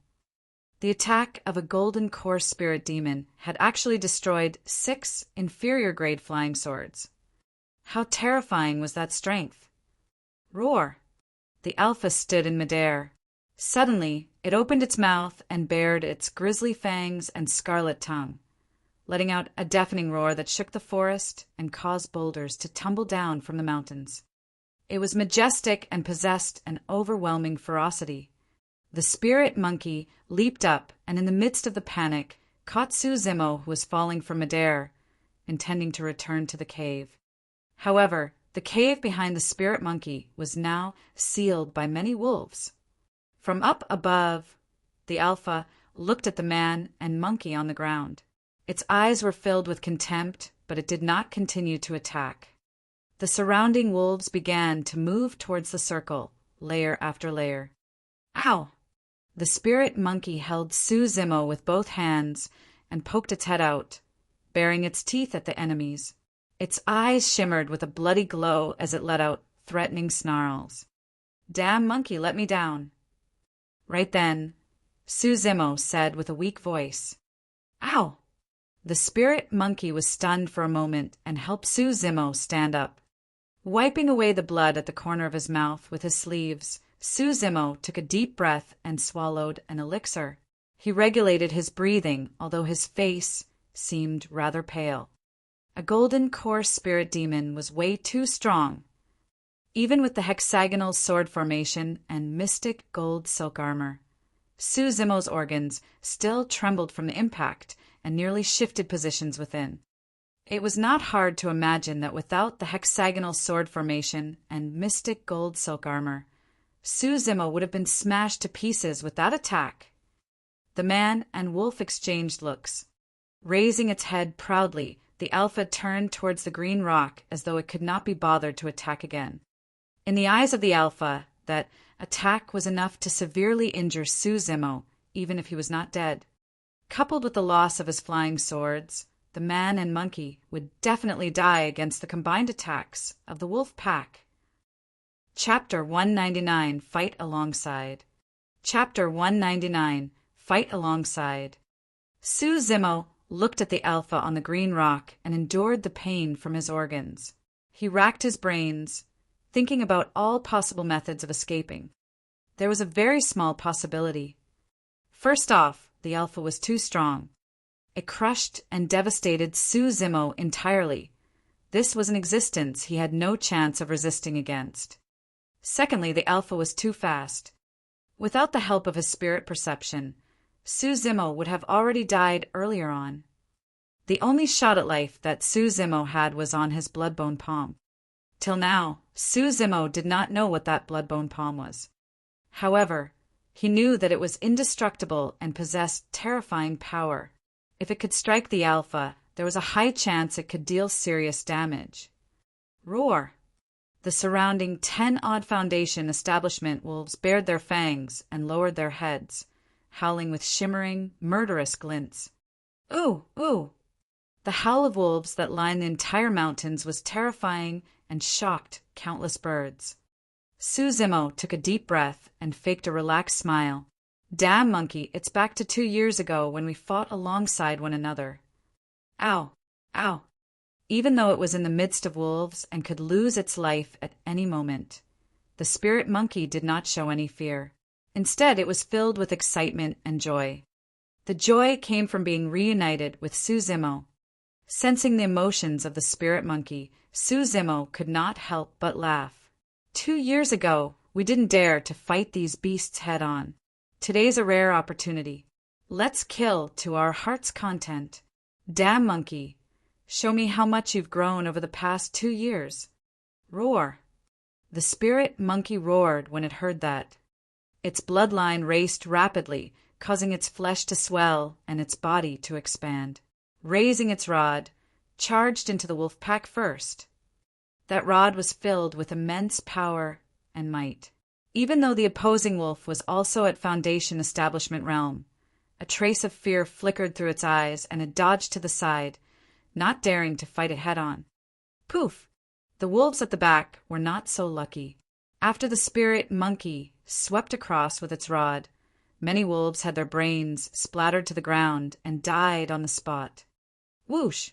The attack of a golden core spirit demon had actually destroyed 6 inferior-grade flying swords. How terrifying was that strength! Roar! The alpha stood in midair. Suddenly, it opened its mouth and bared its grisly fangs and scarlet tongue, letting out a deafening roar that shook the forest and caused boulders to tumble down from the mountains. It was majestic and possessed an overwhelming ferocity. The spirit monkey leaped up and in the midst of the panic caught Su Zimo, who was falling from midair, intending to return to the cave. However, the cave behind the spirit monkey was now sealed by many wolves. From up above, the alpha looked at the man and monkey on the ground. Its eyes were filled with contempt, but it did not continue to attack. The surrounding wolves began to move towards the circle, layer after layer. Ow! The spirit monkey held Suzimo with both hands and poked its head out, baring its teeth at the enemies. Its eyes shimmered with a bloody glow as it let out threatening snarls. "Damn monkey, let me down." Right then, Suzimo said with a weak voice, "Ow!" The spirit monkey was stunned for a moment and helped Suzimo stand up. Wiping away the blood at the corner of his mouth with his sleeves, Suzimo took a deep breath and swallowed an elixir. He regulated his breathing, although his face seemed rather pale. A golden core spirit demon was way too strong. Even with the hexagonal sword formation and mystic gold silk armor, Suzimo's organs still trembled from the impact and nearly shifted positions within. It was not hard to imagine that without the hexagonal sword formation and mystic gold silk armor, Suzimo would have been smashed to pieces with that attack. The man and wolf exchanged looks. Raising its head proudly, the alpha turned towards the green rock as though it could not be bothered to attack again. In the eyes of the alpha, that attack was enough to severely injure Suzimo, even if he was not dead. Coupled with the loss of his flying swords, the man and monkey would definitely die against the combined attacks of the wolf pack. Chapter 199, Fight Alongside. Chapter 199, Fight Alongside. Suzimo looked at the alpha on the green rock and endured the pain from his organs. He racked his brains, thinking about all possible methods of escaping. There was a very small possibility. First off, the alpha was too strong. It crushed and devastated Suzimo entirely. This was an existence he had no chance of resisting against. Secondly, the alpha was too fast. Without the help of his spirit perception, Suzimo would have already died earlier on. The only shot at life that Suzimo had was on his bloodbone palm. Till now, Suzimo did not know what that bloodbone palm was. However, he knew that it was indestructible and possessed terrifying power. If it could strike the alpha, there was a high chance it could deal serious damage. Roar! The surrounding 10-odd Foundation establishment wolves bared their fangs and lowered their heads, howling with shimmering, murderous glints. Ooh, ooh! The howl of wolves that lined the entire mountains was terrifying and shocked countless birds. Suzimo took a deep breath and faked a relaxed smile. Damn monkey, it's back to 2 years ago when we fought alongside one another. Ow, ow. Even though it was in the midst of wolves and could lose its life at any moment, the spirit monkey did not show any fear. Instead, it was filled with excitement and joy. The joy came from being reunited with Suzimo. Sensing the emotions of the spirit monkey, Suzimo could not help but laugh. 2 years ago, we didn't dare to fight these beasts head-on. Today's a rare opportunity. Let's kill to our heart's content. Damn monkey, show me how much you've grown over the past 2 years. Roar. The spirit monkey roared when it heard that. Its bloodline raced rapidly, causing its flesh to swell and its body to expand. Raising its rod, charged into the wolf pack first. That rod was filled with immense power and might. Even though the opposing wolf was also at Foundation establishment realm, a trace of fear flickered through its eyes and it dodged to the side, not daring to fight it head-on. Poof! The wolves at the back were not so lucky. After the spirit monkey swept across with its rod, many wolves had their brains splattered to the ground and died on the spot. Whoosh!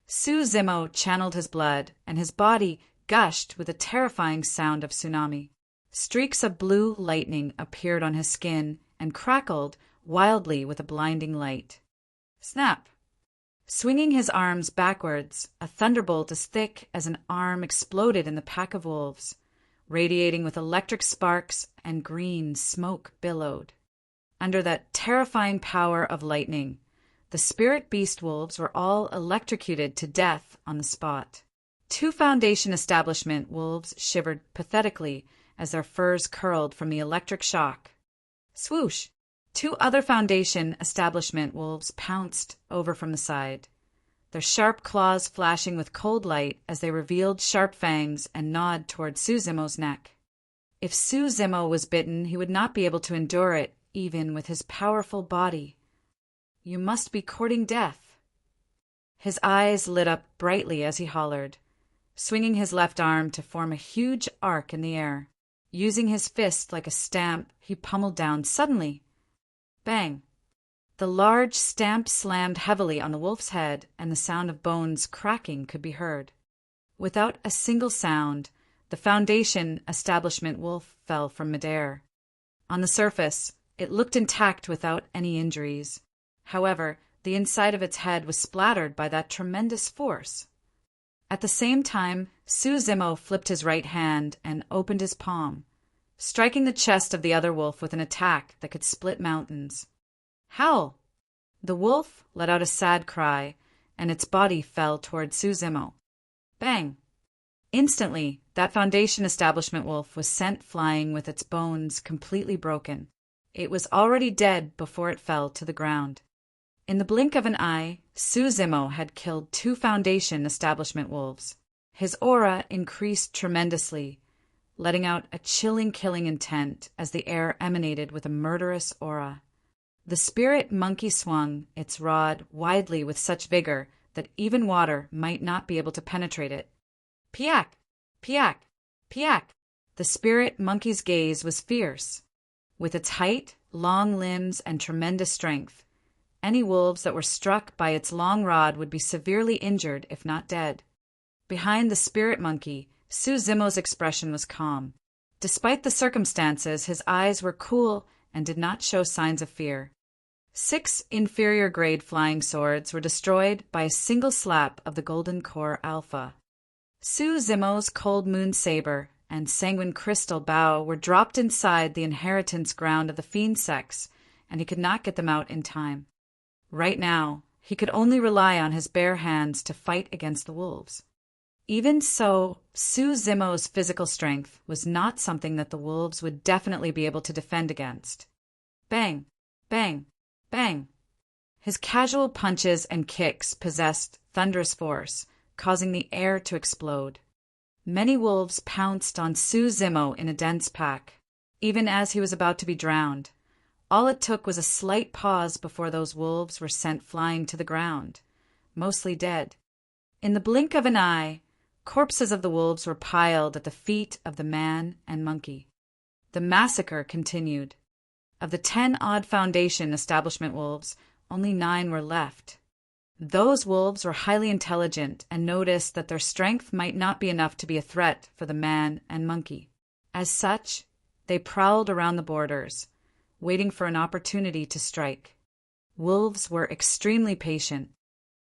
Suzimo channeled his blood, and his body gushed with a terrifying sound of tsunami. Streaks of blue lightning appeared on his skin and crackled wildly with a blinding light. Snap! Swinging his arms backwards, a thunderbolt as thick as an arm exploded in the pack of wolves, radiating with electric sparks and green smoke billowed. Under that terrifying power of lightning, the spirit beast wolves were all electrocuted to death on the spot. 2 Foundation establishment wolves shivered pathetically as their furs curled from the electric shock. Swoosh! 2 other Foundation establishment wolves pounced over from the side, their sharp claws flashing with cold light as they revealed sharp fangs and gnawed toward Suzimo's neck. If Suzimo was bitten, he would not be able to endure it even with his powerful body. You must be courting death. His eyes lit up brightly as he hollered, swinging his left arm to form a huge arc in the air. Using his fist like a stamp, he pummeled down suddenly. Bang! The large stamp slammed heavily on the wolf's head, and the sound of bones cracking could be heard. Without a single sound, the Foundation establishment wolf fell from midair. On the surface, it looked intact without any injuries. However, the inside of its head was splattered by that tremendous force. At the same time, Su Zimo flipped his right hand and opened his palm, striking the chest of the other wolf with an attack that could split mountains. Howl! The wolf let out a sad cry, and its body fell toward Su Zimo. Bang! Instantly, that Foundation establishment wolf was sent flying with its bones completely broken. It was already dead before it fell to the ground. In the blink of an eye, Su Zimo had killed 2 Foundation establishment wolves. His aura increased tremendously, letting out a chilling killing intent as the air emanated with a murderous aura. The spirit monkey swung its rod widely with such vigor that even water might not be able to penetrate it. Piak! Piak! Piak! The spirit monkey's gaze was fierce. With its height, long limbs, and tremendous strength, any wolves that were struck by its long rod would be severely injured, if not dead. Behind the spirit monkey, Su Zimo's expression was calm. Despite the circumstances, his eyes were cool and did not show signs of fear. 6 inferior-grade flying swords were destroyed by a single slap of the Golden Core Alpha. Su Zimo's Cold Moon Saber and Sanguine Crystal Bow were dropped inside the inheritance ground of the fiend sex, and he could not get them out in time. Right now, he could only rely on his bare hands to fight against the wolves. Even so, Su Zimo's physical strength was not something that the wolves would definitely be able to defend against. Bang! Bang! Bang! His casual punches and kicks possessed thunderous force, causing the air to explode. Many wolves pounced on Su Zimo in a dense pack, even as he was about to be drowned. All it took was a slight pause before those wolves were sent flying to the ground, mostly dead. In the blink of an eye, corpses of the wolves were piled at the feet of the man and monkey. The massacre continued. Of the 10-odd Foundation establishment wolves, only 9 were left. Those wolves were highly intelligent and noticed that their strength might not be enough to be a threat for the man and monkey. As such, they prowled around the borders, waiting for an opportunity to strike. Wolves were extremely patient.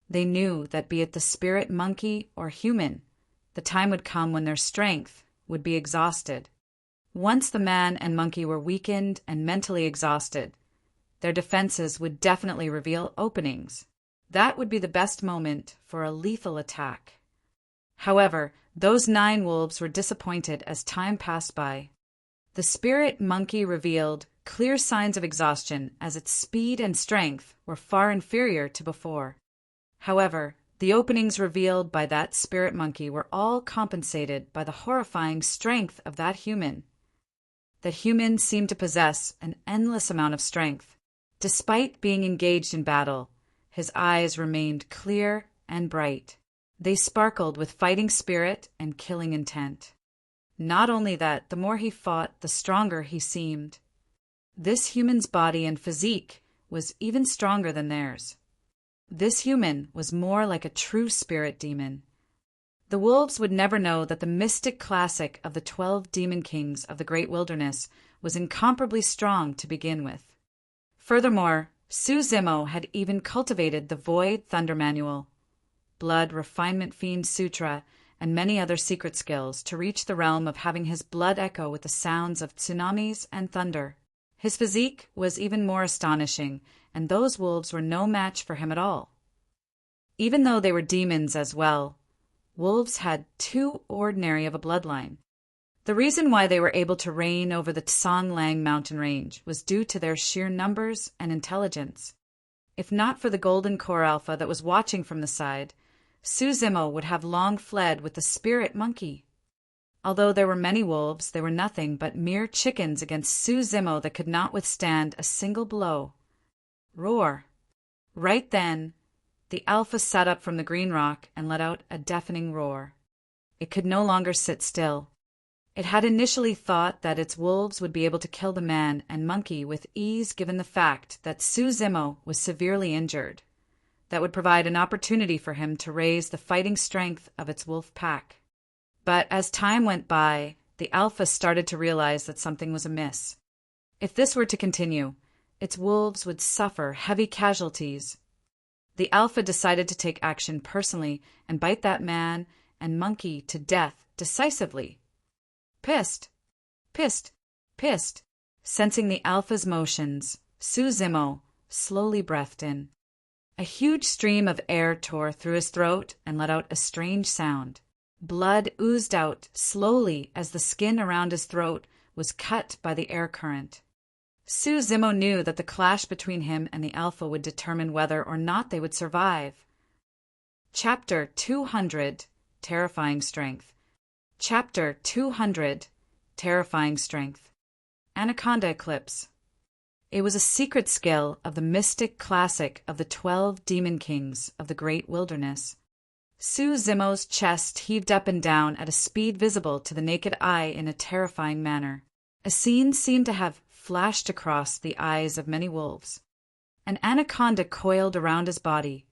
They knew that be it the spirit monkey or human, the time would come when their strength would be exhausted. Once the man and monkey were weakened and mentally exhausted, their defenses would definitely reveal openings. That would be the best moment for a lethal attack. However, those 9 wolves were disappointed as time passed by. The spirit monkey revealed clear signs of exhaustion as its speed and strength were far inferior to before. However, the openings revealed by that spirit monkey were all compensated by the horrifying strength of that human. That human seemed to possess an endless amount of strength. Despite being engaged in battle, his eyes remained clear and bright. They sparkled with fighting spirit and killing intent. Not only that, the more he fought, the stronger he seemed. This human's body and physique was even stronger than theirs. This human was more like a true spirit demon. The wolves would never know that the mystic classic of the 12 demon kings of the great wilderness was incomparably strong to begin with. Furthermore, Su Zimo had even cultivated the Void Thunder Manual, Blood Refinement Fiend Sutra, and many other secret skills to reach the realm of having his blood echo with the sounds of tsunamis and thunder. His physique was even more astonishing, and those wolves were no match for him at all. Even though they were demons as well, wolves had too ordinary of a bloodline. The reason why they were able to reign over the Tsanglang mountain range was due to their sheer numbers and intelligence. If not for the Golden Core Alpha that was watching from the side, Su Zimo would have long fled with the spirit monkey. Although there were many wolves, they were nothing but mere chickens against Su Zimo that could not withstand a single blow. Roar! Right then, the Alpha sat up from the green rock and let out a deafening roar. It could no longer sit still. It had initially thought that its wolves would be able to kill the man and monkey with ease given the fact that Su Zimo was severely injured. That would provide an opportunity for him to raise the fighting strength of its wolf pack. But as time went by, the Alpha started to realize that something was amiss. If this were to continue, its wolves would suffer heavy casualties. The Alpha decided to take action personally and bite that man and monkey to death decisively. Pissed, pissed, pissed. Sensing the Alpha's motions, Su Zimo slowly breathed in. A huge stream of air tore through his throat and let out a strange sound. Blood oozed out slowly as the skin around his throat was cut by the air current. Su Zimo knew that the clash between him and the Alpha would determine whether or not they would survive. Chapter 200, Terrifying Strength. Chapter 200, Terrifying Strength. Anaconda Eclipse. It was a secret skill of the mystic classic of the 12 demon kings of the great wilderness. Su Zimo's chest heaved up and down at a speed visible to the naked eye in a terrifying manner. A scene seemed to have flashed across the eyes of many wolves. An anaconda coiled around his body,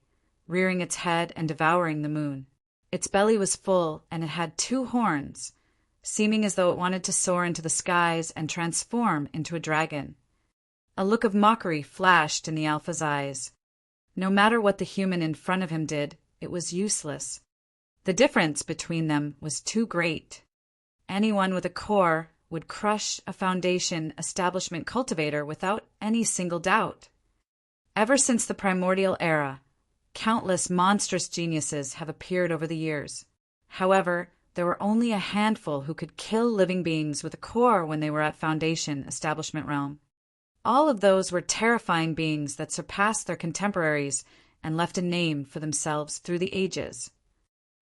rearing its head and devouring the moon. Its belly was full, and it had 2 horns, seeming as though it wanted to soar into the skies and transform into a dragon. A look of mockery flashed in the Alpha's eyes. No matter what the human in front of him did, it was useless. The difference between them was too great. Anyone with a core would crush a foundation establishment cultivator without any single doubt. Ever since the primordial era, countless monstrous geniuses have appeared over the years. However, there were only a handful who could kill living beings with a core when they were at foundation establishment realm. All of those were terrifying beings that surpassed their contemporaries and left a name for themselves through the ages.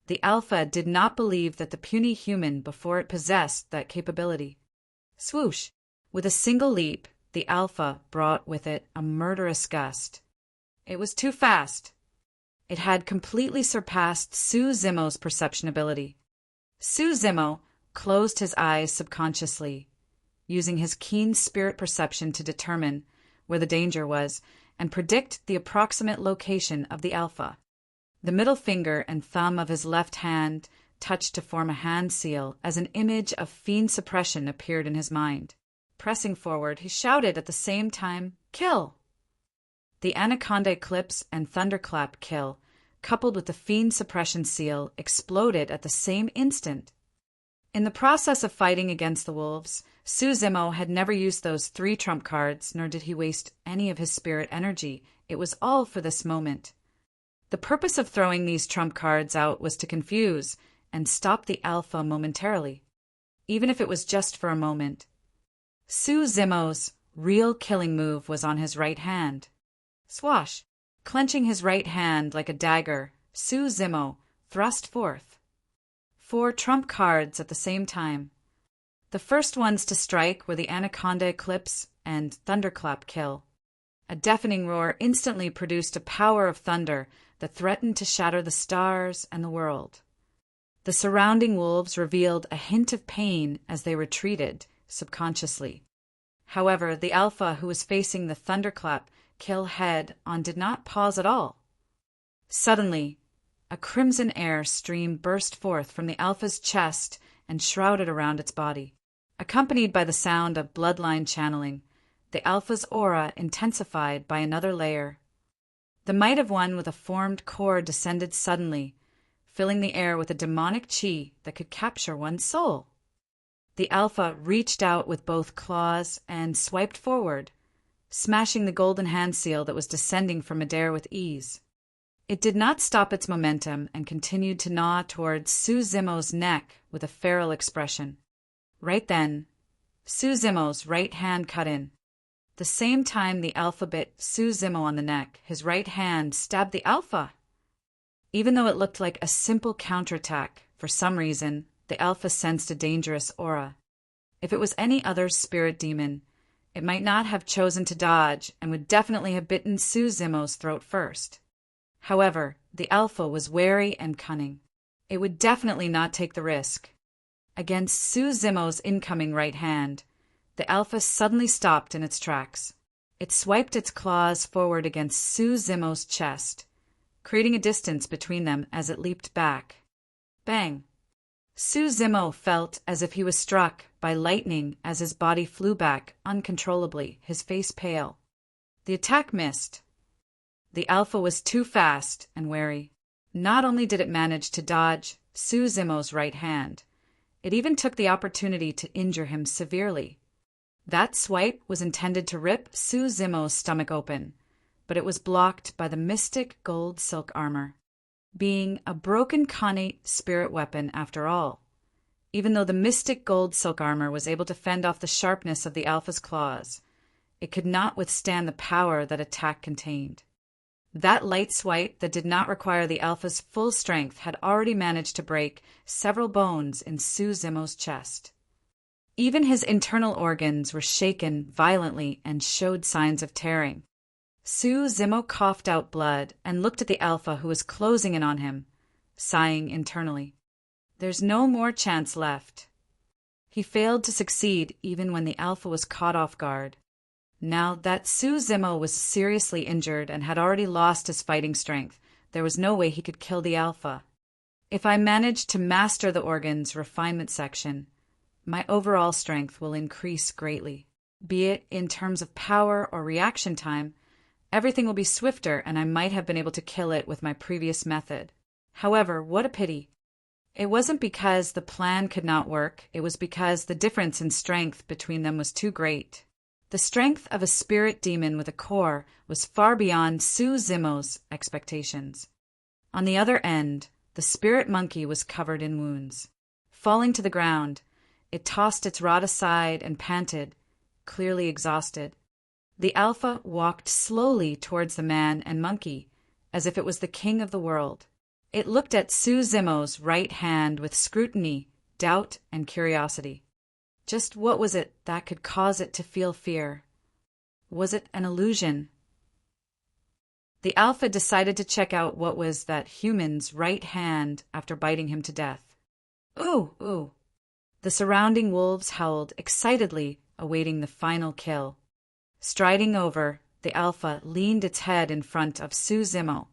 The Alpha did not believe that the puny human before it possessed that capability. Swoosh! With a single leap, the Alpha brought with it a murderous gust. It was too fast. It had completely surpassed Su Zimo's perception ability. Su Zimo closed his eyes subconsciously, using his keen spirit perception to determine where the danger was and predict the approximate location of the Alpha. The middle finger and thumb of his left hand touched to form a hand seal as an image of fiend suppression appeared in his mind. Pressing forward, he shouted at the same time, "Kill!" The Anaconda Eclipse and Thunderclap Kill, coupled with the fiend suppression seal, exploded at the same instant. In the process of fighting against the wolves, Su Zimo had never used those 3 trump cards, nor did he waste any of his spirit energy. It was all for this moment. The purpose of throwing these trump cards out was to confuse and stop the Alpha momentarily, even if it was just for a moment. Su Zimo's real killing move was on his right hand. Swash! Clenching his right hand like a dagger, Su Zimo thrust forth 4 trump cards at the same time. The first ones to strike were the Anaconda Eclipse and Thunderclap Kill. A deafening roar instantly produced a power of thunder that threatened to shatter the stars and the world. The surrounding wolves revealed a hint of pain as they retreated subconsciously. However, the Alpha, who was facing the Thunderclap Kill head-on, did not pause at all. Suddenly, a crimson air stream burst forth from the Alpha's chest and shrouded around its body. Accompanied by the sound of bloodline channeling, the Alpha's aura intensified by another layer. The might of one with a formed core descended suddenly, filling the air with a demonic chi that could capture one's soul. The Alpha reached out with both claws and swiped forward, smashing the golden hand seal that was descending from midair with ease. It did not stop its momentum and continued to gnaw towards Su Zimo's neck with a feral expression. Right then, Su Zimo's right hand cut in. The same time the Alpha bit Su Zimo on the neck, his right hand stabbed the Alpha. Even though it looked like a simple counterattack, for some reason, the Alpha sensed a dangerous aura. If it was any other spirit demon, it might not have chosen to dodge and would definitely have bitten Suzumo's throat first. However, the Alpha was wary and cunning. It would definitely not take the risk. Against Suzumo's incoming right hand, the Alpha suddenly stopped in its tracks. It swiped its claws forward against Suzumo's chest, creating a distance between them as it leaped back. Bang! Suzumo felt as if he was struck by lightning as his body flew back uncontrollably, his face pale. The attack missed. The Alpha was too fast and wary. Not only did it manage to dodge Suzumo's right hand, it even took the opportunity to injure him severely. That swipe was intended to rip Suzumo's stomach open, but it was blocked by the mystic gold silk armor. Being a broken Khanate spirit weapon after all, even though the mystic gold silk armor was able to fend off the sharpness of the Alpha's claws, it could not withstand the power that attack contained. That light swipe that did not require the Alpha's full strength had already managed to break several bones in Suzumo's chest. Even his internal organs were shaken violently and showed signs of tearing. Suzumo coughed out blood and looked at the Alpha who was closing in on him, sighing internally. There's no more chance left. He failed to succeed even when the Alpha was caught off guard. Now that Suzumo was seriously injured and had already lost his fighting strength, there was no way he could kill the Alpha. If I manage to master the organ's refinement section, my overall strength will increase greatly. Be it in terms of power or reaction time, everything will be swifter and I might have been able to kill it with my previous method. However, what a pity. It wasn't because the plan could not work, it was because the difference in strength between them was too great. The strength of a spirit demon with a core was far beyond Suzumo's expectations. On the other end, the spirit monkey was covered in wounds. Falling to the ground, it tossed its rod aside and panted, clearly exhausted. The Alpha walked slowly towards the man and monkey, as if it was the king of the world. It looked at Suzumo's right hand with scrutiny, doubt, and curiosity. Just what was it that could cause it to feel fear? Was it an illusion? The Alpha decided to check out what was that human's right hand after biting him to death. Ooh, ooh. The surrounding wolves howled excitedly, awaiting the final kill. Striding over, the Alpha leaned its head in front of Suzumo.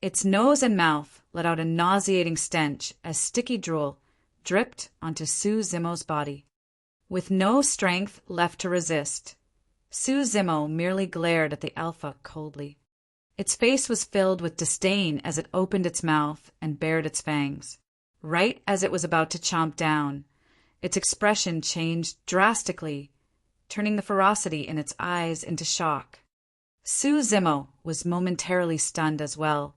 Its nose and mouth let out a nauseating stench as sticky drool dripped onto Suzumo's body. With no strength left to resist, Suzumo merely glared at the Alpha coldly. Its face was filled with disdain as it opened its mouth and bared its fangs. Right as it was about to chomp down, its expression changed drastically, turning the ferocity in its eyes into shock. Suzumo was momentarily stunned as well.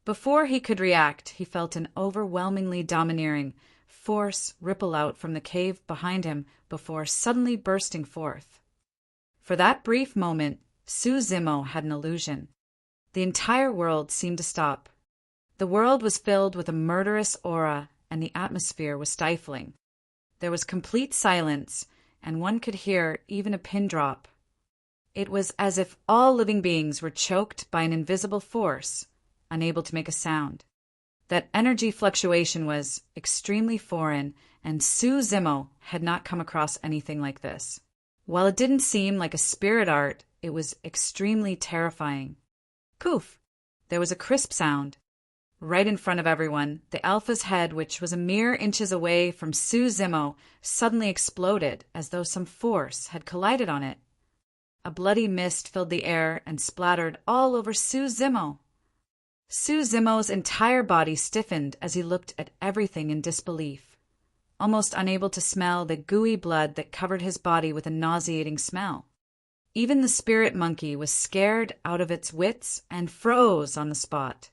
Before he could react, he felt an overwhelmingly domineering force ripple out from the cave behind him before suddenly bursting forth. For that brief moment, Suzumo had an illusion. The entire world seemed to stop. The world was filled with a murderous aura, and the atmosphere was stifling. There was complete silence, and one could hear even a pin drop. It was as if all living beings were choked by an invisible force, unable to make a sound. That energy fluctuation was extremely foreign, and Suzumo had not come across anything like this. While it didn't seem like a spirit art, it was extremely terrifying. Poof! There was a crisp sound. Right in front of everyone, the Alpha's head, which was a mere inches away from Suzumo, suddenly exploded as though some force had collided on it. A bloody mist filled the air and splattered all over Suzumo. Suzumo's entire body stiffened as he looked at everything in disbelief, almost unable to smell the gooey blood that covered his body with a nauseating smell. Even the spirit monkey was scared out of its wits and froze on the spot.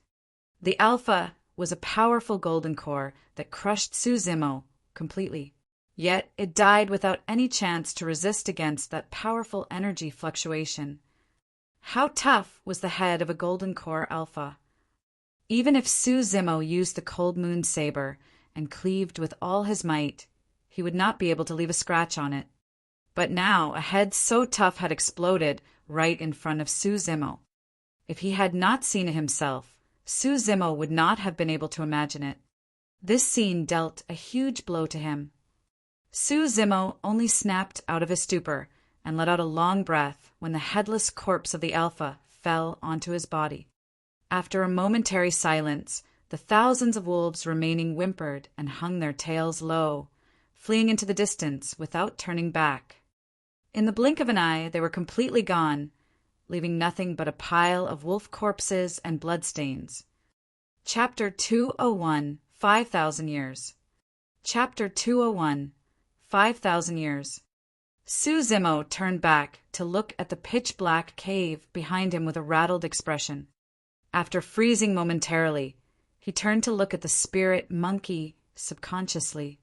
The Alpha was a powerful golden core that crushed Suzumo completely. Yet it died without any chance to resist against that powerful energy fluctuation. How tough was the head of a golden core Alpha? Even if Suzumo used the cold moon saber and cleaved with all his might, he would not be able to leave a scratch on it. But now a head so tough had exploded right in front of Suzumo. If he had not seen it himself, Suzumo would not have been able to imagine it. This scene dealt a huge blow to him. Suzumo only snapped out of his stupor and let out a long breath when the headless corpse of the Alpha fell onto his body. After a momentary silence, the thousands of wolves remaining whimpered and hung their tails low, fleeing into the distance without turning back. In the blink of an eye, they were completely gone, leaving nothing but a pile of wolf corpses and bloodstains. Chapter 201, 5,000 Years. Chapter 201, 5,000 Years. Suzumo turned back to look at the pitch-black cave behind him with a rattled expression. After freezing momentarily, he turned to look at the spirit monkey subconsciously.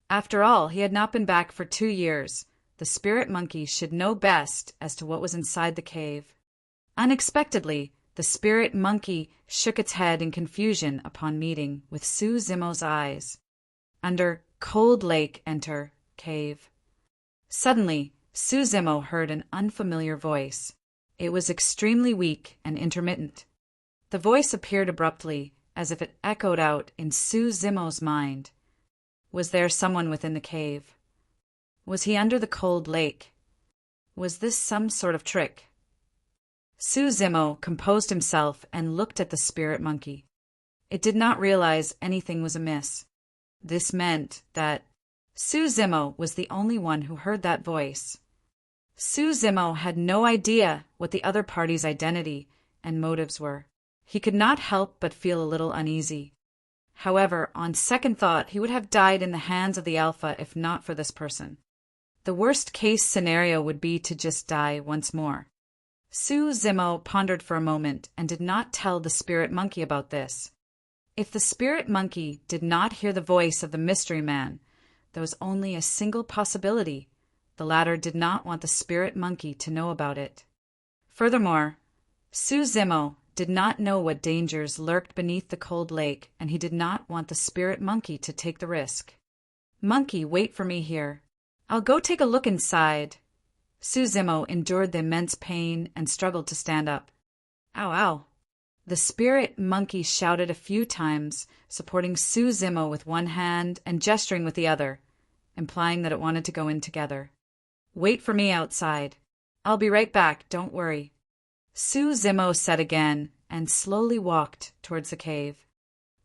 After all, he had not been back for 2 years. The spirit monkey should know best as to what was inside the cave. Unexpectedly, the spirit monkey shook its head in confusion upon meeting with Suzumo's eyes. Under Cold Lake enter cave. Suddenly, Suzumo heard an unfamiliar voice. It was extremely weak and intermittent. The voice appeared abruptly, as if it echoed out in Suzumo's mind. Was there someone within the cave? Was he under the cold lake? Was this some sort of trick? Suzumo composed himself and looked at the spirit monkey. It did not realize anything was amiss. This meant that Suzumo was the only one who heard that voice. Suzumo had no idea what the other party's identity and motives were. He could not help but feel a little uneasy. However, on second thought, he would have died in the hands of the Alpha if not for this person. The worst-case scenario would be to just die once more. Suzumo pondered for a moment and did not tell the spirit monkey about this. If the spirit monkey did not hear the voice of the mystery man, there was only a single possibility. The latter did not want the spirit monkey to know about it. Furthermore, Suzumo did not know what dangers lurked beneath the cold lake, and he did not want the spirit monkey to take the risk. "Monkey, wait for me here. I'll go take a look inside." Suzumo endured the immense pain and struggled to stand up. "Ow, ow." The spirit monkey shouted a few times, supporting Suzumo with one hand and gesturing with the other, implying that it wanted to go in together. "Wait for me outside. I'll be right back, don't worry." Suzumo said again and slowly walked towards the cave.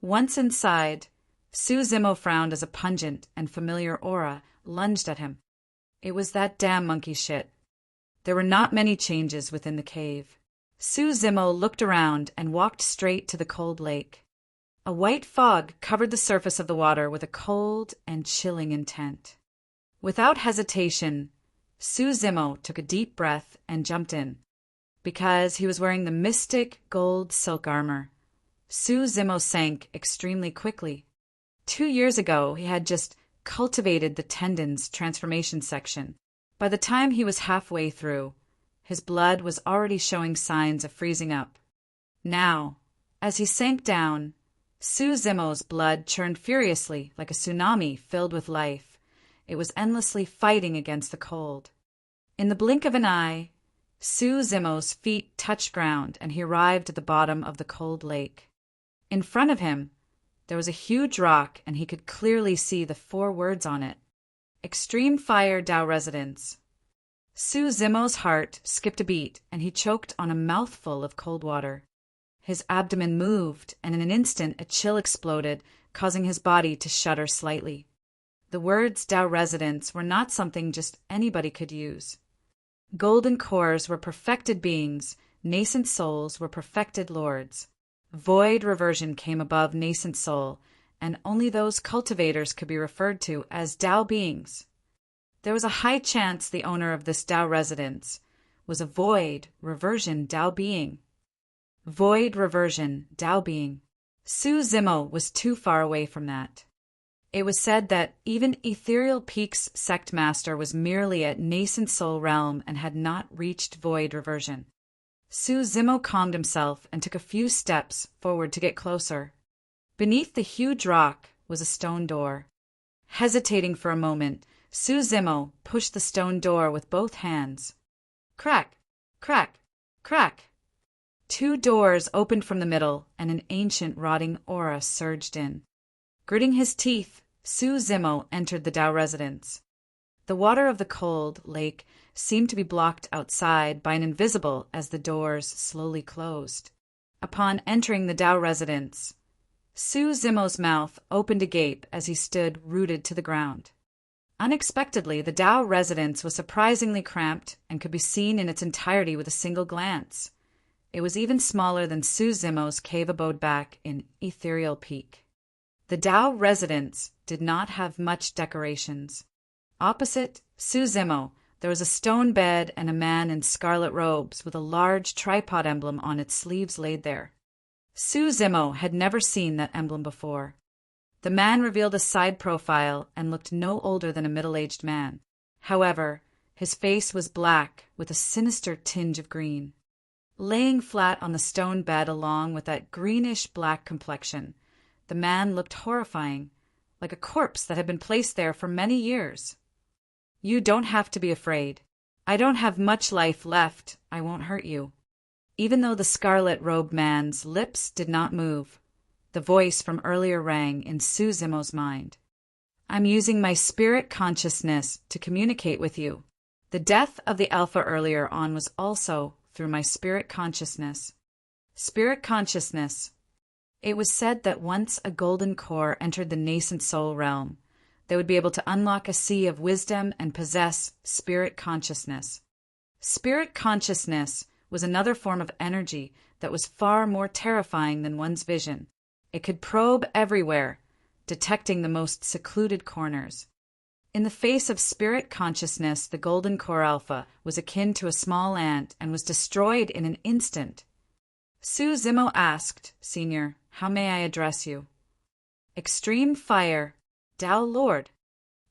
Once inside, Suzumo frowned as a pungent and familiar aura lunged at him. It was that damn monkey shit. There were not many changes within the cave. Suzumo looked around and walked straight to the cold lake. A white fog covered the surface of the water with a cold and chilling intent. Without hesitation, Suzumo took a deep breath and jumped in. Because he was wearing the mystic gold silk armor, Suzumo sank extremely quickly. 2 years ago, he had just cultivated the tendon's transformation section. By the time he was halfway through, his blood was already showing signs of freezing up. Now, as he sank down, Suzumo's blood churned furiously like a tsunami filled with life. It was endlessly fighting against the cold. In the blink of an eye, Suzumo's feet touched ground and he arrived at the bottom of the cold lake. In front of him, there was a huge rock and he could clearly see the 4 words on it. Extreme Fire Dao Residence. Suzumo's heart skipped a beat and he choked on a mouthful of cold water. His abdomen moved and in an instant a chill exploded, causing his body to shudder slightly. The words Dao Residence were not something just anybody could use. Golden cores were perfected beings, nascent souls were perfected lords. Void reversion came above nascent soul, and only those cultivators could be referred to as Dao beings. There was a high chance the owner of this Dao residence was a void reversion Dao being. Void reversion Dao being. Suzumo was too far away from that. It was said that even Ethereal Peak's sect master was merely at nascent soul realm and had not reached void reversion. Suzumo calmed himself and took a few steps forward to get closer. Beneath the huge rock was a stone door. Hesitating for a moment, Su Zimo pushed the stone door with both hands. Crack! Crack! Crack! 2 doors opened from the middle, and an ancient rotting aura surged in. Gritting his teeth, Su Zimo entered the Dao residence. The water of the cold lake seemed to be blocked outside by an invisible as the doors slowly closed. Upon entering the Dao residence, Su Zimo's mouth opened agape as he stood rooted to the ground. Unexpectedly, the Dao residence was surprisingly cramped and could be seen in its entirety with a single glance. It was even smaller than Su Zimo's cave abode back in Ethereal Peak. The Dao residence did not have much decorations. Opposite Su Zimo, there was a stone bed and a man in scarlet robes with a large tripod emblem on its sleeves laid there. Su Zimo had never seen that emblem before. The man revealed a side profile and looked no older than a middle-aged man. However, his face was black with a sinister tinge of green. Laying flat on the stone bed along with that greenish-black complexion, the man looked horrifying, like a corpse that had been placed there for many years. You don't have to be afraid. I don't have much life left. I won't hurt you. Even though the scarlet-robed man's lips did not move, the voice from earlier rang in Su Zimo's mind. I'm using my spirit consciousness to communicate with you. The death of the Alpha earlier on was also through my spirit consciousness. Spirit consciousness. It was said that once a golden core entered the nascent soul realm, they would be able to unlock a sea of wisdom and possess spirit consciousness. Spirit consciousness was another form of energy that was far more terrifying than one's vision. It could probe everywhere, detecting the most secluded corners. In the face of spirit consciousness, the Golden Core Alpha was akin to a small ant and was destroyed in an instant. Su Zimo asked, Senior, how may I address you? Extreme Fire, Dao Lord.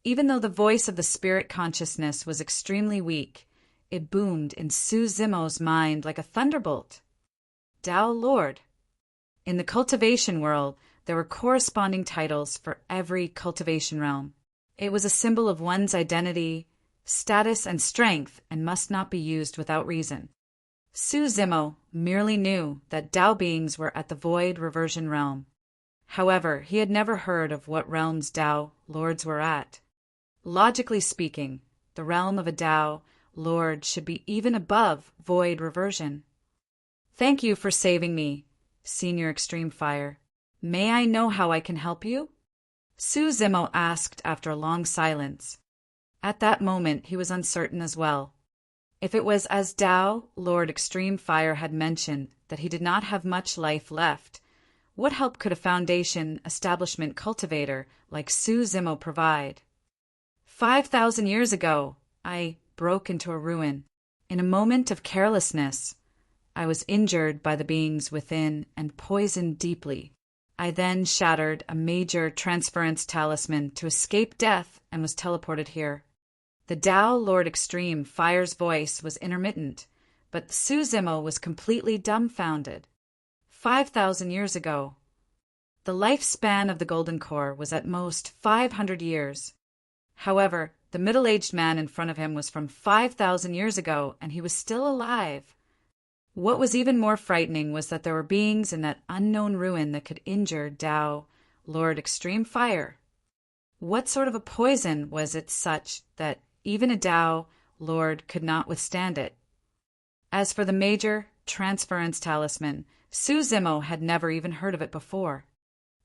Even though the voice of the spirit consciousness was extremely weak, it boomed in Su Zimo's mind like a thunderbolt. Dao Lord. In the cultivation world, there were corresponding titles for every cultivation realm. It was a symbol of one's identity, status, and strength, and must not be used without reason. Su Zimo merely knew that Dao beings were at the void reversion realm. However, he had never heard of what realms Dao lords were at. Logically speaking, the realm of a Dao lord should be even above void reversion. Thank you for saving me, Senior Extreme Fire. May I know how I can help you? Su Zimo asked after a long silence. At that moment, he was uncertain as well. If it was as Dao Lord Extreme Fire had mentioned that he did not have much life left, what help could a foundation establishment cultivator like Su Zimo provide? 5,000 years ago, I broke into a ruin. In a moment of carelessness, I was injured by the beings within and poisoned deeply. I then shattered a major transference talisman to escape death and was teleported here. The Dao Lord Extreme Fire's voice was intermittent, but Su Zimo was completely dumbfounded. 5,000 years ago. The lifespan of the Golden Core was at most 500 years. However, the middle-aged man in front of him was from 5,000 years ago, and he was still alive. What was even more frightening was that there were beings in that unknown ruin that could injure Dao Lord Extreme Fire. What sort of a poison was it such that even a Dao Lord could not withstand it? As for the major transference talisman, Su Zimo had never even heard of it before.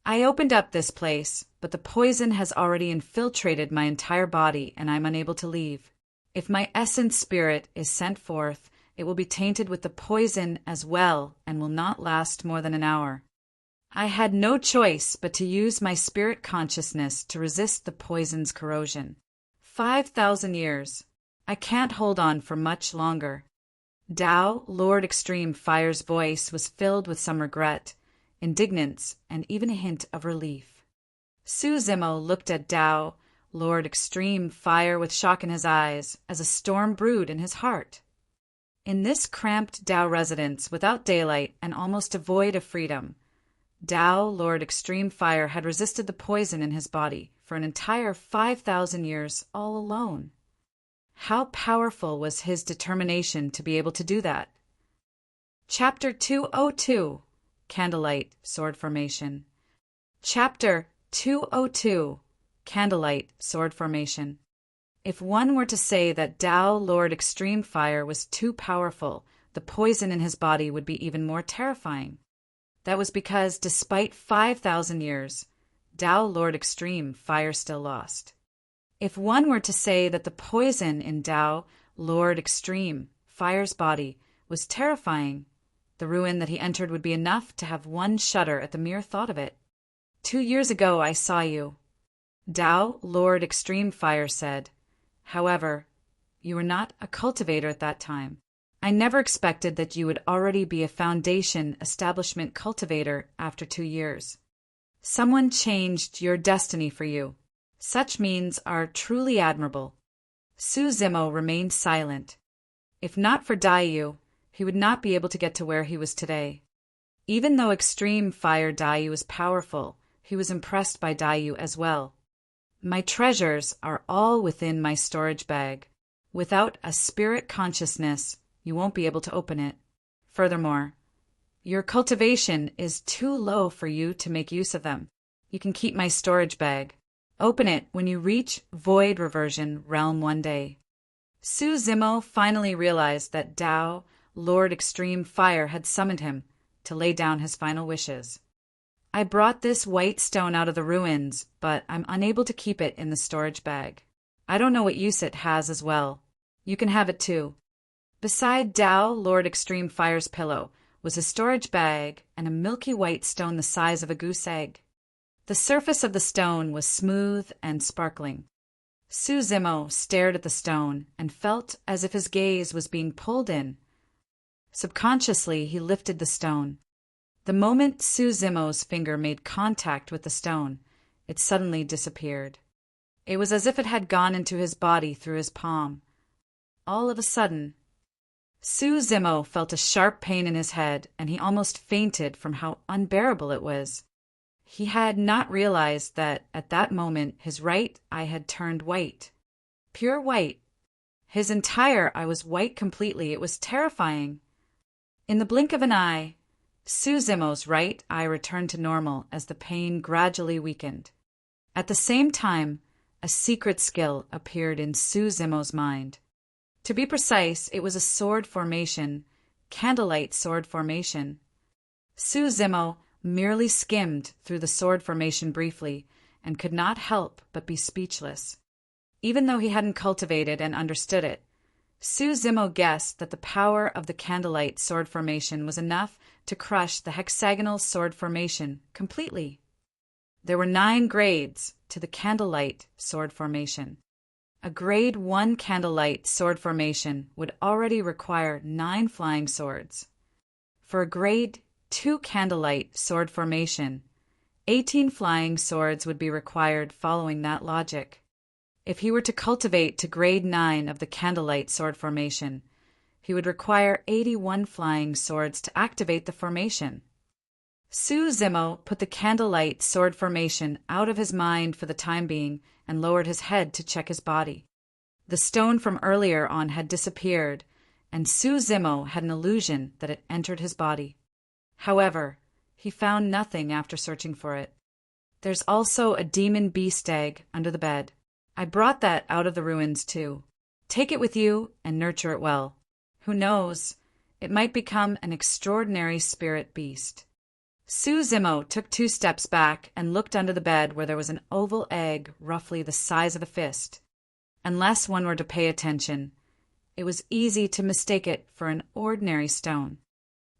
I opened up this place, but the poison has already infiltrated my entire body and I'm unable to leave. If my essence spirit is sent forth, it will be tainted with the poison as well and will not last more than an hour. I had no choice but to use my spirit consciousness to resist the poison's corrosion. 5,000 years. I can't hold on for much longer. Dao Lord Extreme Fire's voice was filled with some regret, indignance, and even a hint of relief. Su Zimo looked at Dao Lord Extreme Fire with shock in his eyes as a storm brewed in his heart. In this cramped Dao residence without daylight and almost devoid of freedom, Tao, Lord Extreme Fire, had resisted the poison in his body for an entire 5,000 years all alone. How powerful was his determination to be able to do that? Chapter 202, Candlelight Sword Formation. Chapter 202, Candlelight Sword Formation. If one were to say that Tao, Lord Extreme Fire, was too powerful, the poison in his body would be even more terrifying. That was because, despite 5,000 years, Tao, Lord Extreme Fire still lost. If one were to say that the poison in Tao, Lord Extreme Fire's body was terrifying, the ruin that he entered would be enough to have one shudder at the mere thought of it. 2 years ago I saw you, Tao, Lord Extreme Fire said. However, you were not a cultivator at that time. I never expected that you would already be a foundation establishment cultivator after 2 years. Someone changed your destiny for you. Such means are truly admirable. Su Zimo remained silent. If not for Daiyu, he would not be able to get to where he was today. Even though Extreme Fire Daiyu was powerful, he was impressed by Daiyu as well. My treasures are all within my storage bag. Without a spirit consciousness, you won't be able to open it. Furthermore, your cultivation is too low for you to make use of them. You can keep my storage bag. Open it when you reach Void Reversion Realm one day. Su Zimo finally realized that Tao, Lord Extreme Fire, had summoned him to lay down his final wishes. I brought this white stone out of the ruins, but I'm unable to keep it in the storage bag. I don't know what use it has as well. You can have it too. Beside Tao, Lord Extreme Fire's pillow, was a storage bag and a milky white stone the size of a goose egg. The surface of the stone was smooth and sparkling. Su Zimo stared at the stone and felt as if his gaze was being pulled in. Subconsciously, he lifted the stone. The moment Su Zimo's finger made contact with the stone, it suddenly disappeared. It was as if it had gone into his body through his palm. All of a sudden, Su Zimo felt a sharp pain in his head, and he almost fainted from how unbearable it was. He had not realized that at that moment his right eye had turned white. Pure white. His entire eye was white completely. It was terrifying. In the blink of an eye, Su Zimo's right eye returned to normal as the pain gradually weakened. At the same time, a secret skill appeared in Su Zimo's mind. To be precise, it was a sword formation, candlelight sword formation. Su Zimo merely skimmed through the sword formation briefly and could not help but be speechless. Even though he hadn't cultivated and understood it, Su Zimo guessed that the power of the candlelight sword formation was enough to crush the hexagonal sword formation completely. There were 9 grades to the candlelight sword formation. A grade 1 candlelight sword formation would already require 9 flying swords. For a grade 2 candlelight sword formation, 18 flying swords would be required following that logic. If he were to cultivate to grade 9 of the candlelight sword formation, he would require 81 flying swords to activate the formation. Su Zimo put the candlelight sword formation out of his mind for the time being and lowered his head to check his body. The stone from earlier on had disappeared, and Su Zimo had an illusion that it entered his body. However, he found nothing after searching for it. There's also a demon beast egg under the bed. I brought that out of the ruins too. Take it with you and nurture it well. Who knows, it might become an extraordinary spirit beast. Su Zimo took 2 steps back and looked under the bed where there was an oval egg roughly the size of a fist. Unless one were to pay attention, it was easy to mistake it for an ordinary stone.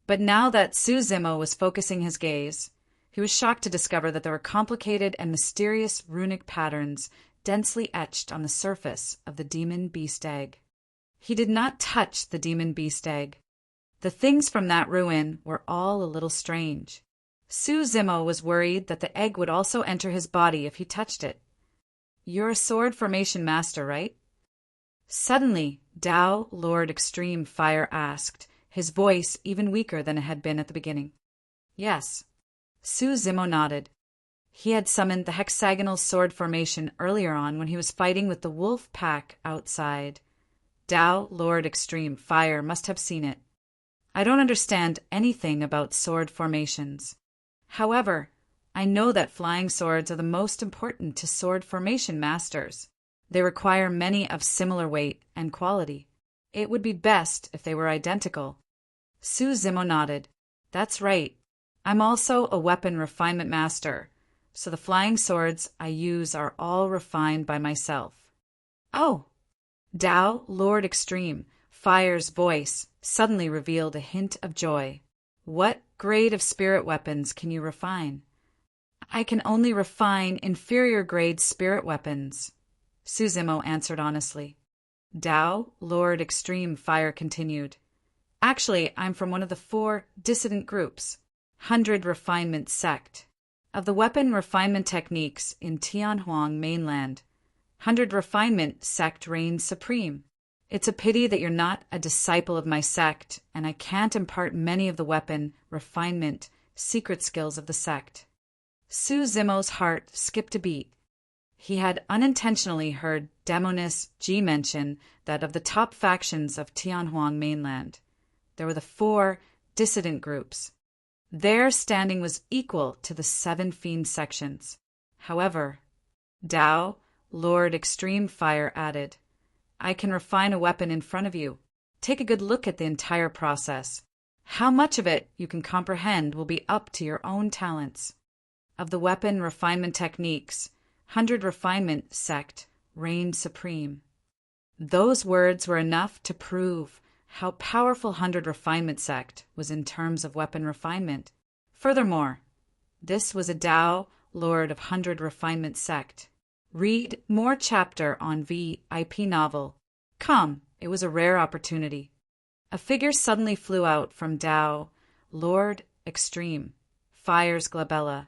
But now that Su Zimo was focusing his gaze, he was shocked to discover that there were complicated and mysterious runic patterns densely etched on the surface of the demon beast egg. He did not touch the demon beast egg. The things from that ruin were all a little strange. Su Zimo was worried that the egg would also enter his body if he touched it. You're a sword formation master, right? Suddenly, Tao, Lord Extreme Fire asked, his voice even weaker than it had been at the beginning. Yes. Su Zimo nodded. He had summoned the hexagonal sword formation earlier on when he was fighting with the wolf pack outside. Tao, Lord Extreme Fire, must have seen it. I don't understand anything about sword formations. However, I know that flying swords are the most important to sword formation masters. They require many of similar weight and quality. It would be best if they were identical. Su Zimo nodded. That's right. I'm also a weapon refinement master, so the flying swords I use are all refined by myself. Oh! Tao, Lord Extreme Fire's voice suddenly revealed a hint of joy. What grade of spirit weapons can you refine? I can only refine inferior grade spirit weapons, Su Zimo answered honestly. Tao, Lord Extreme Fire continued. Actually, I'm from one of the 4 dissident groups, 100 Refinement Sect. Of the weapon refinement techniques in Tianhuang mainland, 100 Refinement Sect reigns supreme. It's a pity that you're not a disciple of my sect, and I can't impart many of the weapon refinement secret skills of the sect. Su Zimo's heart skipped a beat. He had unintentionally heard Demonis Ji mention that of the top factions of Tianhuang mainland, there were the 4 dissident groups. Their standing was equal to the 7 fiend sections. However, Tao, Lord Extreme Fire added, I can refine a weapon in front of you. Take a good look at the entire process. How much of it you can comprehend will be up to your own talents. Of the weapon refinement techniques, 100 Refinement Sect reigned supreme. Those words were enough to prove how powerful 100 Refinement Sect was in terms of weapon refinement. Furthermore, this was a Tao Lord of 100 Refinement Sect. Read more chapter on VIP novel. Come, it was a rare opportunity. A figure suddenly flew out from Tao, Lord Extreme, Fire's glabella.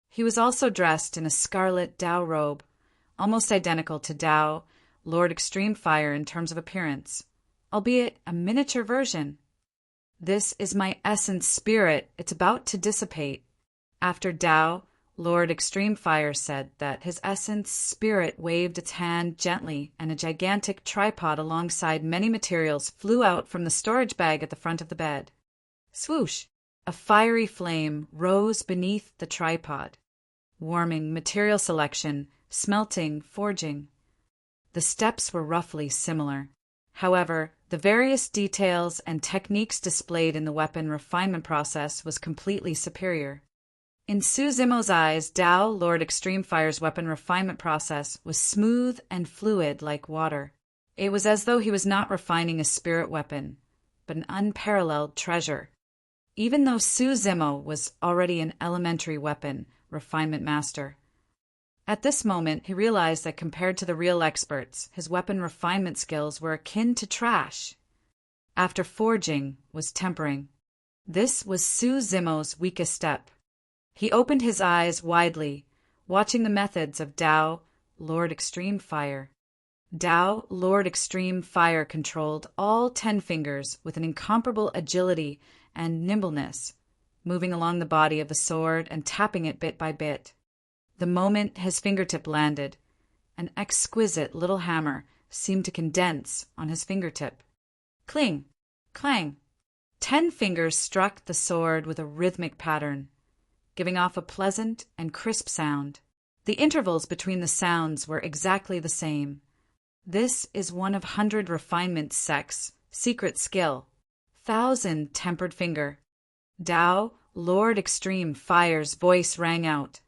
He was also dressed in a scarlet Tao robe, almost identical to Tao, Lord Extreme Fire in terms of appearance, albeit a miniature version. This is my essence spirit. It's about to dissipate. After Tao, Lord Extreme Fire said that his essence spirit waved its hand gently, and a gigantic tripod alongside many materials flew out from the storage bag at the front of the bed. Swoosh! A fiery flame rose beneath the tripod. Warming, material selection, smelting, forging. The steps were roughly similar. However, the various details and techniques displayed in the weapon refinement process was completely superior. In Su Zimo's eyes, Tao, Lord Extreme Fire's weapon refinement process was smooth and fluid like water. It was as though he was not refining a spirit weapon, but an unparalleled treasure. Even though Su Zimo was already an elementary weapon refinement master, at this moment he realized that compared to the real experts, his weapon refinement skills were akin to trash. After forging was tempering. This was Su Zimo's weakest step. He opened his eyes widely, watching the methods of Tao, Lord Extreme Fire. Tao, Lord Extreme Fire controlled all 10 fingers with an incomparable agility and nimbleness, moving along the body of the sword and tapping it bit by bit. The moment his fingertip landed, an exquisite little hammer seemed to condense on his fingertip. Cling! Clang! 10 fingers struck the sword with a rhythmic pattern, giving off a pleasant and crisp sound. The intervals between the sounds were exactly the same. This is one of 100 Refinement Sect's secret skill. 1,000 tempered finger. Tao, Lord Extreme Fire's voice rang out.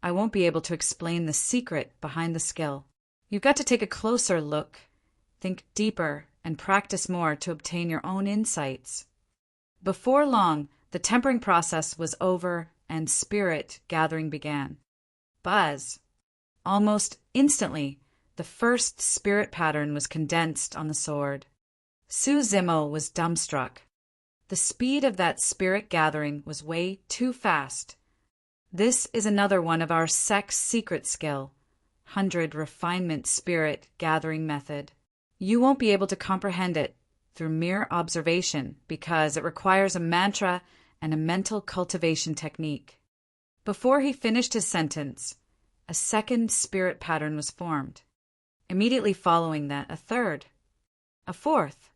I won't be able to explain the secret behind the skill. You've got to take a closer look, think deeper, and practice more to obtain your own insights. Before long, the tempering process was over and spirit gathering began. Buzz! Almost instantly, the first spirit pattern was condensed on the sword. Su Zimo was dumbstruck. The speed of that spirit gathering was way too fast. This is another one of our sect's secret skill, 100 Refinement Spirit Gathering Method. You won't be able to comprehend it through mere observation because it requires a mantra and a mental cultivation technique. Before he finished his sentence, a second spirit pattern was formed. Immediately following that, a third, a fourth,